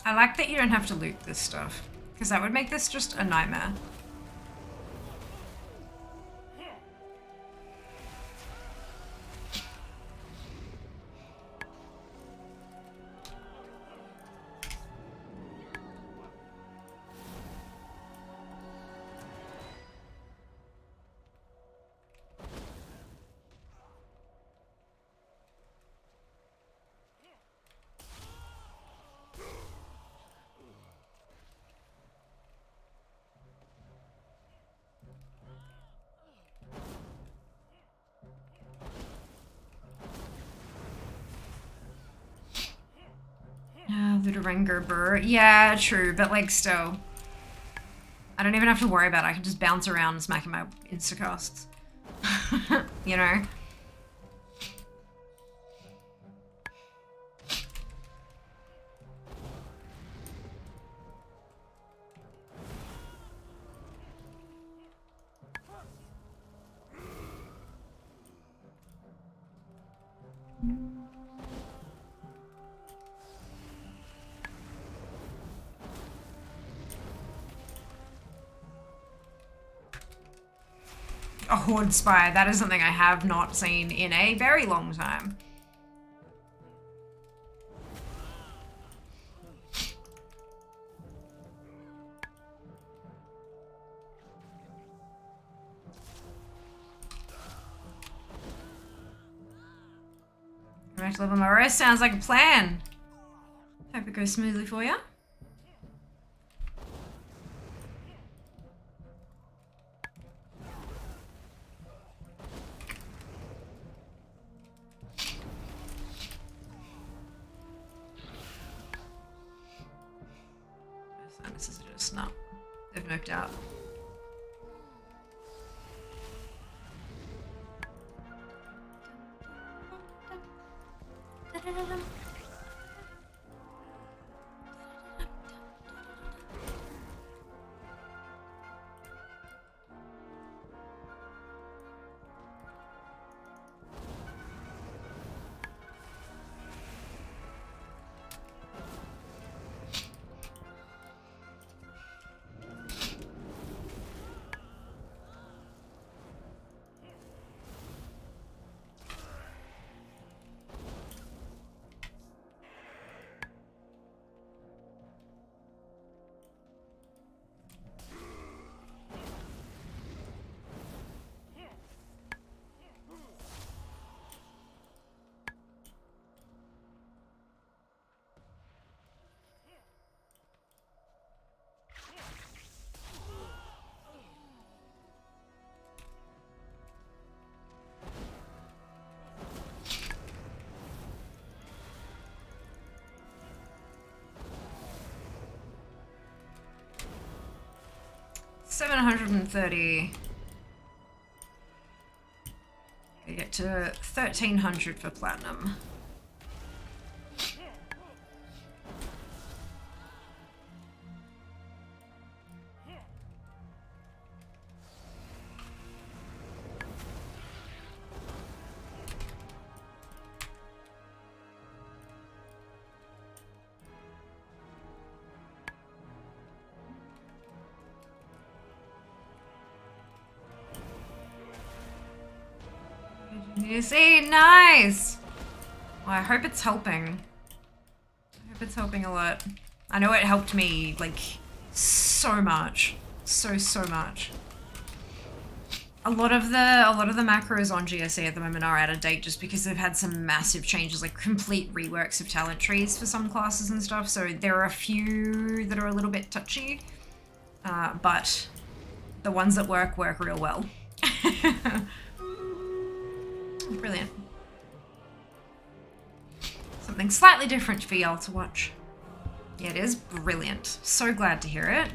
I like that you don't have to loot this stuff, because that would make this just a nightmare. Ludorango burr. Yeah, true, but like still. I don't even have to worry about it. I can just bounce around smacking my instacasts. You know? A horde spire. That is something I have not seen in a very long time. Right to level my roast sounds like a plan. Hope it goes smoothly for you. This is just not. They've noped out. 730. We get to 1300 for platinum. You see, nice. Well, I hope it's helping. I hope it's helping a lot. I know it helped me like so much, so much. A lot of the macros on GSA at the moment are out of date just because they've had some massive changes, like complete reworks of talent trees for some classes and stuff. So there are a few that are a little bit touchy, but the ones that work real well. Brilliant. Something slightly different for y'all to watch. Yeah, it is brilliant. So glad to hear it.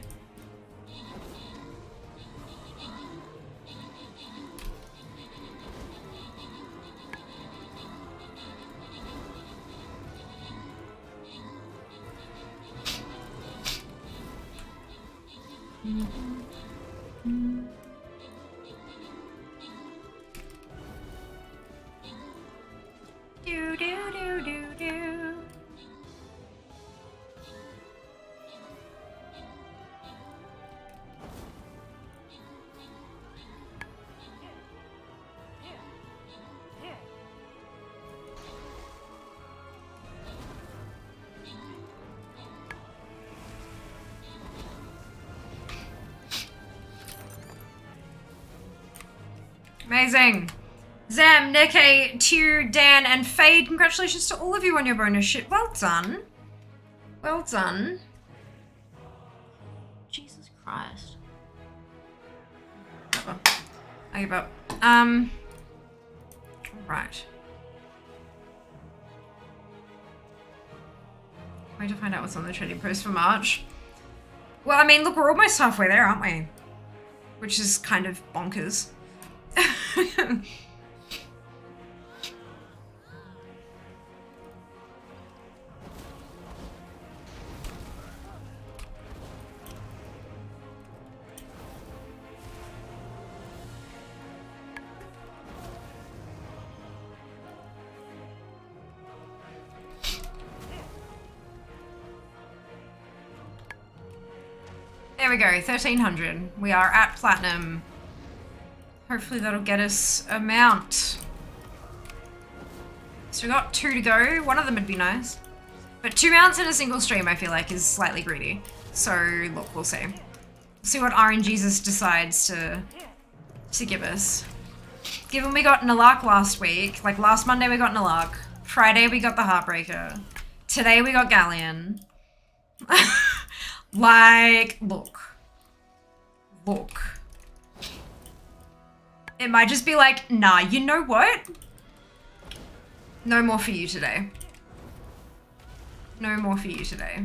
Do do do do do. Amazing. Zam, Neke, Tew, Dan, and Fade, congratulations to all of you on your bonus shit. Well done. Well done. Jesus Christ. I give up. Right. Wait to find out what's on the trading post for March. Well, I mean, look, we're almost halfway there, aren't we? Which is kind of bonkers. There we go, 1300. We are at platinum. Hopefully that'll get us a mount. So we got 2 to go. One of them would be nice. But 2 mounts in a single stream I feel like is slightly greedy. So look, we'll see. We'll see what RNGesus decides to give us. Given we got Nalak last week, like last Monday we got Nalak. Friday we got the Heartbreaker. Today we got Galleon. Like, look. Look. It might just be like, nah, you know what? No more for you today. No more for you today.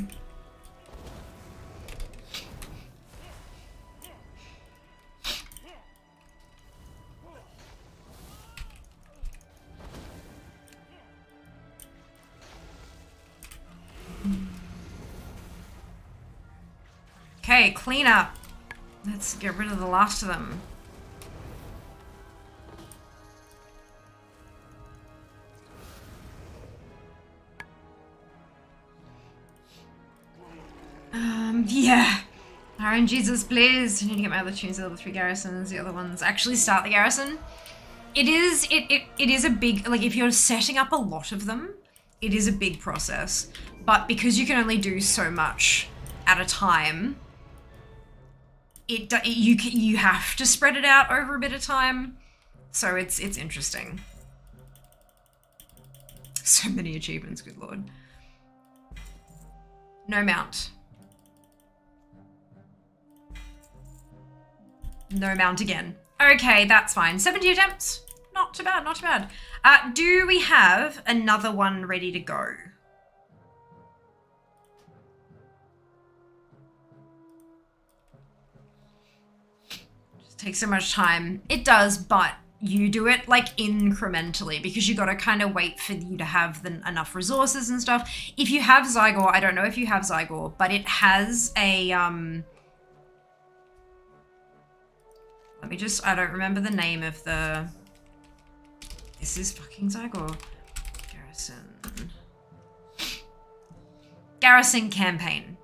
Okay, clean up. Let's get rid of the last of them. Yeah. RNGesus, please. I need to get my other tunes, the level 3 garrisons, the other ones. Actually start the garrison. It is a big, like if you're setting up a lot of them, it is a big process. But because you can only do so much at a time, you have to spread it out over a bit of time. So it's interesting. So many achievements, good lord. No mount. No mount again. Okay, that's fine. 70 attempts. Not too bad, not too bad. Do we have another one ready to go? takes so much time. It does, but you do it like incrementally because you got to kind of wait for you to have enough resources and stuff. If you have Zygor, I don't know if you have Zygor, but it has a let me just, I don't remember the name of the, this is fucking Zygor. Garrison campaign.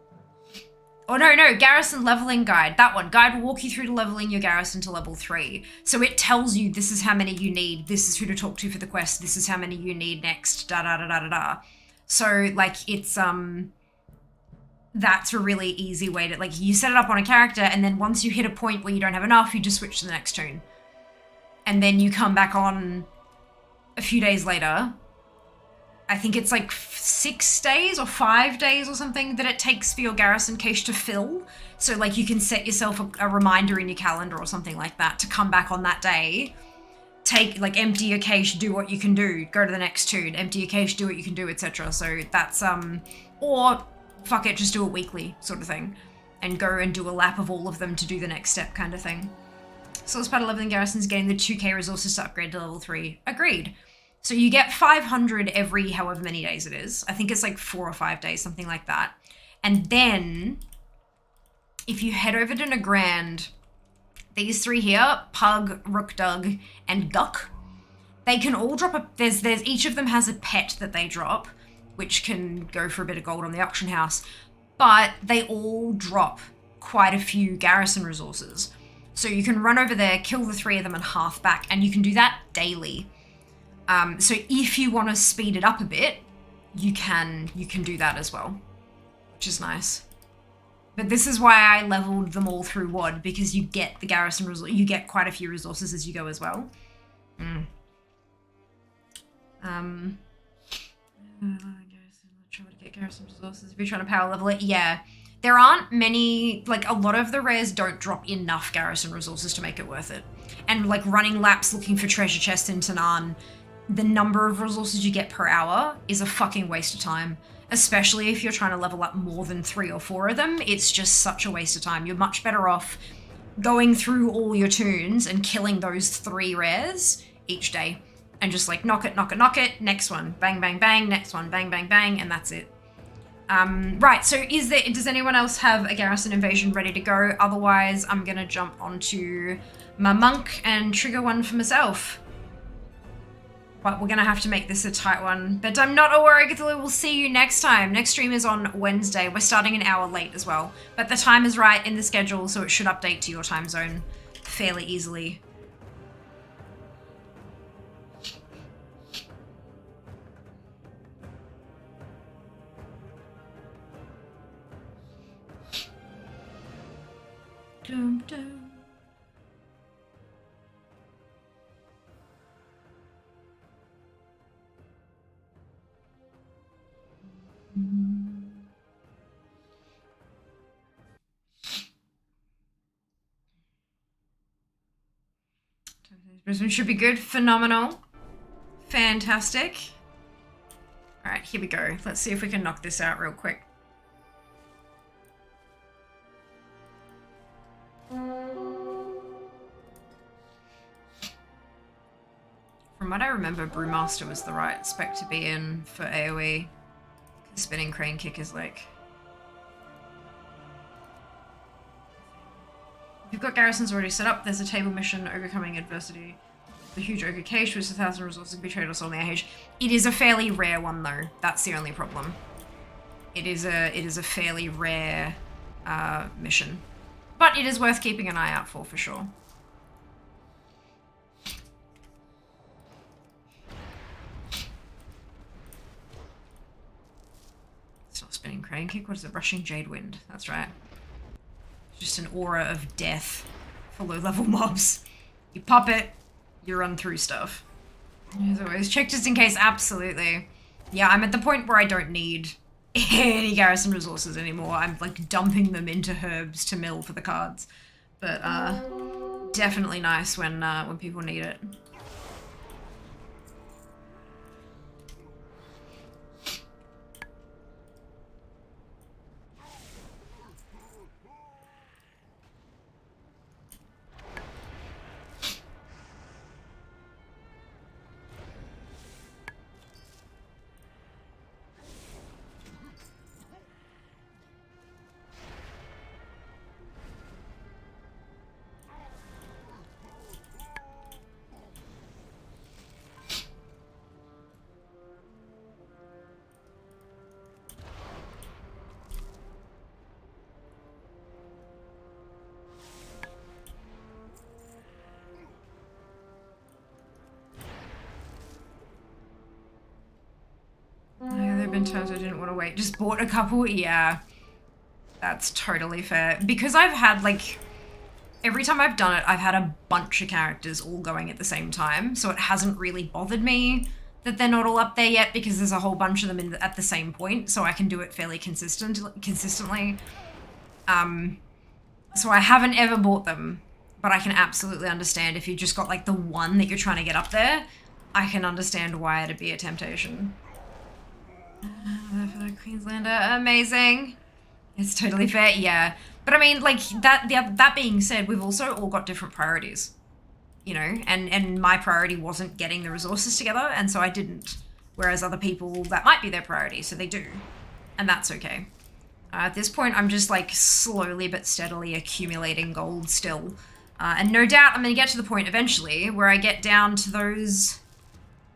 Oh no, garrison leveling guide. That one. Guide will walk you through to leveling your garrison to level 3. So it tells you this is how many you need, this is who to talk to for the quest, this is how many you need next, da da da da da da. So like it's that's a really easy way to, like, you set it up on a character and then once you hit a point where you don't have enough, you just switch to the next tune. And then you come back on a few days later. I think it's like 6 days or 5 days or something that it takes for your garrison cache to fill. So like you can set yourself a reminder in your calendar or something like that to come back on that day, take, like, empty your cache, do what you can do, go to the next tune, empty your cache, do what you can do, etc. So that's, or fuck it, just do it weekly sort of thing and go and do a lap of all of them to do the next step kind of thing. So as part of leveling garrisons, getting the 2k resources to upgrade to level 3. Agreed. So you get 500 every however many days it is. I think it's like 4 or 5 days, something like that. And then if you head over to Nagrand, these 3 here, Pug, Rookdug, and Guck, they can all drop there's each of them has a pet that they drop, which can go for a bit of gold on the auction house, but they all drop quite a few garrison resources. So you can run over there, kill the 3 of them and half back, and you can do that daily. So if you want to speed it up a bit, you can do that as well, which is nice. But this is why I leveled them all through WOD, because you get the garrison you get quite a few resources as you go as well. Try to get garrison resources if you're trying to power level it. Yeah, there aren't many, like, a lot of the rares don't drop enough garrison resources to make it worth it. And like running laps looking for treasure chests in Tanaan, the number of resources you get per hour is a fucking waste of time. Especially if you're trying to level up more than 3 or 4 of them, it's just such a waste of time. You're much better off going through all your tunes and killing those 3 rares each day. And just like knock it, next one, bang, bang, bang, next one, bang, bang, bang, and that's it. Right, so does anyone else have a garrison invasion ready to go? Otherwise, I'm gonna jump onto my monk and trigger one for myself. But we're gonna have to make this a tight one. But I'm not a worry, Cthulhu. We'll see you next time. Next stream is on Wednesday. We're starting an hour late as well. But the time is right in the schedule, so it should update to your time zone fairly easily. Dum, dum. Brisbane should be good. Phenomenal. Fantastic. All right, here we go. Let's see if we can knock this out real quick. From what I remember, Brewmaster was the right spec to be in for AoE. Spinning Crane Kick is like... If you've got garrisons already set up, there's a table mission, Overcoming Adversity. The huge ogre cache, which is 1,000 resources, betrayed us on the AH. It is a fairly rare one though. That's the only problem. It is a fairly rare mission. But it is worth keeping an eye out for sure. It's not Spinning Crane Kick, what is it? Rushing Jade Wind, that's right. Just an aura of death for low-level mobs. You pop it, you run through stuff. As always, check just in case, absolutely. Yeah, I'm at the point where I don't need any garrison resources anymore. I'm like dumping them into herbs to mill for the cards. But definitely nice when people need it. been times I didn't want to wait. Just bought a couple? Yeah. That's totally fair. Because I've had, like, every time I've done it, I've had a bunch of characters all going at the same time, so it hasn't really bothered me that they're not all up there yet because there's a whole bunch of them at the same point, so I can do it fairly consistently. So I haven't ever bought them, but I can absolutely understand if you just got, like, the one that you're trying to get up there, I can understand why it'd be a temptation. For the Queenslander, amazing. It's totally fair, yeah. But I mean, like, that being said, we've also all got different priorities, you know, and my priority wasn't getting the resources together, and so I didn't. Whereas other people, that might be their priority, so they do. And that's okay. At this point, I'm just, like, slowly but steadily accumulating gold still. And no doubt I'm going to get to the point eventually where I get down to those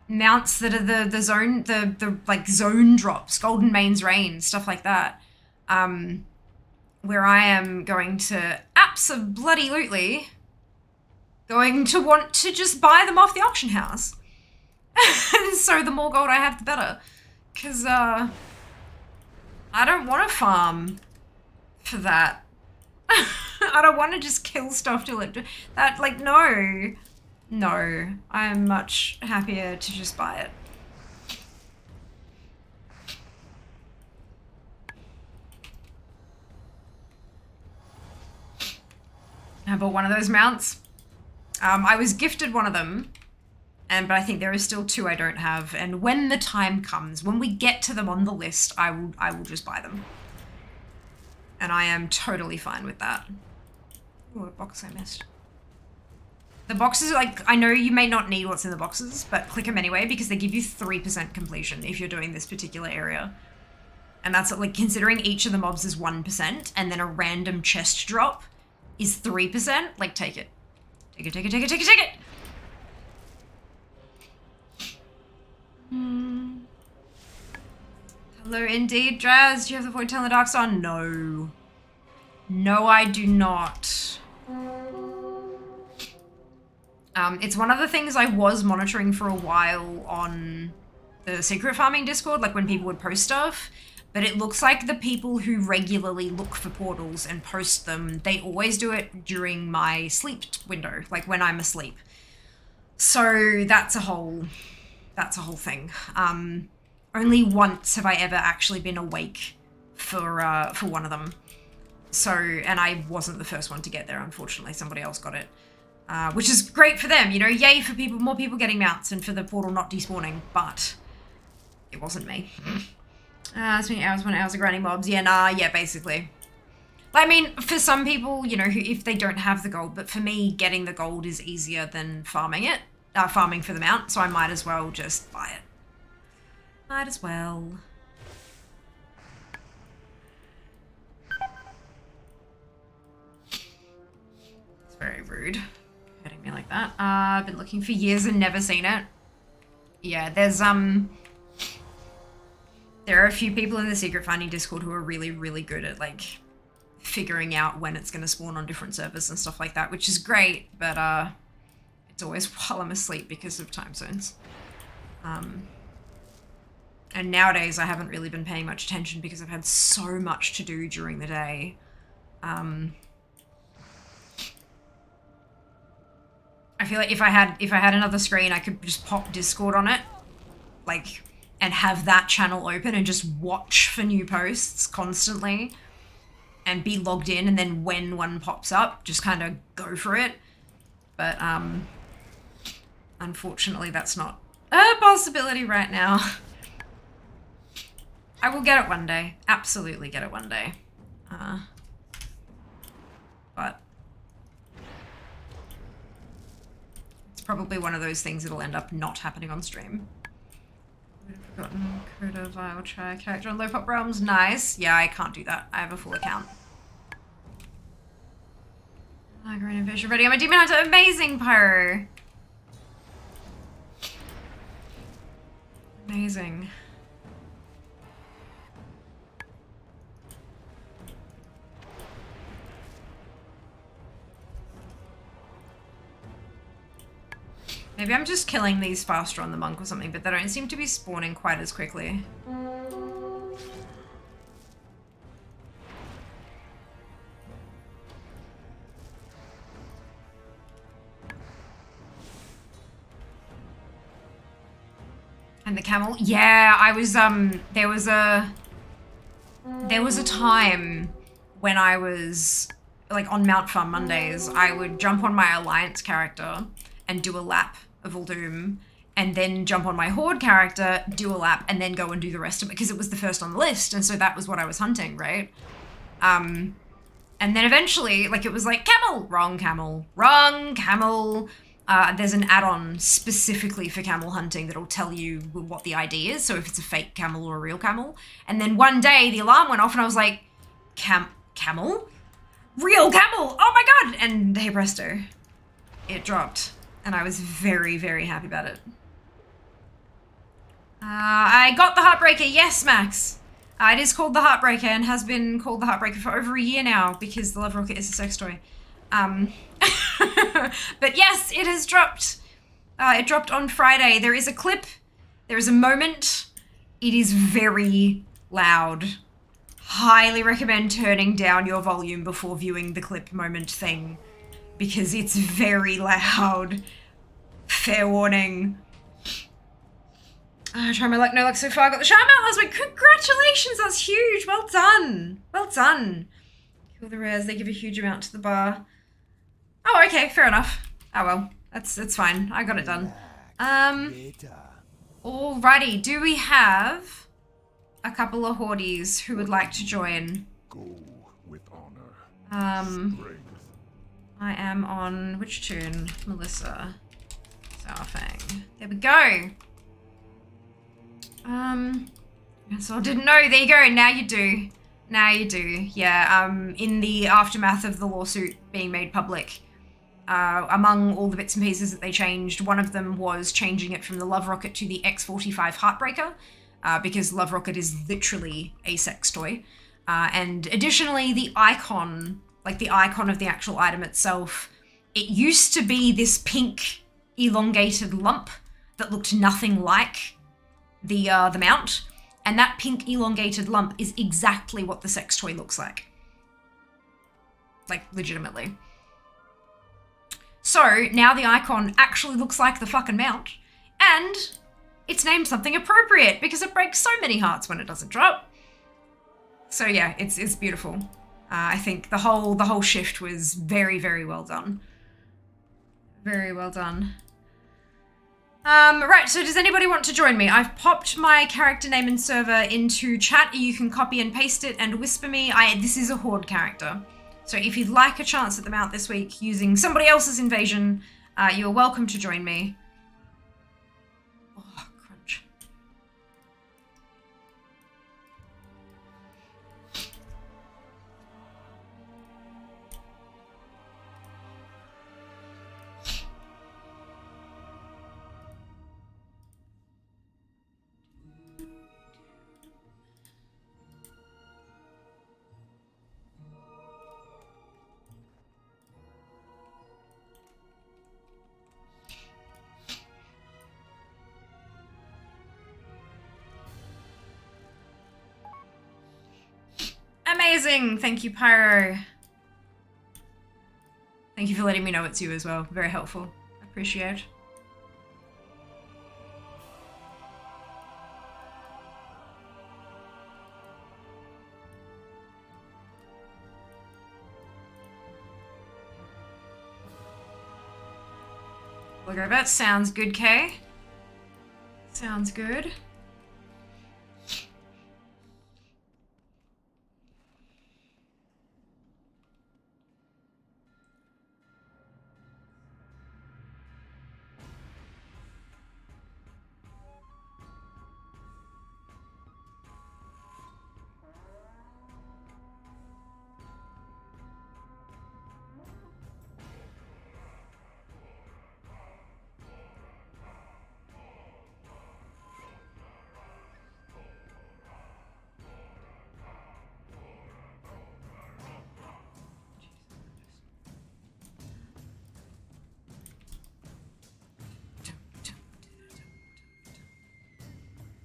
mounts that are the zone, like, zone drops, Golden Mane's Reign, stuff like that. Where I am going to abso-bloody-lutely going to want to just buy them off the auction house. And so the more gold I have, the better. Because, I don't want to farm for that. I don't want to just kill stuff till it... That, like, no. No. I'm much happier to just buy it. I bought one of those mounts. I was gifted one of them, but I think there are still two I don't have. And when the time comes, when we get to them on the list, I will just buy them. And I am totally fine with that. Ooh, what box I missed. The boxes, like, I know you may not need what's in the boxes, but click them anyway because they give you 3% completion if you're doing this particular area. And that's, like, considering each of the mobs is 1% and then a random chest drop is 3%, like, take it. Take it, take it, take it, take it, take it! Hello, indeed, Draz. Do you have the Void Tail in the Dark Star? No. No, I do not. It's one of the things I was monitoring for a while on the secret farming Discord, like when people would post stuff. But it looks like the people who regularly look for portals and post them, they always do it during my sleep window, like when I'm asleep. So that's a whole thing. Only once have I ever actually been awake for one of them. So, and I wasn't the first one to get there, unfortunately. Somebody else got it. Which is great for them, you know, yay for people, more people getting mounts and for the portal not despawning, but it wasn't me. Spending hours when hours of grinding mobs. Yeah, nah, yeah, basically. I mean, for some people, you know, who, if they don't have the gold, but for me, getting the gold is easier than farming it, farming for the mount, so I might as well just buy it. Might as well. It's very rude, hurting me like that. I've been looking for years and never seen it. Yeah, there's, there are a few people in the secret finding Discord who are really, really good at, like, figuring out when it's going to spawn on different servers and stuff like that, which is great, but, it's always while I'm asleep because of time zones. And nowadays I haven't really been paying much attention because I've had so much to do during the day. I feel like if I had another screen, I could just pop Discord on it, like, and have that channel open and just watch for new posts constantly and be logged in, and then when one pops up, just kind of go for it. But, unfortunately, that's not a possibility right now. I will get it one day. Absolutely get it one day. But it's probably one of those things that'll end up not happening on stream. Would have forgotten Coda Vile try character on Low Pop Realms. Nice. Yeah, I can't do that. I have a full account. Green Invasion ready. I'm a Demon Hunter. Amazing, Pyro. Amazing. Maybe I'm just killing these faster on the monk or something, but they don't seem to be spawning quite as quickly. And the camel. Yeah, I was there was a time when I was like on Mount Farm Mondays, I would jump on my Alliance character and do a lap of Uldum, and then jump on my Horde character, do a lap, and then go and do the rest of it because it was the first on the list, and so that was what I was hunting, right? And then eventually, like, it was like, camel, wrong camel, wrong camel. There's an add-on specifically for camel hunting that'll tell you what the ID is, so if it's a fake camel or a real camel. And then one day, the alarm went off and I was like, camel? Real camel! Oh my god! And hey presto, it dropped. And I was very, very happy about it. I got the Heartbreaker, yes, Max. It is called the Heartbreaker and has been called the Heartbreaker for over a year now because the Love Rocket is a sex toy. But yes, it has dropped. It dropped on Friday. There is a clip. There is a moment. It is very loud. Highly recommend turning down your volume before viewing the clip moment thing because it's very loud. Fair warning. Try my luck, no luck so far. Got the shout out last week. Congratulations, that's huge. Well done. Well done. Kill the rares, they give a huge amount to the bar. Oh, okay, fair enough. Oh well, that's fine. I got it done. Alrighty, do we have a couple of Hordies who would like to join? Go with honor. Strength. I am on which tune? Melissa. Sourfang. There we go. So I didn't know. There you go. Now you do. Now you do. Yeah. In the aftermath of the lawsuit being made public, among all the bits and pieces that they changed, one of them was changing it from the Love Rocket to the X45 Heartbreaker, because Love Rocket is literally a sex toy. And additionally, the icon, like the icon of the actual item itself, it used to be this pink elongated lump that looked nothing like the mount, and that pink elongated lump is exactly what the sex toy looks like. Like, legitimately. So, now the icon actually looks like the fucking mount, and it's named something appropriate because it breaks so many hearts when it doesn't drop. So yeah, it's beautiful. I think the whole shift was very, very well done. Very well done. Right, so does anybody want to join me? I've popped my character name and server into chat. You can copy and paste it and whisper me. This is a Horde character. So if you'd like a chance at the mount this week using somebody else's invasion, you're welcome to join me. Oh, crunch. Amazing! Thank you, Pyro. Thank you for letting me know it's you as well. Very helpful. Appreciate. Look at that. Sounds good, Kay. Sounds good.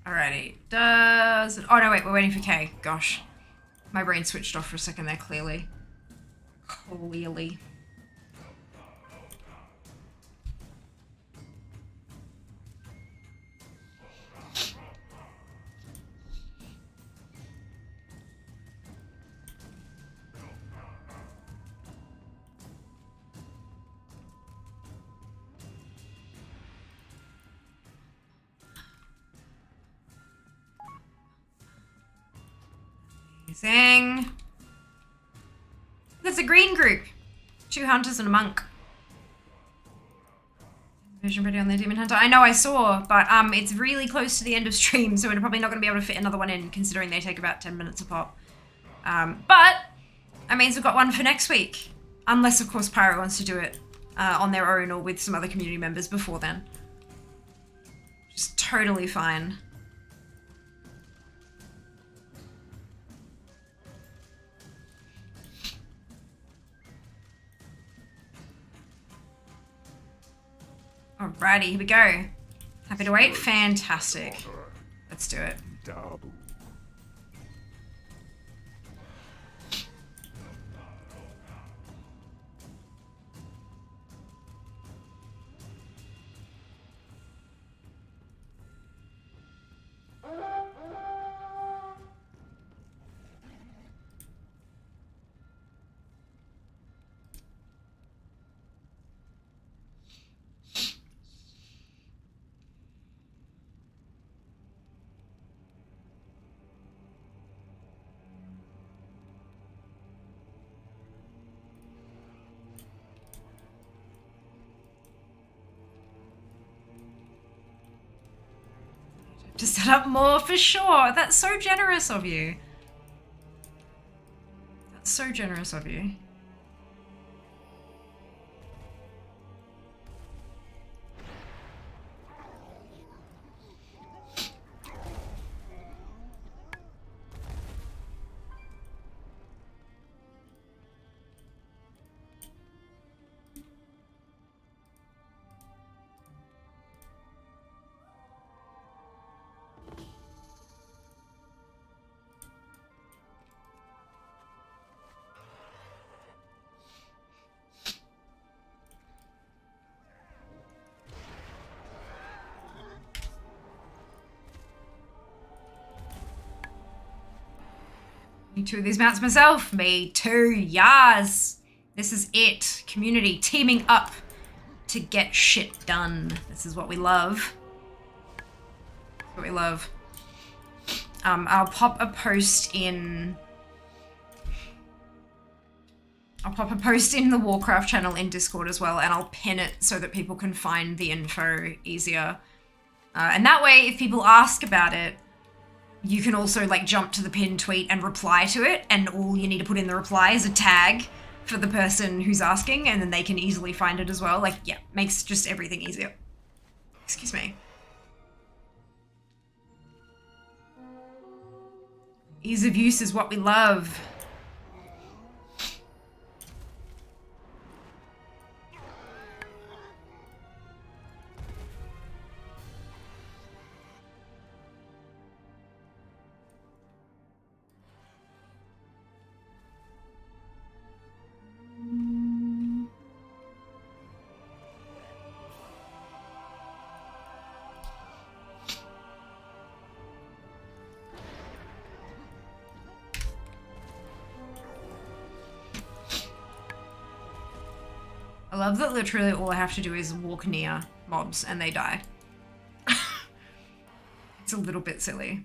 Alrighty, does it... Oh no, wait, we're waiting for Kay. Gosh. My brain switched off for a second there, clearly. Clearly. Amazing. There's a green group. 2 hunters and a monk. Vision ready on their demon hunter. I know, I saw, but it's really close to the end of stream, so we're probably not going to be able to fit another one in, considering they take about 10 minutes a pop. But that means we've got one for next week. Unless, of course, Pyro wants to do it on their own or with some other community members before then. Which is totally fine. Alrighty, here we go. Happy to wait? Fantastic. Let's do it. Dabu. To set up more for sure. That's so generous of you. That's so generous of you. Need 2 of these mounts myself. Me too. Yas. This is it. Community teaming up to get shit done. This is what we love. What we love. I'll pop a post in. I'll pop a post in the Warcraft channel in Discord as well, and I'll pin it so that people can find the info easier. And that way, if people ask about it, you can also like jump to the pinned tweet and reply to it, and all you need to put in the reply is a tag for the person who's asking, and then they can easily find it as well. Like, yeah, makes just everything easier. Excuse me. Ease of use is what we love. I love that literally all I have to do is walk near mobs and they die. It's a little bit silly.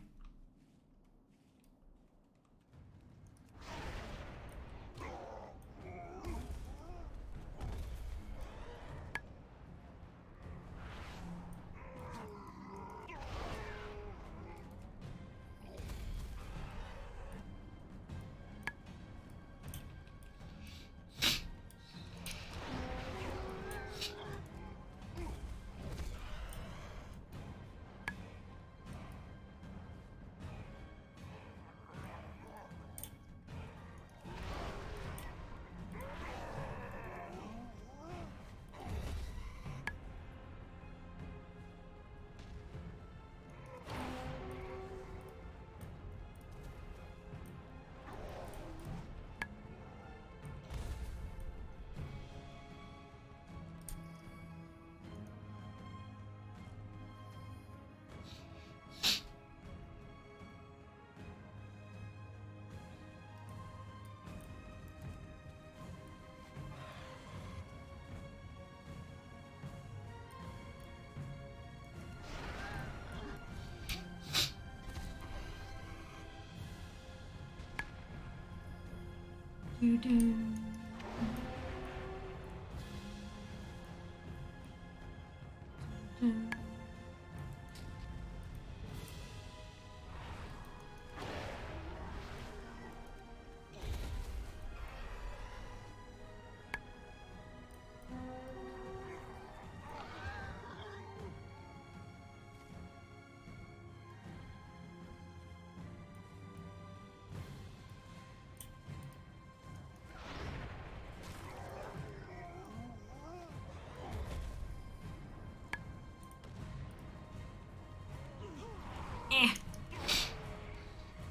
Eh.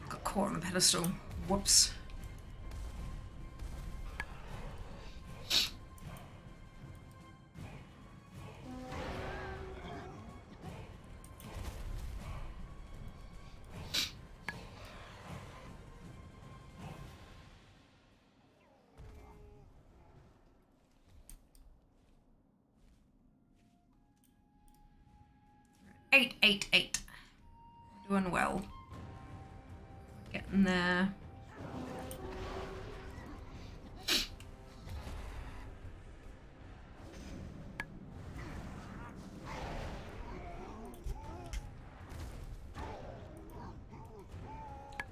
Got caught on the pedestal. Whoops. Eight. Doing well. Getting there.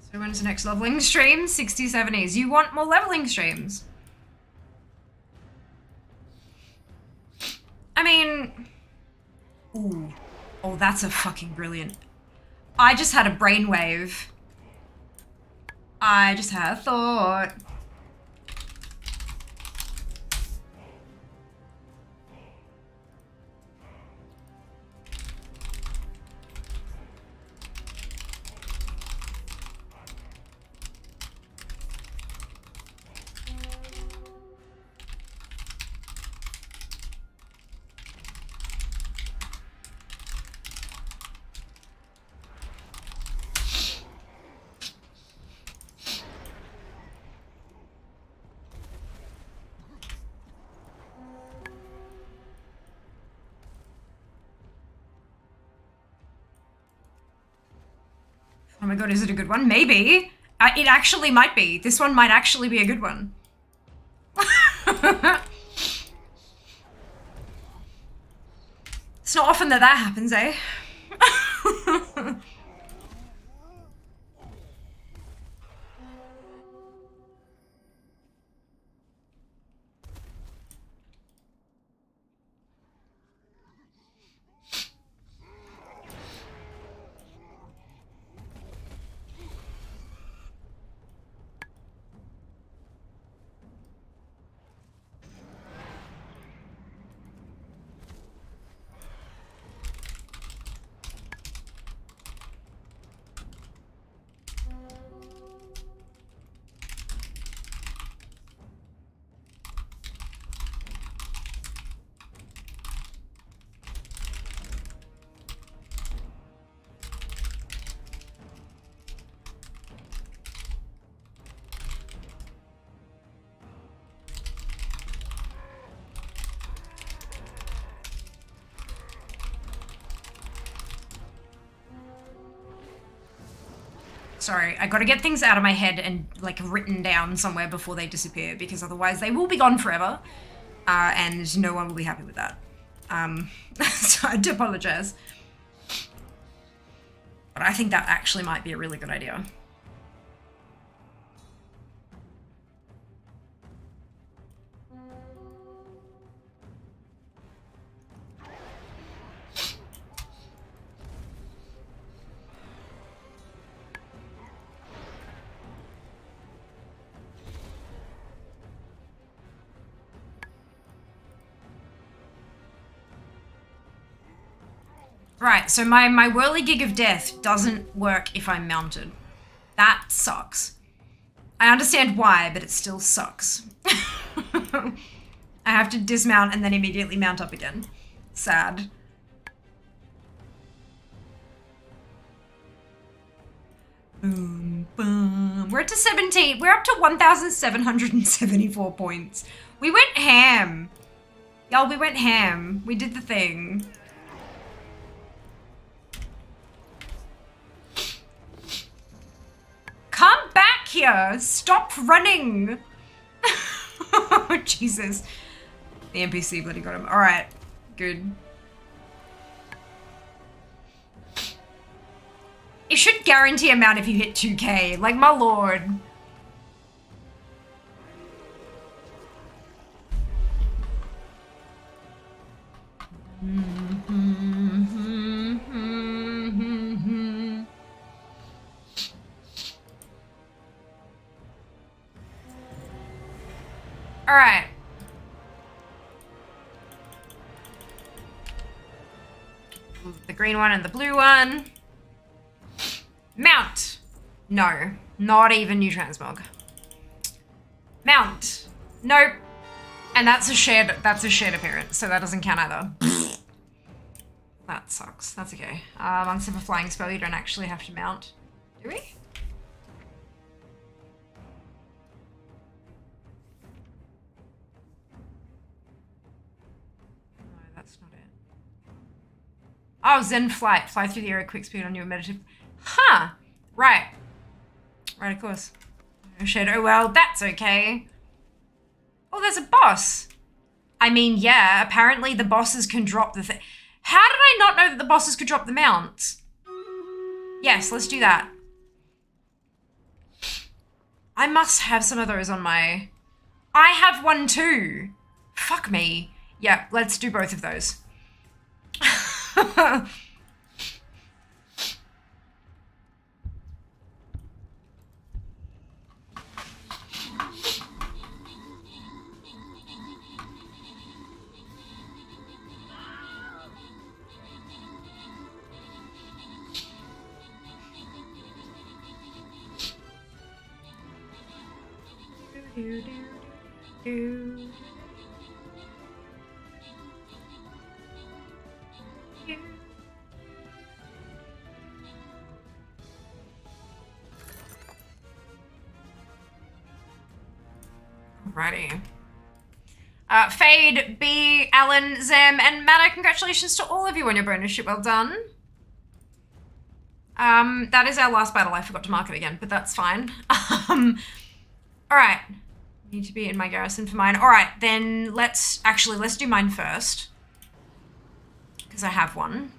So when's the next leveling stream? 60, 70s. You want more leveling streams? I mean... Ooh. Oh, that's a fucking brilliant... I just had a brainwave. I just had a thought. Oh my god, is it a good one? Maybe. It actually might be. This one might actually be a good one. It's not often that happens, eh? Sorry, I gotta get things out of my head and like written down somewhere before they disappear, because otherwise they will be gone forever, and no one will be happy with that. So I do apologize. But I think that actually might be a really good idea. Right, so my whirligig of death doesn't work if I'm mounted. That sucks. I understand why, but it still sucks. I have to dismount and then immediately mount up again. Sad. Boom, boom. We're up to 17. We're up to 1,774 points. We went ham. Y'all, we went ham. We did the thing. Come back here! Stop running! Oh, Jesus. The NPC bloody got him. Alright. Good. It should guarantee amount if you hit 2k. Like, my lord. Alright. The green one and the blue one. Mount. No, not even new transmog. Mount. Nope. And that's a shared appearance, so that doesn't count either. That sucks. That's okay. Monks have a flying spell, you don't actually have to mount. Do we? No, that's not it. Oh, Zen Flight. Fly through the air at quick speed on your meditative. Huh. Right. Right, of course. Shit, oh well, that's okay. Oh, there's a boss. I mean, yeah, apparently the bosses can drop the thing. How did I not know that the bosses could drop the mounts? Yes, let's do that. I must have some of those on my... I have one too. Fuck me. Yeah, let's do both of those. Alrighty. Fade, B, Alan, Zem, and Matta, congratulations to all of you on your bonus ship. Well done. That is our last battle. I forgot to mark it again, but that's fine. Alright. Need to be in my garrison for mine. Alright, then let's do mine first. Because I have one.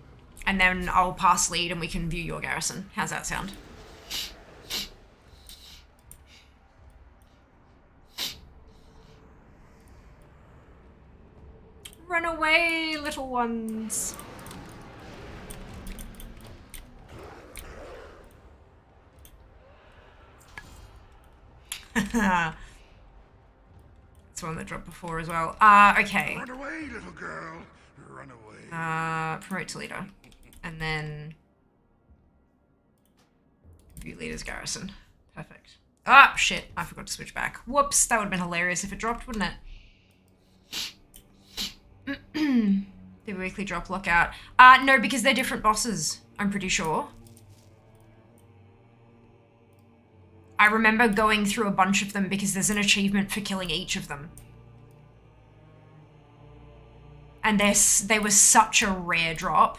And then I'll pass lead and we can view your garrison. How's that sound? Run away, little ones. That's one that dropped before as well. Okay. Run away, little girl. Run away. Promote to leader. And then view leader's garrison. Perfect. Ah, shit. I forgot to switch back. Whoops. That would have been hilarious if it dropped, wouldn't it? The weekly drop lockout. No, because they're different bosses, I'm pretty sure. I remember going through a bunch of them because there's an achievement for killing each of them. And they were such a rare drop.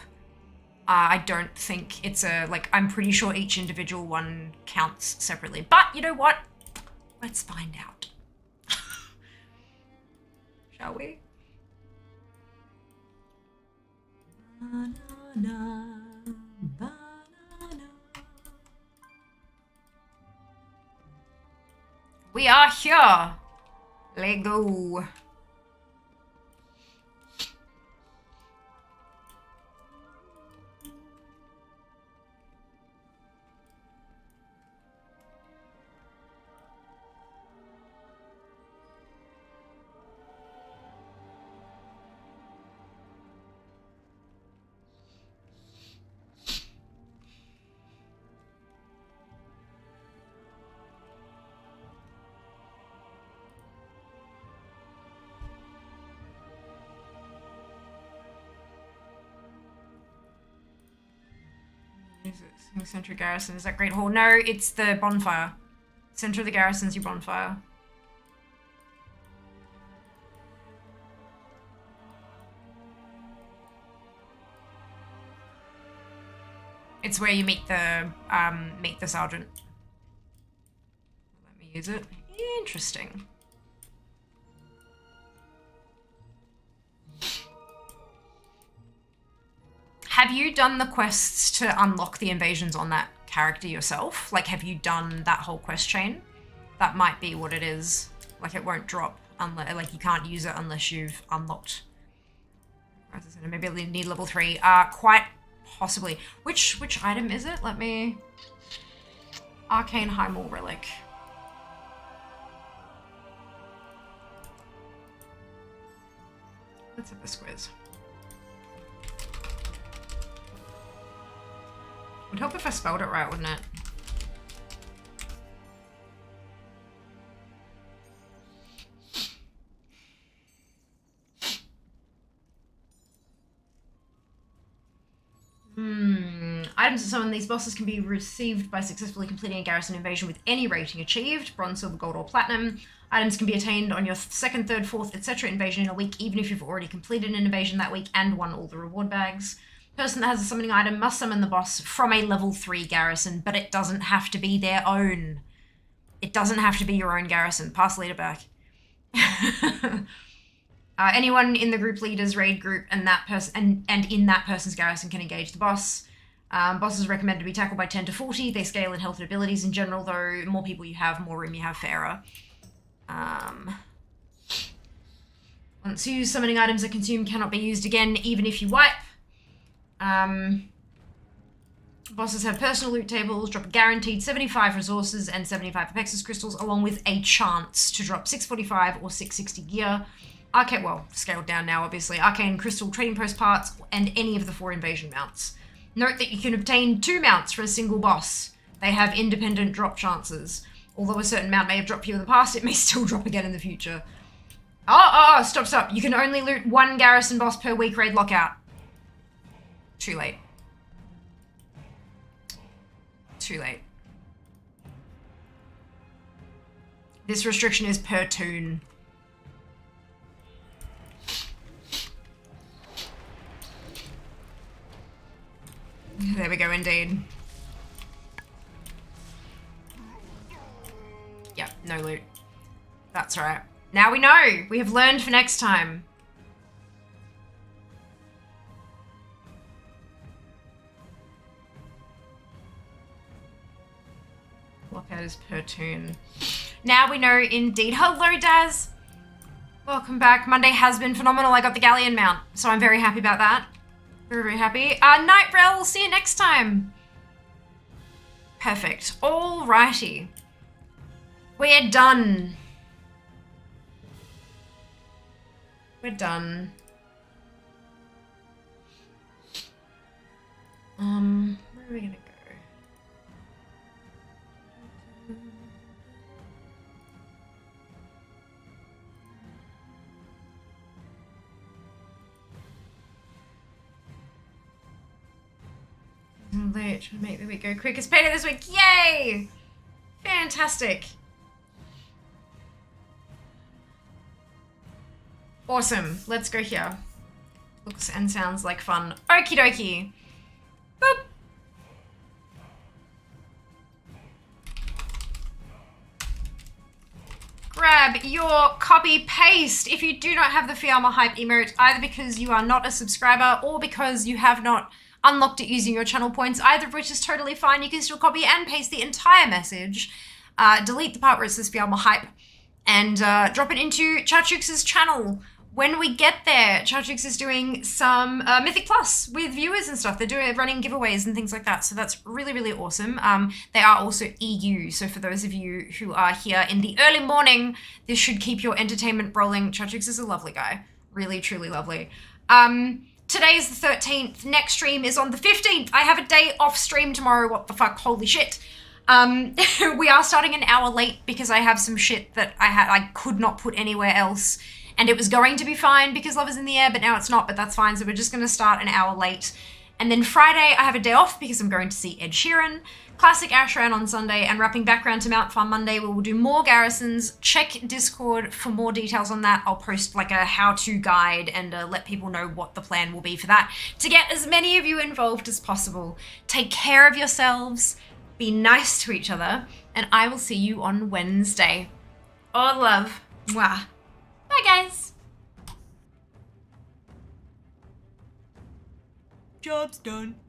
I don't think it's a, like, I'm pretty sure each individual one counts separately. But, you know what? Let's find out. Shall we? Banana, banana. We are here. Let go. Center of garrison, is that Great Hall? No, it's the bonfire. Center of the garrison's your bonfire. It's where you meet the sergeant. Let me use it. Interesting. have you done the quests to unlock the invasions on that character yourself? Like, have you done that whole quest chain? That might be what it is. Like, it won't drop unless, like, you can't use it unless you've unlocked. Maybe I need level 3. Quite possibly. Which item is it? Let me... Arcane Highmall Relic. Let's have this quiz. Would help if I spelled it right, wouldn't it? Items of some of these bosses can be received by successfully completing a garrison invasion with any rating achieved, bronze, silver, gold, or platinum. Items can be attained on your 2nd, 3rd, 4th, etc. invasion in a week, even if you've already completed an invasion that week and won all the reward bags. Person that has a summoning item must summon the boss from a level 3 garrison, but it doesn't have to be their own. It doesn't have to be your own garrison. Pass leader back. Anyone in the group leader's raid group and that person and in that person's garrison can engage the boss. Bosses are recommended to be tackled by 10 to 40. They scale in health and abilities in general, though. More people you have, more room you have for error. Once used, summoning items are consumed cannot be used again, even if you wipe. Bosses have personal loot tables, drop a guaranteed 75 resources and 75 Apexis crystals, along with a chance to drop 645 or 660 gear. Arcane, well, scaled down now, obviously. Arcane crystal trading post parts and any of the 4 invasion mounts. Note that you can obtain 2 mounts for a single boss. They have independent drop chances. Although a certain mount may have dropped for you in the past, it may still drop again in the future. Oh, stop. You can only loot 1 garrison boss per week raid lockout. Too late. Too late. This restriction is per toon. There we go, indeed. Yep, no loot. That's right. Now we know! We have learned for next time. Lockout is per toon. Now we know indeed. Hello, Daz! Welcome back. Monday has been phenomenal. I got the Galleon mount, so I'm very happy about that. Very, very happy. Night Rel, see you next time. Perfect. Alrighty. We're done. We're done. Where are we gonna go? Late to make the week go quickest payday this week. Yay! Fantastic. Awesome. Let's go here. Looks and sounds like fun. Okie dokie. Boop. Grab your copy paste if you do not have the Fiamma Hype emote, either because you are not a subscriber or because you have not unlocked it using your channel points, either of which is totally fine. You can still copy and paste the entire message, delete the part where it says Fiamma Hype, and drop it into Chatchooks' channel. When we get there, Chatchooks is doing some Mythic Plus with viewers and stuff. They're running giveaways and things like that, so that's really, really awesome. They are also EU, so for those of you who are here in the early morning, this should keep your entertainment rolling. Chatchooks is a lovely guy. Really, truly lovely. Today is the 13th. Next stream is on the 15th. I have a day off stream tomorrow. What the fuck? Holy shit. We are starting an hour late because I have some shit that I could not put anywhere else. And it was going to be fine because Love is in the Air, but now it's not, but that's fine. So we're just going to start an hour late. And then Friday, I have a day off because I'm going to see Ed Sheeran. Classic Ashran on Sunday, and wrapping background to Mount Farm Monday. We will do more garrisons. Check Discord for more details on that. I'll post like a how-to guide and let people know what the plan will be for that, to get as many of you involved as possible. Take care of yourselves, be nice to each other, and I will see you on Wednesday. All love. Mwah. Bye, guys. job's done.